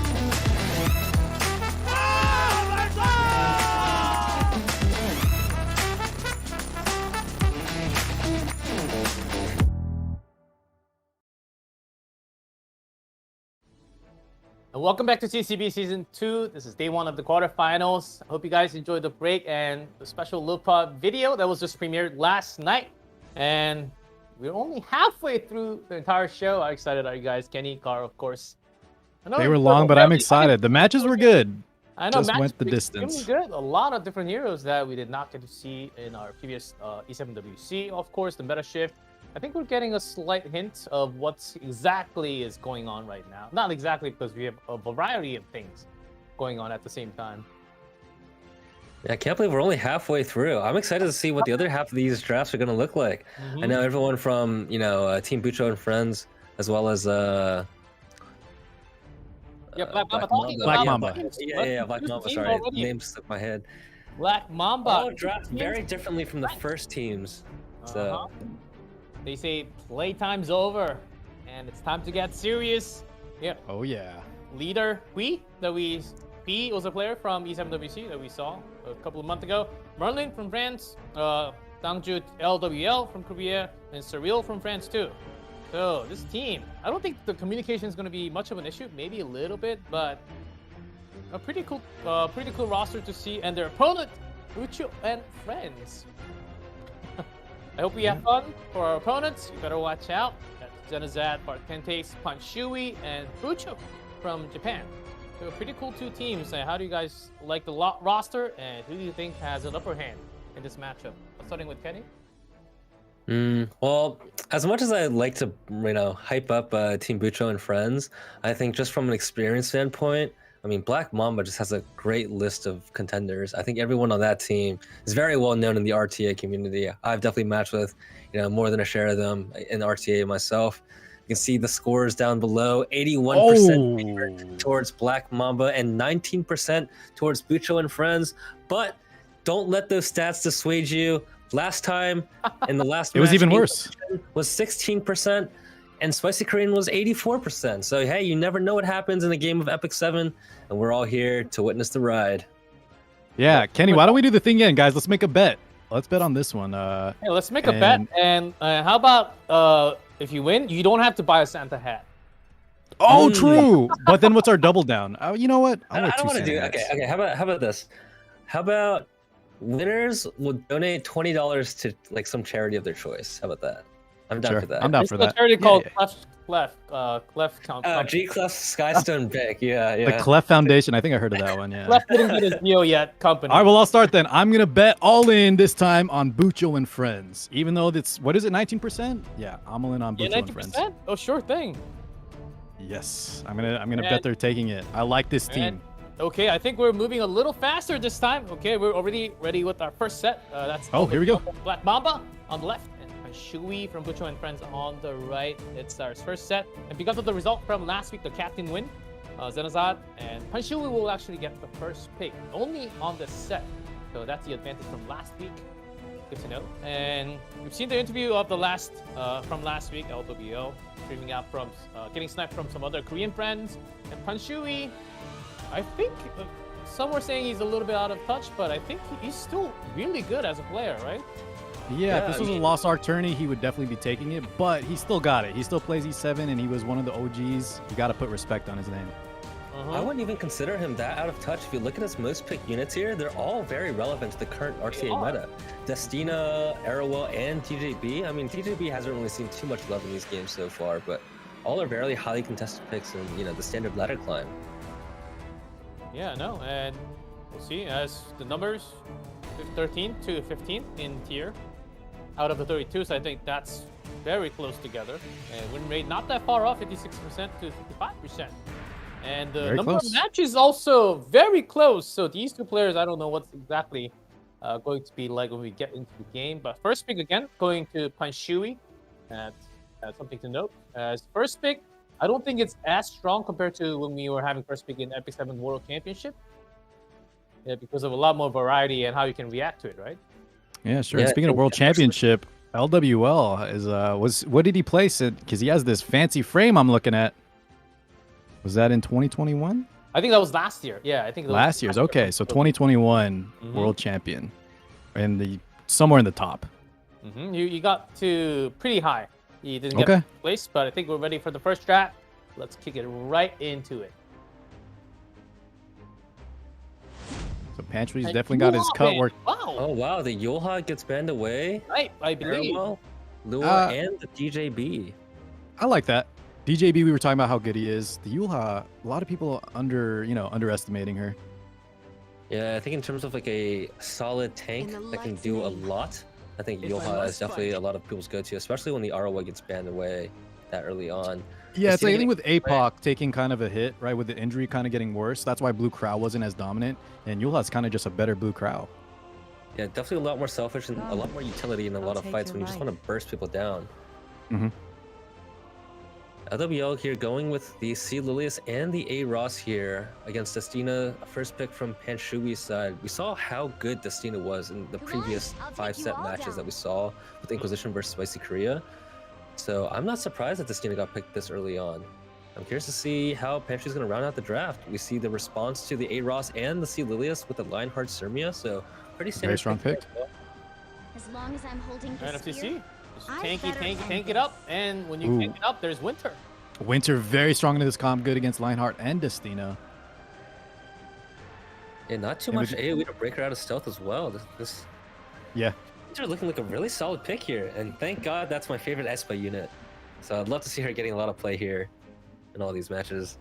And welcome back to TCB Season 2. This is day 1 of the quarterfinals. I hope you guys enjoyed the break and the special Lupa video that was just premiered last night. And we're only halfway through the entire show. How excited are you guys? Kenny, Carl, of course. They were long, but I'm excited. The matches were good. I know, Just went the matches were distance. extremely good. A lot of different heroes that we did not get to see in our previous E7WC. Of course, the meta shift. I think we're getting a slight hint of what exactly is going on right now. Not exactly, because we have a variety of things going on at the same time. Yeah, I can't believe we're only halfway through. I'm excited to see what the other half of these drafts are going to look like. I know everyone from, Team Bucho and Friends, as well as Yeah, Black Mamba. Black Mamba. Yeah, Black Mamba. Sorry, name stuck in my head. Black Mamba. All draft very differently from the first teams. So They say playtime's over, and it's time to get serious. Yeah. Oh yeah. Leader Hui P was a player from E7WC that we saw a couple of months ago. Merlin from France, Dangju LWL from Korea, and Surreal from France too. So this team, I don't think the communication is going to be much of an issue. Maybe a little bit, but a pretty cool roster to see. And their opponent, Bucho and Friends. I hope we have fun for our opponents. You better watch out. That's Zenazad, Bartentes, Panshui, and Bucho from Japan. So pretty cool 2 teams. How do you guys like the roster, and who do you think has an upper hand in this matchup? Starting with Kenny. Well, as much as I like to, hype up Team Bucho and Friends, I think just from an experience standpoint, I mean, Black Mamba just has a great list of contenders. I think everyone on that team is very well known in the RTA community. I've definitely matched with, more than a share of them in RTA myself. You can see the scores down below: 81% towards Black Mamba and 19% towards Bucho and Friends. But don't let those stats dissuade you. Last time in the last It was match, even worse. Was 16%. And Spicy Korean was 84%. So, hey, you never know what happens in a game of Epic 7, and we're all here to witness the ride. Yeah, Kenny, why don't we do the thing again, guys? Let's make a bet. Let's bet on this one. Yeah, let's make a bet. And how about if you win, you don't have to buy a Santa hat. Oh, true. But then what's our double down? You know what? I don't want to do it. Okay. How about this? How about winners will donate $20 to some charity of their choice? How about that? I'm down for that. I'm down for that. It's a charity called Clef G Clef Skystone Pick. Yeah. The Clef Foundation. I think I heard of that one. Yeah. Clef didn't get his deal yet. Company. All right, well, I'll start then. I'm gonna bet all in this time on Bucho and Friends. Even though it's 19%? Yeah, I'm all in on Bucho and Friends. 19%? Oh, sure thing. Yes, I'm gonna bet they're taking it. I like this team. Okay, I think we're moving a little faster this time. Okay, we're already ready with our first set. That's here we go. Black Mamba on the left. Shui from Bucho and Friends on the right. It's our first set. And because of the result from last week, the captain win, Zenazad and Panshui will actually get the first pick only on this set. So that's the advantage from last week. Good to know. And we've seen the interview of the from last week, LWO, streaming out from getting sniped from some other Korean friends. And Panshui, I think some were saying he's a little bit out of touch, but I think he's still really good as a player, right? Yeah, if this was a Lost Ark tourney, he would definitely be taking it, but he still got it. He still plays E7, and he was one of the OGs. You got to put respect on his name. I wouldn't even consider him that out of touch. If you look at his most picked units here, they're all very relevant to the current RTA meta. Destina, Arrowell, and TJB. I mean, TJB hasn't really seen too much love in these games so far, but all are very highly contested picks in the standard ladder climb. Yeah, no, and we'll see as the numbers 13 to 15 in tier out of the 32, so I think that's very close together. And win rate not that far off, 56% to 55%. And the number of matches also very close. So these two players, I don't know what's exactly going to be like when we get into the game. But first pick again, going to Panshui. That's something to note. As first pick, I don't think it's as strong compared to when we were having first pick in Epic 7 World Championship. Yeah, because of a lot more variety and how you can react to it, right? Yeah, sure. Yeah, speaking of World Championship, LWL is what did he place it? Because he has this fancy frame I'm looking at. Was that in 2021? I think that was last year. Yeah, I think that was Last year's. Okay, so 2021 world champion, and somewhere in the top. You got to pretty high. You didn't get Okay. first place, but I think we're ready for the first draft. Let's kick it right into it. So Pantry's And definitely got his Yulha cut banned. work. Wow. Oh wow, the Yulha gets banned away. Right, I believe. Farewell, Lua, and the DJB. I like that. DJB, we were talking about how good he is. The Yulha, a lot of people underestimating her. Yeah, I think in terms of like a solid tank that can do a lot, I think Yulha is definitely a lot of people's go-to, especially when the ROA gets banned away that early on. Yeah, it's like, I think with getting- APOC taking kind of a hit, right, with the injury kind of getting worse. That's why Blue Crow wasn't as dominant, and Yulha's kind of just a better Blue Crow. Yeah, definitely a lot more selfish and a lot more utility in a lot of fights when you just want to burst people down. Mm-hmm. LWL here going with the C. Lilius and the A. Ross here against Destina. First pick from Panshui's side. We saw how good Destina was in the previous 5-set matches that we saw with Inquisition versus Spicy Korea. So I'm not surprised that Destina got picked this early on. I'm curious to see how Pantry's going to round out the draft. We see the response to the A. Ross and the C. Lilius with the Lionheart Sirmia, so pretty standard. Very strong pick. As long as I'm holding Right, this FTC. spear, Just I tank better it up, and when you Ooh. tank it up, there's Winter. Winter very strong into this comp, good against Lionheart and Destina. Yeah, not too And much with- AoE to break her out of stealth as well. Yeah. These are looking like a really solid pick here, and thank God that's my favorite Espa unit. So I'd love to see her getting a lot of play here in all these matches.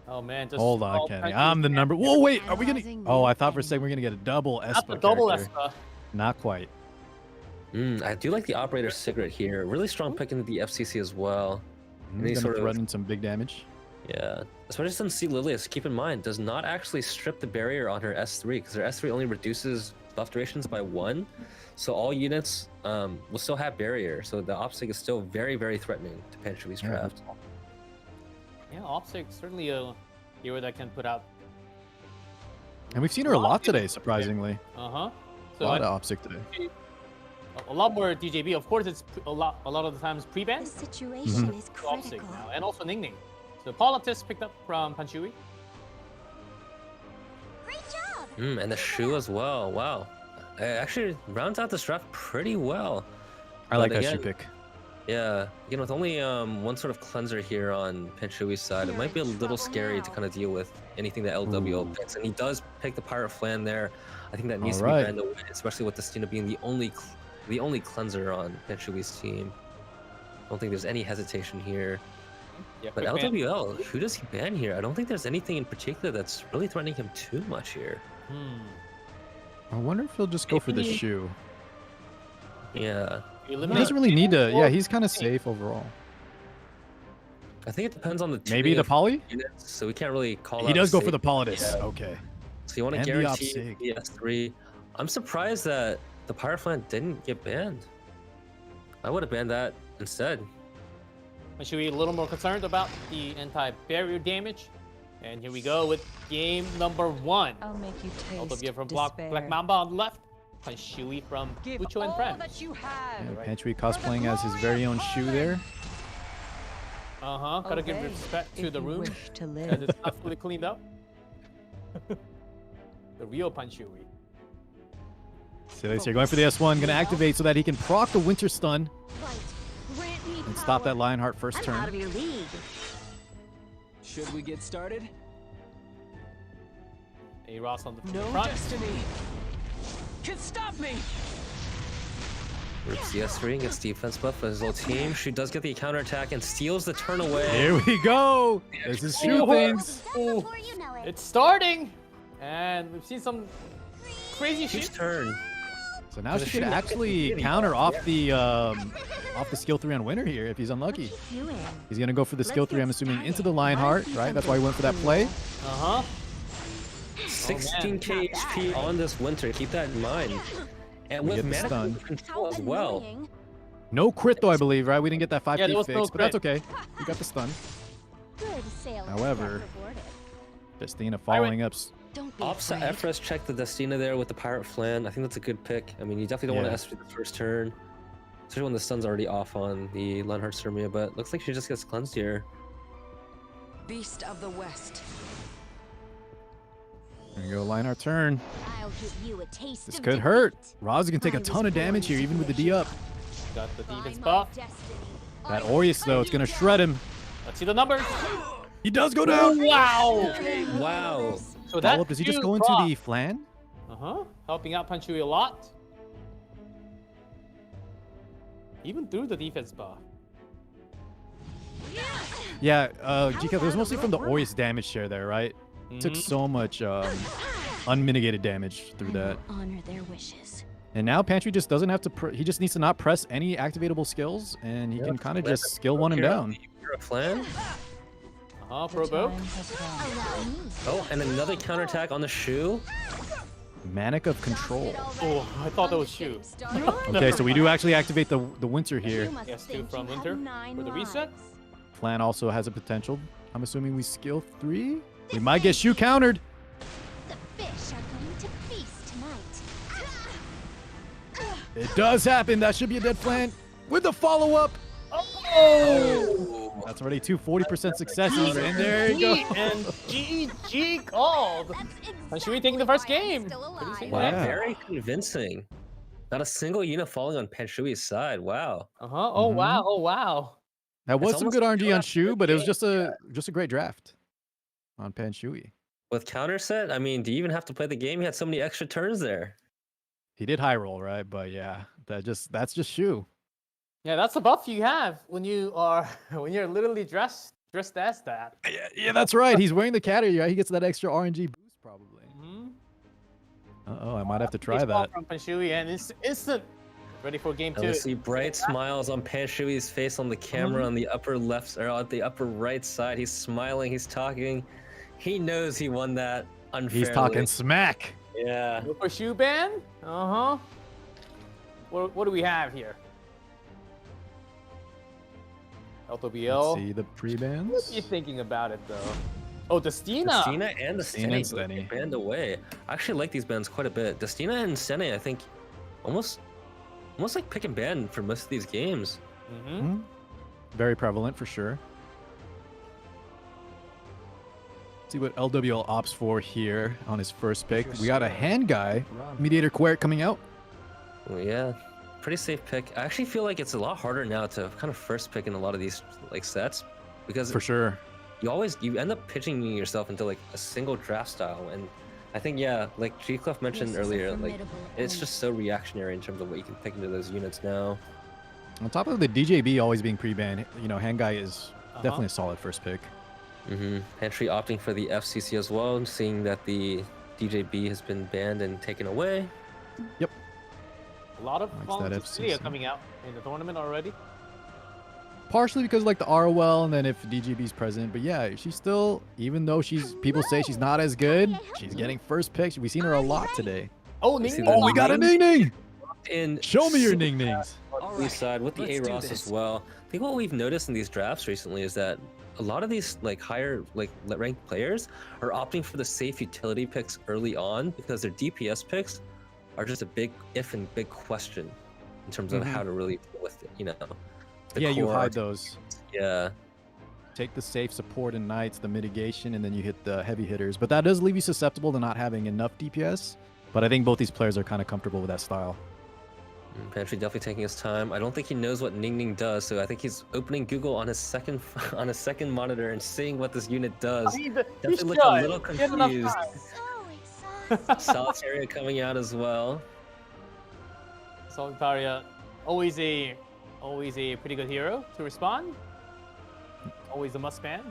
Oh man, just Hold on, all Kenny. Pantry I'm the number. Whoa, wait. Are we gonna? Analyzing Oh, I thought for a second we are gonna get a double Espa. Not the double character. Espa. Not quite. I do like the Operator Cigarette here. Really strong pick into the FCC as well. Any He's sort gonna of- threaten some big damage. Yeah, especially since C. Lilius, keep in mind, does not actually strip the barrier on her S3 because her S3 only reduces buff durations by 1. So all units will still have barrier. So the Opsig is still very, very threatening to Panshui's Yeah. draft. Yeah, Opsig certainly a hero that can put out. And we've seen her a lot today, surprisingly. Uh-huh. A lot of Opsic today. A lot more DJB. Of course, it's a lot of the times pre-ban. the situation Mm-hmm. is Opsig critical. now, and also Ning Ning. So Politis picked up from Panshui. Great job! And the shoe as well. Wow. It actually rounds out this draft pretty well. I like But that shoe again, pick. Yeah, again, with only one sort of cleanser here on Panshui's side, it might be a little scary to kind of deal with anything that LWO picks. And he does pick the Pirate Flan there. I think that needs to be Alright. banned away, especially with Destina being the only cleanser on Panshui's team. I don't think there's any hesitation here. Yeah, But quick ban. LWL, who does he ban here? I don't think there's anything in particular that's really threatening him too much here. I wonder if he'll just go for the Maybe- shoe. Yeah. He doesn't really need to. Yeah, he's kind of safe overall. I think it depends on the Maybe tuning the of poly? units, so we can't really call He out does go for safe. the Politis. Yeah. Okay. So you want to And the guarantee Opsig. the S3. I'm surprised that the Pirate Flan didn't get banned. I would have banned that instead. Should we be a little more concerned about the anti-barrier damage? And here we go with game number 1. I'll make you taste LWF from despair. Black Mamba on the left. Panshui from Bucho and friends. Yeah, Pantry cosplaying as his very own shoe there. Uh-huh. Gotta give Obey respect to if the you room. wish to As live. it's not fully cleaned up. The real Panshui. So you're going for the S1, gonna activate so that he can proc the Winter Stun Grant me and stop that Lionheart first I'm out of turn. your league. Should we get started? A Ross on the No front. destiny can stop me. Rips the S3 and gets defense buff for his little team. She does get the counterattack and steals the turn away. Here we go. This is shoe things. Ooh, it's starting, and we've seen some crazy Huge shit. turn. So now There's she a could shoe actually that- counter off the skill 3 on Winter here if he's unlucky. He's gonna go for the skill 3, I'm assuming, into the Lionheart, right? That's why he went for that play. Uh-huh. 16k HP on this Winter. Keep that in mind. And We with get the mana stun. control as well. No crit though, I believe, right? We didn't get that 5k Yeah, there was fix, no but that's crit. okay. We got the stun. Good sailing. However, Step rewarded. Destina following up. Don't be Opsa afraid. Efres checked the Destina there with the Pirate Flan. I think that's a good pick. I mean, you definitely don't Yeah. want to S the first turn, especially when the stun's already off on the Lionheart Sturmia, but looks like she just gets cleansed here. Beast of the West. There you go, line our turn. I'll give you a taste This of could hurt. Roz can take a ton of damage here, even with the D up. Got the defense buff. That Aureus, though, it's going to shred him. Let's see the numbers. He does go down. Wow. Wow. So that Does he just go into the flan? Helping out Panshui a lot. Even through the defense buff. Yeah, GK, it was mostly from the Aureus damage share there, right? Took so much unmitigated damage through that. Honor their wishes. And now Pantry just doesn't have to. He just needs to not press any activatable skills, and he can kind of just skill one him down. You're a flan. Probo. Oh, and another counterattack on the shoe. Manic of Control. Oh, I thought that was Shu. Okay, so we do actually activate the Winter here. Yes, two from Winter for the reset. Flan also has a potential. I'm assuming we skill 3. We might get Shu countered. The fish are going to feast tonight. It does happen. That should be a dead Flan with the follow-up. Oh! That's already 2 40% successes, and there you go. And GG called. And should we take the first game? Wow, very convincing. Not a single unit falling on Panshui's side. Wow. Oh wow. Oh wow. That was It's some almost good RNG on like Shu, but it was just a great draft on Panshui. With counter set, I mean, do you even have to play the game? He had so many extra turns there. He did high roll, right? But yeah, that's just Shu. Yeah, that's the buff you have when you're literally dressed as that. Yeah, that's right. He's wearing the category, right? He gets that extra RNG boost probably. Uh-oh, I might have to try that. From Panshui, and it's instant. Ready for game 2. And we see bright smiles on Panshui's face on the camera on the upper left or on the upper right side. He's smiling, he's talking. He knows he won that unfairly. He's talking smack. Yeah. Go for Shu ban? What do we have here? LTBL. Let's see the pre-bans. What are you thinking about it though? Oh, Destina. Destina and the Steny banned away. I actually like these bans quite a bit. Destina and Steny, I think, almost like pick and ban for most of these games. Very prevalent for sure. Let's see what LWL opts for here on his first pick. We got a hand guy, Mediator Quert coming out. Oh, yeah, pretty safe pick. I actually feel like it's a lot harder now to kind of first pick in a lot of these like sets because for sure you end up pitching yourself into like a single draft style, and I think like G-Clef mentioned earlier, like it's just so reactionary in terms of what you can pick into those units now. On top of the DJB always being pre-banned, hand guy is definitely a solid first pick. Pantry opting for the FCC as well, seeing that the DJB has been banned and taken away. Yep. A lot of that FCC coming out in the tournament already. Partially because like the ROL and then if DGB's present, but yeah, she's still, even though people say she's not as good, she's getting first picks. We've seen her a lot today. Oh, Ning Ning. Oh, we got a Ning Ning. In Show me your Ning Nings. Side with the A-Ross as well. I think what we've noticed in these drafts recently is that a lot of these like higher like ranked players are opting for the safe utility picks early on because their DPS picks are just a big if and big question in terms of how to really deal with it, Yeah, you core hide those. Yeah. Take the safe support and knights, the mitigation, and then you hit the heavy hitters. But that does leave you susceptible to not having enough DPS. But I think both these players are kind of comfortable with that style. Pantry definitely taking his time. I don't think he knows what Ning Ning does, so I think he's opening Google on his second monitor and seeing what this unit does. Definitely look a little confused. Solitaria coming out as well. Solitaria, always a pretty good hero to respond. Always a must ban.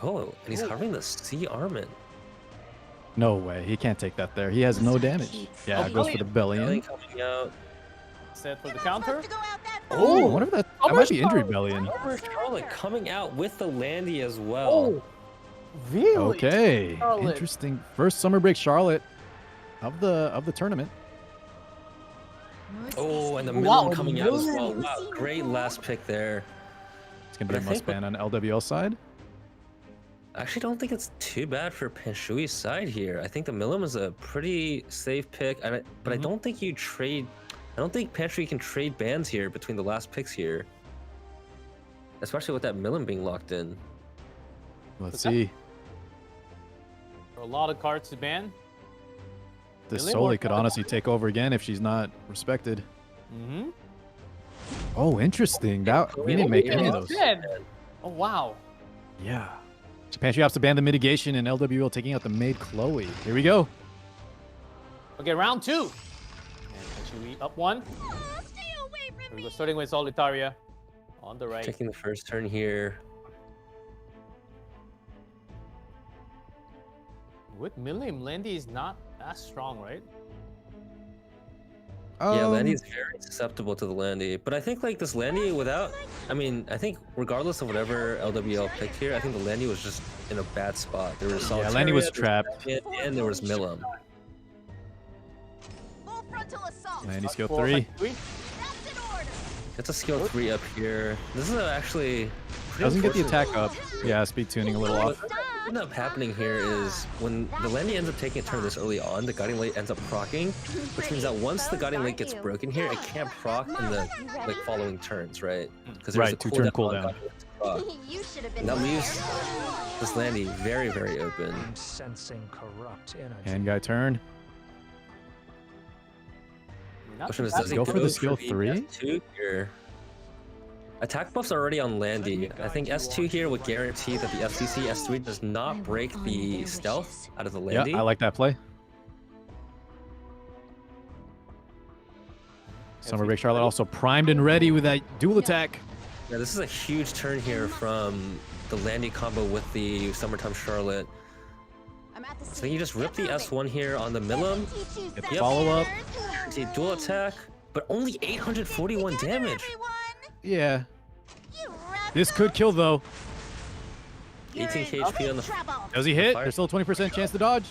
Oh, and he's harving the Sea Armament. No way, he can't take that there. He has no damage. Yeah, it goes for the Bellion. Coming out. Set for the counter. Oh, I wonder if that might be injury Bellion. Charlotte coming out with the Landy as well. Oh, really? Okay, Charlotte. interesting. First summer break Charlotte of the tournament. Oh, and the Milam coming out as well. Wow, great last pick there. It's gonna be a must ban on LWL side. I actually don't think it's too bad for Panshui's side here. I think the Milam is a pretty safe pick, but I don't think you trade. I don't think Panshui can trade bans here between the last picks here. especially with that Millen being locked in. Let's see. A lot of cards to ban. This Really Soli more could fun. honestly take over again if she's not respected. Mm-hmm. Oh, interesting. That we didn't make any of those. Oh wow. Yeah. Japan Shoe opts to ban the mitigation and LWL taking out the maid Chloe. Here we go. Okay, round 2. And Chewy up 1. Here we go, starting with Solitaria on the right. Taking the first turn here. With Millim, Landy is not as strong, right? Yeah, Landy is very susceptible to the Landy, but I think like this Landy without, I mean, I think regardless of whatever LWL picked here, I think the Landy was just in a bad spot. There was Yeah, Landy was Solitaria, trapped. and there was Millim. Landy skill 3. It's a skill 3 up here. This is actually pretty Doesn't get the unfortunate. attack up. Yeah, speed tuning a little off. What ends up happening here is when the Landy ends up taking a turn this early on, the Guiding Light ends up proccing, which means that once the Guiding Light gets broken here, it can't proc in the like following turns, right? Because there's Right, a 2-turn on cooldown. Guiding Light to proc. And that leaves this Landy very, very open. Sensing corrupt energy. Hand guy turn. Question is, Let's does he go for the skill 3. S2 here? Attack buff's already on Landy. I think S2 here would guarantee that the FCC S3 does not break the stealth out of the Landy. Yeah, I like that play. Summer Break Charlotte also primed and ready with that dual attack. Yeah, this is a huge turn here from the Landy combo with the Summertime Charlotte. So you just rip the S1 here on the Millim. Get the follow up. Dual attack, but only 841 damage. Yeah. This could kill though. 18 HP on the. Does he hit? There's still a 20% chance to dodge.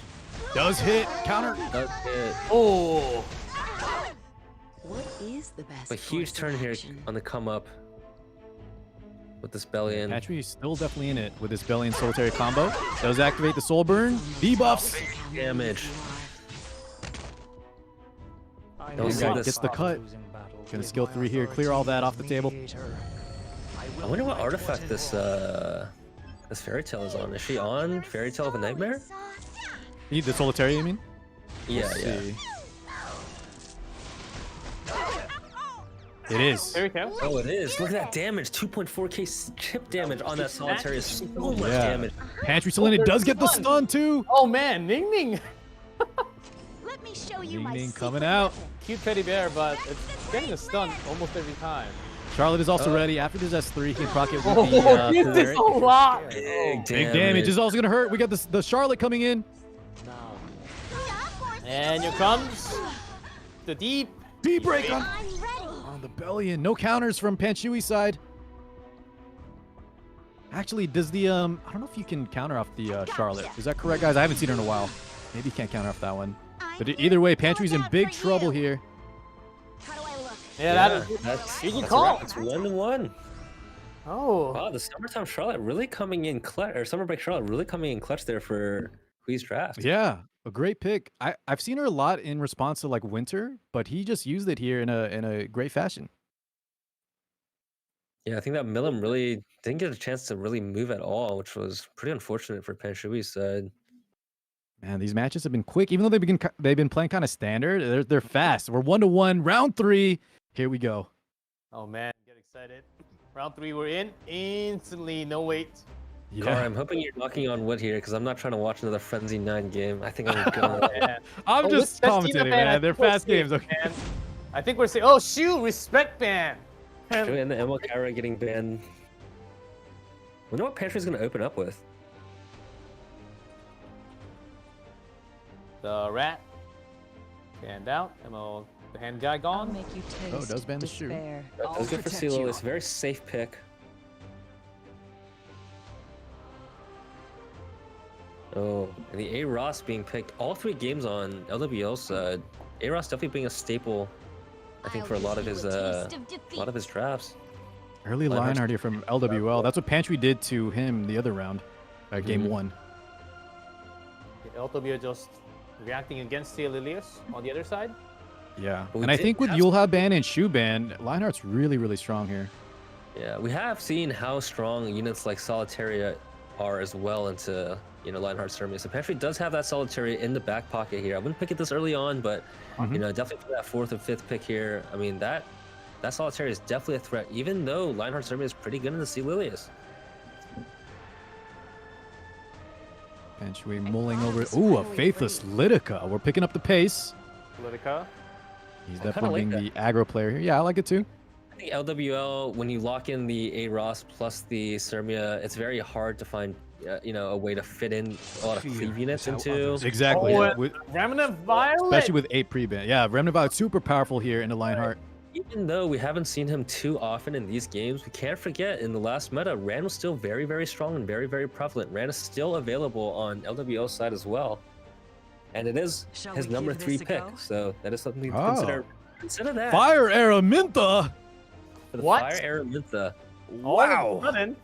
Does hit. Counter. Does hit. Oh. What is the best? A huge turn here on the come up with this Bellion. Actually, still definitely in it with this Bellion Solitary combo. Does activate the Soul Burn. Debuffs. Damage. This guy gets the cut. Gonna skill 3 here. Clear all that off the table. I wonder what artifact this this Fairy Tale is on. Is she on Fairy Tale of a Nightmare? The Solitary, you mean? Yeah, Let's yeah. see. It is. There we go. Oh, it is. Look at that damage. 2.4k chip damage on that Solitary is so much Yeah. damage. Pantry Selene does get the stun too. Oh man, Ning Ning. Let me show you Ning my Ning coming out. Cute teddy bear, but it's getting a stun almost every time. Charlotte is also ready. After this S3, he can proc it with the Oh, this is Cleric. a lot. Big Big damage is also gonna hurt. We got the Charlotte coming in. And here comes the deep. Deep break on the Bellion. No counters from Panshui's side. Actually, does the I don't know if you can counter off the Charlotte. Is that correct, guys? I haven't seen her in a while. Maybe you can't counter off that one. But either way, Pantry's in big trouble here. Yeah, that's easy a call. wrap. It's 1-1. Oh. Wow, the Summertime Charlotte really coming in clutch, or Summer Break Charlotte really coming in clutch there for Hui's draft. Yeah, a great pick. I've seen her a lot in response to like Winter, but he just used it here in a great fashion. Yeah, I think that Millim really didn't get a chance to really move at all, which was pretty unfortunate for Panshui's side. Man, these matches have been quick. Even though they've been playing kind of standard, they're fast. We're 1-1, round 3. Here we go. Oh man, get excited. Round 3, we're in. Instantly, no wait. Yeah. Car, I'm hoping you're knocking on wood here because I'm not trying to watch another Frenzy 9 game. I think I'm gonna. I'm just let's commentating, see the ban. man. I They're think we're fast safe, games. Okay. man. I think we're saying, oh shoot, respect ban. And the Emil Kara getting banned. Wonder what Pantry's gonna open up with. The rat. Stand out. Ammo, the hand guy gone. Oh, does ban the shoe. That was good for CeeLo. It's a very safe pick. Oh, and the A Ross being picked all 3 games on LWL's side. A Ross definitely being a staple, I think, for a lot of his drafts. Early Lionheart here from LWL. That's what Pantry did to him the other round, game 1. LW just reacting against Lilius on the other side. Yeah, But we and I did think with have Yulha ban and Shoe ban, Lionheart's really, really strong here. Yeah, we have seen how strong units like Solitaria are as well into, you know, Lionheart Ceremony. So Pantry does have that Solitaria in the back pocket here. I wouldn't pick it this early on, but you know, definitely for that 4th or 5th pick here. I mean, that Solitaria is definitely a threat, even though Lionheart Ceremony is pretty good in the Sea Lilius. Pantry mulling over. Ooh, a Faithless Litica. We're picking up the pace. Litica. He's I kinda definitely like being the aggro player here. Yeah, I like it too. I think LWL, when you lock in the A-Ross plus the Ceremia, it's very hard to find, you know, a way to fit in a lot of cleave units into. Exactly. Remnant Violet. Especially with 8 pre-ban. Yeah, Remnant Violet super powerful here in the Lionheart. Even though we haven't seen him too often in these games, we can't forget in the last meta, Ran was still very, very strong and very, very prevalent. Ran is still available on LWL side as well. And it is his number 3 pick, so that is something to consider. Consider that. Fire Araminta. For the What? Fire Araminta. Wow.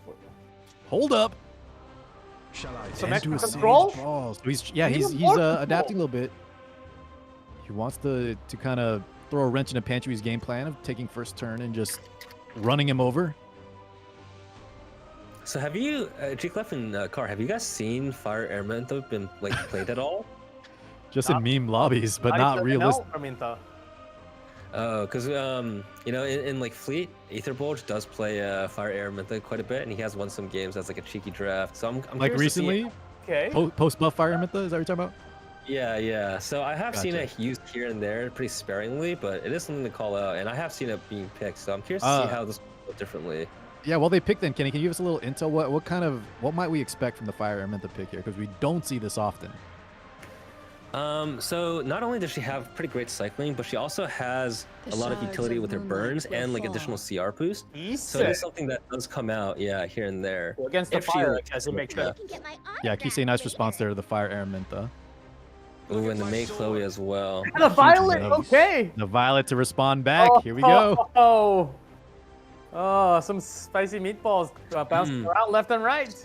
Hold up. Some And do extra a Sage control? Ball. So he's Even more control. adapting a little bit. He wants to kind of throw a wrench into Pantry's game plan of taking first turn and just running him over. So have you, G-Clef and Car, have you guys seen Fire Araminta been like played at all? Just in meme lobbies, but not realistic. Oh, because you know, in like Fleet, Aether Bulge does play Fire Araminta quite a bit, and he has won some games as like a cheeky draft. So I'm Like curious to see- recently? Okay. Post buff Fire Araminta, is that what you're talking about? Yeah, yeah. So I have seen Gotcha. it used here and there, pretty sparingly, but it is something to call out, and I have seen it being picked. So I'm curious to see how this will go differently. Yeah, well they picked then, Kenny. Can you give us a little intel? What might we expect from the Fire Araminta pick here? Because we don't see this often. So not only does she have pretty great cycling, but she also has a lot of utility with her burns and like additional CR boost. So it is something that does come out, yeah, here and there. Well, against the If she, fire, like, as it makes sense. Yeah, Kisei, nice response there to the Fire Araminta. Ooh, and the main Chloe as well. And a Violet, okay. The Violet to respond back. Here we go. Oh, some spicy meatballs bouncing around left and right.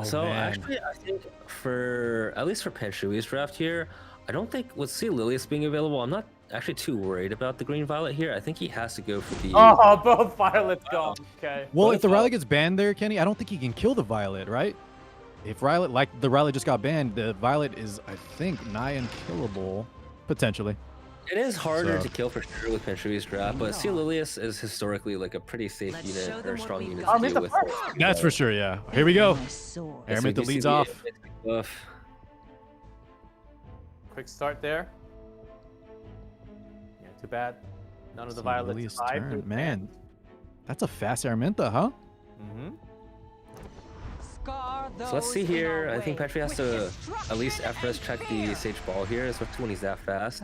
So man. actually, I think for at least for Panshui's draft here, I don't think with Sea Lilius being available, I'm not actually too worried about the green Violet here. I think he has to go for the. Oh, both Violets gone. Okay. Well, if the Violet gets banned there, Kenny, I don't think he can kill the Violet, right? If Violet, like the Violet just got banned, the Violet is, I think, nigh unkillable, potentially. It is harder So- to kill for sure with Panshui's draft, but Sea Lilius is historically like a pretty safe unit or strong unit to deal with. That's for sure, yeah. Here we go. So Araminta you see leads the off. buff. Quick start there. Yeah, too bad. None of the Sea Violets Lilius survived. turn. Man, that's a fast Araminta, huh? Mm-hmm. So let's see here. I think Petri has to at least FRS check the Sage Ball here, especially when he's that fast.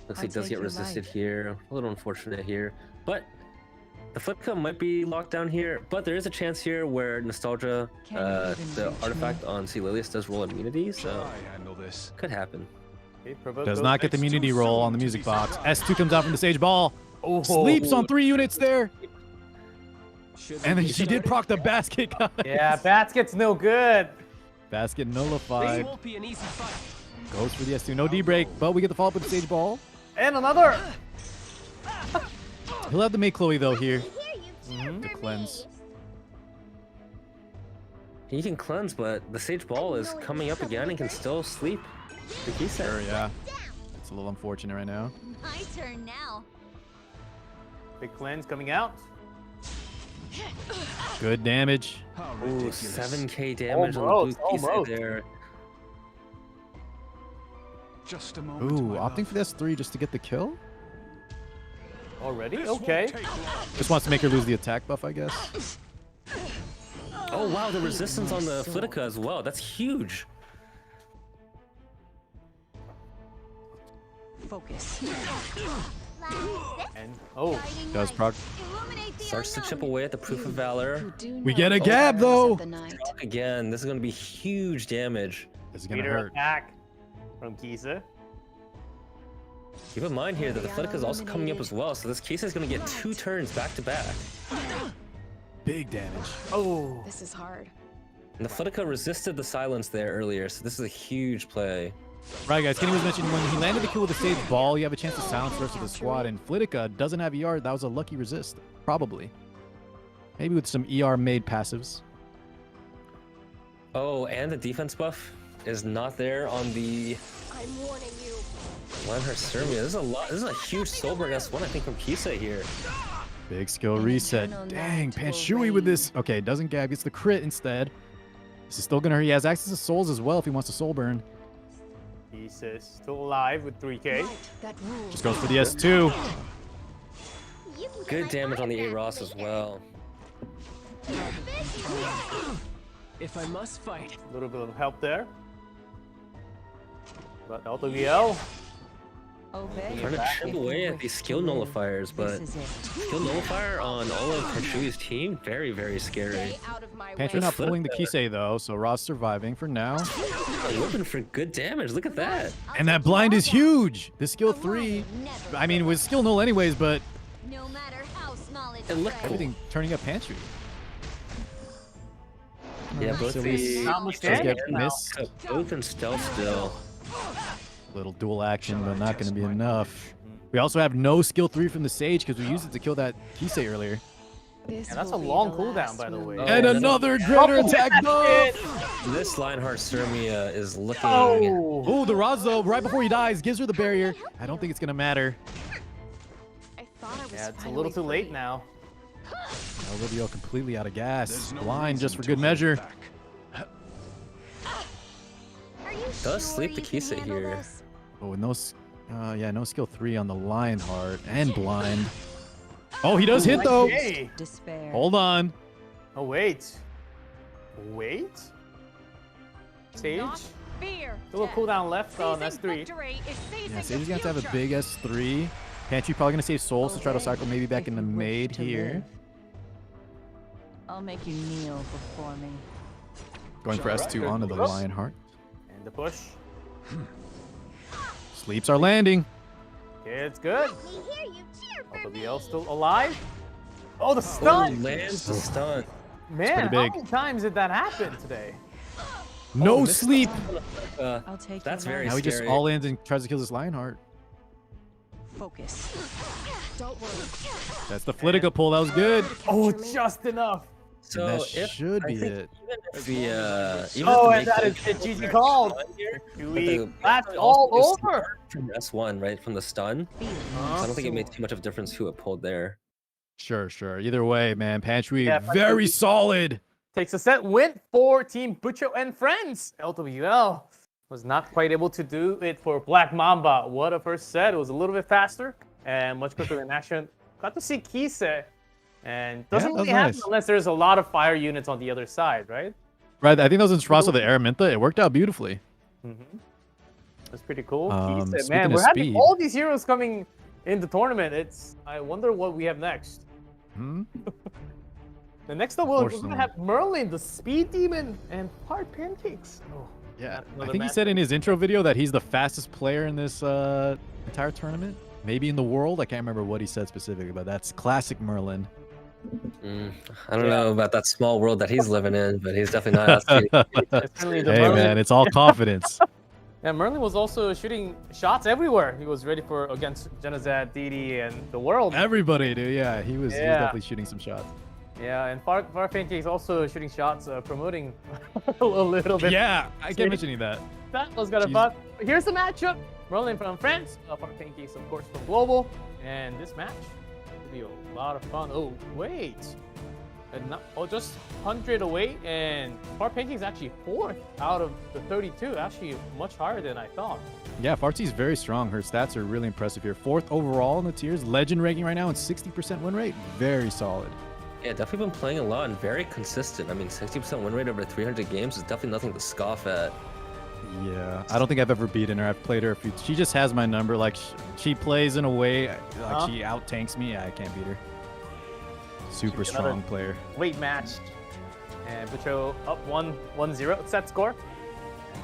Looks like he does get resisted here. A little unfortunate here. But the Flipka might be locked down here. But there is a chance here where Nostalgia, the artifact on Sea Lilius, does roll immunity. So could happen. Does not get the immunity roll on the music box. S2 comes out from the Sage Ball. Sleeps on 3 units there. And then she did proc the basket, guys. Yeah, basket's no good. Basket nullified. won't be an easy fight. Goes for the S2. No D-break, but we get the follow-up with the Sage Ball. And another. He'll have to make Chloe, though, here. To cleanse. He can cleanse, but the Sage Ball is coming up again and can still sleep. Sure, yeah. It's a little unfortunate right now. My turn now. Big cleanse coming out. Good damage. Ooh, 7k damage on Almost, the blue piece almost. there. Just a moment. Ooh, opting for the S3 just to get the kill? Already? Okay. Just wants to make her lose the attack buff, I guess. Oh wow, the resistance on the Flitica as well. That's huge. Focus. And Does proc. Starts to chip away at the Proof of Valor. We get a gab, though. Proc again. This is going to be huge damage. This is going to Leader hurt. attack from Kisa. Keep in mind here that the Flitica is also coming up as well, so this Kisa is going to get 2 turns back to back. Big damage. Oh. This is hard. And the Flitica resisted the silence there earlier, so this is a huge play. Right, guys. Kenny was mentioning when he landed the kill with the Sage Ball, you have a chance to silence the rest of the squad. And Flitica doesn't have ER. That was a lucky resist, probably. Maybe with some ER made passives. Oh, and the defense buff is not there on the I'm warning you. Lionheart Sermia. This is a lot. This is a huge Soulburn S1, I think, from Kisei here. Big skill reset. Dang, Panshui with this. Okay, doesn't gab, gets the crit instead. This is still gonna hurt. He has access to souls as well if he wants to soul burn. He's still alive with 3k. Just goes for the S2. Good damage on the 8 Ross as well. If I must fight. A little bit of help there. But LWL. Trying to chip away at these skill nullifiers, but skill nullifier on all of Panshui's team, very, very scary. Pantry not pulling the Kisei though, so Ross surviving for now. Looking for good damage, look at that. And that blind is huge. The skill 3, I mean, with skill null anyways, but No matter how small it's it looked cool. everything turning up Pantry. Yeah, both so the missed. both in stealth still. Little dual action, but not going to be enough. We also have no skill 3 from the Sage because we used it to kill that Kisei earlier. And that's a long cooldown, by the way. And another Dreader attack buff! This Lionheart Sermia is looking... Oh, the Razo, right before he dies, gives her the barrier. I don't think it's going to matter. Yeah, it's a little too late now. Olivia completely out of gas. Blind just for good measure. Does sleep the Kisei here. Oh, and no skill 3 on the Lionheart and blind. Oh, he does hit though. Despair. Hold on. Oh, wait. Wait. Sage? Fear. A little cooldown left on S3. Yeah, Sage is going to have a big S3. Pantry probably going to save souls to try to cycle maybe back in the maid here. I'll make you kneel before me. Going for S2 onto the Lionheart. And the push. Sleeps are landing. It's good. LWL still alive. Oh, the stun! Oh, lands the stun. Man, pretty how big. many times did that happen today? No sleep. I'll take That's your very Now he just scary. all in and tries to kill this Lionheart. focus. Don't worry. That's the Flitica pull. That was good. Oh, just enough. So that if, should I be think it. even Oh, if and the that make is it. GG called. That's all over. From S1, right? From the stun. So I don't think it made too much of a difference who it pulled there. Sure. Either way, man. Pantry, Yeah, very solid. Takes a set win for Team Bucho and friends. LWL was not quite able to do it for Black Mamba. What a first set. It was a little bit faster and much quicker in action. Got to see Kisei. And doesn't that really was happen nice. unless there's a lot of fire units on the other side, right? Right, I think that was in Strasso of the Araminta. It worked out beautifully. That's pretty cool. Kisei, Kisei, speaking man, of we're having speed. all these heroes coming in the tournament. I wonder what we have next. The next up, we're going to have Merlin, the Speed Demon, and Hard Pancakes. Oh, Yeah, I another think he match. said in his intro video that he's the fastest player in this entire tournament. Maybe in the world. I can't remember what he said specifically, but that's classic Merlin. I don't know about that small world that he's living in, but he's definitely not. Hey, man, it's all confidence. And Merlin was also shooting shots everywhere. He was ready for against Genazad, Didi, and the world. Everybody, dude. Yeah, he was definitely shooting some shots. Yeah, and Far Pancakes also shooting shots, promoting a little bit. Yeah, I kept mentioning that. That was kind of fun. Here's the matchup. Merlin from France, Far Pancakes, of course, from Global. And this match will be a lot of fun. Oh, wait. And not, just 100 away, and Far Pancakes actually 4th out of the 32. Actually, much higher than I thought. Yeah, Farty's very strong. Her stats are really impressive here. 4th overall in the tiers. Legend ranking right now and 60% win rate. Very solid. Yeah, definitely been playing a lot and very consistent. I mean, 60% win rate over 300 games is definitely nothing to scoff at. Yeah, I don't think I've ever beaten her. I've played her a few. She just has my number. Like, she plays in a way, like she out-tanks me. I can't beat her. Super strong player. Weight match. And Bucho up 1-0 set score.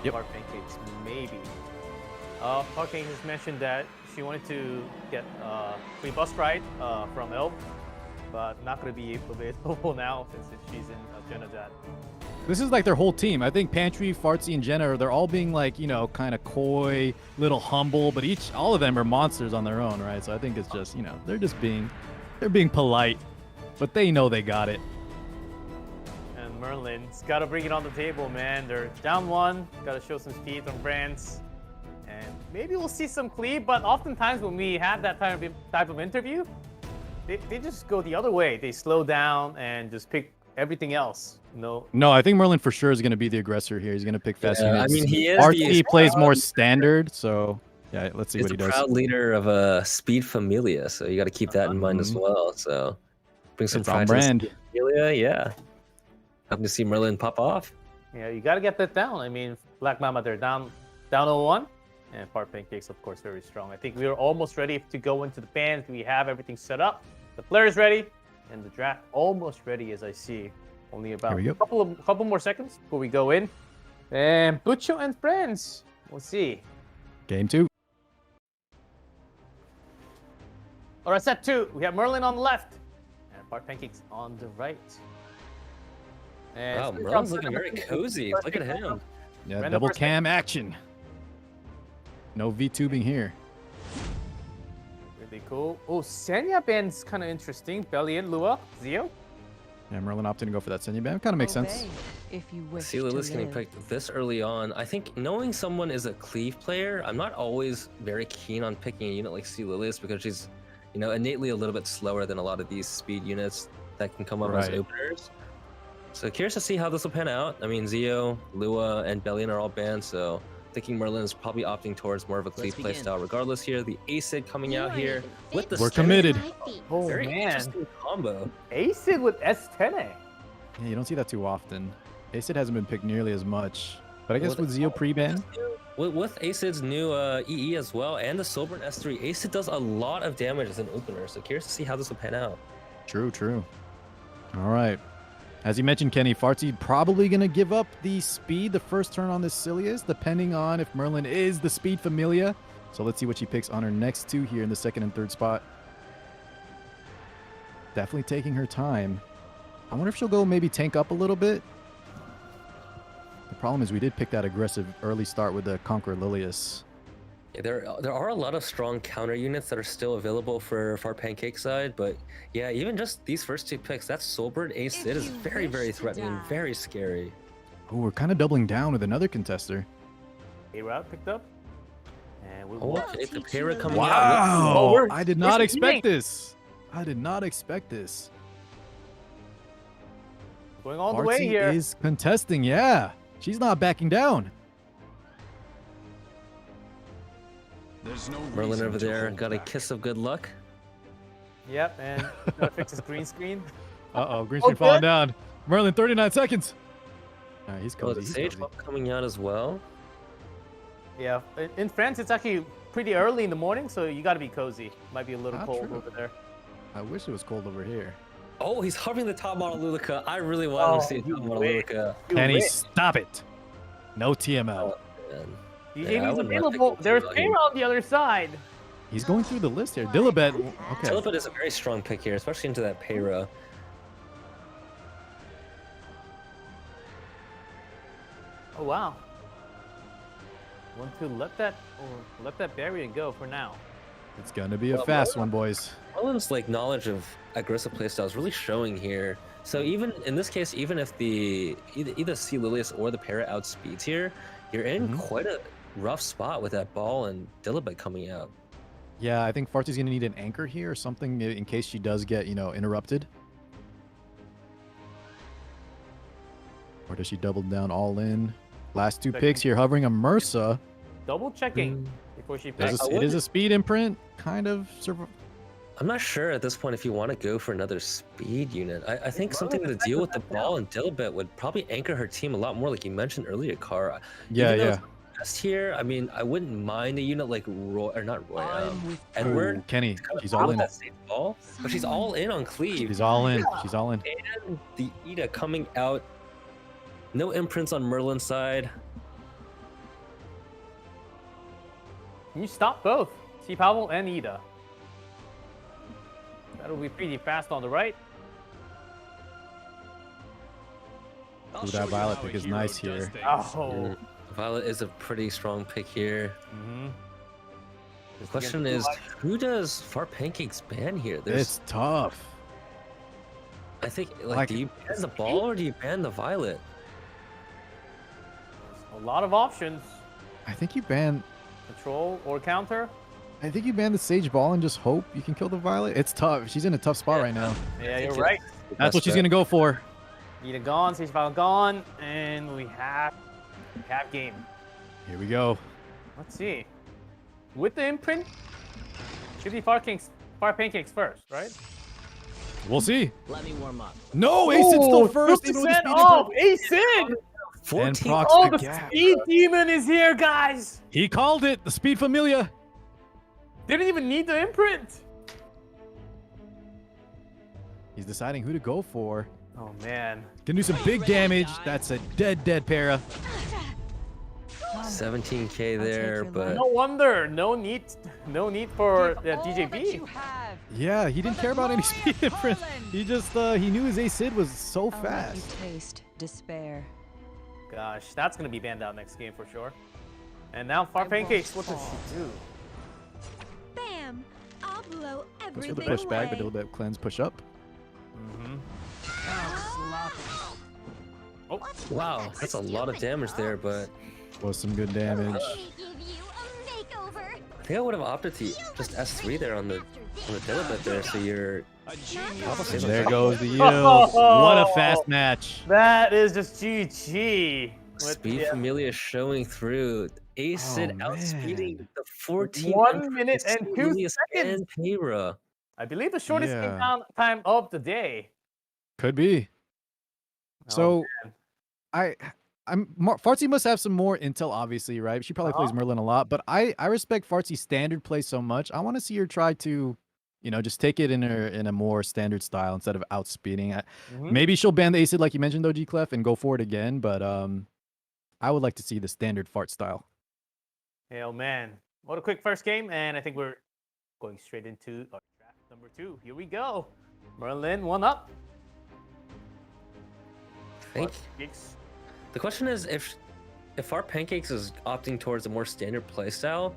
Yep. Far Pancakes, maybe. Far Pancakes mentioned that she wanted to get free bus ride from Elf, but not going to be available now since she's in Genazad. This is like their whole team. I think Pantry, Fartsy, and Jenna, they're all being like, you know, kind of coy, little humble, but all of them are monsters on their own, right? So I think it's just, you know, they're being polite, but they know they got it. Merlin's got to bring it on the table, man. They're down 1. Got to show some speed from France. And maybe we'll see some cleave, but oftentimes when we have that type of interview, they just go the other way. They slow down and just pick everything else. No, I think Merlin for sure is going to be the aggressor here. He's going to pick fast Yeah, units. I mean, he is RT plays more standard, so yeah, let's see He's what he the does. proud leader of a Speed Familia, so you got to keep that in mind as well. So bring some It's on pride to the brand. Speed Familia, yeah. Hoping to see Merlin pop off. Yeah, you got to get that down. I mean, Black Mamba, they're down 0-1. And Fart Pancakes, of course, very strong. I think we are almost ready to go into the fans. We have everything set up. The players ready, and the draft almost ready, as I see. Only about a couple more seconds before we go in. And Bucho and friends. We'll see. Game 2. All right, set 2. We have Merlin on the left and Fart Pancakes on the right. And Wow, Merlin's looking very cozy. Look at him. Yeah, Random double first cam action. No V-tubing here. Really cool. Oh, Senya Band's kind of interesting. Belly and Lua, Zio. Yeah, Merlin opting to go for that Senya Band. Kind of makes sense. If you wish See to Lily's getting live. picked this early on. I think knowing someone is a cleave player, I'm not always very keen on picking a unit like C. Lilius because she's, innately a little bit slower than a lot of these speed units that can come up as Right. openers. So curious to see how this will pan out. I mean, Zio, Lua, and Bellion are all banned, so thinking Merlin is probably opting towards more of a cleave playstyle regardless here. The Acid coming out here with the We're Stem. committed. Oh, Very man. interesting combo. Acid with S10. Yeah, you don't see that too often. Acid hasn't been picked nearly as much. But I guess Well, with Zio pre-ban, With Acid's new EE as well, and the Sovereign S3, Acid does a lot of damage as an opener, so curious to see how this will pan out. True. All right. As you mentioned, Kenny, Fartsy probably going to give up the speed the first turn on this Silius, depending on if Merlin is the speed Familia. So let's see what she picks on her next 2 here in the 2nd and 3rd spot. Definitely taking her time. I wonder if she'll go maybe tank up a little bit. The problem is we did pick that aggressive early start with the Conqueror Lilius. Yeah, there are a lot of strong counter units that are still available for Far Pancake side, but yeah, even just these first 2 picks, that Soulbird Acid is very, very threatening and very scary. Oh, we're kind of doubling down with another contester. A-Route picked up. And we'll Oh, okay, the Para coming Wow! out. Oh, I did not expect this. I did not expect this. Going all the way Fartsy here. is contesting, yeah. She's not backing down. There's no Merlin reason over to there hold got a back. kiss of good luck. Yep, and gotta fix his green screen. Uh-oh, green screen falling down. Merlin, 39 seconds. All right, he's Oh, cozy. the He's Sage cozy. Buff coming out as well. Yeah, in France, it's actually pretty early in the morning, so you gotta be cozy. Might be a little Ah, cold true. over there. I wish it was cold over here. Oh, he's hovering the top model Lulica. I really wanted to see a top model Lulica. Kenny, stop it. No TML. Man. DJV's available. There's Para on the other side. He's going through the list here. Dilibet. Okay. Dilibet is a very strong pick here, especially into that Para. Oh wow. Want to let that barrier go for now. It's going to be a fast one, boys. Merlin's knowledge of aggressive playstyle is really showing here. So even in this case, even if either C. Lilius or the Para outspeeds here, you're in quite a rough spot with that ball and Dilibet coming out. Yeah, I think Farty's going to need an anchor here or something in case she does get, interrupted. Or does she double down all in? Last 2 picks here, hovering a Mursa. Double checking before she picks. It is a speed imprint, kind of. I'm not sure at this point if you want to go for another speed unit. I think something to deal with the ball and Dilibet would probably anchor her team a lot more, like you mentioned earlier, Kara. Yeah, Even though yeah. it's best here, I mean, I wouldn't mind a unit like Roy, or not Roy, Edward. Ooh, Kenny, Kinda she's all off in. that same ball, but she's all in on Cleave. She's all in. She's all in. And the Ida coming out. No imprints on Merlin's side. Can you stop both? C. Pavel and Ida. That'll be pretty fast on the right. Ooh, that Violet pick is nice here. Oh. Violet is a pretty strong pick here. Mm-hmm. The question is, who does Fart Pancakes ban here? It's tough. I think, Like- do you ban the ball or do you ban the violet? A lot of options. I think you ban. Control or counter. I think you ban the Sage Ball and just hope you can kill the Violet. It's tough. She's in a tough spot right now. Yeah, you're right. That's what she's gonna go for. Nita gone, Sage Violet gone, and we have game. Here we go. Let's see. With the imprint, should be Far Pancakes first, right? We'll see. Let me warm up. No, Acid's still first. Even with the 2% speed off. imprint. Acid. 14. Procs Oh, the the gap. Speed Demon is here, guys. He called it. The Speed Familia. Didn't even need the imprint. He's deciding who to go for. Oh man. Can do some big damage. That's a dead para. 17k there, but No wonder. No need for DJB. Yeah, he didn't care about any speed imprint. He just he knew his Acid was so fast. Taste despair. Gosh, that's gonna be banned out next game for sure. And now Far Pancakes, what does she do? Bam! I'll blow Goes for everything the push back, but a away. little bit of cleanse push up. Oh, wow, that's a lot of damage there, but Was some good damage. I think I would have opted to just S3 there on the tail bit there, so you're And there goes the yield. What a fast match. That is just GG. Speed Familia showing through. Acid outspeeding the 14. 1 minute and 2 Familia seconds. and Payra. I believe the shortest Yeah. game time of the day. Could be. So, Fartsy must have some more intel, obviously, right? She probably plays Merlin a lot, but I respect Fartsy's standard play so much. I want to see her try to, just take it in a more standard style instead of outspeeding. Maybe she'll ban the Acid like you mentioned, though, G-Clef, and go for it again. But I would like to see the standard Fart style. Oh man, what a quick first game, and I think we're going straight into our draft number 2. Here we go. Merlin 1 up. I think the question is if our Pancakes is opting towards a more standard playstyle,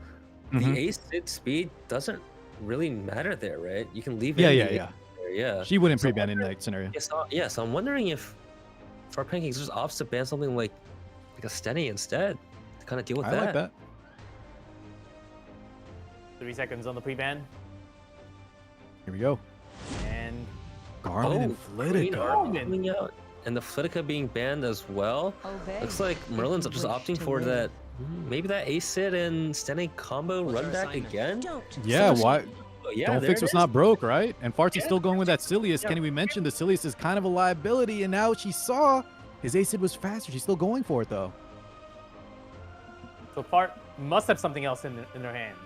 the Acid speed doesn't really matter there, right? You can leave it. Yeah. She wouldn't pre-ban in that scenario. Yes, I'm wondering if our Pancakes just opts to ban something like a Steady instead to kind of deal with I that. like that. 3 seconds on the pre-ban. Here we go. And Garmin and Green Arm Flitica. coming out, and the Flitica being banned as well. Looks like Merlin's just opting for that. Maybe that Acid and Steady combo run back again. Yeah, why? Yeah, Don't there fix it what's is. not broke, right? And Fartsy's still going with that Silius. Kenny, we mentioned the Silius is kind of a liability, and now she saw his Acid was faster. She's still going for it, though. So Fart must have something else in her hand.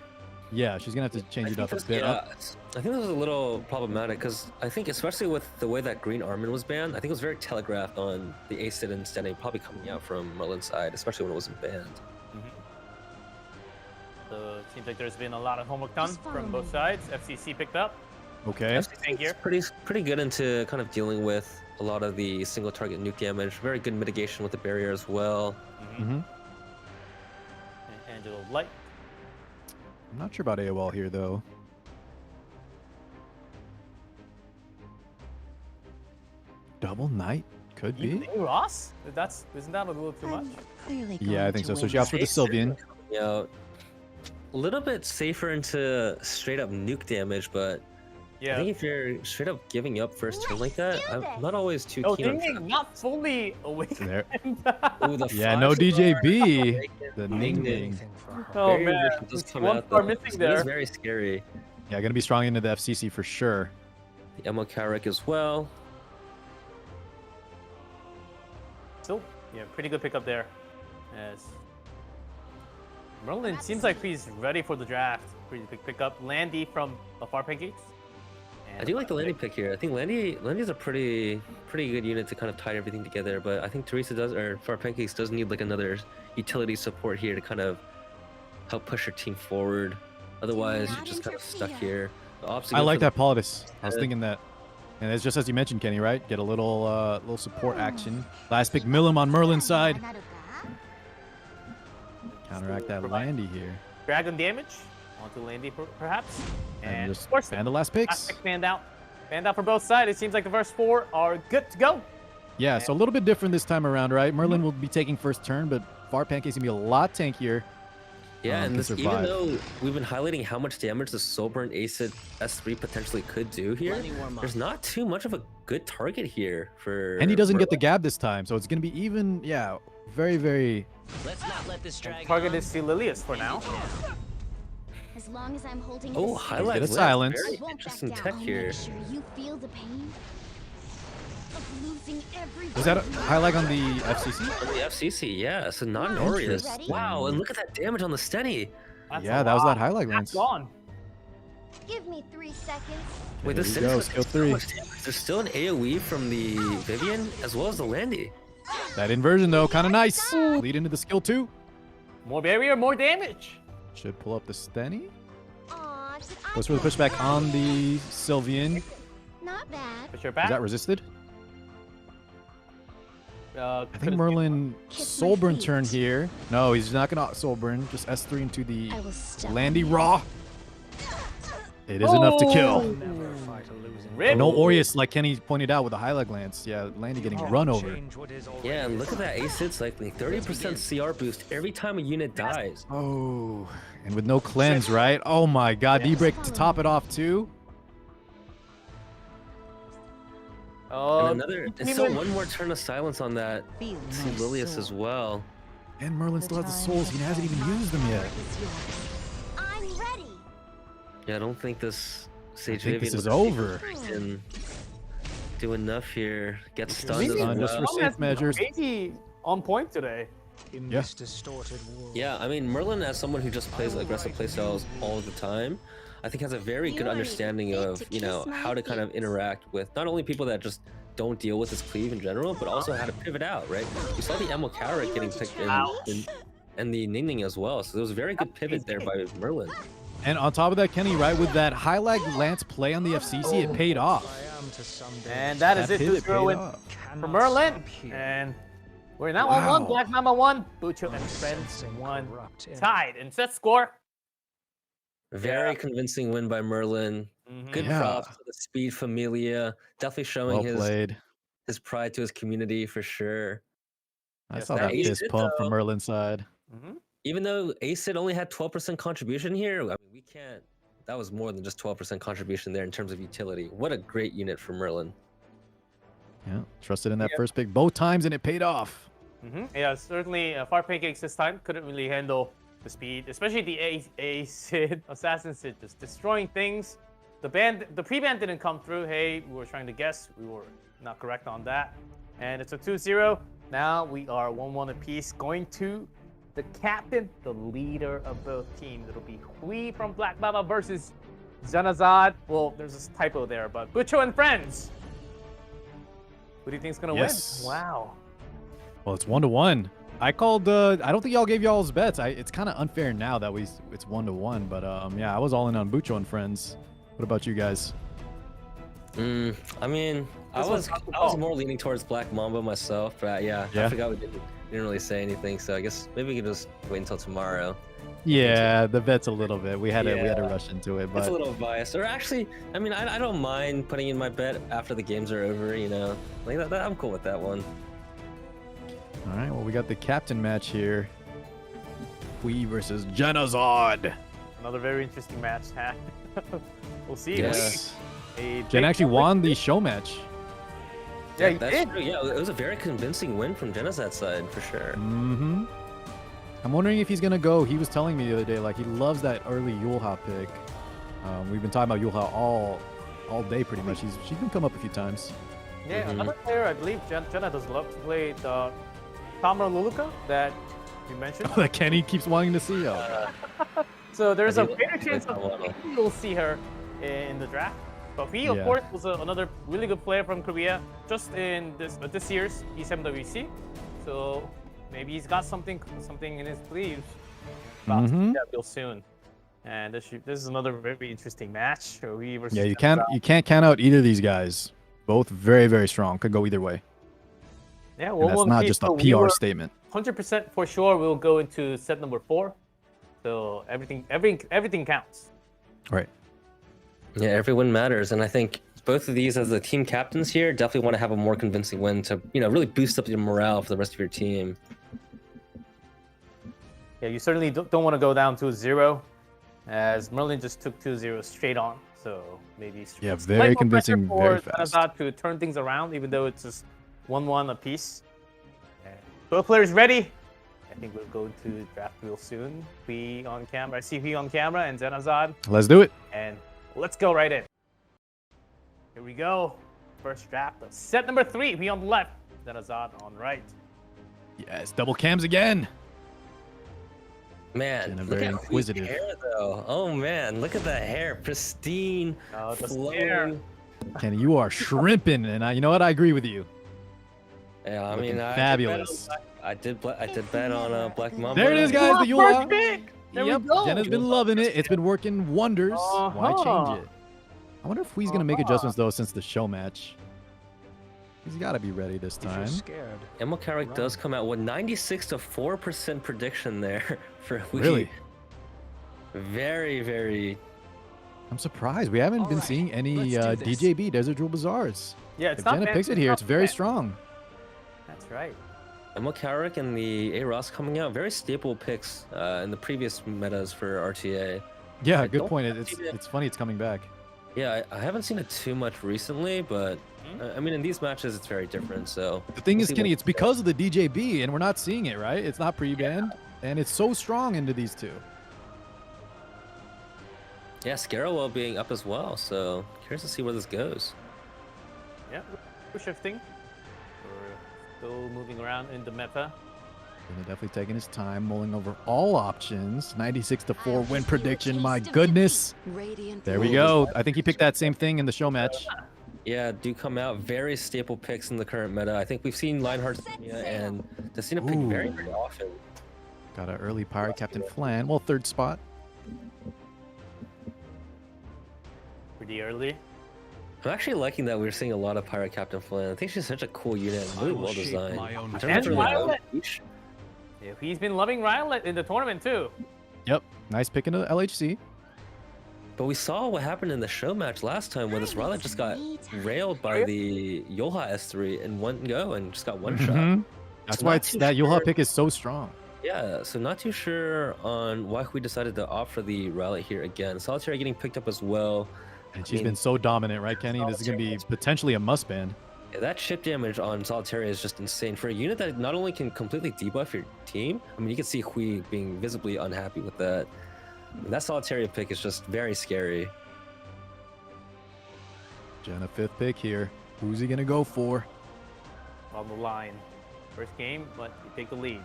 Yeah, she's going to have to change it up a bit. Yeah, I think this was a little problematic because I think, especially with the way that Green Armin was banned, I think it was very telegraphed on the Acid and Steady probably coming out from Merlin's side, especially when it wasn't banned. So it seems like there's been a lot of homework done from both sides. FCC picked up. Okay. It's pretty good into kind of dealing with a lot of the single target nuke damage. Very good mitigation with the barrier as well. And Angelo Light. I'm not sure about AOL here, though. Double Knight? Could be. Hey, Ross? Isn't that a little too much? Yeah, I think so. So she opts for the Sylvian. Yeah, a little bit safer into straight up nuke damage, but I think if you're straight up giving up first turn like that, I'm not always too Oh, keen on ding, not fully awake. There. Ooh, the Yeah, no flash. DJB. The Ding, Ning ding. Ning. Oh, Barrier man. version does come One out, star though. missing It is there. very scary. Yeah, going to be strong into the FCC for sure. The Emo Carrick as well. Still, yeah, pretty good pickup there. Yes. Merlin seems like he's ready for the draft. Pretty big pickup. Landy from Far Pancakes. I do like the landing pick here. I think Landy's a pretty good unit to kind of tie everything together, but I think Teresa does, or Far Pancakes does need like another utility support here to kind of help push her team forward. Otherwise, you're just kind of stuck here. I like that Politis. I was thinking that. And it's just as you mentioned, Kenny, right? Get a little support action. Last pick, Millum on Merlin's side. Counteract that Landy here. Dragon damage onto Landy perhaps. And just of course, ban the last picks. last pick stand out. And out for both sides. It seems like the first 4 are good to go. Yeah, so a little bit different this time around, right? Merlin will be taking first turn, but Far Pancake's gonna be a lot tankier. Yeah, and can this, even survive. though we've been highlighting how much damage the Soulburn Acid S3 potentially could do here, there's not too much of a good target here for. And he doesn't get the Merlin. gap this time, so it's gonna be even, yeah, very, very. Let's not let this drag Target is Lilius for now. As long as I'm holding Oh, this highlight Get a list. silence. Very won't back interesting down. tech I'll here. make sure you feel the pain of losing every Was that a highlight on the FCC? On the FCC, yeah. So not an Nice. Aureus. Ready? Wow, and look at that damage on the Stenny. Yeah, that was that highlight lance. Gone. Give me 3 seconds. Wait, There this you go, is skill so 3. much damage. There's still an AoE from the Vivian as well as the Landy. That inversion though, kind of nice. Lead into the skill 2. More barrier, more damage. Should pull up the Stenny. Aw, did I Goes for the get pushback that? on the Sylvian. Not bad. Push your Is back. that resisted? I I think Merlin Soulburn turn here. No, he's not gonna Soulburn. Just S3 into the I will step Landy Raw. It is enough to kill. Rip. No Aureus, like Kenny pointed out with the highlight glance. Yeah, Landy getting run over. Yeah, and look at that Acid cycling. 30% CR boost every time a unit dies. Oh, and with no cleanse, right? Oh my god, D-break to top it off too. And another, it's still one more turn of silence on that Lilius as well. And Merlin still has the souls. He hasn't even used them yet. I'm ready. Yeah, I don't think this Sage think this Vivian is with over. can do enough here. Get stunned as Stunned just well. for safe measures. Crazy on point today. In Yeah. this distorted world. Yeah, I mean, Merlin, as someone who just plays aggressive playstyles all the time, I think has a very good understanding of, you know, how to kind of interact with not only people that just don't deal with his cleave in general, but also how to pivot out, right? We saw the Emo Carrot getting picked in, and the Ning Ning as well, so there was a very good pivot there by Merlin. And on top of that, Kenny, right, with that highlight lance play on the FCC, it paid off. And that is it. pivot 2-0 win paid off. for Merlin. And we're now on 1. Black Mamba 1. Bucho and Friends 1. Tied in set score. Very convincing win by Merlin. Good Yeah. props to the Speed Familia. Definitely showing Well played. his pride to his community for sure. I Yes, saw that that Ace fist did, pump though. from Merlin's side. Even though Acid only had 12% contribution here, I mean, we can't. That was more than just 12% contribution there in terms of utility. What a great unit for Merlin. Yeah, trusted in that first pick both times, and it paid off. Yeah, certainly Far Pancakes this time couldn't really handle the speed, especially the Acid Assassin Sid just destroying things. The pre-ban didn't come through. Hey, we were trying to guess. We were not correct on that. And it's a 2-0. Now we are 1-1 apiece. Going to the captain, the leader of both teams. It'll be Hui from Black Mamba versus Zanazad. Well, there's this typo there, but Bucho and Friends. Who do you think's gonna Yes. win? Wow. Well, it's 1-1. I called. I don't think y'all gave y'all's bets. It's kind of unfair now that it's 1-1. But yeah, I was all in on Bucho and Friends. What about you guys? I mean, I was more leaning towards Black Mamba myself, but yeah, I forgot we didn't really say anything. So I guess maybe we can just wait until tomorrow. Yeah, the bet's a little bit. We had to Yeah. rush into it, but It's a little biased. Or actually, I mean, I don't mind putting in my bet after the games are over. You know, like that I'm cool with that one. all right. Well, we got the captain match here. Hui versus Janazad. Another very interesting match. We'll see. Yes. A Jen big actually public- won the show match. Yeah, he That's did. true. Yeah, it was a very convincing win from Genozad's side for sure. Mm-hmm. I'm wondering if he's gonna go. He was telling me the other day, like he loves that early Yulha pick. We've been talking about Yulha all day pretty much. She's been come up a few times. Yeah, another player I believe Jenna does love to play the Tamara Luluka that you mentioned. That Kenny keeps wanting to see. So there's I a do greater like chance of Tamara. you'll see her in the draft. But he, of Yeah. course, was another really good player from Korea, just in this year's E7WC. So maybe he's got something in his sleeves. About to see that real soon. And this is another very interesting match. Hui versus Yeah, you Jenna. can't count out either of these guys. Both very, very strong. Could go either way. Yeah, And well, that's not just a PR statement. 100% for sure. We'll go into set number 4. So everything counts. Right. Yeah, every win matters, and I think both of these as the team captains here definitely want to have a more convincing win to, really boost up your morale for the rest of your team. Yeah, you certainly don't want to go down 2-0, as Merlin just took 2-0 straight on. So maybe Yeah, slight very more convincing, pressure very for fast. Xenazad to turn things around, even though it's just 1-1 apiece. And both players ready. I think we'll go to draft real soon. Hui on camera. I see Hui on camera and Xenazad. Let's do it. And let's go right in. Here we go. First draft of set number 3. Hui on the left, Xenazad on right. Yes, double cams again. Man, And a look very at inquisitive. Hui's hair though. Oh man, look at that hair, pristine, Oh, the flowing. hair. Kenny, you are shrimping, and you know what? I agree with you. Yeah, I Looking mean, fabulous. I did bet on Black Mamba. There it is, guys. The First Yula. pick. There Yep, we go. Jenna's been loving it. It's been working wonders. Why Uh-huh. change it? I wonder if Hui's gonna make adjustments though since the show match. He's got to be ready this time. Emil Carrick does come out with 96 to 4% prediction there for Hui. Really? Very, very. I'm surprised. We haven't been seeing any DJB Desert Jewel Bazaars. Yeah, it's if not Jenna bad. picks it It's here, not it's very bad. strong. That's right. Emil Carrick and the A Ross coming out, very staple picks in the previous metas for RTA. Yeah, I good don't point. see it- It's funny it's coming back. Yeah, I haven't seen it too much recently, but I mean, in these matches, it's very different. So The thing we'll is, see Kenny, what- it's because of the DJB, and we're not seeing it, right? It's not pre-banned, and it's so strong into these two. Yeah, Scarrow being up as well. So curious to see where this goes. Yeah, we're shifting. We're still moving around in the meta. Jenna definitely taking his time, mulling over all options. 96 to 4 win prediction. My goodness. There we go. I think he picked that same thing in the show match. Yeah, do come out very staple picks in the current meta. I think we've seen Lionheart and Destina pick very, very often. Got an early Pirate Captain Flan. Well, third spot. Pretty early. I'm actually liking that we're seeing a lot of Pirate Captain Flan. I think she's such a cool unit, really well designed. In terms And of Violet. outreach, Yeah, he's been loving Violet in the tournament too. Yep. Nice pick into LHC. But we saw what happened in the show match last time where this Rowlet just got railed by the Yoha S3 in one go and just got one shot. Mhm. That's So why not it's, too that sure- Yoha pick is so strong. Yeah, so not too sure on why we decided to opt for the Rowlet here again. Solitaire getting picked up as well. And she's been so dominant, right, Kenny? This is going to be potentially a must ban. Yeah, that chip damage on Solitaire is just insane. For a unit that not only can completely debuff your team, I mean, you can see Hui being visibly unhappy with that. And that Solitaire pick is just very scary. Jenna, fifth pick here. Who's he going to go for? On the line. First game, but you take the lead.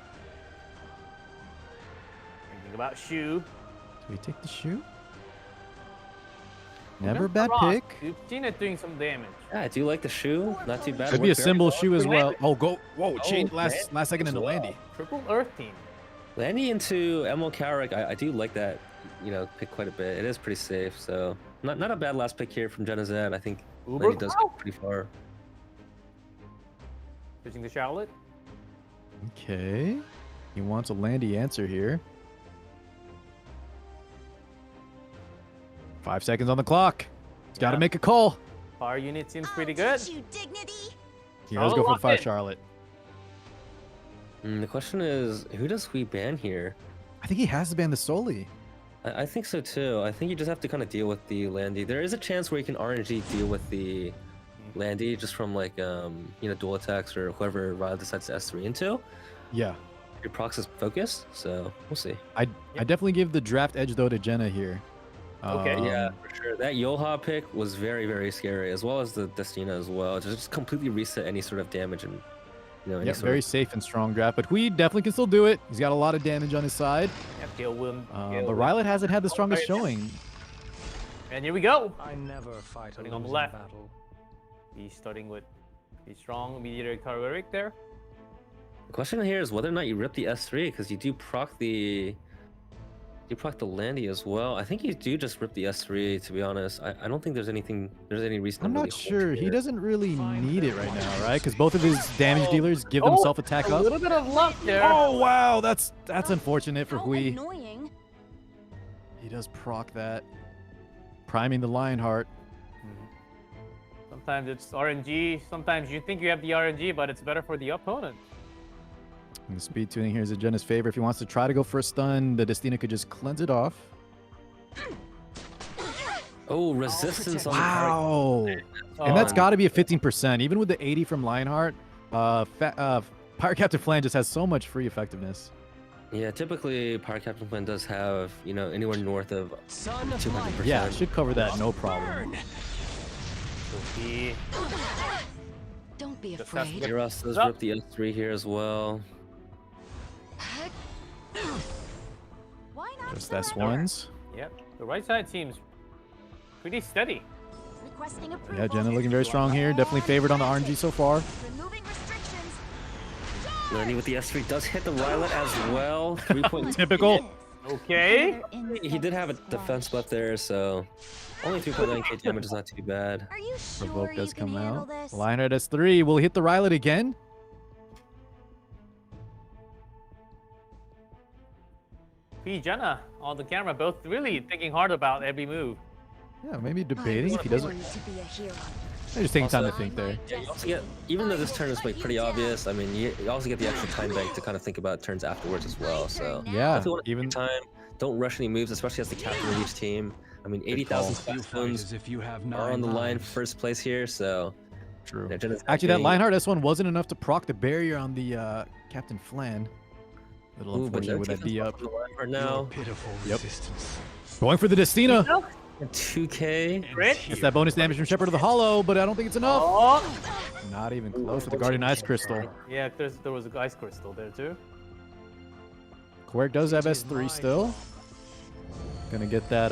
Thinking about Shu. Do we take the shoe? Never a bad pick. You've seen it doing some damage. Yeah, I do like the shoe. Not too bad. Could be a Worked very symbol well. shoe as well. Oh, go. Whoa, change Oh, last second as into well. Landy. Triple Earth Team. Landy into Emil Carrick, I do like that, pick quite a bit. It is pretty safe, so not a bad last pick here from Jenna Zed. I think Landy does go pretty far. Switching to Charlotte. Okay. He wants a Landy answer here. 5 seconds on the clock. He's got to make a call. Our unit seems pretty good. He does go for the 5 Charlotte. The question is, who does Hui ban here? I think he has to ban the Soli. I think so too. I think you just have to kind of deal with the Landy. There is a chance where you can RNG deal with the Landy just from like dual attacks or whoever Ryle decides to S3 into. Yeah. Your procs is focused, so we'll see. I definitely give the draft edge though to Jenna here. Yeah, for sure. That Yoha pick was very, very scary, as well as the Destina as well. Just completely reset any sort of damage and any Yeah, sort very of... safe and strong draft, but Hui definitely can still do it. He's got a lot of damage on his side. Yeah, Gale win. But Rylet hasn't had the strongest showing. And here we go. I never fight Starting on the left. He's starting with a strong mediator Carveric there. The question here is whether or not you rip the S3, because you do proc the Landy as well. I think you do just rip the S3, to be honest. I don't think there's any reason I'm to really not hold sure. He here. doesn't really need it right now, right? Because both of his damage dealers give Oh, themselves attack a up. little bit of luck there. Oh wow, that's unfortunate for Hui. Annoying. He does proc that, priming the Lionheart. Sometimes it's RNG. Sometimes you think you have the RNG, but it's better for the opponent. And the speed tuning here is in Jenna's favor. If he wants to try to go for a stun, the Destina could just cleanse it off. Oh, resistance on Wow. And that's got to be a 15%. Even with the 80 from Lionheart, Pirate Captain Flan just has so much free effectiveness. Yeah, typically Pirate Captain Flynn does have, you know, anywhere north of 200%. Yeah, it should cover that no problem. Don't be afraid. Eros does rip the S3 here as well. Just S1s. Yep. The right side seems pretty steady. Requesting Yeah, Jenna looking very strong here. Definitely favored on the RNG so far. Lenny with the S3 does hit the Rylet as well. 3 Typical. Okay. He did have a defense buff there, so only 3.9k damage is not too bad. Provoke does come out. Lionheart S3 will hit the Rylet again. P Jenna on the camera, both really thinking hard about every move. Yeah, maybe debating if he doesn't. They're just taking time to think there. Yeah, you also get, even though this turn is like pretty obvious, I mean, you also get the extra time bank to kind of think about turns afterwards as well. So yeah, even time, don't rush any moves, especially as the captain of each team. I mean, 80,000 stones are on the line for first place here, so. True. Yeah, actually, that Lionheart S1 wasn't enough to proc the barrier on the Captain Flan. Little unfortunate with that D up. Now. Yep. Going for the Destina. 2k. It's that bonus damage from Shepherd of the Hollow, but I don't think it's enough. Oh. Not even close with the Guardian Ice Crystal. Yeah, there was a ice crystal there too. Quirk does have S3 still. Gonna get that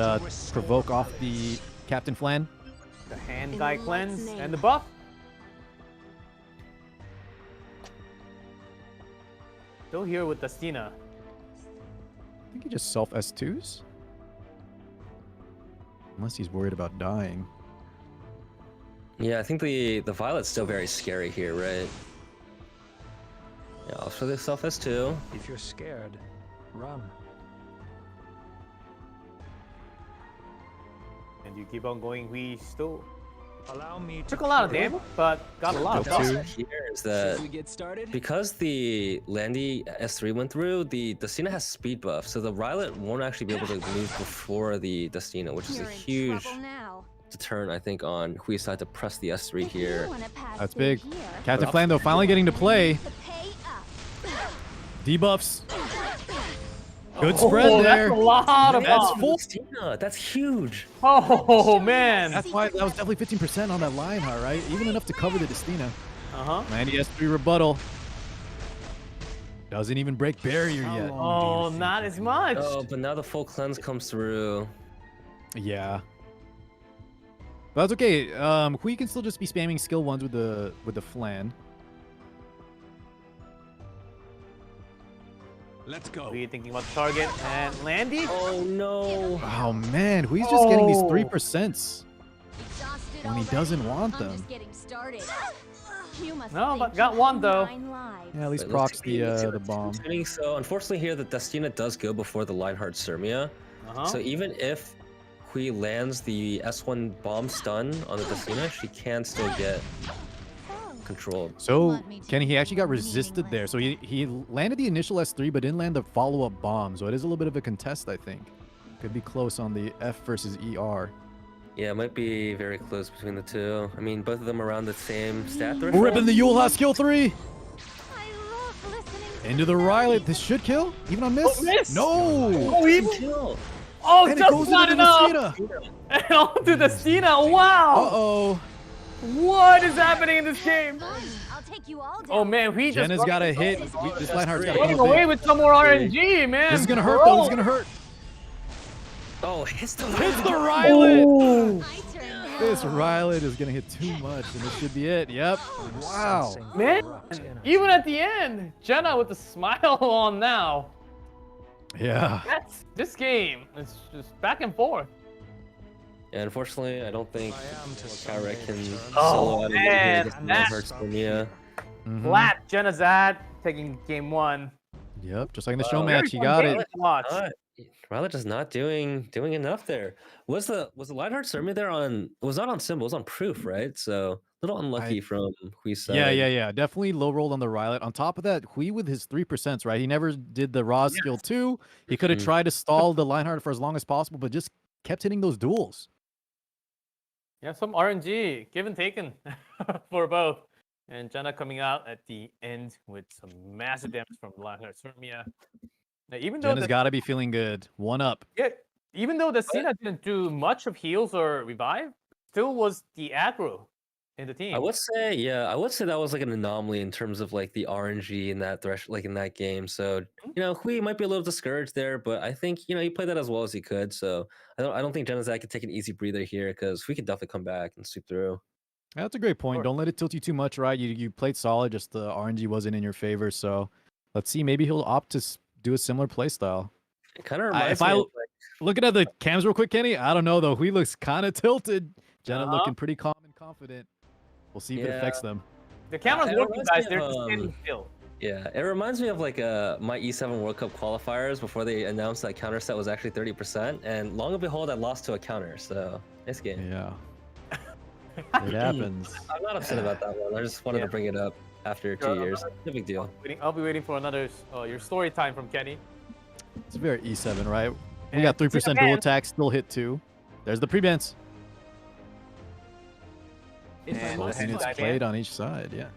provoke off the Captain Flan. The hand guy cleanse and the buff. Still here with Destina. I think he just self S2s. Unless he's worried about dying. Yeah, I think the Violet's still very scary here, right? Yeah, I'll show this self S2. If you're scared, run. And you keep on going, we still Allow me took a lot of damage, but got a lot of Also buff. here is that Should we get started? because the Landy S3 went through, the Destina has speed buff, so the Rylet won't actually be able to move before the Destina, which is a huge deterrent, I think, on who decide to press the S3 here. That's big. Captain Flan, though, finally getting to play. Debuffs. Good spread there. That's a lot of That's buff. full Destina. That's huge. Oh man. That's why that was definitely 15% on that Lionheart, right? Even enough to cover the Destina. Landy S3 rebuttal. Doesn't even break barrier yet. Oh, not as much. Oh, but now the full cleanse comes through. Yeah. But that's okay. Hui can still just be spamming skill ones with the Flan. Let's go. We thinking about the target and Landy. Oh no. Oh man, Hui's just getting these 3% when he doesn't want them. No, but got one though. Yeah, at least procs the bomb. So unfortunately here, the Destina does go before the Lionheart Sirmia. So even if Hui lands the S1 bomb stun on the Destina, she can still get controlled. So Kenny, he actually got resisted there. So he landed the initial S3 but didn't land the follow-up bomb. So it is a little bit of a contest, I think. Could be close on the F versus ER. Yeah, it might be very close between the two. I mean, both of them around the same stat threshold. Ripping the Yulha skill 3. Into the Rylet. This should kill, even on miss. Oh, miss. No. Oh, even kill. Oh, And it just goes not into the enough. And onto the Destina. Wow. Uh-oh. What is happening in this game? Oh man, we just Jenna's got to hit. This Lionheart's got to running away with some more RNG, man. This is gonna hurt though. This is gonna hurt. Oh, hits the Rylet. Oh. This Rylet is gonna hit too much, and this should be it. Yep. Wow. Man, even at the end, Jenna with a smile on now. Yeah. That's this game. It's just back and forth. Yeah, unfortunately, I don't think Kyrek can Oh, solo out of man, here. This that- hurts Sirmia. Flat Jenna's at taking game one. Yep. Just like in the show match, he got it. Rylet just not doing enough there. Was the Lionheart Sirmia there on? It was not on symbol. It was on proof, right? So little unlucky from Hui's side. Yeah. Definitely low rolled on the Rylet. On top of that, Hui with his 3%, right? He never did the raw skill 2. He could have tried to stall the Lionheart for as long as possible, but just kept hitting those duels. Yeah, some RNG, give and taken for both. And Jenna coming out at the end with some massive damage from Lionheart Sermia. Now, even though Jenna's got to be feeling good. 1 up. Yeah, even though the Cena didn't do much of heals or revive, still was the aggro in the team. I would say that was like an anomaly in terms of like the RNG in that like in that game. So Hui might be a little discouraged there, but I think he played that as well as he could. So I don't think Genozak could take an easy breather here because Hui could definitely come back and sweep through. That's a great point. Don't let it tilt you too much, right? You played solid, just the RNG wasn't in your favor. So let's see, maybe he'll opt to do a similar play style. It kind of reminds If I me of, looking at the cams real quick, Kenny, I don't know though. He looks kind of tilted. Jenna looking pretty calm and confident. We'll see if it affects them. The camera's working, guys. They're just standing still. Yeah, it reminds me of like my E7 World Cup qualifiers before they announced that counter set was actually 30%, and long and behold, I lost to a counter. So nice game. Yeah, it happens. I'm not upset about that one. I just wanted to bring it up after 2 years. No big deal. I'll be waiting for another your story time from Kenny. It's very E7, right? We got 3% dual attack, still hit 2. There's the pre-bans. Both units played on each side, yeah.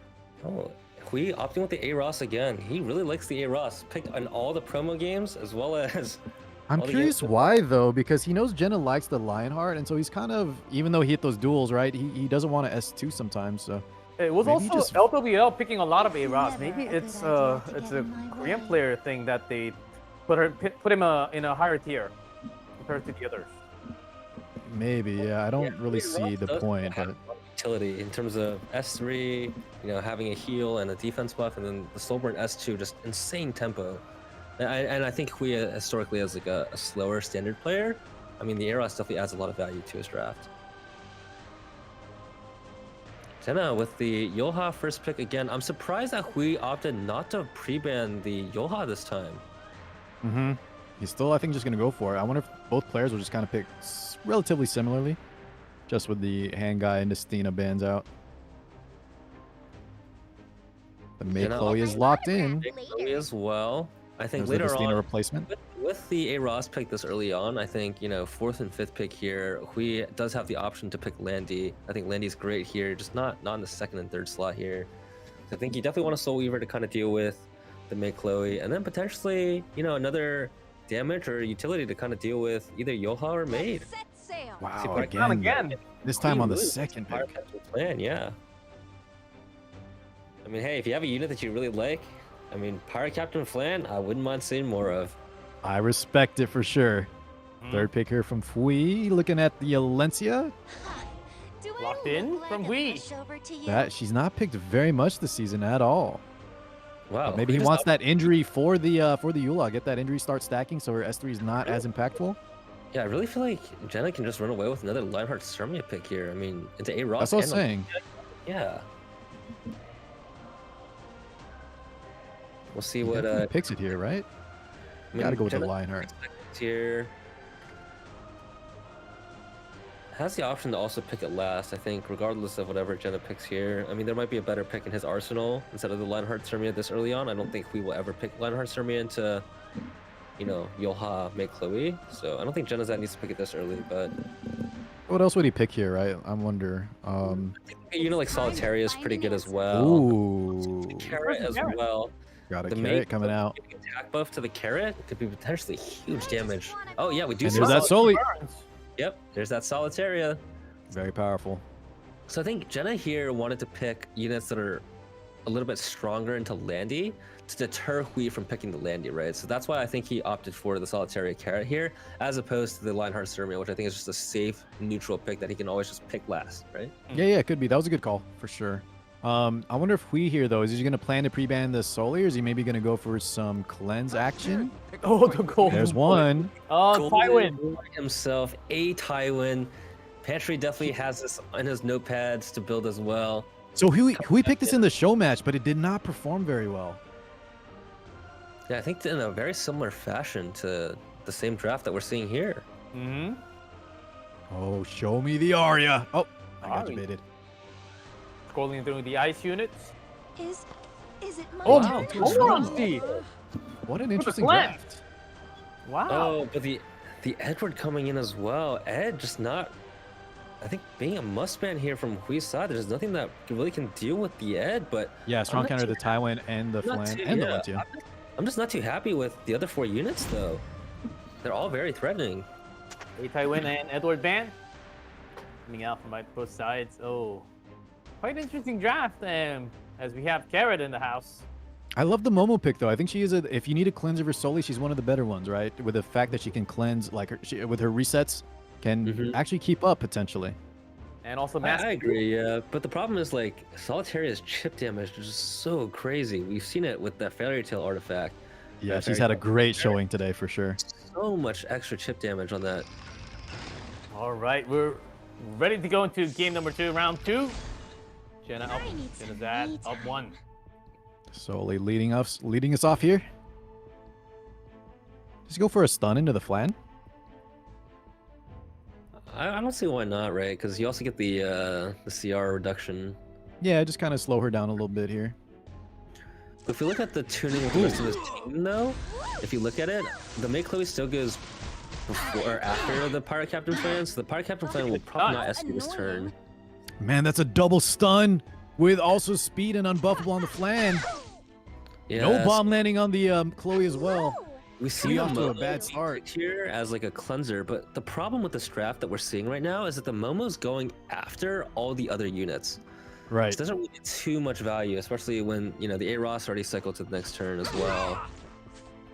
Oh, Hui opting with the A-Ross again. He really likes the A-Ross. Picked on all the promo games as well as... I'm curious why, though, because he knows Jenna likes the Lionheart, and so he's kind of, even though he hit those duels, right, he doesn't want to S2 sometimes, so... It was also LWL picking a lot of A-Ross. Maybe it's a Korean player thing that they put him in a higher tier compared to the others. Maybe, yeah. I don't really see the point, but... utility in terms of S3, having a heal and a defense buff, and then the slow burn S2, just insane tempo. And I think Hui historically as like a slower standard player, I mean the Eros definitely adds a lot of value to his draft. Jenna with the Yoha first pick again. I'm surprised that Hui opted not to pre-ban the Yoha this time. He's still, I think, just going to go for it. I wonder if both players will just kind of pick relatively similarly. Just with the hand guy and Destina bans out. The May Chloe is locked in. May Chloe as well. I think There's later the Destina on, replacement. with the A-Ross pick this early on, I think, 4th and 5th pick here, Hui does have the option to pick Landy. I think Landy's great here, just not in the 2nd and 3rd slot here. So I think you definitely want a Soul Weaver to kind of deal with the May Chloe, and then potentially, another damage or utility to kind of deal with either Yoha or Maid. Wow, again. This time on the 2nd pick. Plan, yeah. I mean, hey, if you have a unit that you really like, I mean, Pirate Captain Flan, I wouldn't mind seeing more of. I respect it for sure. 3rd pick here from Fui. Looking at the Alencia. Locked in from Hui. That she's not picked very much this season at all. Wow. But maybe he wants that injury for the Eula. Get that injury, start stacking, so her S3 is not as impactful. Yeah, I really feel like Jenna can just run away with another Lionheart Sermia pick here. I mean, into A-Ross. That's what I was saying. Yeah. We'll see what picks it here, right? Gotta go with the Lionheart. Here has the option to also pick it last, I think, regardless of whatever Jenna picks here. I mean, there might be a better pick in his arsenal instead of the Lionheart Sermia this early on. I don't think we will ever pick Lionheart Sermia into, Yoha, May Chloe. So I don't think Jenna's needs to pick it this early, but... What else would he pick here, right? I wonder. I think, like Solitaria is pretty good as well. Ooh. Carrot as well. Got a carrot coming out. Attack buff to the carrot could be potentially huge damage. Oh yeah, we do. And there's that Soli. Yep, there's that Solitaria. Very powerful. So I think Jenna here wanted to pick units that are a little bit stronger into Landy to deter Hui from picking the Landy, right? So that's why I think he opted for the Solitaria carrot here, as opposed to the Lionheart Sermia, which I think is just a safe, neutral pick that he can always just pick last, right? Yeah, it could be. That was a good call for sure. I wonder if Hui here though, is he going to plan to pre-ban the Soli, or is he maybe going to go for some cleanse action? Oh, the gold. There's one. Oh, Tywin himself, a Tywin. Pantry definitely has this in his notepads to build as well. So Hui picked this in the show match, but it did not perform very well. Yeah, I think in a very similar fashion to the same draft that we're seeing here. Oh, show me the Arya. Oh, I got debated. Scrolling through the ice units. Is it my Oh, turn? Frosty! What an interesting Glenn. draft. Wow. Oh, but the Edward coming in as well. Ed just not. I think being a must ban here from Hui's side, there's nothing that really can deal with the Ed. But Yeah, strong I'm counter not the Tywin and the I'm not Flan too- and the yeah, Lentia. I'm just not too happy with the other 4 units though. They're all very threatening. Tywin and Edward ban. Coming out from both sides. Oh, quite interesting draft. As we have Carrot in the house. I love the Momo pick though. I think she is if you need a cleanser for Soli, she's one of the better ones, right? With the fact that she can cleanse like with her resets, can actually keep up potentially. And also I agree, yeah. But the problem is like Solitaria's chip damage is just so crazy. We've seen it with that Fairy Tale artifact. Yeah, That she's Fairy had a Tale great showing today for sure. So much extra chip damage on that. All right, we're ready to go into game number 2, round 2. Jenna up, Jenna Zad up 1. Soli leading us off here. Just go for a stun into the Flan. I don't see why not, right? Because you also get the CR reduction. Yeah, just kind of slow her down a little bit here. If you look at the tuning of the rest of this team, though, if you look at it, the May Chloe still goes before or after the Pirate Captain plan, so the Pirate Captain plan will probably not SC this turn. Man, that's a double stun with also speed and unbuffable on the Flan. No Yes. bomb landing on the Chloe as well. We see off to a Momo bad start here as like a cleanser, but the problem with this draft that we're seeing right now is that the Momo's going after all the other units. Right. It doesn't really get too much value, especially when, you know, the 8 Ross already cycled to the next turn as well.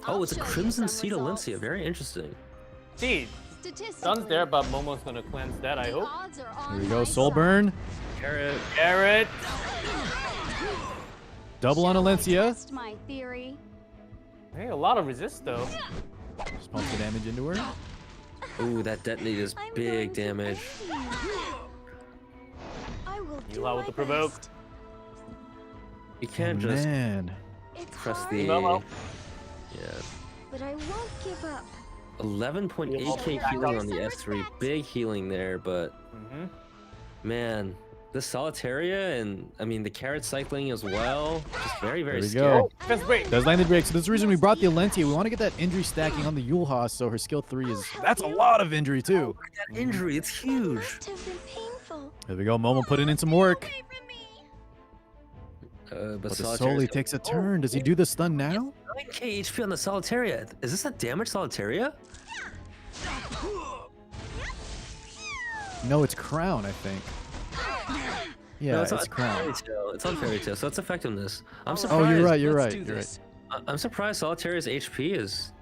Oh, it's a Crimson Seed Alencia. Very interesting. Seed. Sun's there, but Momo's gonna cleanse that, I hope. Here we go, Soul Burn. Carrot. Carrot. Double on Alencia. Test my theory. Hey, a lot of resist though. Just pump the damage into her. Ooh, that detonate is big damage. Eli with the provoke. You can't Oh, just man. press the. Momo. Yeah. But I won't give up. 11.8k healing on the S3. Big healing there, but man, this Solitaria and I mean the carrot cycling as well. Just very, very There we scary. go. Does landed break. So this is the reason we brought the Alencia. We want to get that injury stacking on the Yulha, so her skill 3 is. That's a lot of injury too. That injury, it's huge. There we go. Momo putting in some work. But But the Solitaria's Soli takes a turn. Does he do the stun now? 9k HP on the Solitaria. Is this a damaged Solitaria? No, it's Crown, I think. Yeah, No, it's on Crown. Fairy Tale. It's on Fairy Tale, so it's effectiveness. I'm Oh, surprised. you're right. You're right. You're right. I'm surprised Solitaria's HP is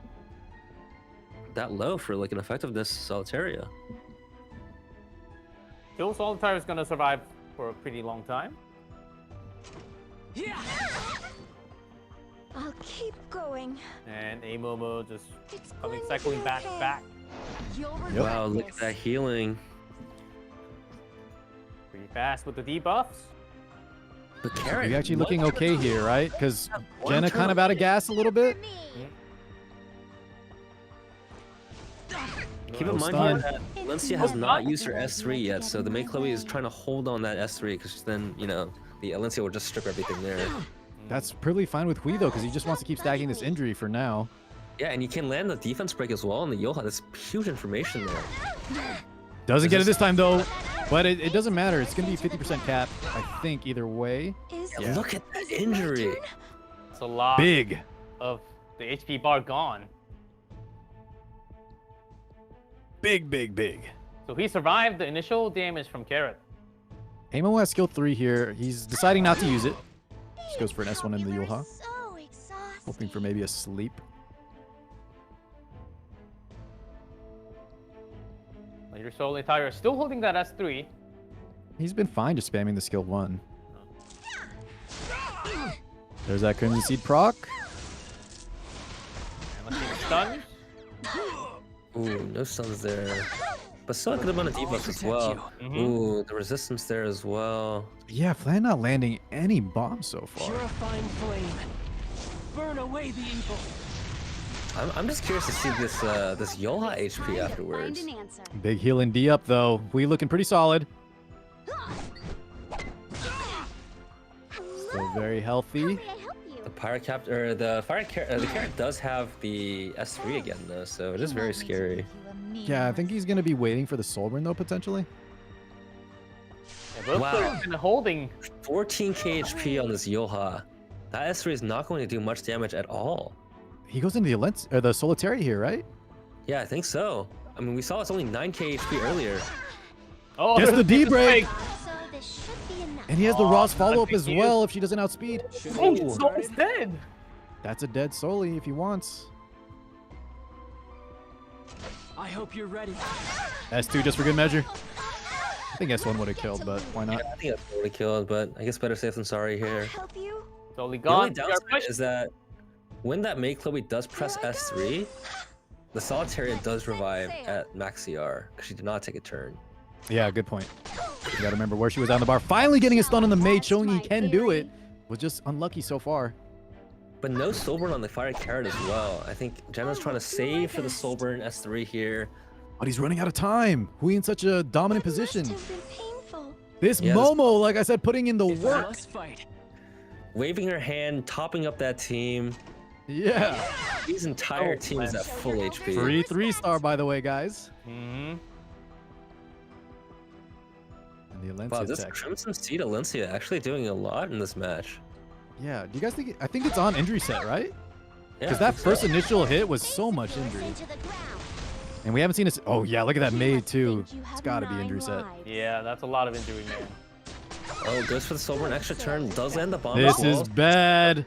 that low for like an effectiveness Solitaria. Still, Solitaire is gonna survive for a pretty long time. I'll keep going. And a Momo just coming cycling back. Wow, look at that healing. Pretty fast with the debuffs. The carrot. We're actually looking okay here, right? Because one Jenna turn kind of out of gas a little bit. Keep in mind here that Valencia has not used her S3 yet, so the May Chloe is trying to hold on that S3 because then, you know, the Valencia will just strip everything there. That's pretty fine with Hui though, because he just wants to keep stacking this injury for now. Yeah, and you can land the defense break as well on the Yoha. That's huge information there. Doesn't get it this time though, but it doesn't matter. It's gonna be 50% cap, I think, either way. Yeah, look at that injury. It's a lot Big. of the HP bar gone. Big. So he survived the initial damage from Carrot. Amo has skill 3 here. He's deciding not to use it. Just goes for an S1 in the Yulha. Hoping for maybe a sleep. Your Solitaire is still holding that S3. He's been fine just spamming the skill 1. There's that Crimson Seed proc. And let's see the stuns. Ooh, no stuns there. But still a good amount of debuffs as well. Ooh, the resistance there as well. Yeah, Flan not landing any bombs so far. Purifying flame. Burn away the evil. I'm just curious to see this this Yoha HP afterwards. Big heal and D up though. We looking pretty solid. Still very healthy. The pirate cap or the carrot does have the S3 again though, so it is very scary. Yeah, I think he's gonna be waiting for the Soulburn though potentially. Both players have been holding 14k HP on this Yoha. That S3 is not going to do much damage at all. He goes into the Solitary here, right? Yeah, I think so. I mean, we saw it's only 9k HP earlier. Oh, gets the D break, So this should be enough. and he has the Ross follow up as well if she doesn't outspeed. Oh, Soul's dead. That's a dead Soli if he wants. I hope you're ready. S2 just for good measure. I think S1 would have killed, but why not? Yeah, I think that's would have killed, but I guess better safe than sorry here. Totally The only gone. downside is that when that May Chloe does press S3, the Solitaria does revive at max CR because she did not take a turn. Yeah, good point. You gotta remember where she was on the bar. Finally getting a stun on the mate, showing he can do it. Was just unlucky so far. But no Soulburn on the Fire Carrot as well. I think Jenna's trying to save for the Soulburn S3 here. But he's running out of time. Hui in such a dominant position. This Yeah, Momo, like I said, putting in the work. Waving her hand, topping up that team. Yeah. His entire team is at full HP. Free 3-star, by the way, guys. Mm-hmm. And the Alencia Wow, this tech. Crimson Seed Alencia actually doing a lot in this match. Yeah, do you guys think? I think it's on injury set, right? Yeah, Because I that think first so. initial hit was so much injury. And we haven't seen it. Oh, yeah, look at that maid, too. It's got to be injury set. Yeah, that's a lot of injury, man. Oh, goes for the Soulburn extra turn. Does land the bomb. This as well. is bad.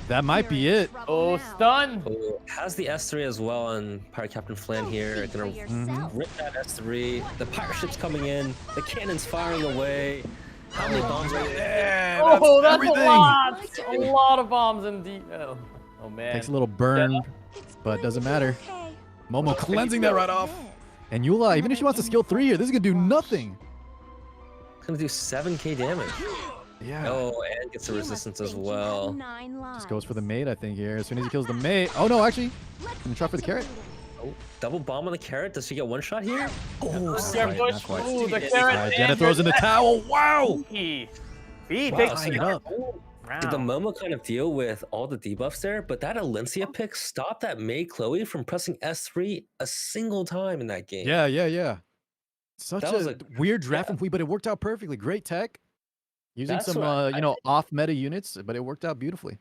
That might be it. Oh, stun. Oh, has the S3 as well on Pirate Captain Flan here. Gonna rip that S3. The pirate ship's coming in. The cannon's firing away. How many bombs are there? Oh, that's everything. a lot. A lot of bombs indeed. Oh man. Takes a little burn, but doesn't matter. Momo cleansing that right off. And Eula, even if she wants to skill 3 here, this is going to do nothing. It's gonna do 7k damage. Yeah. Oh, and gets the resistance as well. Just goes for the mate, I think, here. As soon as he kills the mate. Oh, no, actually. Gonna try for the carrot. Oh, double bomb on the carrot. Does she get one shot here? Oh, Not quite, not quite. Ooh, the All carrot. right, Jenna throws in the towel. Wow. He Wow, takes Tying it up. Did the Momo kind of deal with all the debuffs there? But that Alencia pick stopped that May Chloe from pressing S3 a single time in that game. Yeah. Such That was a weird draft from Hui, but it worked out perfectly. Great tech. Using That's some, what I think. off meta units, but it worked out beautifully.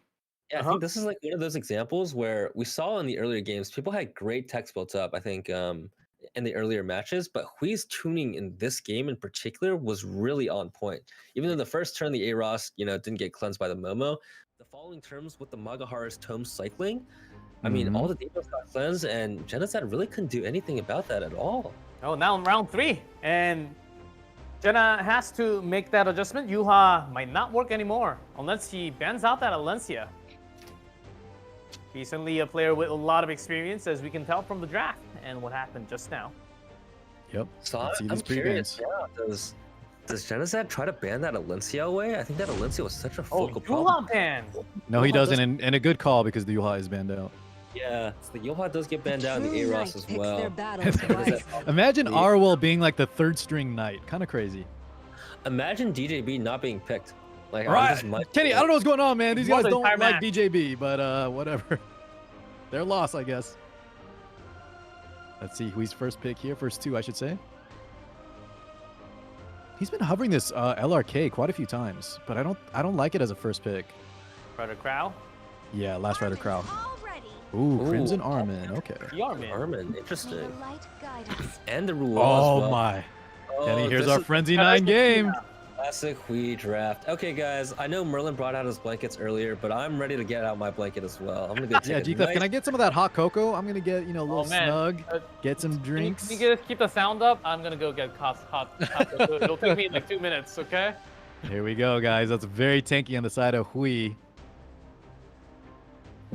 Yeah, I think this is like one of those examples where we saw in the earlier games, people had great techs built up, I think, in the earlier matches, but Hui's tuning in this game in particular was really on point. Even though the first turn, the Aros, didn't get cleansed by the Momo, the following turns with the Magahara's Tome cycling, I mean, all the debuffs got cleansed, and Genocide really couldn't do anything about that at all. Oh, now in round 3, and Jenna has to make that adjustment. Yuha might not work anymore unless he bans out that Alencia. He's certainly a player with a lot of experience, as we can tell from the draft and what happened just now. Yep. So Let's see I'm these curious, pre-bans. does Genocide try to ban that Alencia away? I think that Alencia was such a focal Yuha problem. ban. No, he Yuha doesn't, and a good call because the Yuha is banned out. Yeah, so the Yoha does get banned out, and the Aros as well. Imagine Arwell being like the 3rd string knight. Kind of crazy. Imagine DJB not being picked. Like, All right, I'm just mind- Kenny, I don't know what's going on, man. These guys the don't entire like match. DJB, but whatever. They're lost, I guess. Let's see Hui's first pick here. First 2, I should say. He's been hovering this LRK quite a few times, but I don't like it as a first pick. Rider Crow. Yeah, Last Rider Crow. Ooh, Crimson Armin. Okay. Armin, interesting. And the Ruel Oh as well. my. Kenny, here's this our is- Frenzy 9 game. Classic Hui draft. Okay, guys, I know Merlin brought out his blankets earlier, but I'm ready to get out my blanket as well. I'm gonna go take Yeah, a G-Cliff, nice... can I get some of that hot cocoa? I'm gonna get, a little man. snug, get some drinks. Can you guys keep the sound up? I'm gonna go get hot. It'll take me like 2 minutes, okay? Here we go, guys. That's very tanky on the side of Hui.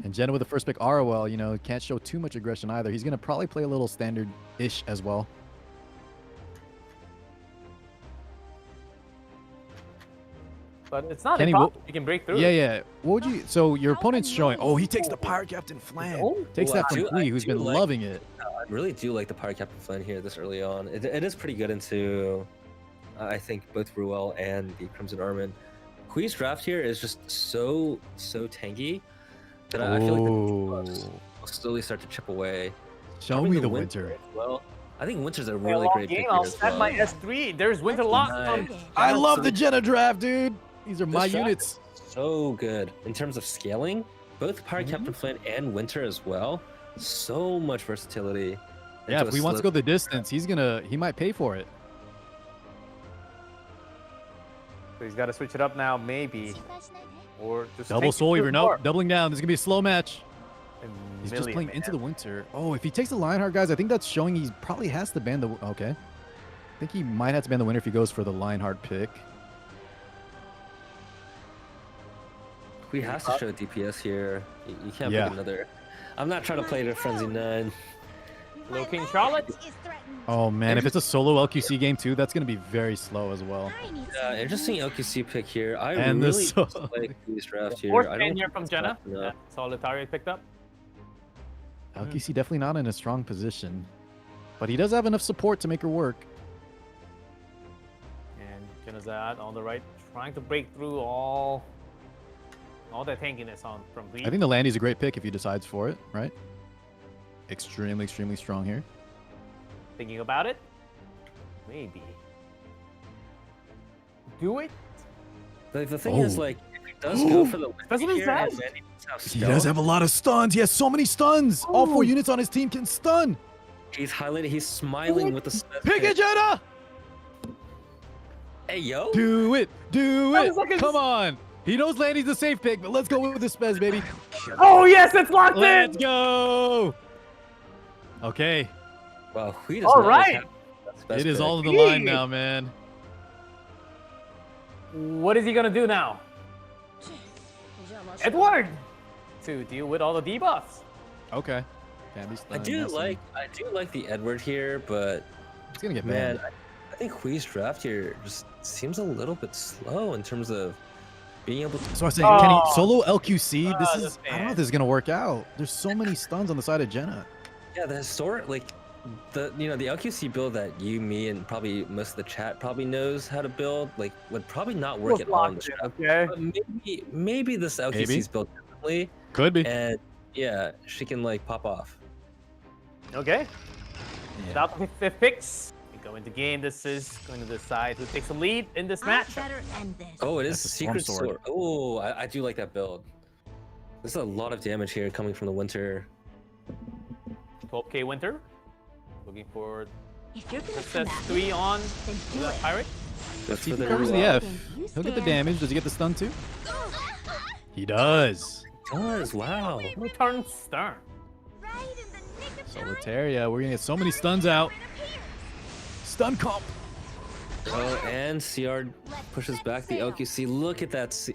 And Jenna with the first pick, Arwell, can't show too much aggression either. He's going to probably play a little standard-ish as well. But it's not Kenny, impossible. You can break through. Yeah. What would you... So your opponent's showing... Oh, he takes the Pirate Captain Flan. Takes that from Hui, who's been loving it. I really do like the Pirate Captain Flan here this early on. It is pretty good into, I think, both Ruel and the Crimson Armin. Hui's draft here is just so tanky that I feel like the will slowly start to chip away. Show me the Winter. As well, I think Winter's a Play really long great game. pick I'll here as set well. my S3. There's Winter locked. Nice. I love the Jenna draft, dude. These are my This draft units. is so good in terms of scaling. Both Pirate Mm-hmm. Captain Flynn and Winter as well. So much versatility. Yeah, into if a he wants to go slip. the distance, he might pay for it. So he's got to switch it up now, maybe. Or just Double take Soul two Weaver, more. nope, doubling down. This is gonna be a slow match. A He's just million, playing man. into the Winter. Oh, if he takes the Lionheart, guys, I think that's showing he probably has to ban the. Okay, I think he might have to ban the Winter if he goes for the Lionheart pick. He has to show DPS here. You can't Yeah. pick another. I'm not trying to play the Frenzy 9. Little King Charlotte. Oh man, if it's a solo LQC game too, that's gonna be very slow as well. Yeah, interesting LQC pick here. I And the really solo- like Hui's draft here. Fourth I pin don't here think from it's Jenna. enough. Yeah, Solitario picked up. LQC definitely not in a strong position, but he does have enough support to make her work. And Genazad on the right, trying to break through all that tankiness on from Lee. I think the Landy's a great pick if he decides for it, right? Extremely strong here. Thinking about it, maybe. Do it. Like, the thing is, like, if he does go for the That's what he here, and says. then he does have He does stealth, have a lot of stuns. He has so many stuns. All 4 units on his team can stun. he's highlighted. He's smiling with the Smith Pick it, Jenna! Hey, yo. Do it. Do That it. was like a- Come on. He knows Landy's the safe pick, but let's go with the Spez, baby. Oh yes, it's locked Let's in. go. Okay. Wow, Hui does All not right. have that's best It is pick. all in the line now, man. What is he gonna do now? Edward, to deal with all the debuffs. Okay. Can't be I stunned. do nothing. like the Edward here, but It's gonna get man, banned. I think Hui's draft here just seems a little bit slow in terms of being able to. So I was saying, can he Oh. solo LQC? This the is I don't know fan. if this is gonna work out. There's so many stuns on the side of Jenna. Yeah, the historic, like, the LQC build that you, me, and probably most of the chat probably knows how to build, like, would probably not work Just at all in the locked in, draft. okay. But maybe this LQC's built differently, Could be. and yeah, she can like pop off. Okay. Without the fifth picks, we go into game. This is going to decide who takes the lead in this match. Oh, it is That's a Secret Storm Sword. Oh, I do like that build. There's a lot of damage here coming from the Winter. 12k Winter. Looking for If you're gonna Princess come at 3 me, on then do the it. pirate. That's He for the covers the Ruach. F. He'll get the damage. Does he get the stun too? He does. Does, wow. Return Stern. Solitaria. We're gonna get so many stuns out. Stun comp. Oh, and CR pushes back the LQC. Look at that.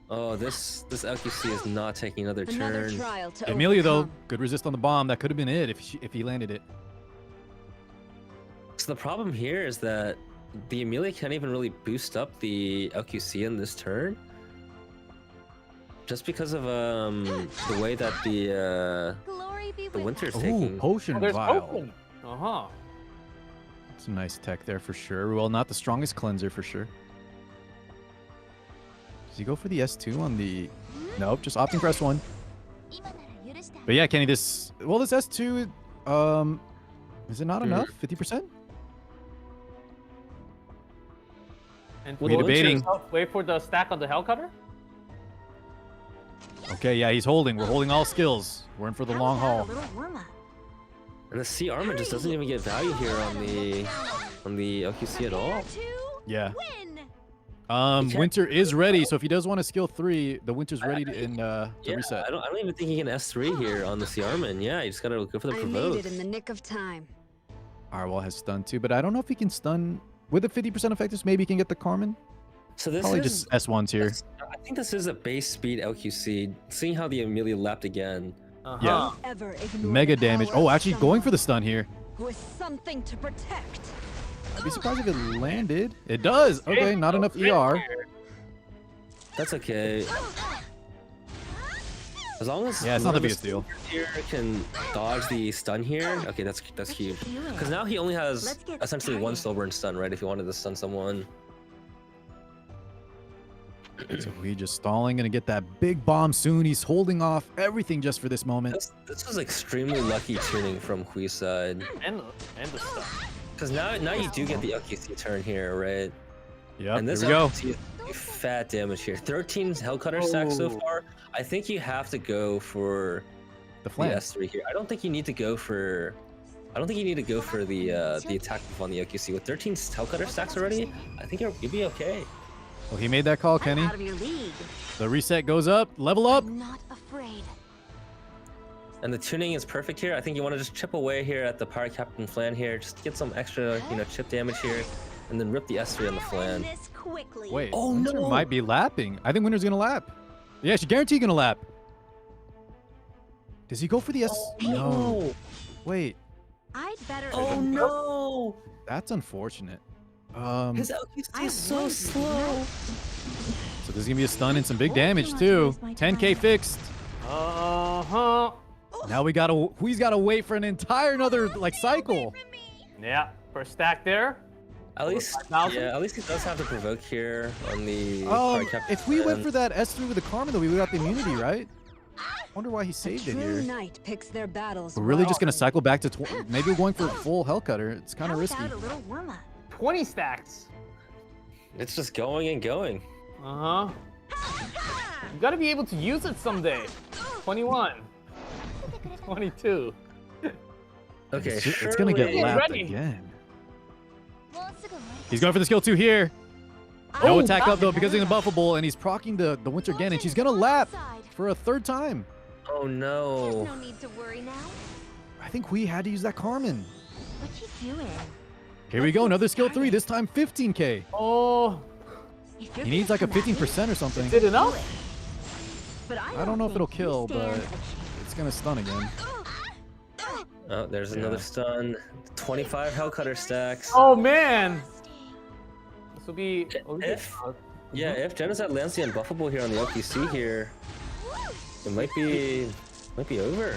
Oh, this LQC is not taking another turn. Amelia though, good resist on the bomb. That could have been it if he landed it. So the problem here is that the Amelia can't even really boost up the LQC in this turn, just because of the way that the Winter's Ooh, taking. potion There's vial. Potion. Uh-huh. Some nice tech there for sure. Well, not the strongest cleanser for sure. Does he go for the S2 on the... Nope, just opting for S1. But yeah, Kenny, this S2, is it not enough? 50%? And We're debating. Wait for the stack on the Hellcutter. Okay, yeah, he's holding. We're holding all skills. We're in for the long haul. And the C armor just doesn't even get value here on the LQC at all. Yeah. Winter is ready, so if he does want to skill 3, the Winter's ready to reset. I don't even think he can S3 here on the C Armin. Yeah, you just gotta go for the I made provoke. it in the nick of time. Arwal has stun too, but I don't know if he can stun with a 50% effectiveness. Maybe he can get the Carmen. So this Probably is just S1s here. I think this is a base speed LQC. Seeing how the Amelia lapped again. Yeah. Ever ignore Mega the damage. power Oh, of actually going for the stun here. Who is something to protect. I'd be surprised if it landed. It does. Okay, not enough ER. That's okay. As long as Yeah, it's not the whoever biggest deal. Here can dodge the stun here. Okay, that's huge. Because now he only has essentially one Silver and stun, right? If he wanted to stun someone. So we just stalling, gonna get that big bomb soon. He's holding off everything just for this moment. This was extremely lucky tuning from Hui's side. And the stuff. Because now you do get the LQC turn here, right? Yep, and this here we go. LQC is fat damage here. 13 Hellcutter stacks so far. I think you have to go for the flank. S3 here. I don't think you need to go for the attack move on the LQC. With 13 Hellcutter stacks already, I think you'll be okay. Well, he made that call, Kenny. The reset goes up, level up. Not afraid. And the tuning is perfect here. I think you want to just chip away here at the Pirate Captain Flan here. Just get some extra, chip damage here. And then rip the S3 on the Flan. Wait, oh Winter no! might be lapping. I think Winter's gonna lap. Yeah, she's guaranteed gonna lap. Does he go for the S? No. Wait. I'd better. Oh no! That's unfortunate. His LQC is so slow. So there's gonna be a stun and some big damage too. 10k fixed. Now we gotta wait for an entire another cycle. Yeah, first stack there. At least he does have to provoke here on the. If we went for that S3 with the Karma though, we would have the immunity, right? Wonder why he saved it here. Knight picks their battles. We're really just gonna cycle back to maybe we're going for full Hellcutter. It's kind of risky. 20 stacks. It's just going and going. You gotta be able to use it someday. 21. 22. Okay, it's gonna get lapped again. He's going for the skill 2 here. No attack up though because he's in buffable and he's proccing the Winter again and she's gonna lap for a third time. Oh no. No need to worry now. I think we had to use that Carmen. What you doing? Here we go, another skill 3, this time 15k. Oh. He needs like a 15% or something. Is it enough? I don't know if it'll kill, but it's gonna stun again. Oh, there's another stun. 25 Hellcutter stacks. Oh man. This will be. If Genocide lands the unbuffable here on the LQC here, it might be over.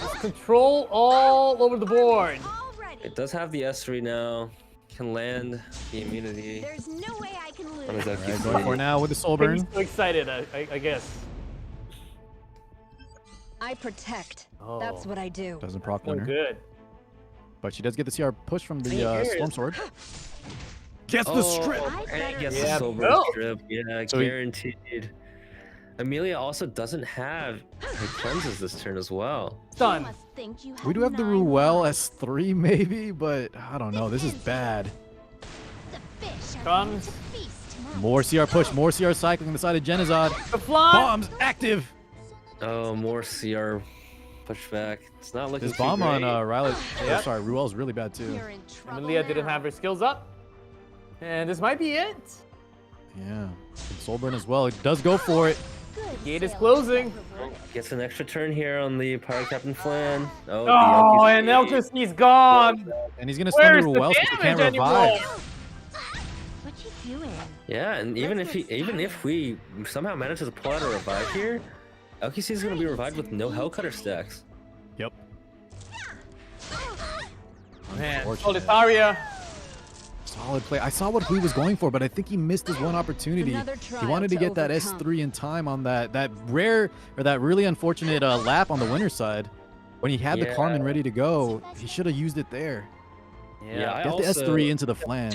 It's control all over the board. It does have the S3 now. Can land the immunity. There's no way I can lose. On his LQC. Going for now with the soul burn. I'm so excited, I guess. I protect. That's what I do. Doesn't proc Oh, Winter. good. But she does get the CR push from the Storm Sword. Gets the strip. And gets the soul burn strip. Yeah, So guaranteed. Amelia also doesn't have her cleanses this turn as well. Done. We do have the Ruel S3 maybe, but I don't know. This is bad. Comes. More CR push, more CR cycling on the side of Genizad. The fly. Bombs active. Oh, more CR pushback. It's not looking This too bomb great. on Riley. Yep. Oh, sorry, Ruel's really bad too. Amelia didn't have her skills up. And this might be it. Yeah. Soul burn as well. It does go for it. Gate is closing. Gets an extra turn here on the Pirate Captain Flan. Oh, Oh, and LQC's gone. And he's gonna stun Where's the the Ruel so he can't damage revive. anymore? What you doing? Yeah, and even if we somehow manage to pull out a revive here, LQC is going to be revived with no Hellcutter stacks. Yep. Man, Unfortunate. Solitaria. Solid play. I saw what Hui was going for, but I think he missed his one opportunity. Another He trial wanted to to get that overcome. S3 in time on that rare or that really unfortunate lap on the winner's side. When he had the Yeah. Carmen ready to go, he should have used it there. Yeah, I Get the also- S3 into the flan.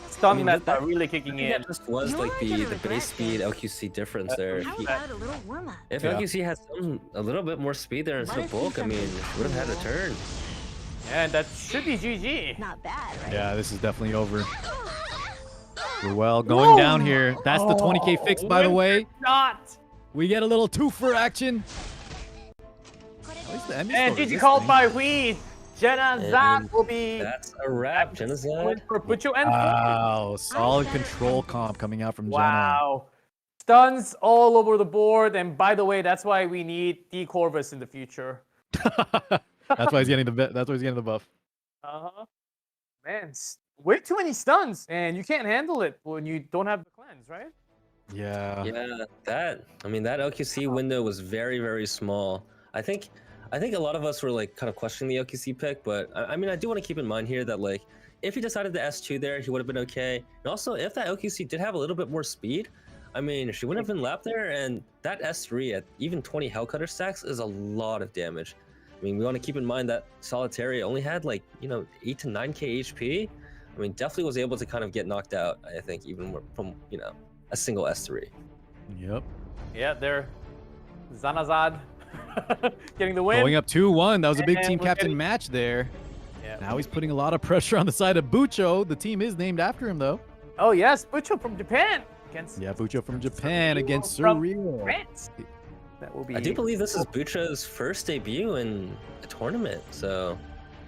Stun I mean, method that- really kicking in. That just was like the base speed LQC difference there. If LQC had a little bit more speed there instead of bulk, I mean, would have had a turn. And that should be GG. Not bad, right? Yeah, this is definitely over. Ruel going down here. That's the 20k fix, by the way. Not. We get a little two-for action. At least the Emmys And don't GG resist called me. by Weed. Jenna Zap will be That's a wrap, Genocide. for Bucho and Wow, solid control comp coming out from Jenna. Wow. Stuns all over the board. And by the way, that's why we need D Corvus in the future. That's why he's getting the buff. Man, way too many stuns, and you can't handle it when you don't have the cleanse, right? Yeah. Yeah, that LQC window was very, very small. I think a lot of us were like kind of questioning the LQC pick, but I mean, I do want to keep in mind here that like if he decided the S2 there, he would have been okay. And also, if that LQC did have a little bit more speed, I mean, she wouldn't have been lapped there, and that S3 at even 20 Hellcutter stacks is a lot of damage. I mean, we want to keep in mind that Solitary only had like, 8 to 9k HP. I mean, definitely was able to kind of get knocked out, I think, even from, a single S3. Yep. Yeah, they're Zanazad getting the win. Going up 2-1. That was a big And team we're captain getting- match there. Yeah. Now he's putting a lot of pressure on the side of Bucho. The team is named after him, though. Oh, yes, Bucho from Japan against Yeah, Bucho from Japan against from Surreal. France. That will be. I do believe this is Bucho's first debut in a tournament, so.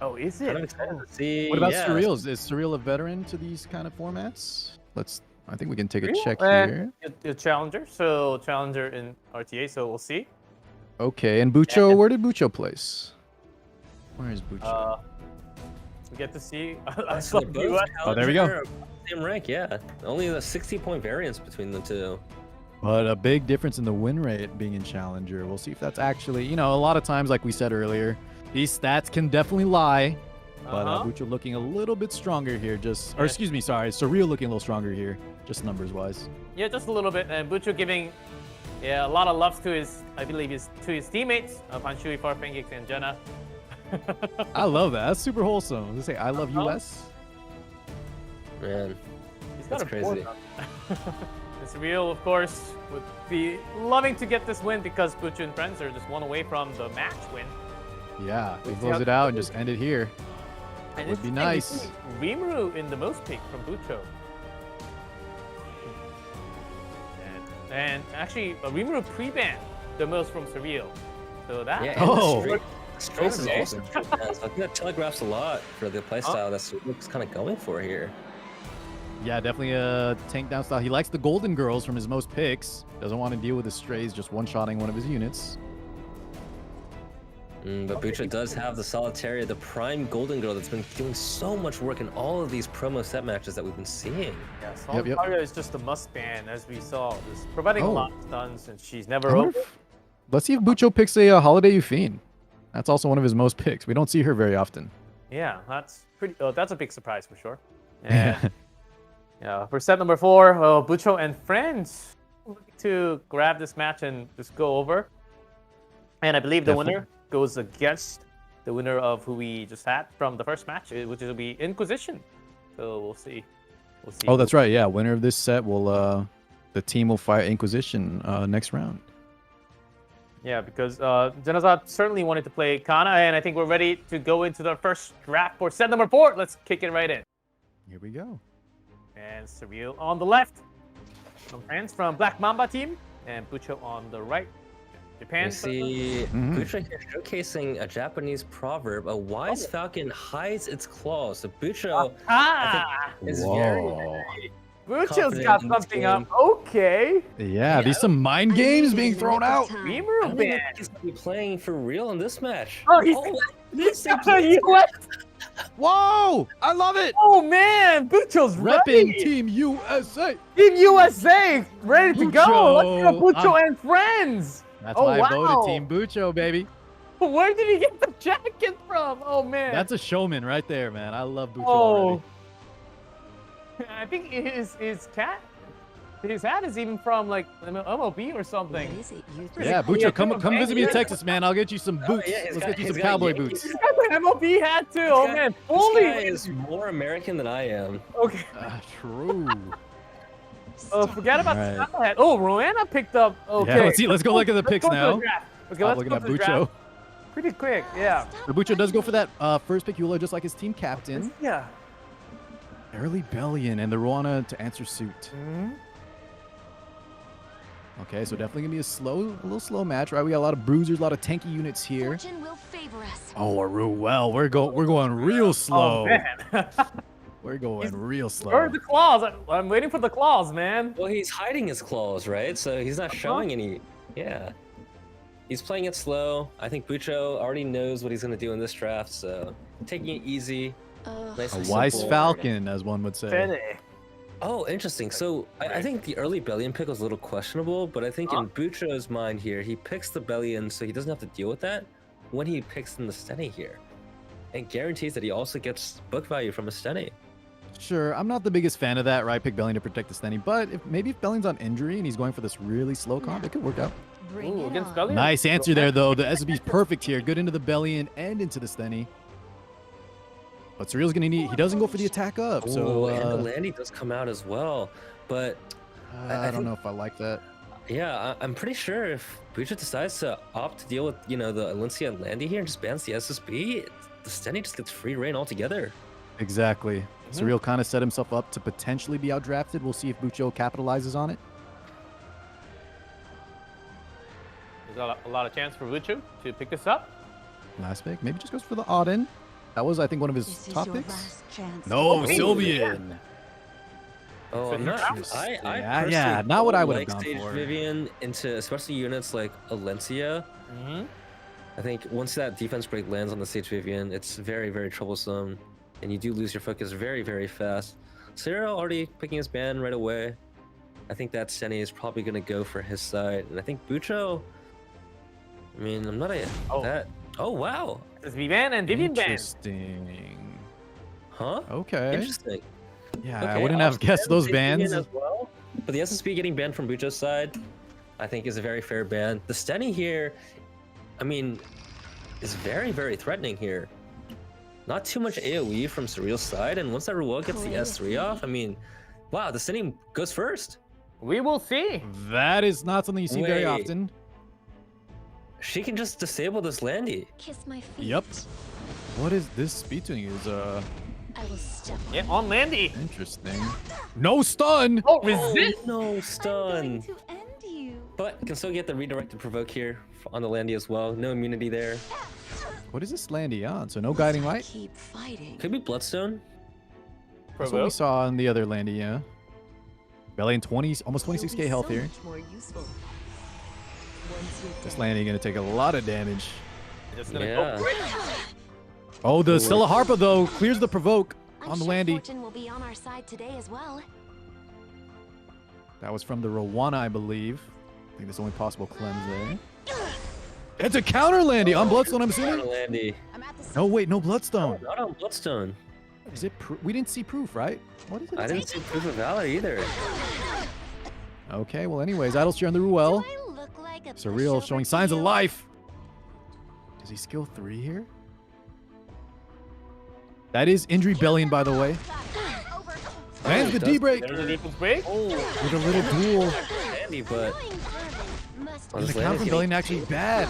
Oh, is it? Kind of excited to see. What about yeah. Surreal? Is Surreal a veteran to these kind of formats? I think we can take a check And here. a challenger, so challenger in RTA, so we'll see. Okay, and Bucho, where did Bucho place? Where is Bucho? We get to see. So they're both Oh, there we go. challenger, same rank, yeah. Only a 60-point variance between the two. But a big difference in the win rate being in Challenger. We'll see if that's actually, a lot of times, like we said earlier, these stats can definitely lie. But Bucho looking a little bit stronger here, Surreal looking a little stronger here, just numbers-wise. Yeah, just a little bit. And Bucho giving a lot of loves to his teammates, Panshui, Farfengix, and Jenna. I love that. That's super wholesome. I was gonna say, I love US. Man, He's that's got a board crazy. up. It's real, of course, would be loving to get this win because Bucho and friends are just one away from the match win. Yeah, they Let's see close how it out and just end it here. And Would be interesting, nice. we see Rimuru in the most pick from Bucho. And actually, Rimuru pre-banned the most from Surreal. So that. Yeah, and Strace is Okay. also so I think that telegraphs a lot for the playstyle that Surreal's kind of going for here. Yeah, definitely a tank down style. He likes the Golden Girls from his most picks. Doesn't want to deal with the Strays, just one-shotting one of his units. But Bucho does have the Solitaria, the prime Golden Girl that's been doing so much work in all of these promo set matches that we've been seeing. Yeah, Solitaria is just a must ban, as we saw. Just providing a Oh. lot of stuns, and she's never I wonder over. Let's see if Bucho picks a Holiday Euphine. That's also one of his most picks. We don't see her very often. Yeah, that's pretty. That's a big surprise for sure. And yeah, for set number 4, Bucho and friends looking to grab this match and just go over. And I believe the Definitely. winner goes against the winner of who we just had from the first match, which will be Inquisition. So we'll see. We'll see. Oh, that's right. Yeah, winner of this set will the team will fight Inquisition next round. Yeah, because Janazad certainly wanted to play Kana, and I think we're ready to go into the first draft for set number 4. Let's kick it right in. Here we go. And Surreal on the left. Some friends from Black Mamba team, and Bucho on the right. Japan. You see Bucho here showcasing a Japanese proverb, a wise falcon hides its claws. So Bucho I think, is very Bucho's confident got in this something game. up. Okay. Yeah, these some mind games being thrown out. I Rimuru don't think ban. he's gonna be playing for real in this match. Oh, he's this got a US. Whoa! I love it. Oh man, Bucho's Repping ready. Team USA. Team USA ready to go. Let's go, Bucho I'm- and friends. That's Oh, why I wow. voted Team Bucho, baby. Where did he get the jacket from? Oh man. That's a showman right there, man. I love Bucho Oh. already. I think his hat is even from like MLB or something. Yeah, Bucho, come visit me in Texas, man. I'll get you some boots. yeah, Let's get you he's some got cowboy Yankees. boots. He's got an MLB hat too. Oh man, fully. This guy is more American than I am. Okay. True. Forget about All the right. Scott hat. Oh, Roanna picked up. Okay. Yeah, let's see. Let's go look at the Let's picks go to the now. draft. Okay, Stop let's looking go at to the Bucho. draft. Pretty quick, yeah. So Bucho does go for that first pick. Eula, just like his team captain. Yeah. Early Bellion and the Roanna to answer suit. Okay, so definitely gonna be a little slow match, right? We got a lot of bruisers, a lot of tanky units here. Fortune will favor us. Oh, Ruel, we're going real slow. Oh man. We're going real slow. Where are the claws? I'm waiting for the claws, man. Well, he's hiding his claws, right? So he's not showing any. Yeah. He's playing it slow. I think Bucho already knows what he's going to do in this draft, so taking it easy. Nice A and wise simple. falcon, as one would say. Oh, interesting. So I think the early Bellion pick was a little questionable, but I think in Bucho's mind here, he picks the Bellion so he doesn't have to deal with that when he picks in the Steny here. And guarantees that he also gets book value from a Steny. Sure, I'm not the biggest fan of that, right? Pick Bellion to protect the Stenny, but maybe if Bellion's on injury and he's going for this really slow comp, it could work out. Ooh, against Bellion. Nice answer there, though. The SB's perfect here. Good into the Bellion and into the Stenny. But Surreal's gonna need. He doesn't go for the attack up, so. And the Landy does come out as well, but I don't know if I like that. Yeah, I'm pretty sure if Bucho decides to opt to deal with, the Alencia and Landy here and just bans the SSB, the Stenny just gets free reign altogether. Exactly. Surreal kind of set himself up to potentially be outdrafted. We'll see if Bucho capitalizes on it. There's a lot of chance for Bucho to pick this up. Last pick. Maybe just goes for the Auden. That was, I think, one of his top picks. No, Sylvian. Oh, I'm not. Yeah, not what I would have like gone Stage for. Vivian into especially units like Alencia. I think once that defense break lands on the Sage Vivian, it's very, very troublesome, and you do lose your focus very, very fast. Cyril already picking his ban right away. I think that Stenny is probably going to go for his side, and I think Bucho. I mean, I'm not a that. Oh wow! It's Vivian and Vivian ban. Interesting. Huh? Okay. Interesting. Yeah, I wouldn't have guessed those bans. As well. But the SSB getting banned from Bucho's side, I think, is a very fair ban. The Stenny here, I mean, is very, very threatening here. Not too much AoE from Surreal's side, and once that Ruel gets the S3 off, I mean, wow, the Stenny goes first. We will see. That is not something you see very often. She can just disable this Landy. Kiss my feet. Yep. What is this speed tuning? Is I will step Yeah, on Landy. Interesting. No stun. Oh, resist. No stun. to end you. But can still get the redirected provoke here on the Landy as well. No immunity there. What is this Landy on? So no guiding light. Keep fighting. Could be Bloodstone. That's what we saw on the other Landy, yeah. Bellion 20, almost 26k health here. This Landy gonna take a lot of damage. Just gonna go for it. Oh, the Stella Harpa though clears the provoke on the Landy. Fortune will be on our side today as well. That was from the Rowana, I believe. I think that's the only possible cleanse there. It's a counter Landy on Bloodstone, I'm assuming. Landy. No, wait, no Bloodstone. Not on Bloodstone. Is it? We didn't see proof, right? What is it? I didn't see proof of valor either. Okay, well, anyways, Idol's on the Ruel. Surreal showing signs of life. Does he skill 3 here? That is injury Bellion, by the way. Lands the D-break. There's a defense break. With a little duel. Landy, but And the count from Bellion actually bad.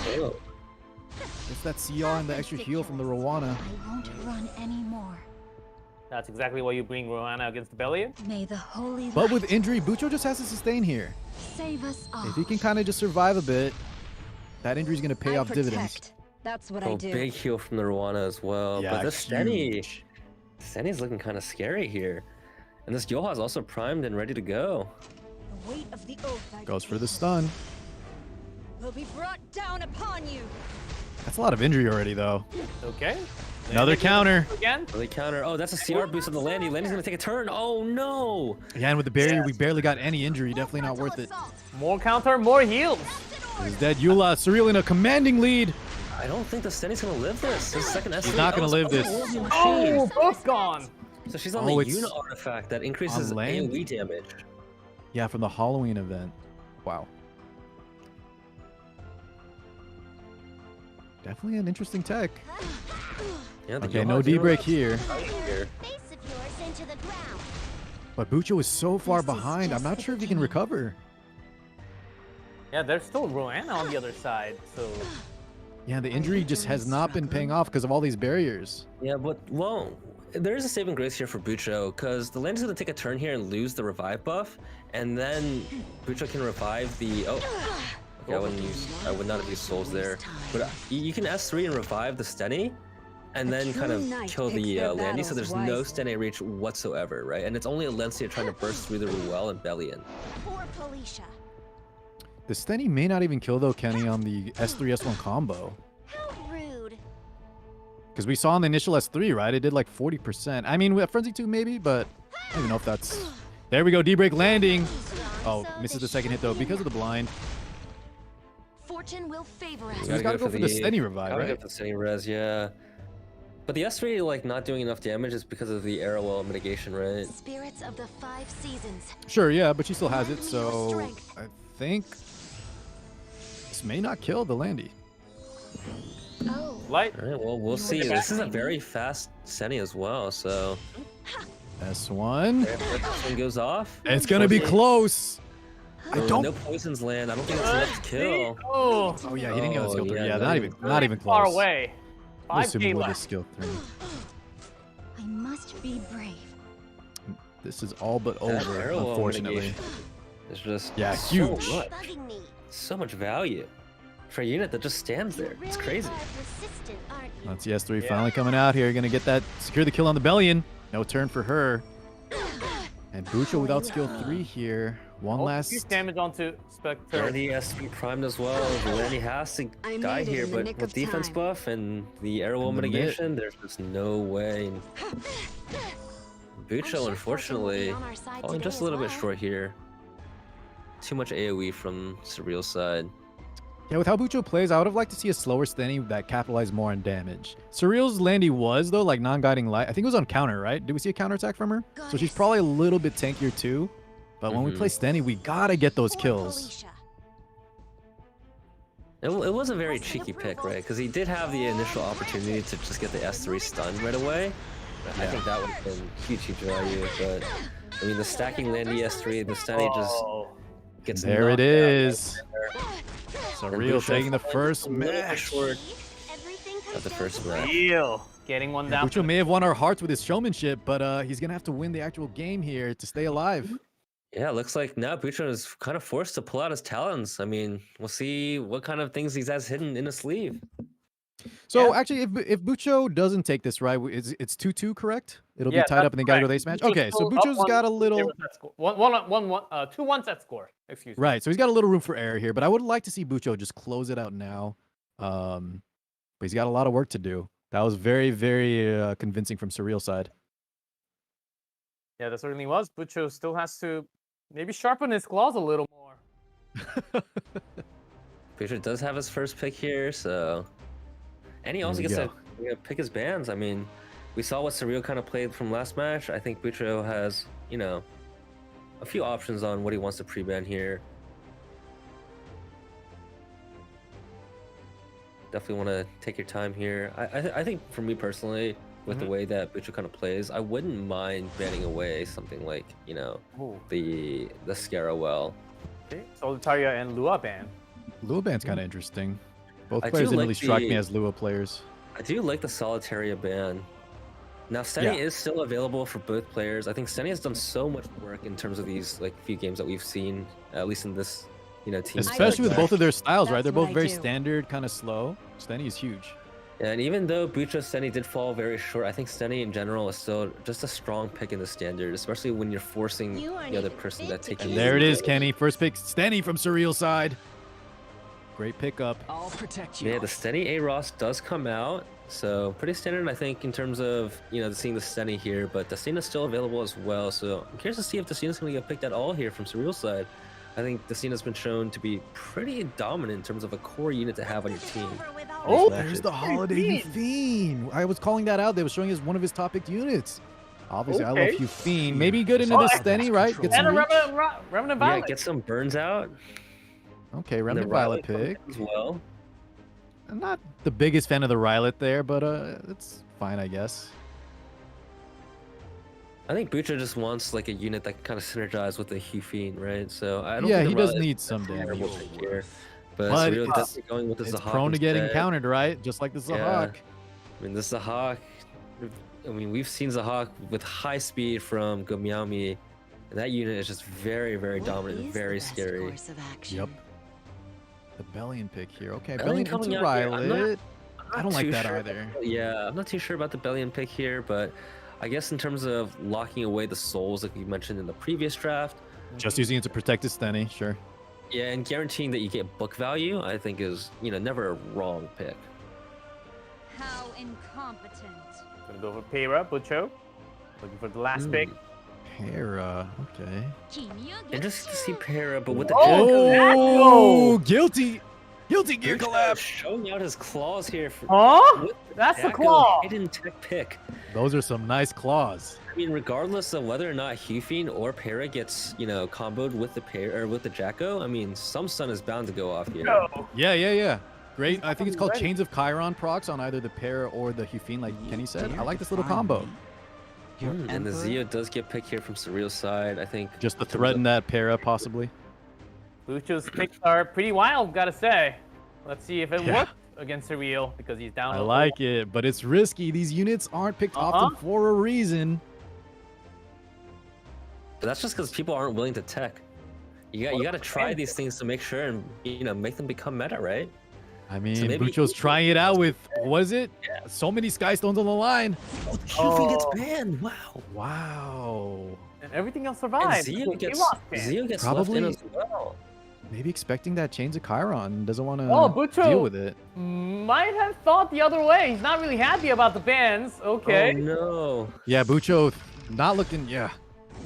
It's that CR and the extra heal from the Rowana. I won't run anymore. That's exactly why you bring Rowana against the Bellion. May the holy But with injury, Bucho just has to sustain here. save us all. If he can kind of just survive a bit, that injury is going to pay off dividends. That's what Oh, I do. big heal from the Rowana as well. Yeah, but this Stenny's looking kind of scary here. And this Yoha is also primed and ready to go. The weight of the oath I Goes for the stun. will be brought down upon you. That's a lot of injury already, though. Okay. Another counter. Again. Really counter. Oh, that's a CR boost on the Landy. Landy's gonna take a turn. Oh no! Yeah, and with the barrier, we barely got any injury. Definitely not worth it. More counter, more heals. He's dead. Eula, Surreal in a commanding lead. I don't think the Stenny's gonna live this. His second S3. He's not gonna live this. Oh, both gone. So she's on Oh, the it's unit artifact that increases on land? AoE damage. Yeah, from the Halloween event. Wow. Definitely an interesting tech. Yeah, the Okay, Yoha no Zero D-break is here. here. But Bucho is so far behind. I'm not sure if he can recover. Yeah, there's still Rowana on the other side, so. Yeah, the injury just has not been paying off because of all these barriers. Yeah, but well, there is a saving grace here for Bucho because the Landy's gonna take a turn here and lose the revive buff, and then Bucho can revive the. Oh, okay, I would not have used souls there, but you can S3 and revive the Stenny, and then kind of kill the Landy, so there's no Stenny reach whatsoever, right? And it's only Alencia trying to burst through the Ruel and Bellion. The Stenny may not even kill though, Kenny, on the S3 S1 combo. How rude. Because we saw on the initial S3, right? It did like 40%. I mean, with Frenzy 2 maybe, but I don't even know if that's... There we go, D-break landing. Oh, misses the second hit though because of the blind. Fortune will favor us. So he's got to go for the Stenny revive, Gotta right? go for the Stenny res, yeah. But the S3 like not doing enough damage is because of the Arrowwell mitigation, right? Spirits of the 5 seasons. Sure, yeah, but she still has it, so I think this may not kill the Landy. Oh. Light. All right, well, we'll see. This is a very fast Senny as well, so. S1. This one goes off. It's gonna be close. I don't. No poisons land. I don't think it's enough to kill. Oh. Oh yeah, he didn't get a skill 3. yeah, Yeah, not even close. Far away. I'm 5K assuming with a left. skill 3. I must be brave. This is all but That over, Arrowwell unfortunately. mitigation is just Yeah, so huge. much. So much value for a unit that just stands there. It's crazy. That's the S3 finally coming out here. Gonna get that, secure the kill on the Bellion. No turn for her. And Bucho without skill 3 here. One last. Huge damage onto Spectre. Landy has to be primed as well. Landy has to die made it here, in the but nick with of defense time. buff and the Arrowwell And the mitigation, there's just no way. Bucho, unfortunately, falling just a little bit short here. Too much AoE from Surreal's side. Yeah, with how Bucho plays, I would have liked to see a slower Stenny that capitalized more on damage. Surreal's Landy was, though, like non-guiding light. I think it was on counter, right? Did we see a counter attack from her? So she's probably a little bit tankier too. But when we play Stenny, we gotta get those kills. It was a very cheeky pick, right? Because he did have the initial opportunity to just get the S3 stun right away. I think that would have been huge value, but I mean, the stacking Landy S3, the Stenny just gets There it knocked out is. right there. Surreal Bucho taking the falling first a little bit match. short at the first match. Deal. Getting one down. Bucho may have won our hearts with his showmanship, but he's gonna have to win the actual game here to stay alive. Yeah, it looks like now Bucho is kind of forced to pull out his talons. I mean, we'll see what kind of things he has hidden in his sleeve. So actually, if Bucho doesn't take this right, it's 2-2, correct? It'll be tied up and they gotta go to the ace match. Okay, so Bucho's got a little 2-1 set score. Excuse me. right. So he's got a little room for error here, but I would like to see Bucho just close it out now. But he's got a lot of work to do. That was very, very convincing from Surreal side. Yeah, that certainly was. Bucho still has to maybe sharpen his claws a little more. Bucho does have his first pick here, so. And he also we gets go. to pick his bands. I mean, we saw what Surreal kind of played from last match. I think Bucho has, you know, a few options on what he wants to pre-ban here. Definitely want to take your time here. I think for me personally, with the way that Bucho kind of plays, I wouldn't mind banning away something like, you know, the Scarrawell. Okay, Solitaria and Lua ban. Lua ban's kind of interesting. Both I players do didn't like really strike me the- as Lua players. I do like the Solitaria ban. Now, Stenny is still available for both players. I think Stenny has done so much work in terms of these like few games that we've seen, at least in this, you know, team. Especially with both of their styles, right? They're what both I very do. standard, kind of slow. Stenny is huge. And even though Bucho Stenny did fall very short, I think Stenny in general is still just a strong pick in the standard, especially when you're forcing the other person that takes. And there it is, Kenny. First pick, Stenny from Surreal side. Great pickup. I'll protect you. Yeah, the Stenny A-Ross does come out, so pretty standard, I think, in terms of, you know, seeing the Stenny here, but Destina's still available as well, so I'm curious to see if Destina's going to get picked at all here from Surreal side. I think Destina's been shown to be pretty dominant in terms of a core unit to have on your team. Oh, there's the Holiday Fiend. I was calling that out. They were showing as one of his top picked units. Obviously, I love Hugh Fiend. Maybe good into the Stenny, right? Get some And a reach. Remnant Yeah, Violet. get some burns out. Okay, and Remnant the Violet comes pick. as well. I'm not the biggest fan of the Rylet there, but it's fine, I guess. I think Bucho just wants like a unit that can kind of synergize with the Hugh Fiend, right? So I don't Yeah, think he the does Raleigh need is some a terrible damage. pick here. But But Surreal it's- definitely going with the It's Zahak prone to getting instead. countered, right? Just like the Zahak. I mean, this Zahak, I mean, we've seen Zahak with high speed from Gomiami, and that unit is just very, very dominant and very scary. Yep. The Bellion pick here. Okay, Bellion Bellion coming into out here. I'm not- Rylet. I'm I don't not like too that sure either. Yeah, I'm not too sure about the Bellion pick here, but I guess in terms of locking away the souls, like we mentioned in the previous draft, Just using it to protect his Stenny, sure. yeah, and guaranteeing that you get book value, I think is, you know, never a wrong pick. How incompetent. Gonna go for Pera, Bucho. Looking for the last pick. Hera, okay. Interesting to see Para, but with the Oh, guilty. Guilty Gear collab. Showing out his claws here. Oh, that's the Jacko claw. Hidden tech pick. Those are some nice claws. I mean, regardless of whether or not Hufine or Para gets, comboed with the with the Jacko, I mean, some stun is bound to go off here. Yeah. Great. I think it's called Chains of Chiron procs on either the Para or the Hufine, like Kenny said. I like this little combo. And the Zio does get picked here from Surreal's side, I think. Just to threaten that Para, possibly. Bucho's picks are pretty wild, gotta say. Let's see if it works against Surreal because he's down. I like it, but it's risky. These units aren't picked often for a reason. But that's just because people aren't willing to tech. You got to try these things to make sure and make them become meta, right? I mean, So maybe Bucho's trying it out with, what is it? So many Sky Stones on the line. Hufine gets banned. Wow. Wow. And everything else And survives. Zio gets left Probably in as well. maybe expecting that Chains of Chiron. Doesn't want to Bucho deal with it. might have thought the other way. He's not really happy about the bans. Okay. Oh, no. Yeah, Bucho not looking,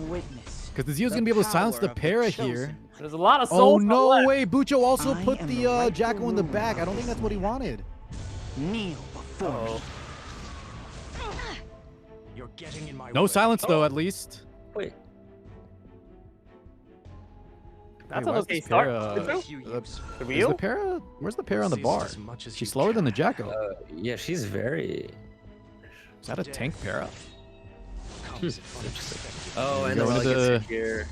Witness. because the Zio's going to be able to silence the Para here. There's a lot of Oh, souls. no way. Bucho also put the Jacko in the back. I don't think that's what he wanted. Kneel before me. You're getting in my No way. silence, though, at least. Wait. That's Wait, an why is okay this start. Para, Real? the Para, where's the Para on the bar? She's slower than the Jacko. Yeah, she's very... Is that a tank Para? Oh, and the Going to Relic the- gets here.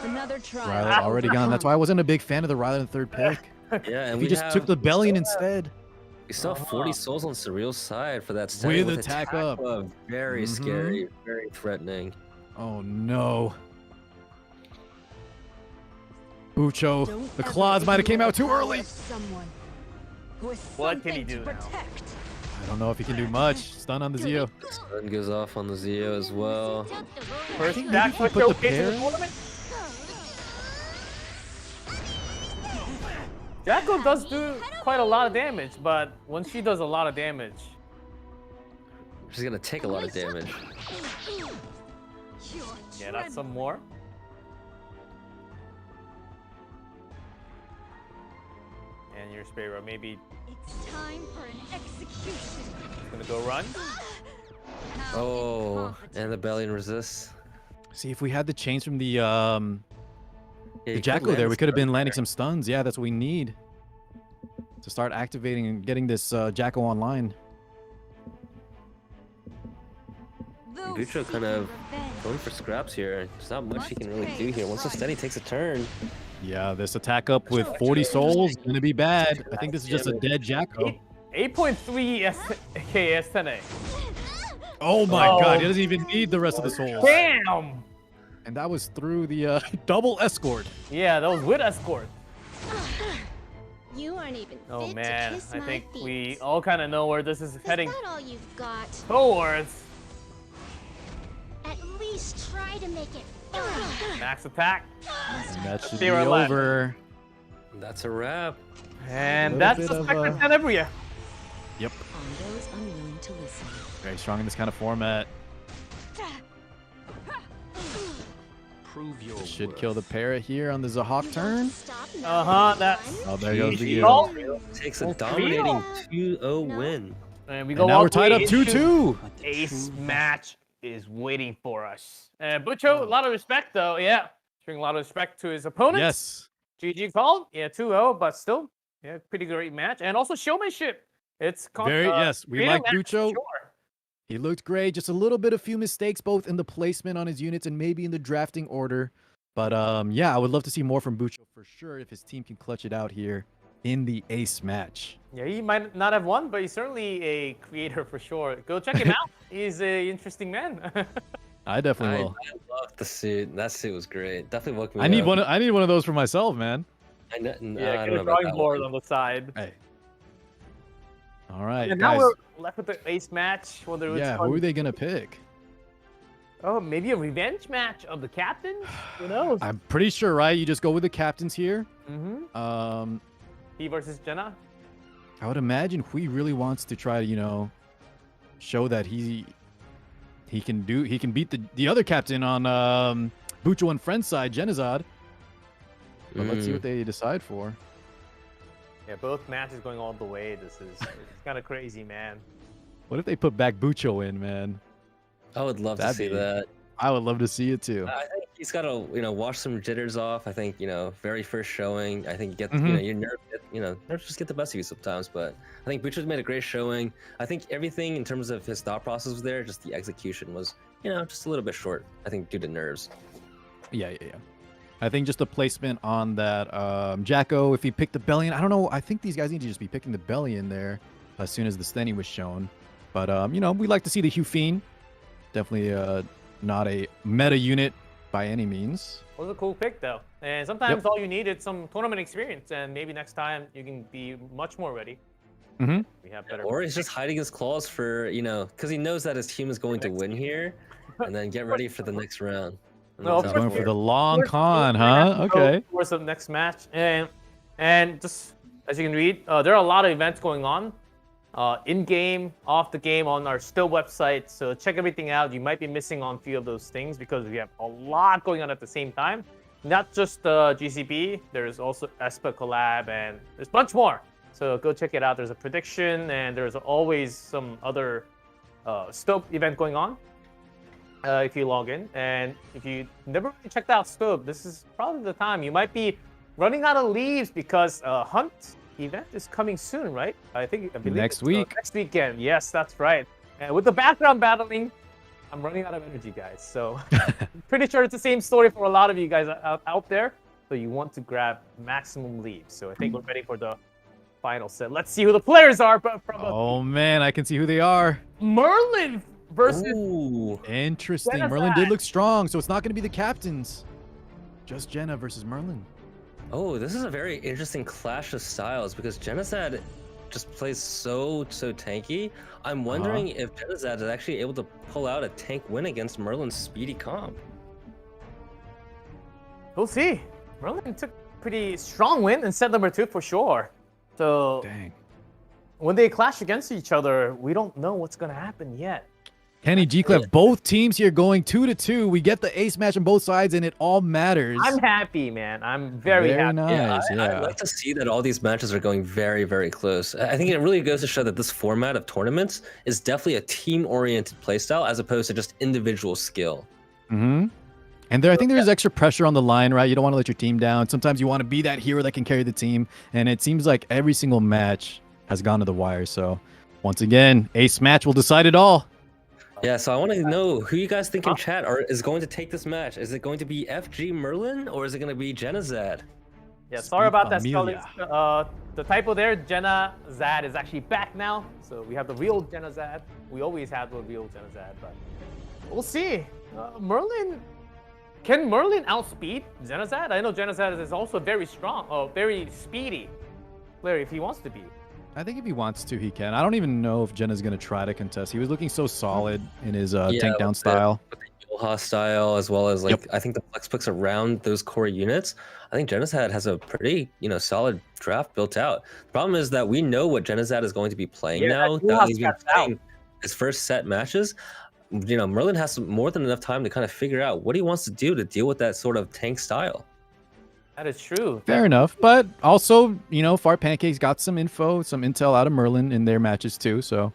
Another try. Riley already gone. That's why I wasn't a big fan of the Riley in the third pick. Yeah, and If we he just took the Bellion instead. We still have 40 souls on Surreal's side for that set With attack up. Very scary, very threatening. Oh no. Bucho, the claws might have came out too early. Someone who is What can he something do to now? protect. I don't know if he can do much. Stun on the Zio. Stun goes off on the Zio as well. First maybe back if you push put the showcase in the Para- tournament. Jacko does do quite a lot of damage, but when she does a lot of damage, She's gonna take a lot of damage. yeah, that's some more. And your Sparrow maybe It's time for an execution. gonna go run. Oh, and the Bellion resists. See, if we had the chains from the Yeah, you could Jacko land there, a we could have stun been landing there. some stuns. Yeah, that's what we need to start activating and getting this Jacko online. Bucho kind of going for scraps here. There's not much he can really do here. Once the steady takes a turn, Yeah, this attack up with 40 souls is gonna be bad. I think this is just a dead Jacko. 8.3 KS 10A. Oh my god, he doesn't even need the rest of the souls. Damn! And that was through the double escort. Yeah, that was with escort. You aren't even Oh fit man, to kiss I my think feet. we all kind of know where this is heading Is that all you've got? towards. At least try to make it fun. Max attack. And that should be Zero left. over. that's a wrap. And Little that's bit the of, Spectre Tenebria. Yep. On those unwilling to listen. Very strong in this kind of format. Prove your Should kill the Para here on the Zahawk turn. That's. Oh, there goes the Oh, Takes a dominating 2-0 win. And we And go now all we're tied the up way 2-2. into Ace match is waiting for us. Bucho, a lot of respect though. Yeah, showing a lot of respect to his opponents. Yes. GG called. Yeah, 2-0, but still, yeah, pretty great match. And also showmanship. It's Yes, we creative like match for Bucho. sure. He looked great. Just a little bit of few mistakes, both in the placement on his units and maybe in the drafting order. But yeah, I would love to see more from Bucho for sure if his team can clutch it out here in the Ace match. Yeah, he might not have won, but he's certainly a creator for sure. Go check him out. He's an interesting man. I definitely will. I love the suit. That suit was great. Definitely woke me I need up. one. I need one of those for myself, man. I know, Yeah, I get don't a know about drawing that board one. on the side. Hey. All right, And now guys. we're left with the Ace match. Whether it's Yeah, who are they gonna pick? Oh, maybe a revenge match of the captains? Who knows? I'm pretty sure, right? You just go with the captains here. Mm-hmm. He versus Jenna. I would imagine Hui really wants to try to, show that he can beat the other captain on Bucho and Friend's side, Genazad. But let's see what they decide for. Yeah, both matches going all the way. This is kind of crazy, man. What if they put back Bucho in, man? I would love to see that. I would love to see it too. I think he's got to, wash some jitters off. I think, very first showing. I think you get, Mhm. your nerves just get the best of you sometimes. But I think Bucho's made a great showing. I think everything in terms of his thought process was there. Just the execution was, just a little bit short. I think due to nerves. Yeah. I think just the placement on that Jacko, if he picked the belly in, I don't know. I think these guys need to just be picking the belly in there as soon as the Stenny was shown. But, we like to see the Hugh Fiend. Definitely not a meta unit by any means. It was a cool pick, though. And sometimes all you need is some tournament experience, and maybe next time you can be much more ready. Mm-hmm. We have better. Or he's just hiding his claws for, because he knows that his team is going to win here, and then get ready for the next round. No, That's Going how- for the long con, huh? Okay. Towards the next match, and just as you can read, there are a lot of events going on, in game, off the game, on our Still website. So check everything out. You might be missing on a few of those things because we have a lot going on at the same time. Not just GCB. There's also Espa collab, and there's a bunch more. So go check it out. There's a prediction, and there's always some other Still event going on. If you log in, and if you never really checked out Stove, this is probably the time. You might be running out of leaves because Hunt event is coming soon, right? I believe Next it's, week. next weekend. Yes, that's right. And with the background battling, I'm running out of energy, guys. So I'm pretty sure it's the same story for a lot of you guys out there. So you want to grab maximum leaves. So I think we're ready for the final set. Let's see who the players are. Oh, man, I can see who they are. Merlin versus Interesting. Jenna Merlin did Zad. look strong, so it's not going to be the captains. Just Jenna versus Merlin. Oh, this is a very interesting clash of styles because Genocide just plays so tanky. I'm wondering if Genocide is actually able to pull out a tank win against Merlin's speedy comp. We'll see. Merlin took a pretty strong win in set number 2 for sure. So when they clash against each other, we don't know what's going to happen yet. Kenny, G-Clef, both teams here going 2-2. We get the ace match on both sides, and it all matters. I'm happy, man. I'm very happy. Nice. I'd like to see that all these matches are going very close. I think it really goes to show that this format of tournaments is definitely a team-oriented playstyle as opposed to just individual skill. Mm-hmm. And I think there's extra pressure on the line, right? You don't want to let your team down. Sometimes you want to be that hero that can carry the team, and it seems like every single match has gone to the wire. So, once again, ace match will decide it all. Yeah, so I want to know who you guys think in chat is going to take this match. Is it going to be FG Merlin or is it going to be Genazad? Yeah, sorry about that, Familia. Scully. The typo there, Jenna Zad is actually back now. So we have the real Jenna Zad. We always had the real Jenna Zad, but we'll see. Merlin, can Merlin outspeed Jenna Zad? I know Jenna Zad is also very strong, very speedy player if he wants to be. I think if he wants to, he can. I don't even know if Jenna's going to try to contest. He was looking so solid in his tank down style. With the Yoha style, as well as I think the flex picks around those core units. I think Genazad has a pretty solid draft built out. The problem is that we know what Genazad is going to be playing now. That he's been playing his first set matches. Merlin has more than enough time to kind of figure out what he wants to do to deal with that sort of tank style. That is true. Fair enough. But also, Fart Pancakes got some intel out of Merlin in their matches too. So,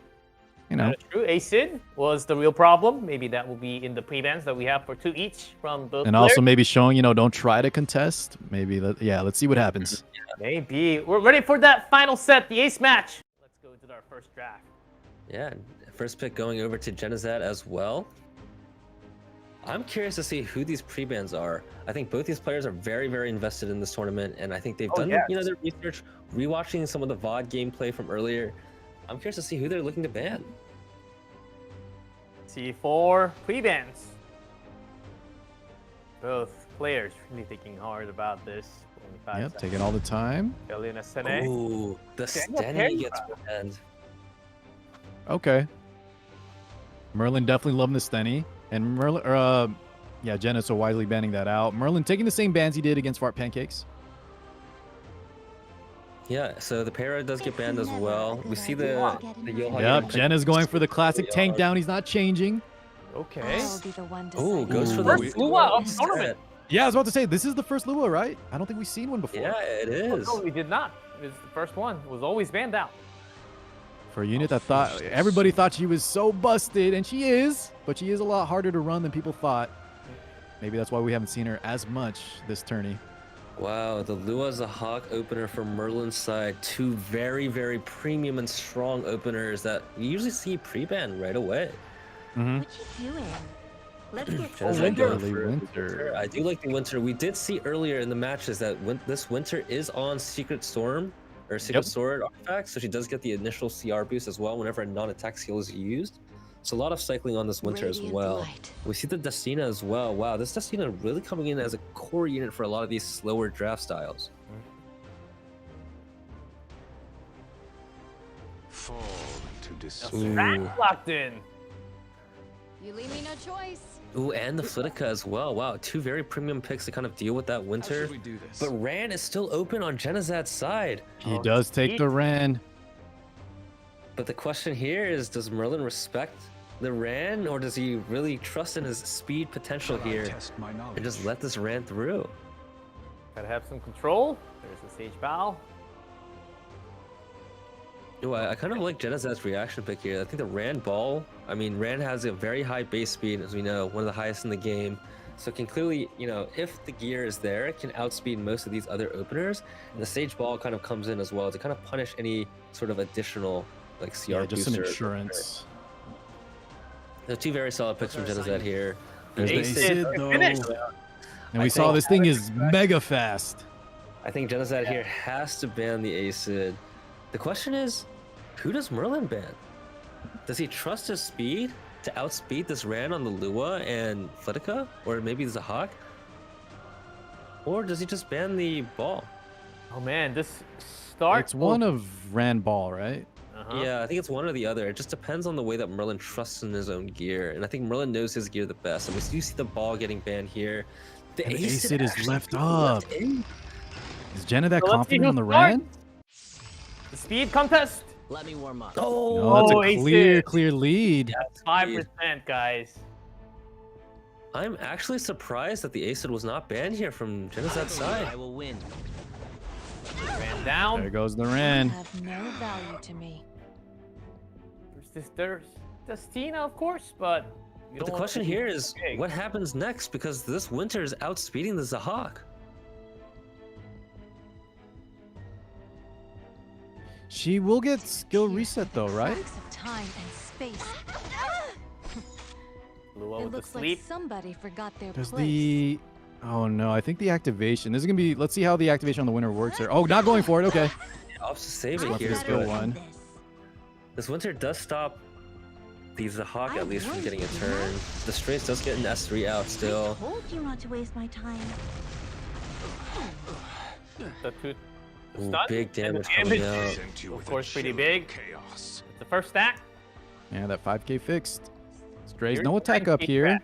That is true. Acid was the real problem. Maybe that will be in the pre-bans that we have for 2 each from both and players. also maybe showing, don't try to contest. Maybe, let's see what happens. Maybe. We're ready for that final set, the ace match. Let's go to our first draft. Yeah, first pick going over to Genazad as well. I'm curious to see who these pre-bans are. I think both these players are very invested in this tournament, and I think they've done their research, rewatching some of the VOD gameplay from earlier. I'm curious to see who they're looking to ban. C4 pre-bans. Both players really thinking hard about this. Yep, taking all the time. Ooh, the Stenny gets banned. Okay. Merlin definitely loving the Stenny. And Merlin, Jenna so wisely banning that out. Merlin taking the same bans he did against Fart Pancakes. Yeah, so the Para does get banned as well. We see the Yoha. Yep, Jenna's going for the classic tank down. He's not changing. Okay. Oh, goes for First the Lua of tournament. Yeah, I was about to say, this is the first Lua, right? I don't think we've seen one before. Yeah, it is. Oh, no, we did not. It was the first one. It was always banned out. For a unit that thought, everybody thought she was so busted, and she is, but she is a lot harder to run than people thought. Maybe that's why we haven't seen her as much this tourney. Wow, the Lua Zahak opener from Merlin's side. Two very, very premium and strong openers that we usually see pre-ban right away. Mm-hmm. What you doing? Let's get Winter. I do like the Winter. We did see earlier in the matches that this Winter is on Secret Storm or Secret Sword artifacts, so she does get the initial CR boost as well whenever a non-attack skill is used. So a lot of cycling on this Winter as well. We see the Destina as well. Wow, this Destina really coming in as a core unit for a lot of these slower draft styles. Fall into Rack locked in. You leave me no choice. Ooh, and the Flitica as well. Wow, two very premium picks to kind of deal with that Winter. we do this? But Ran is still open on Genazad's side. He does take the Ran. But the question here is, does Merlin respect the Ran, or does he really trust in his speed potential here and just let this Ran through? Gotta have some control. There's the Sage Bow. Ooh, I kind of like Genazad's reaction pick here. I think the Ran Ball, I mean, Ran has a very high base speed, as we know, one of the highest in the game. So it can clearly, you know, if the gear is there, it can outspeed most of these other openers. And the Sage Ball kind of comes in as well to kind of punish any sort of additional, like, CR just some booster. insurance. There's two very solid picks from Genazad here. There's the Acid, though. Finished. And we saw this thing is mega fast. I think Genazad here has to ban the Acid. The question is, who does Merlin ban? Does he trust his speed to outspeed this Ran on the Lua and Flitica? Or maybe Zahak? Or does he just ban the ball? Oh man, this start. It's one of Ran Ball, right? Yeah, I think it's one or the other. It just depends on the way that Merlin trusts in his own gear. And I think Merlin knows his gear the best. And we do see the ball getting banned here. The And Acid is actually left being up. left in. Is Jenna that So let's see confident who on the starts. Ran? The speed contest. Let me warm up. No, that's a Acid. clear lead. That's 5%, guys. I'm actually surprised that the Acid was not banned here from Genazad's side. I will win. Ran down. There goes the Ran. Have no value to me. There's Destina, of course, but. But the question here is, what happens next? Because this Winter is outspeeding the Zahak. She will get skill reset though, right? Of time and space. Lua It with the looks like sleep. somebody forgot their Does place. the... Oh no, I think the activation. This is gonna be... Let's see how the activation on the Winter works here. Oh, not going for it. Okay. Opts to save it Left here. the skill but one. This Winter does stop the Zahak at least from getting a turn. The Straits does get an S3 out still. Told you not to waste my time. The two. Ooh, Stun, big and the damage coming damage, out. of course, pretty big. It's the first stack. Yeah, that 5k fixed. Strays, Here's no attack up 10K here. back.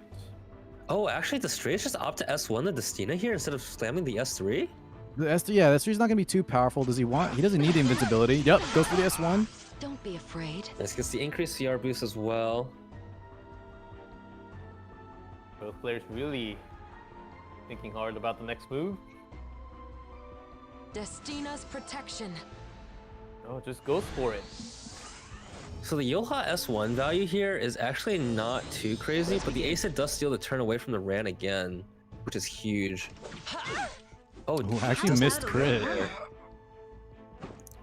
Oh, actually, the Straits just opt to S1 the Destina here instead of slamming the S3? The S3, yeah, the S3's not gonna be too powerful. Does he want? He doesn't need the invincibility. Yep, goes for the S1. Don't be afraid. This gets the increased CR boost as well. Both players really thinking hard about the next move. Destina's protection. Oh, just goes for it. So the Yoha S1 value here is actually not too crazy, but the Acid does steal the turn away from the Ran again, which is huge. Oh, Ooh, I actually missed crit.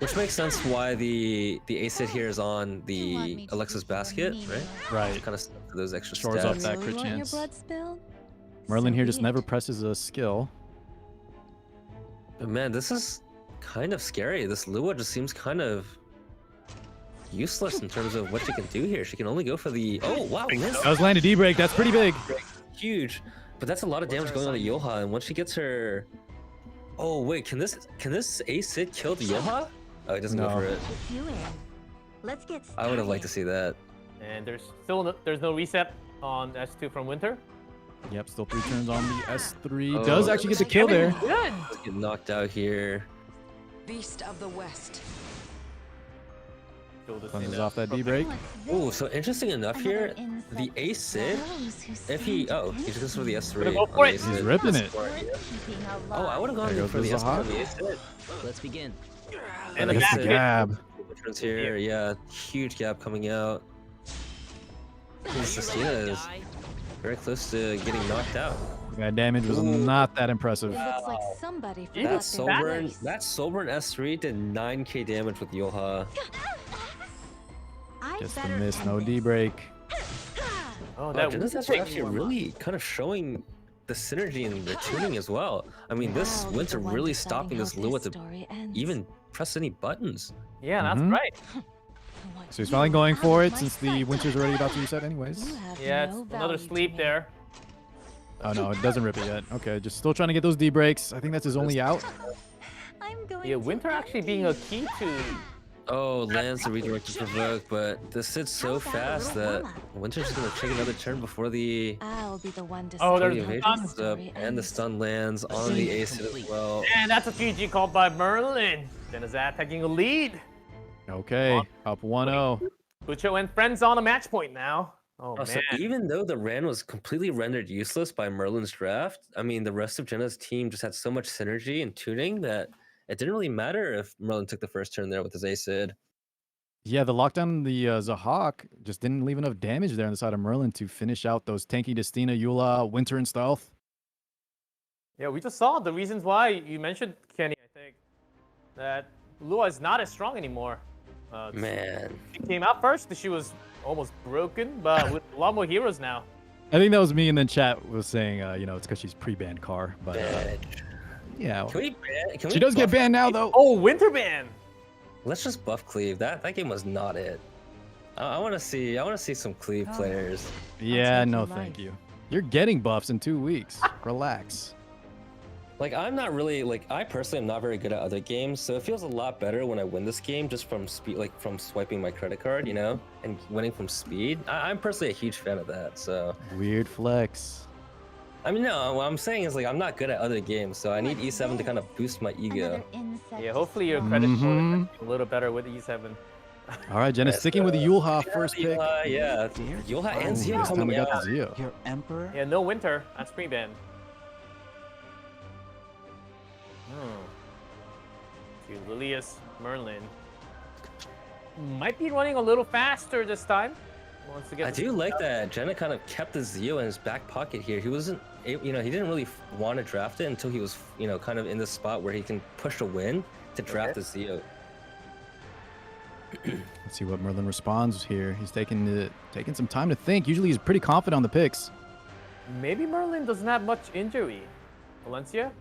Which makes sense why the Acid here is on the Alexa's basket, right? Right. Kind of for those extra Shores stats. up that crit Want your chance. blood spilled? Merlin So here be just it. never presses a skill. But man, this is kind of scary. This Lua just seems kind of useless in terms of what she can do here. She can only go for the... Oh, wow, missed. That was landed E-break. That's pretty big. Huge. But that's a lot of damage going on to Yoha, and once she gets her... Oh, wait, can this Acid kill the Yoha? Oh, it doesn't go No. for it. If you in. Let's get I would have liked to see that. And there's no reset on S2 from Winter. Yep, still 3 turns on the S3. Oh, Does actually get the kill there. Good. Get knocked out here. Beast of the West. Cleanses off that D break. Ooh, so interesting enough here, the Ace Sid, if he he just goes for the S3. Go for it. He's ripping it. Oh, I would have gone There for goes the the S3 on Zahak. the Ace Sid. Let's begin. And the Gets back the hit. gab. Entrance here, yeah, huge gap coming out. Sistina is very close to getting knocked out. That damage was not that impressive. It looks like somebody That forgot Sovereign, S3 did 9k damage with Yulha. Gets the miss, no D break. Oh, That that is actually really kind of showing the synergy and the tuning as well. I mean, this Winter really stopping this Lua to even press any buttons. Yeah, that's Mhm. right. So he's finally going for it since the winter's already about to reset anyways. Yeah, it's another sleep there. Oh no, it doesn't rip it yet. Okay, just still trying to get those D breaks. I think that's his only out. Yeah, Winter actually being a key to. Oh, lands the redirect to provoke, but this sits so fast that Winter's gonna take another turn before the I'll be the one to Oh, the there's the evasion stun. up, and the stun lands on the ace hit as well. And that's a GG called by Merlin. Denizat taking a lead. Okay, up 1-0. Bucho and friends on a match point now. Oh, So man. even though the Ran was completely rendered useless by Merlin's draft, I mean, the rest of Jenna's team just had so much synergy and tuning that it didn't really matter if Merlin took the first turn there with his Acid. Yeah, the lockdown on the Zahak just didn't leave enough damage there on the side of Merlin to finish out those tanky Destina, Eula, Winter, and Stealth. Yeah, we just saw the reasons why you mentioned, Kenny, I think, that Lua is not as strong anymore. Man. She came out first, she was almost broken, but with a lot more heroes now. I think that was me, and then chat was saying, you know, it's because she's pre-banned car. But yeah, Can we ban? Can she we does get buff banned now Cleave? though. Oh, Winter ban. Let's just buff Cleave. That game was not it. I want to see some Cleave players. Yeah, no, thank you. You're getting buffs in 2 weeks. Relax. Like, I'm not really, like, I personally am not very good at other games, so it feels a lot better when I win this game just from speed, like, from swiping my credit card, you know, and winning from speed. I'm personally a huge fan of that, so. Weird flex. I mean, no, what I'm saying is, like, I'm not good at other games, so I need E7 to kind of boost my ego. Yeah, hopefully your credit score is a little better with E7. All right, Jenna, sticking with the Yulha first pick. Yeah, Yulha and Zio this time we coming got out. the Zio. Your Emperor? Yeah, no Winter. That's pre-ban. Lilius Merlin might be running a little faster this time. Wants to get I the- do like that Jenna kind of kept the Zio in his back pocket here. He wasn't, you know, he didn't really want to draft it until he was, you know, kind of in the spot where he can push a win to draft the Zio. Let's see what Merlin responds here. He's taking some time to think. Usually he's pretty confident on the picks. Maybe Merlin doesn't have much injury. Valencia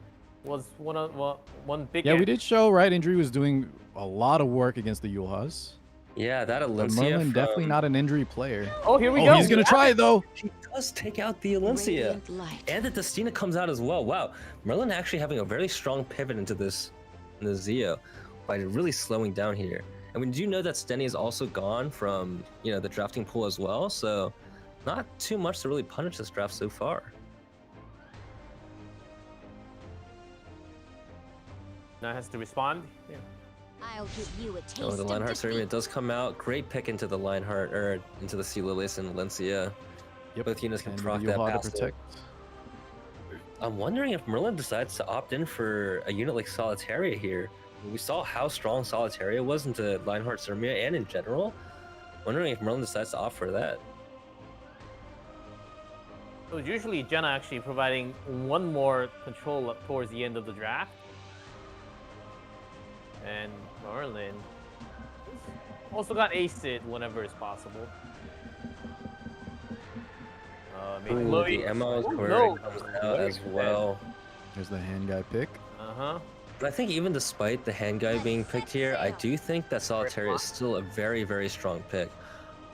was one big. Yeah, we did show, right? Injury was doing a lot of work against the Yulhas. Yeah, that But Alencia Merlin from... definitely not an injury player. Oh, here we go. He's gonna try it though. He does take out the Alencia. And the Destina comes out as well. Wow. Merlin actually having a very strong pivot into this in the Zio by really slowing down here. And we do know that Stenny is also gone from, you know, the drafting pool as well, so not too much to really punish this draft so far. Now has to respond. Yeah. I'll give you a taste Oh, the of Lionheart defeat. Ceremony does come out. Great pick into the Lionheart, or into the Sea Lilius and Valencia. Yep. Both units can And proc the that Yulha to passive. protect. I'm wondering if Merlin decides to opt in for a unit like Solitaria here. We saw how strong Solitaria was into Lionheart Ceremony and in general. Wondering if Merlin decides to opt for that. So usually Jenna actually providing one more control up towards the end of the draft. And Merlin also got aced whenever it's possible. Maybe Ooh, Chloe. the Emma's Oh, Query no. comes out as well. There's the hand guy pick. Uh-huh. But I think even despite the hand guy being picked here, I do think that Solitaria is still a very, very strong pick.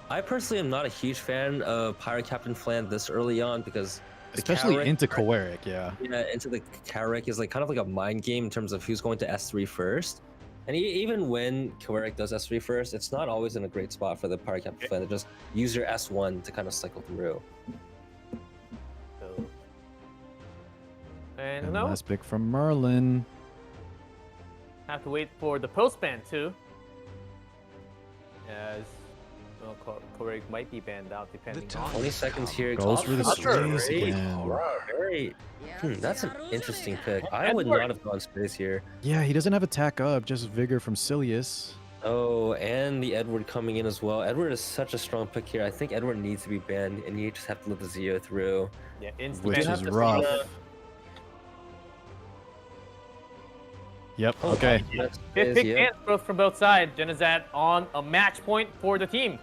I personally am not a huge fan of Pirate Captain Flan this early on because Especially Carrick- into Koeric, yeah. Yeah, into the Carrick is like kind of like a mind game in terms of who's going to S3 first. And even when Koeric does S3 first, it's not always in a great spot for the Pirate Captain Flan to just use your S1 to kind of cycle through. So. And And no, last pick from Merlin. have to wait for the post ban too. as Corey might be banned out depending on 20 seconds here. Goes for the Option. space again. Very. That's an interesting pick. I would not have gone space here. Yeah, he doesn't have attack up, just vigor from Silius. Oh, and the Edward coming in as well. Edward is such a strong pick here. I think Edward needs to be banned, and you just have to let the Zio through. Yeah, Which is rough. Yep, okay. Good pick and growth from both sides. Genazat on a match point for the team.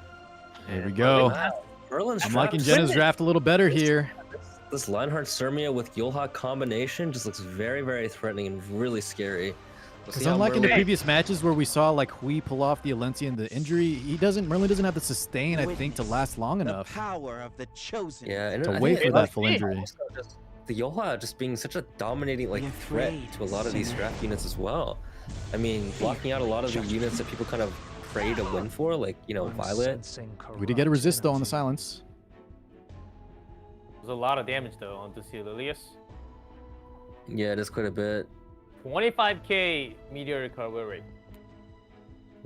Here we go. I'm liking Jenna's draft a little better here. This Lionheart Sirmia with Yulha combination just looks very, very threatening and really scary. Because unlike in the previous matches where we saw like Hui pull off the Alencian the injury, Merlin doesn't have the sustain, I think, to last long enough. Power of the chosen. Yeah, and to wait for that full injury. The Yulha just being such a dominating threat to a lot of these draft units as well. I mean, blocking out a lot of the units that people kind of pray to win for, like, you know, Violet. We did get a resist though on the silence. There's a lot of damage though on Lucilius. Yeah, it is quite a bit. 25k meteor recovery rate.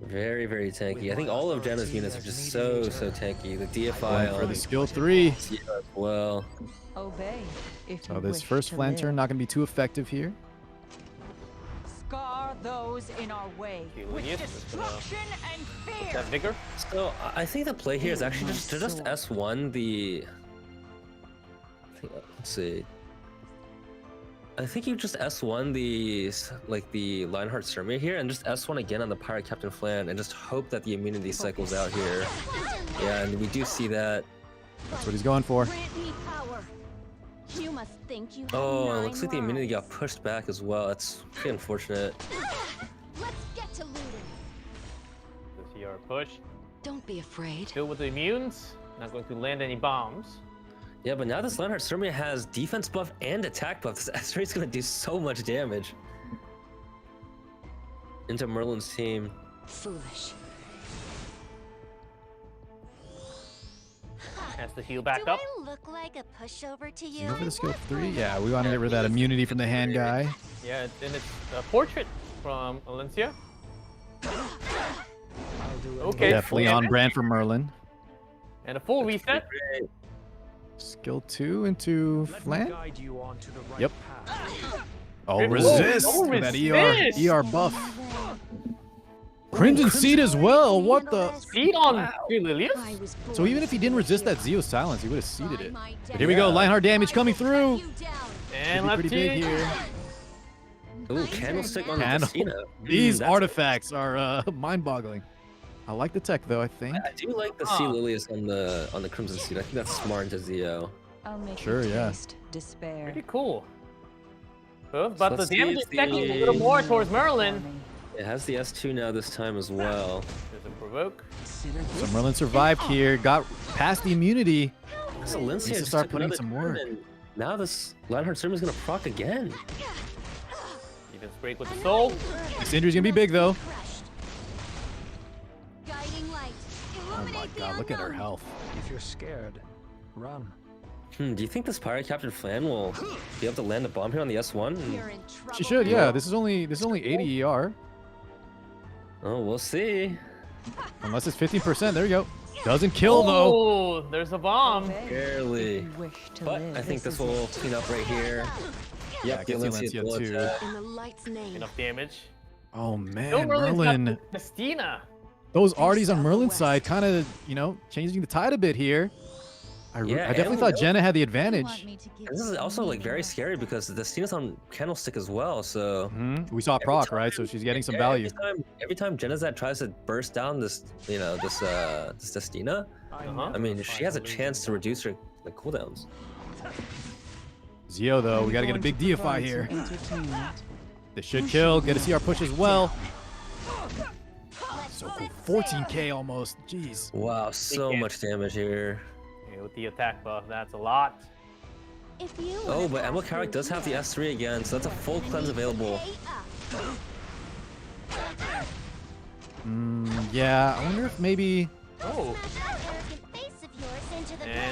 Very, very tanky. I think all of Jenna's units are just so tanky. The DFI for the skill 3 as well. Obey. So this first flan turn not gonna be too effective here. Scar those in our way with destruction and fear. That vigor. So I think the play here is actually just to S1 the. Let's see. I think you just S1 the Lionheart Sirmia here and just S1 again on the Pirate Captain Flan and just hope that the immunity cycles out here. Yeah, and we do see that. That's what he's going for. You must think you have Oh, it looks like the immunity got pushed back as well. That's pretty unfortunate. Let's get to looting. Let's see our push. Don't be afraid. Still with the immunes. Not going to land any bombs. Yeah, but now this Lionheart Sirmia has defense buff and attack buff. This S3 is going to do so much damage into Merlin's team. Foolish. Has to heal back up. Do I look like a pushover to you? Go for the skill 3. Yeah, we want to get rid of that immunity from the hand guy. Yeah, and it's a portrait from Alencia. Okay. Definitely on brand for Merlin. And a full reset. Skill 2 into Flan. Yep. Oh, Whoa, resist! oh, With that resist! ER buff. Crimson Seed as well. What the? Seed on Lilius? So even if he didn't resist that Zeo silence, he would have seeded it. But here we go. Lionheart damage coming through. And pretty big here. Ooh, candlestick on the casino. These artifacts are mind-boggling. I like the tech though. I think. I do like the Sea Lilius on the Crimson Seed. I think that's smart into Zio. I'll make Sure, you yeah. taste despair. Pretty cool. But the let's see damage is if the- stacking a little more towards Merlin. It has the S2 now this time as well. There's a provoke. So Merlin survived here. Got past the immunity. So Needs Lincia to just start took putting another some turn, work. and now this Lionheart Sirmia is gonna proc again. Even break with the soul. This injury's gonna be big though. Guiding light. Oh my god, look at her health. If you're scared, run. Do you think this Pirate Captain Flan will be able to land a bomb here on the S1? She should, yeah. This is only 80 ER. Oh, we'll see. Unless it's 15%. There you go. Doesn't kill though. Oh, there's a bomb. Barely. But I think this will clean up right here. Yep, gets Valencia Valencia will too. attack. In the light's name. Enough damage. Oh Still man, Merlin's Merlin. got Festina. Those arties on Merlin's side kind of, changing the tide a bit here. I definitely thought Jenna had the advantage. This is also like very scary because the Stina's on Candlestick as well, so We saw proc, right? So she's getting some value. Every time Genazat tries to burst down this, this Destina, I mean, she has a chance to reduce her cooldowns. Zio though, we gotta get a big DFI here. This should kill. Get a CR push as well. So cool. 14k almost. Jeez. Wow, so much damage here. Yeah, with the attack buff, that's a lot. If you Oh, but Emma Carrick does have the S3 again, so that's a full cleanse available. Yeah, I wonder if maybe. Oh.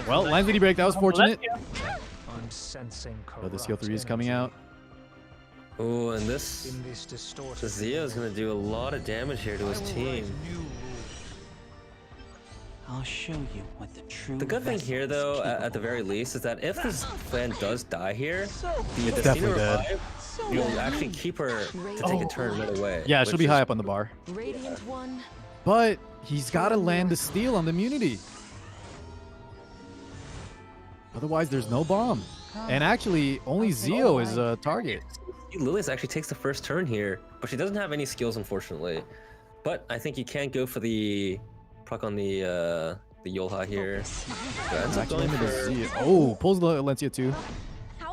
Well, Line Lady break. That was fortunate. I'm sensing Oh, the skill 3 is coming out. Oh, and this Zio is gonna do a lot of damage here to his team. I'll show you what the true. The good thing here, though, at the very least, is that if this plan does die here, the It's Destiny definitely dead. Revive, you'll actually keep her to take a turn right away. Yeah, she'll which be is- high up on the bar. Radiant one. But he's got to land the steal on the immunity. Otherwise, there's no bomb. And actually, only Zio is a target. Lilius actually takes the first turn here, but she doesn't have any skills, unfortunately. But I think you can go for the proc on the Yolha here. Yeah, ends up Actually, going into the for- Zio. Oh, pulls the Valencia too.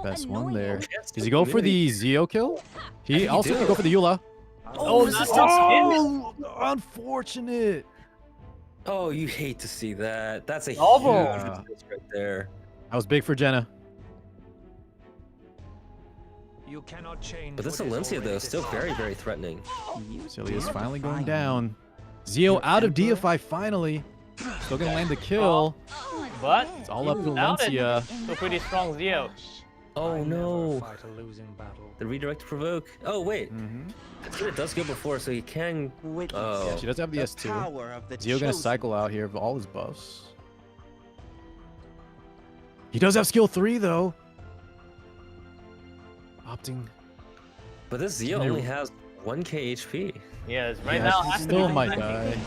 Best one there. Does he go for the Zio kill? He he also do. can go for the Eula. Oh, Oh, unfortunate. Oh, you hate to see that. That's a huge Yeah. miss right there. That was big for Jenna. You cannot change. But this Valencia, though, is still very, very threatening. Celia's finally going down. Zio out of DFI finally. Still gonna land the kill. But It's all up to without it, Valencia. still pretty strong Zio. Oh no! The redirect to provoke. Oh wait, it does go before, so he can. Oh, She does have the S2. Zio gonna cycle out here of all his buffs. He does have skill 3 though. Opting. but this Zio only has 1k HP. Yes, right Yeah, now she has to still be might die.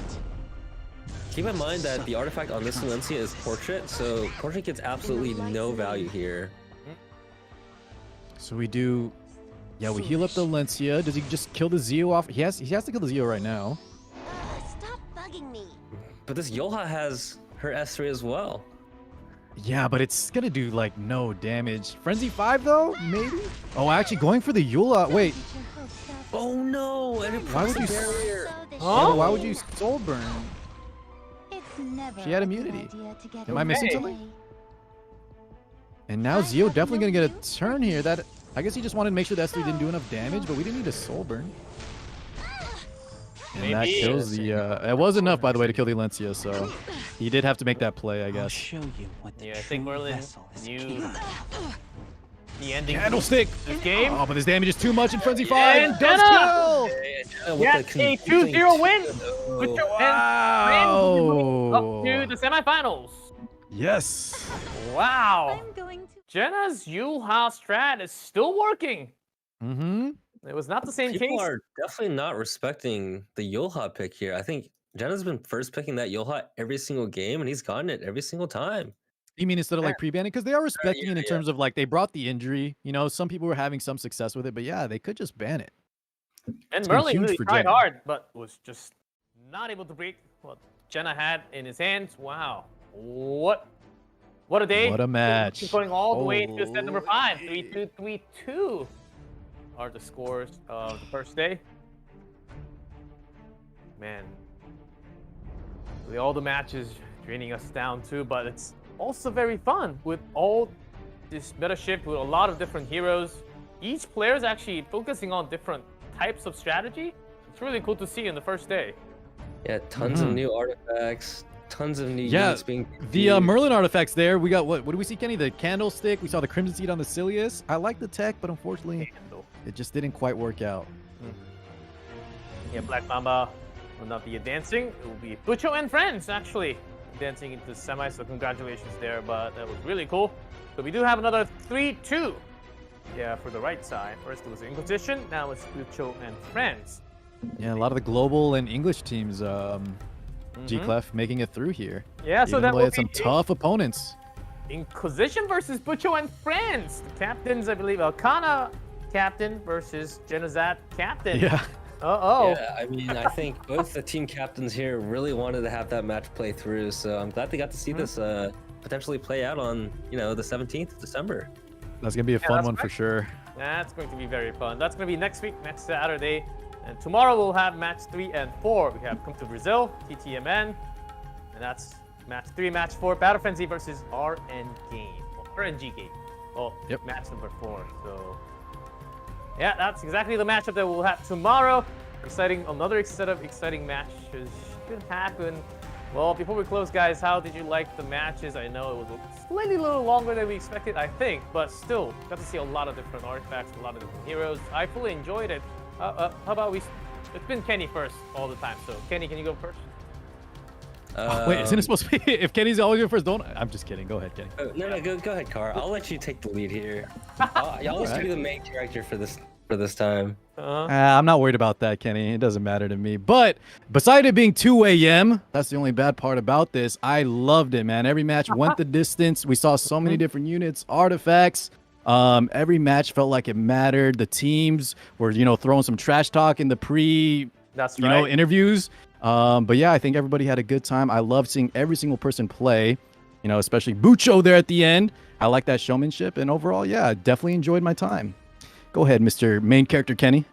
Keep in mind that the artifact on this Valencia is Portrait, so Portrait gets absolutely no value here. So we do. Yeah, we heal up the Valencia. Does he just kill the Zio off? He has to kill the Zio right now. Stop bugging me. But this Yolha has her S3 as well. Yeah, but it's gonna do like no damage. Frenzy 5 though, maybe. Oh, actually going for the Eula. Wait, Oh no! And it why would procs you? the barrier. Oh, why would you soul burn? It's never She had a good immunity. idea to get Am I missing away. something? And now Zio definitely gonna get a turn here. That I guess he just wanted to make sure that S3 didn't do enough damage, but we didn't need a soul burn. And that Maybe. kills the. It was enough, by the way, to kill the Valencia. So he did have to make that play, I guess. Show you what the Yeah, I true think Merlin vessel is knew capable of. the ending. Candlestick. This game. Oh, but this damage is too much in Frenzy 5. And Does Jenna! kill. Yeah, a 2-0 win. Bucho Wow. up to the semifinals. Yes. Wow. I'm going to. Jenna's Yulha strat is still working. Mm-hmm. It was not the same People case. are definitely not respecting the Yolha pick here. I think Jenna's been first picking that Yolha every single game, and he's gotten it every single time. You mean instead of like pre-banning? Because they are respecting yeah, it in terms of like they brought the injury. You know, some people were having some success with it, but yeah, they could just ban it. And It's been Merlin huge really for tried Jenna. hard, but was just not able to break what Jenna had in his hands. Wow. What a day. What a match. Going all the way to set number Oh. 5. 3-2, 3-2 are the scores of the first day. Man. Really, all the matches draining us down too, but it's also very fun with all this meta shift with a lot of different heroes. Each player is actually focusing on different types of strategy. It's really cool to see in the first day. Yeah, tons of new artifacts, tons of new Yeah, units being. the used. Merlin artifacts there. We got what do we see, Kenny? The candlestick. We saw the Crimson Seed on the Cilius. I like the tech, but unfortunately, it just didn't quite work out. Yeah, Black Mamba will not be advancing. It will be Bucho and friends actually advancing into the semi. So congratulations there, but that was really cool. So we do have another 3-2. Yeah, for the right side. First it was Inquisition, now it's Bucho and friends. Yeah, a lot of the global and English teams, G-Clef making it through here. Yeah, so Even that though will they had some be tough opponents. Inquisition versus Bucho and friends. The captains, I believe, Elkana captain versus Genozat captain. Yeah. Uh-oh. Yeah, I mean, I think both the team captains here really wanted to have that match play through, so I'm glad they got to see this potentially play out on, the 17th of December. That's gonna be a fun one for sure. That's going to be very fun. That's going to be next week, next Saturday. And tomorrow we'll have match 3 and 4. We have Come to Brazil, TTMN. And that's match 3, match 4, Battle Frenzy versus RNG game. Well, match number 4. So, yeah, that's exactly the matchup that we'll have tomorrow. Another set of exciting matches should happen. Well, before we close, guys, how did you like the matches? I know it was slightly a little longer than we expected, I think, but still, got to see a lot of different artifacts, a lot of different heroes. I fully enjoyed it. How about it's been Kenny first all the time, so Kenny, can you go first? Wait, isn't it supposed to be? If Kenny's always your first, don't. I'm just kidding. Go ahead, Kenny. No, go ahead, Car. I'll let you take the lead here. Y'all let you be the main character for this time. I'm not worried about that, Kenny. It doesn't matter to me. But beside it being 2 a.m., that's the only bad part about this. I loved it, man. Every match went the distance. We saw so many different units, artifacts. Every match felt like it mattered. The teams were, throwing some trash talk in the That's right. interviews. But yeah, I think everybody had a good time. I loved seeing every single person play, especially Bucho there at the end. I like that showmanship. And overall, yeah, definitely enjoyed my time. Go ahead, Mr. Main Character Kenny.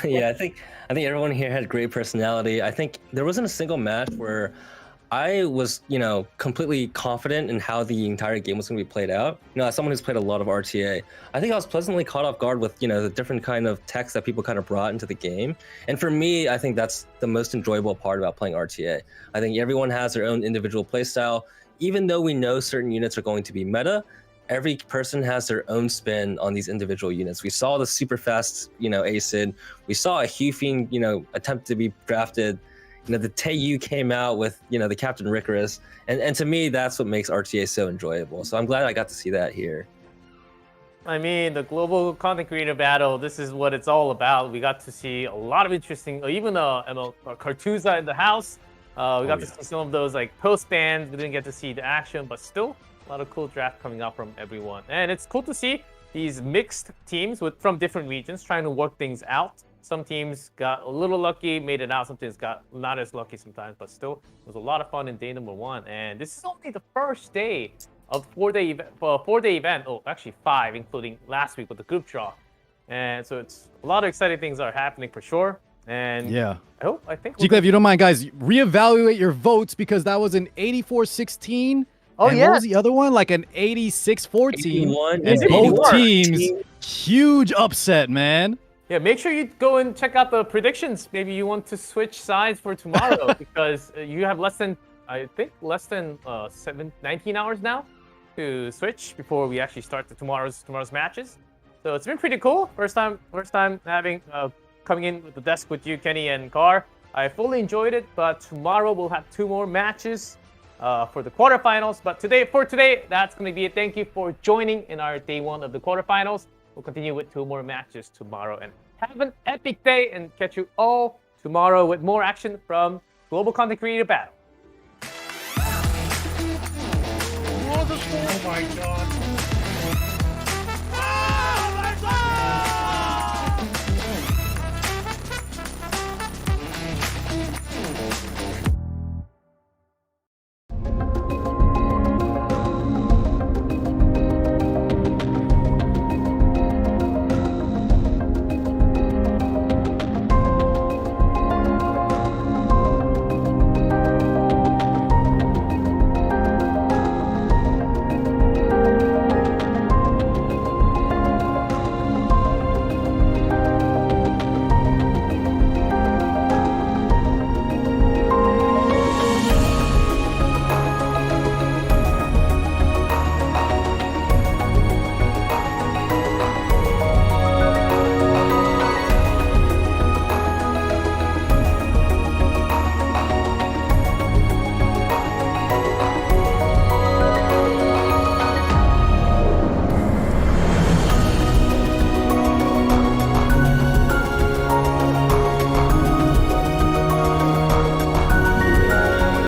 Yeah, I think everyone here had great personality. I think there wasn't a single match where I was, completely confident in how the entire game was going to be played out. As someone who's played a lot of RTA, I think I was pleasantly caught off guard with, the different kind of text that people kind of brought into the game. And for me, I think that's the most enjoyable part about playing RTA. I think everyone has their own individual playstyle. Even though we know certain units are going to be meta, every person has their own spin on these individual units. We saw the super fast, ACID. We saw a Hufine, attempt to be drafted. The Teiyu came out with, the Captain Ricarus. And to me, that's what makes RTA so enjoyable. So I'm glad I got to see that here. I mean, the global content creator battle, this is what it's all about. We got to see a lot of interesting, even Cartuza in the house. We got to see some of those post bans. We didn't get to see the action, but still a lot of cool draft coming out from everyone. And it's cool to see these mixed teams from different regions trying to work things out. Some teams got a little lucky, made it out. Some teams got not as lucky sometimes, but still, it was a lot of fun in day number 1. And this is only the first day of 4-day event. Oh, actually 5, including last week with the group draw. And so it's a lot of exciting things are happening for sure. And yeah, I think. G-Clef, if you don't mind, guys, reevaluate your votes because that was an 84-16. Oh, and yeah. what was the other one? Like an 86-14. 81. And both teams, huge upset, man. Yeah, make sure you go and check out the predictions. Maybe you want to switch sides for tomorrow because you have less than 19 hours now to switch before we actually start tomorrow's matches. So it's been pretty cool. First time having coming in with the desk with you, Kenny and Car. I fully enjoyed it, but tomorrow we'll have 2 more matches for the quarterfinals. But for today, that's going to be it. Thank you for joining in our day 1 of the quarterfinals. We'll continue with 2 more matches tomorrow. And have an epic day and catch you all tomorrow with more action from Global Content Creator Battle. Oh my god.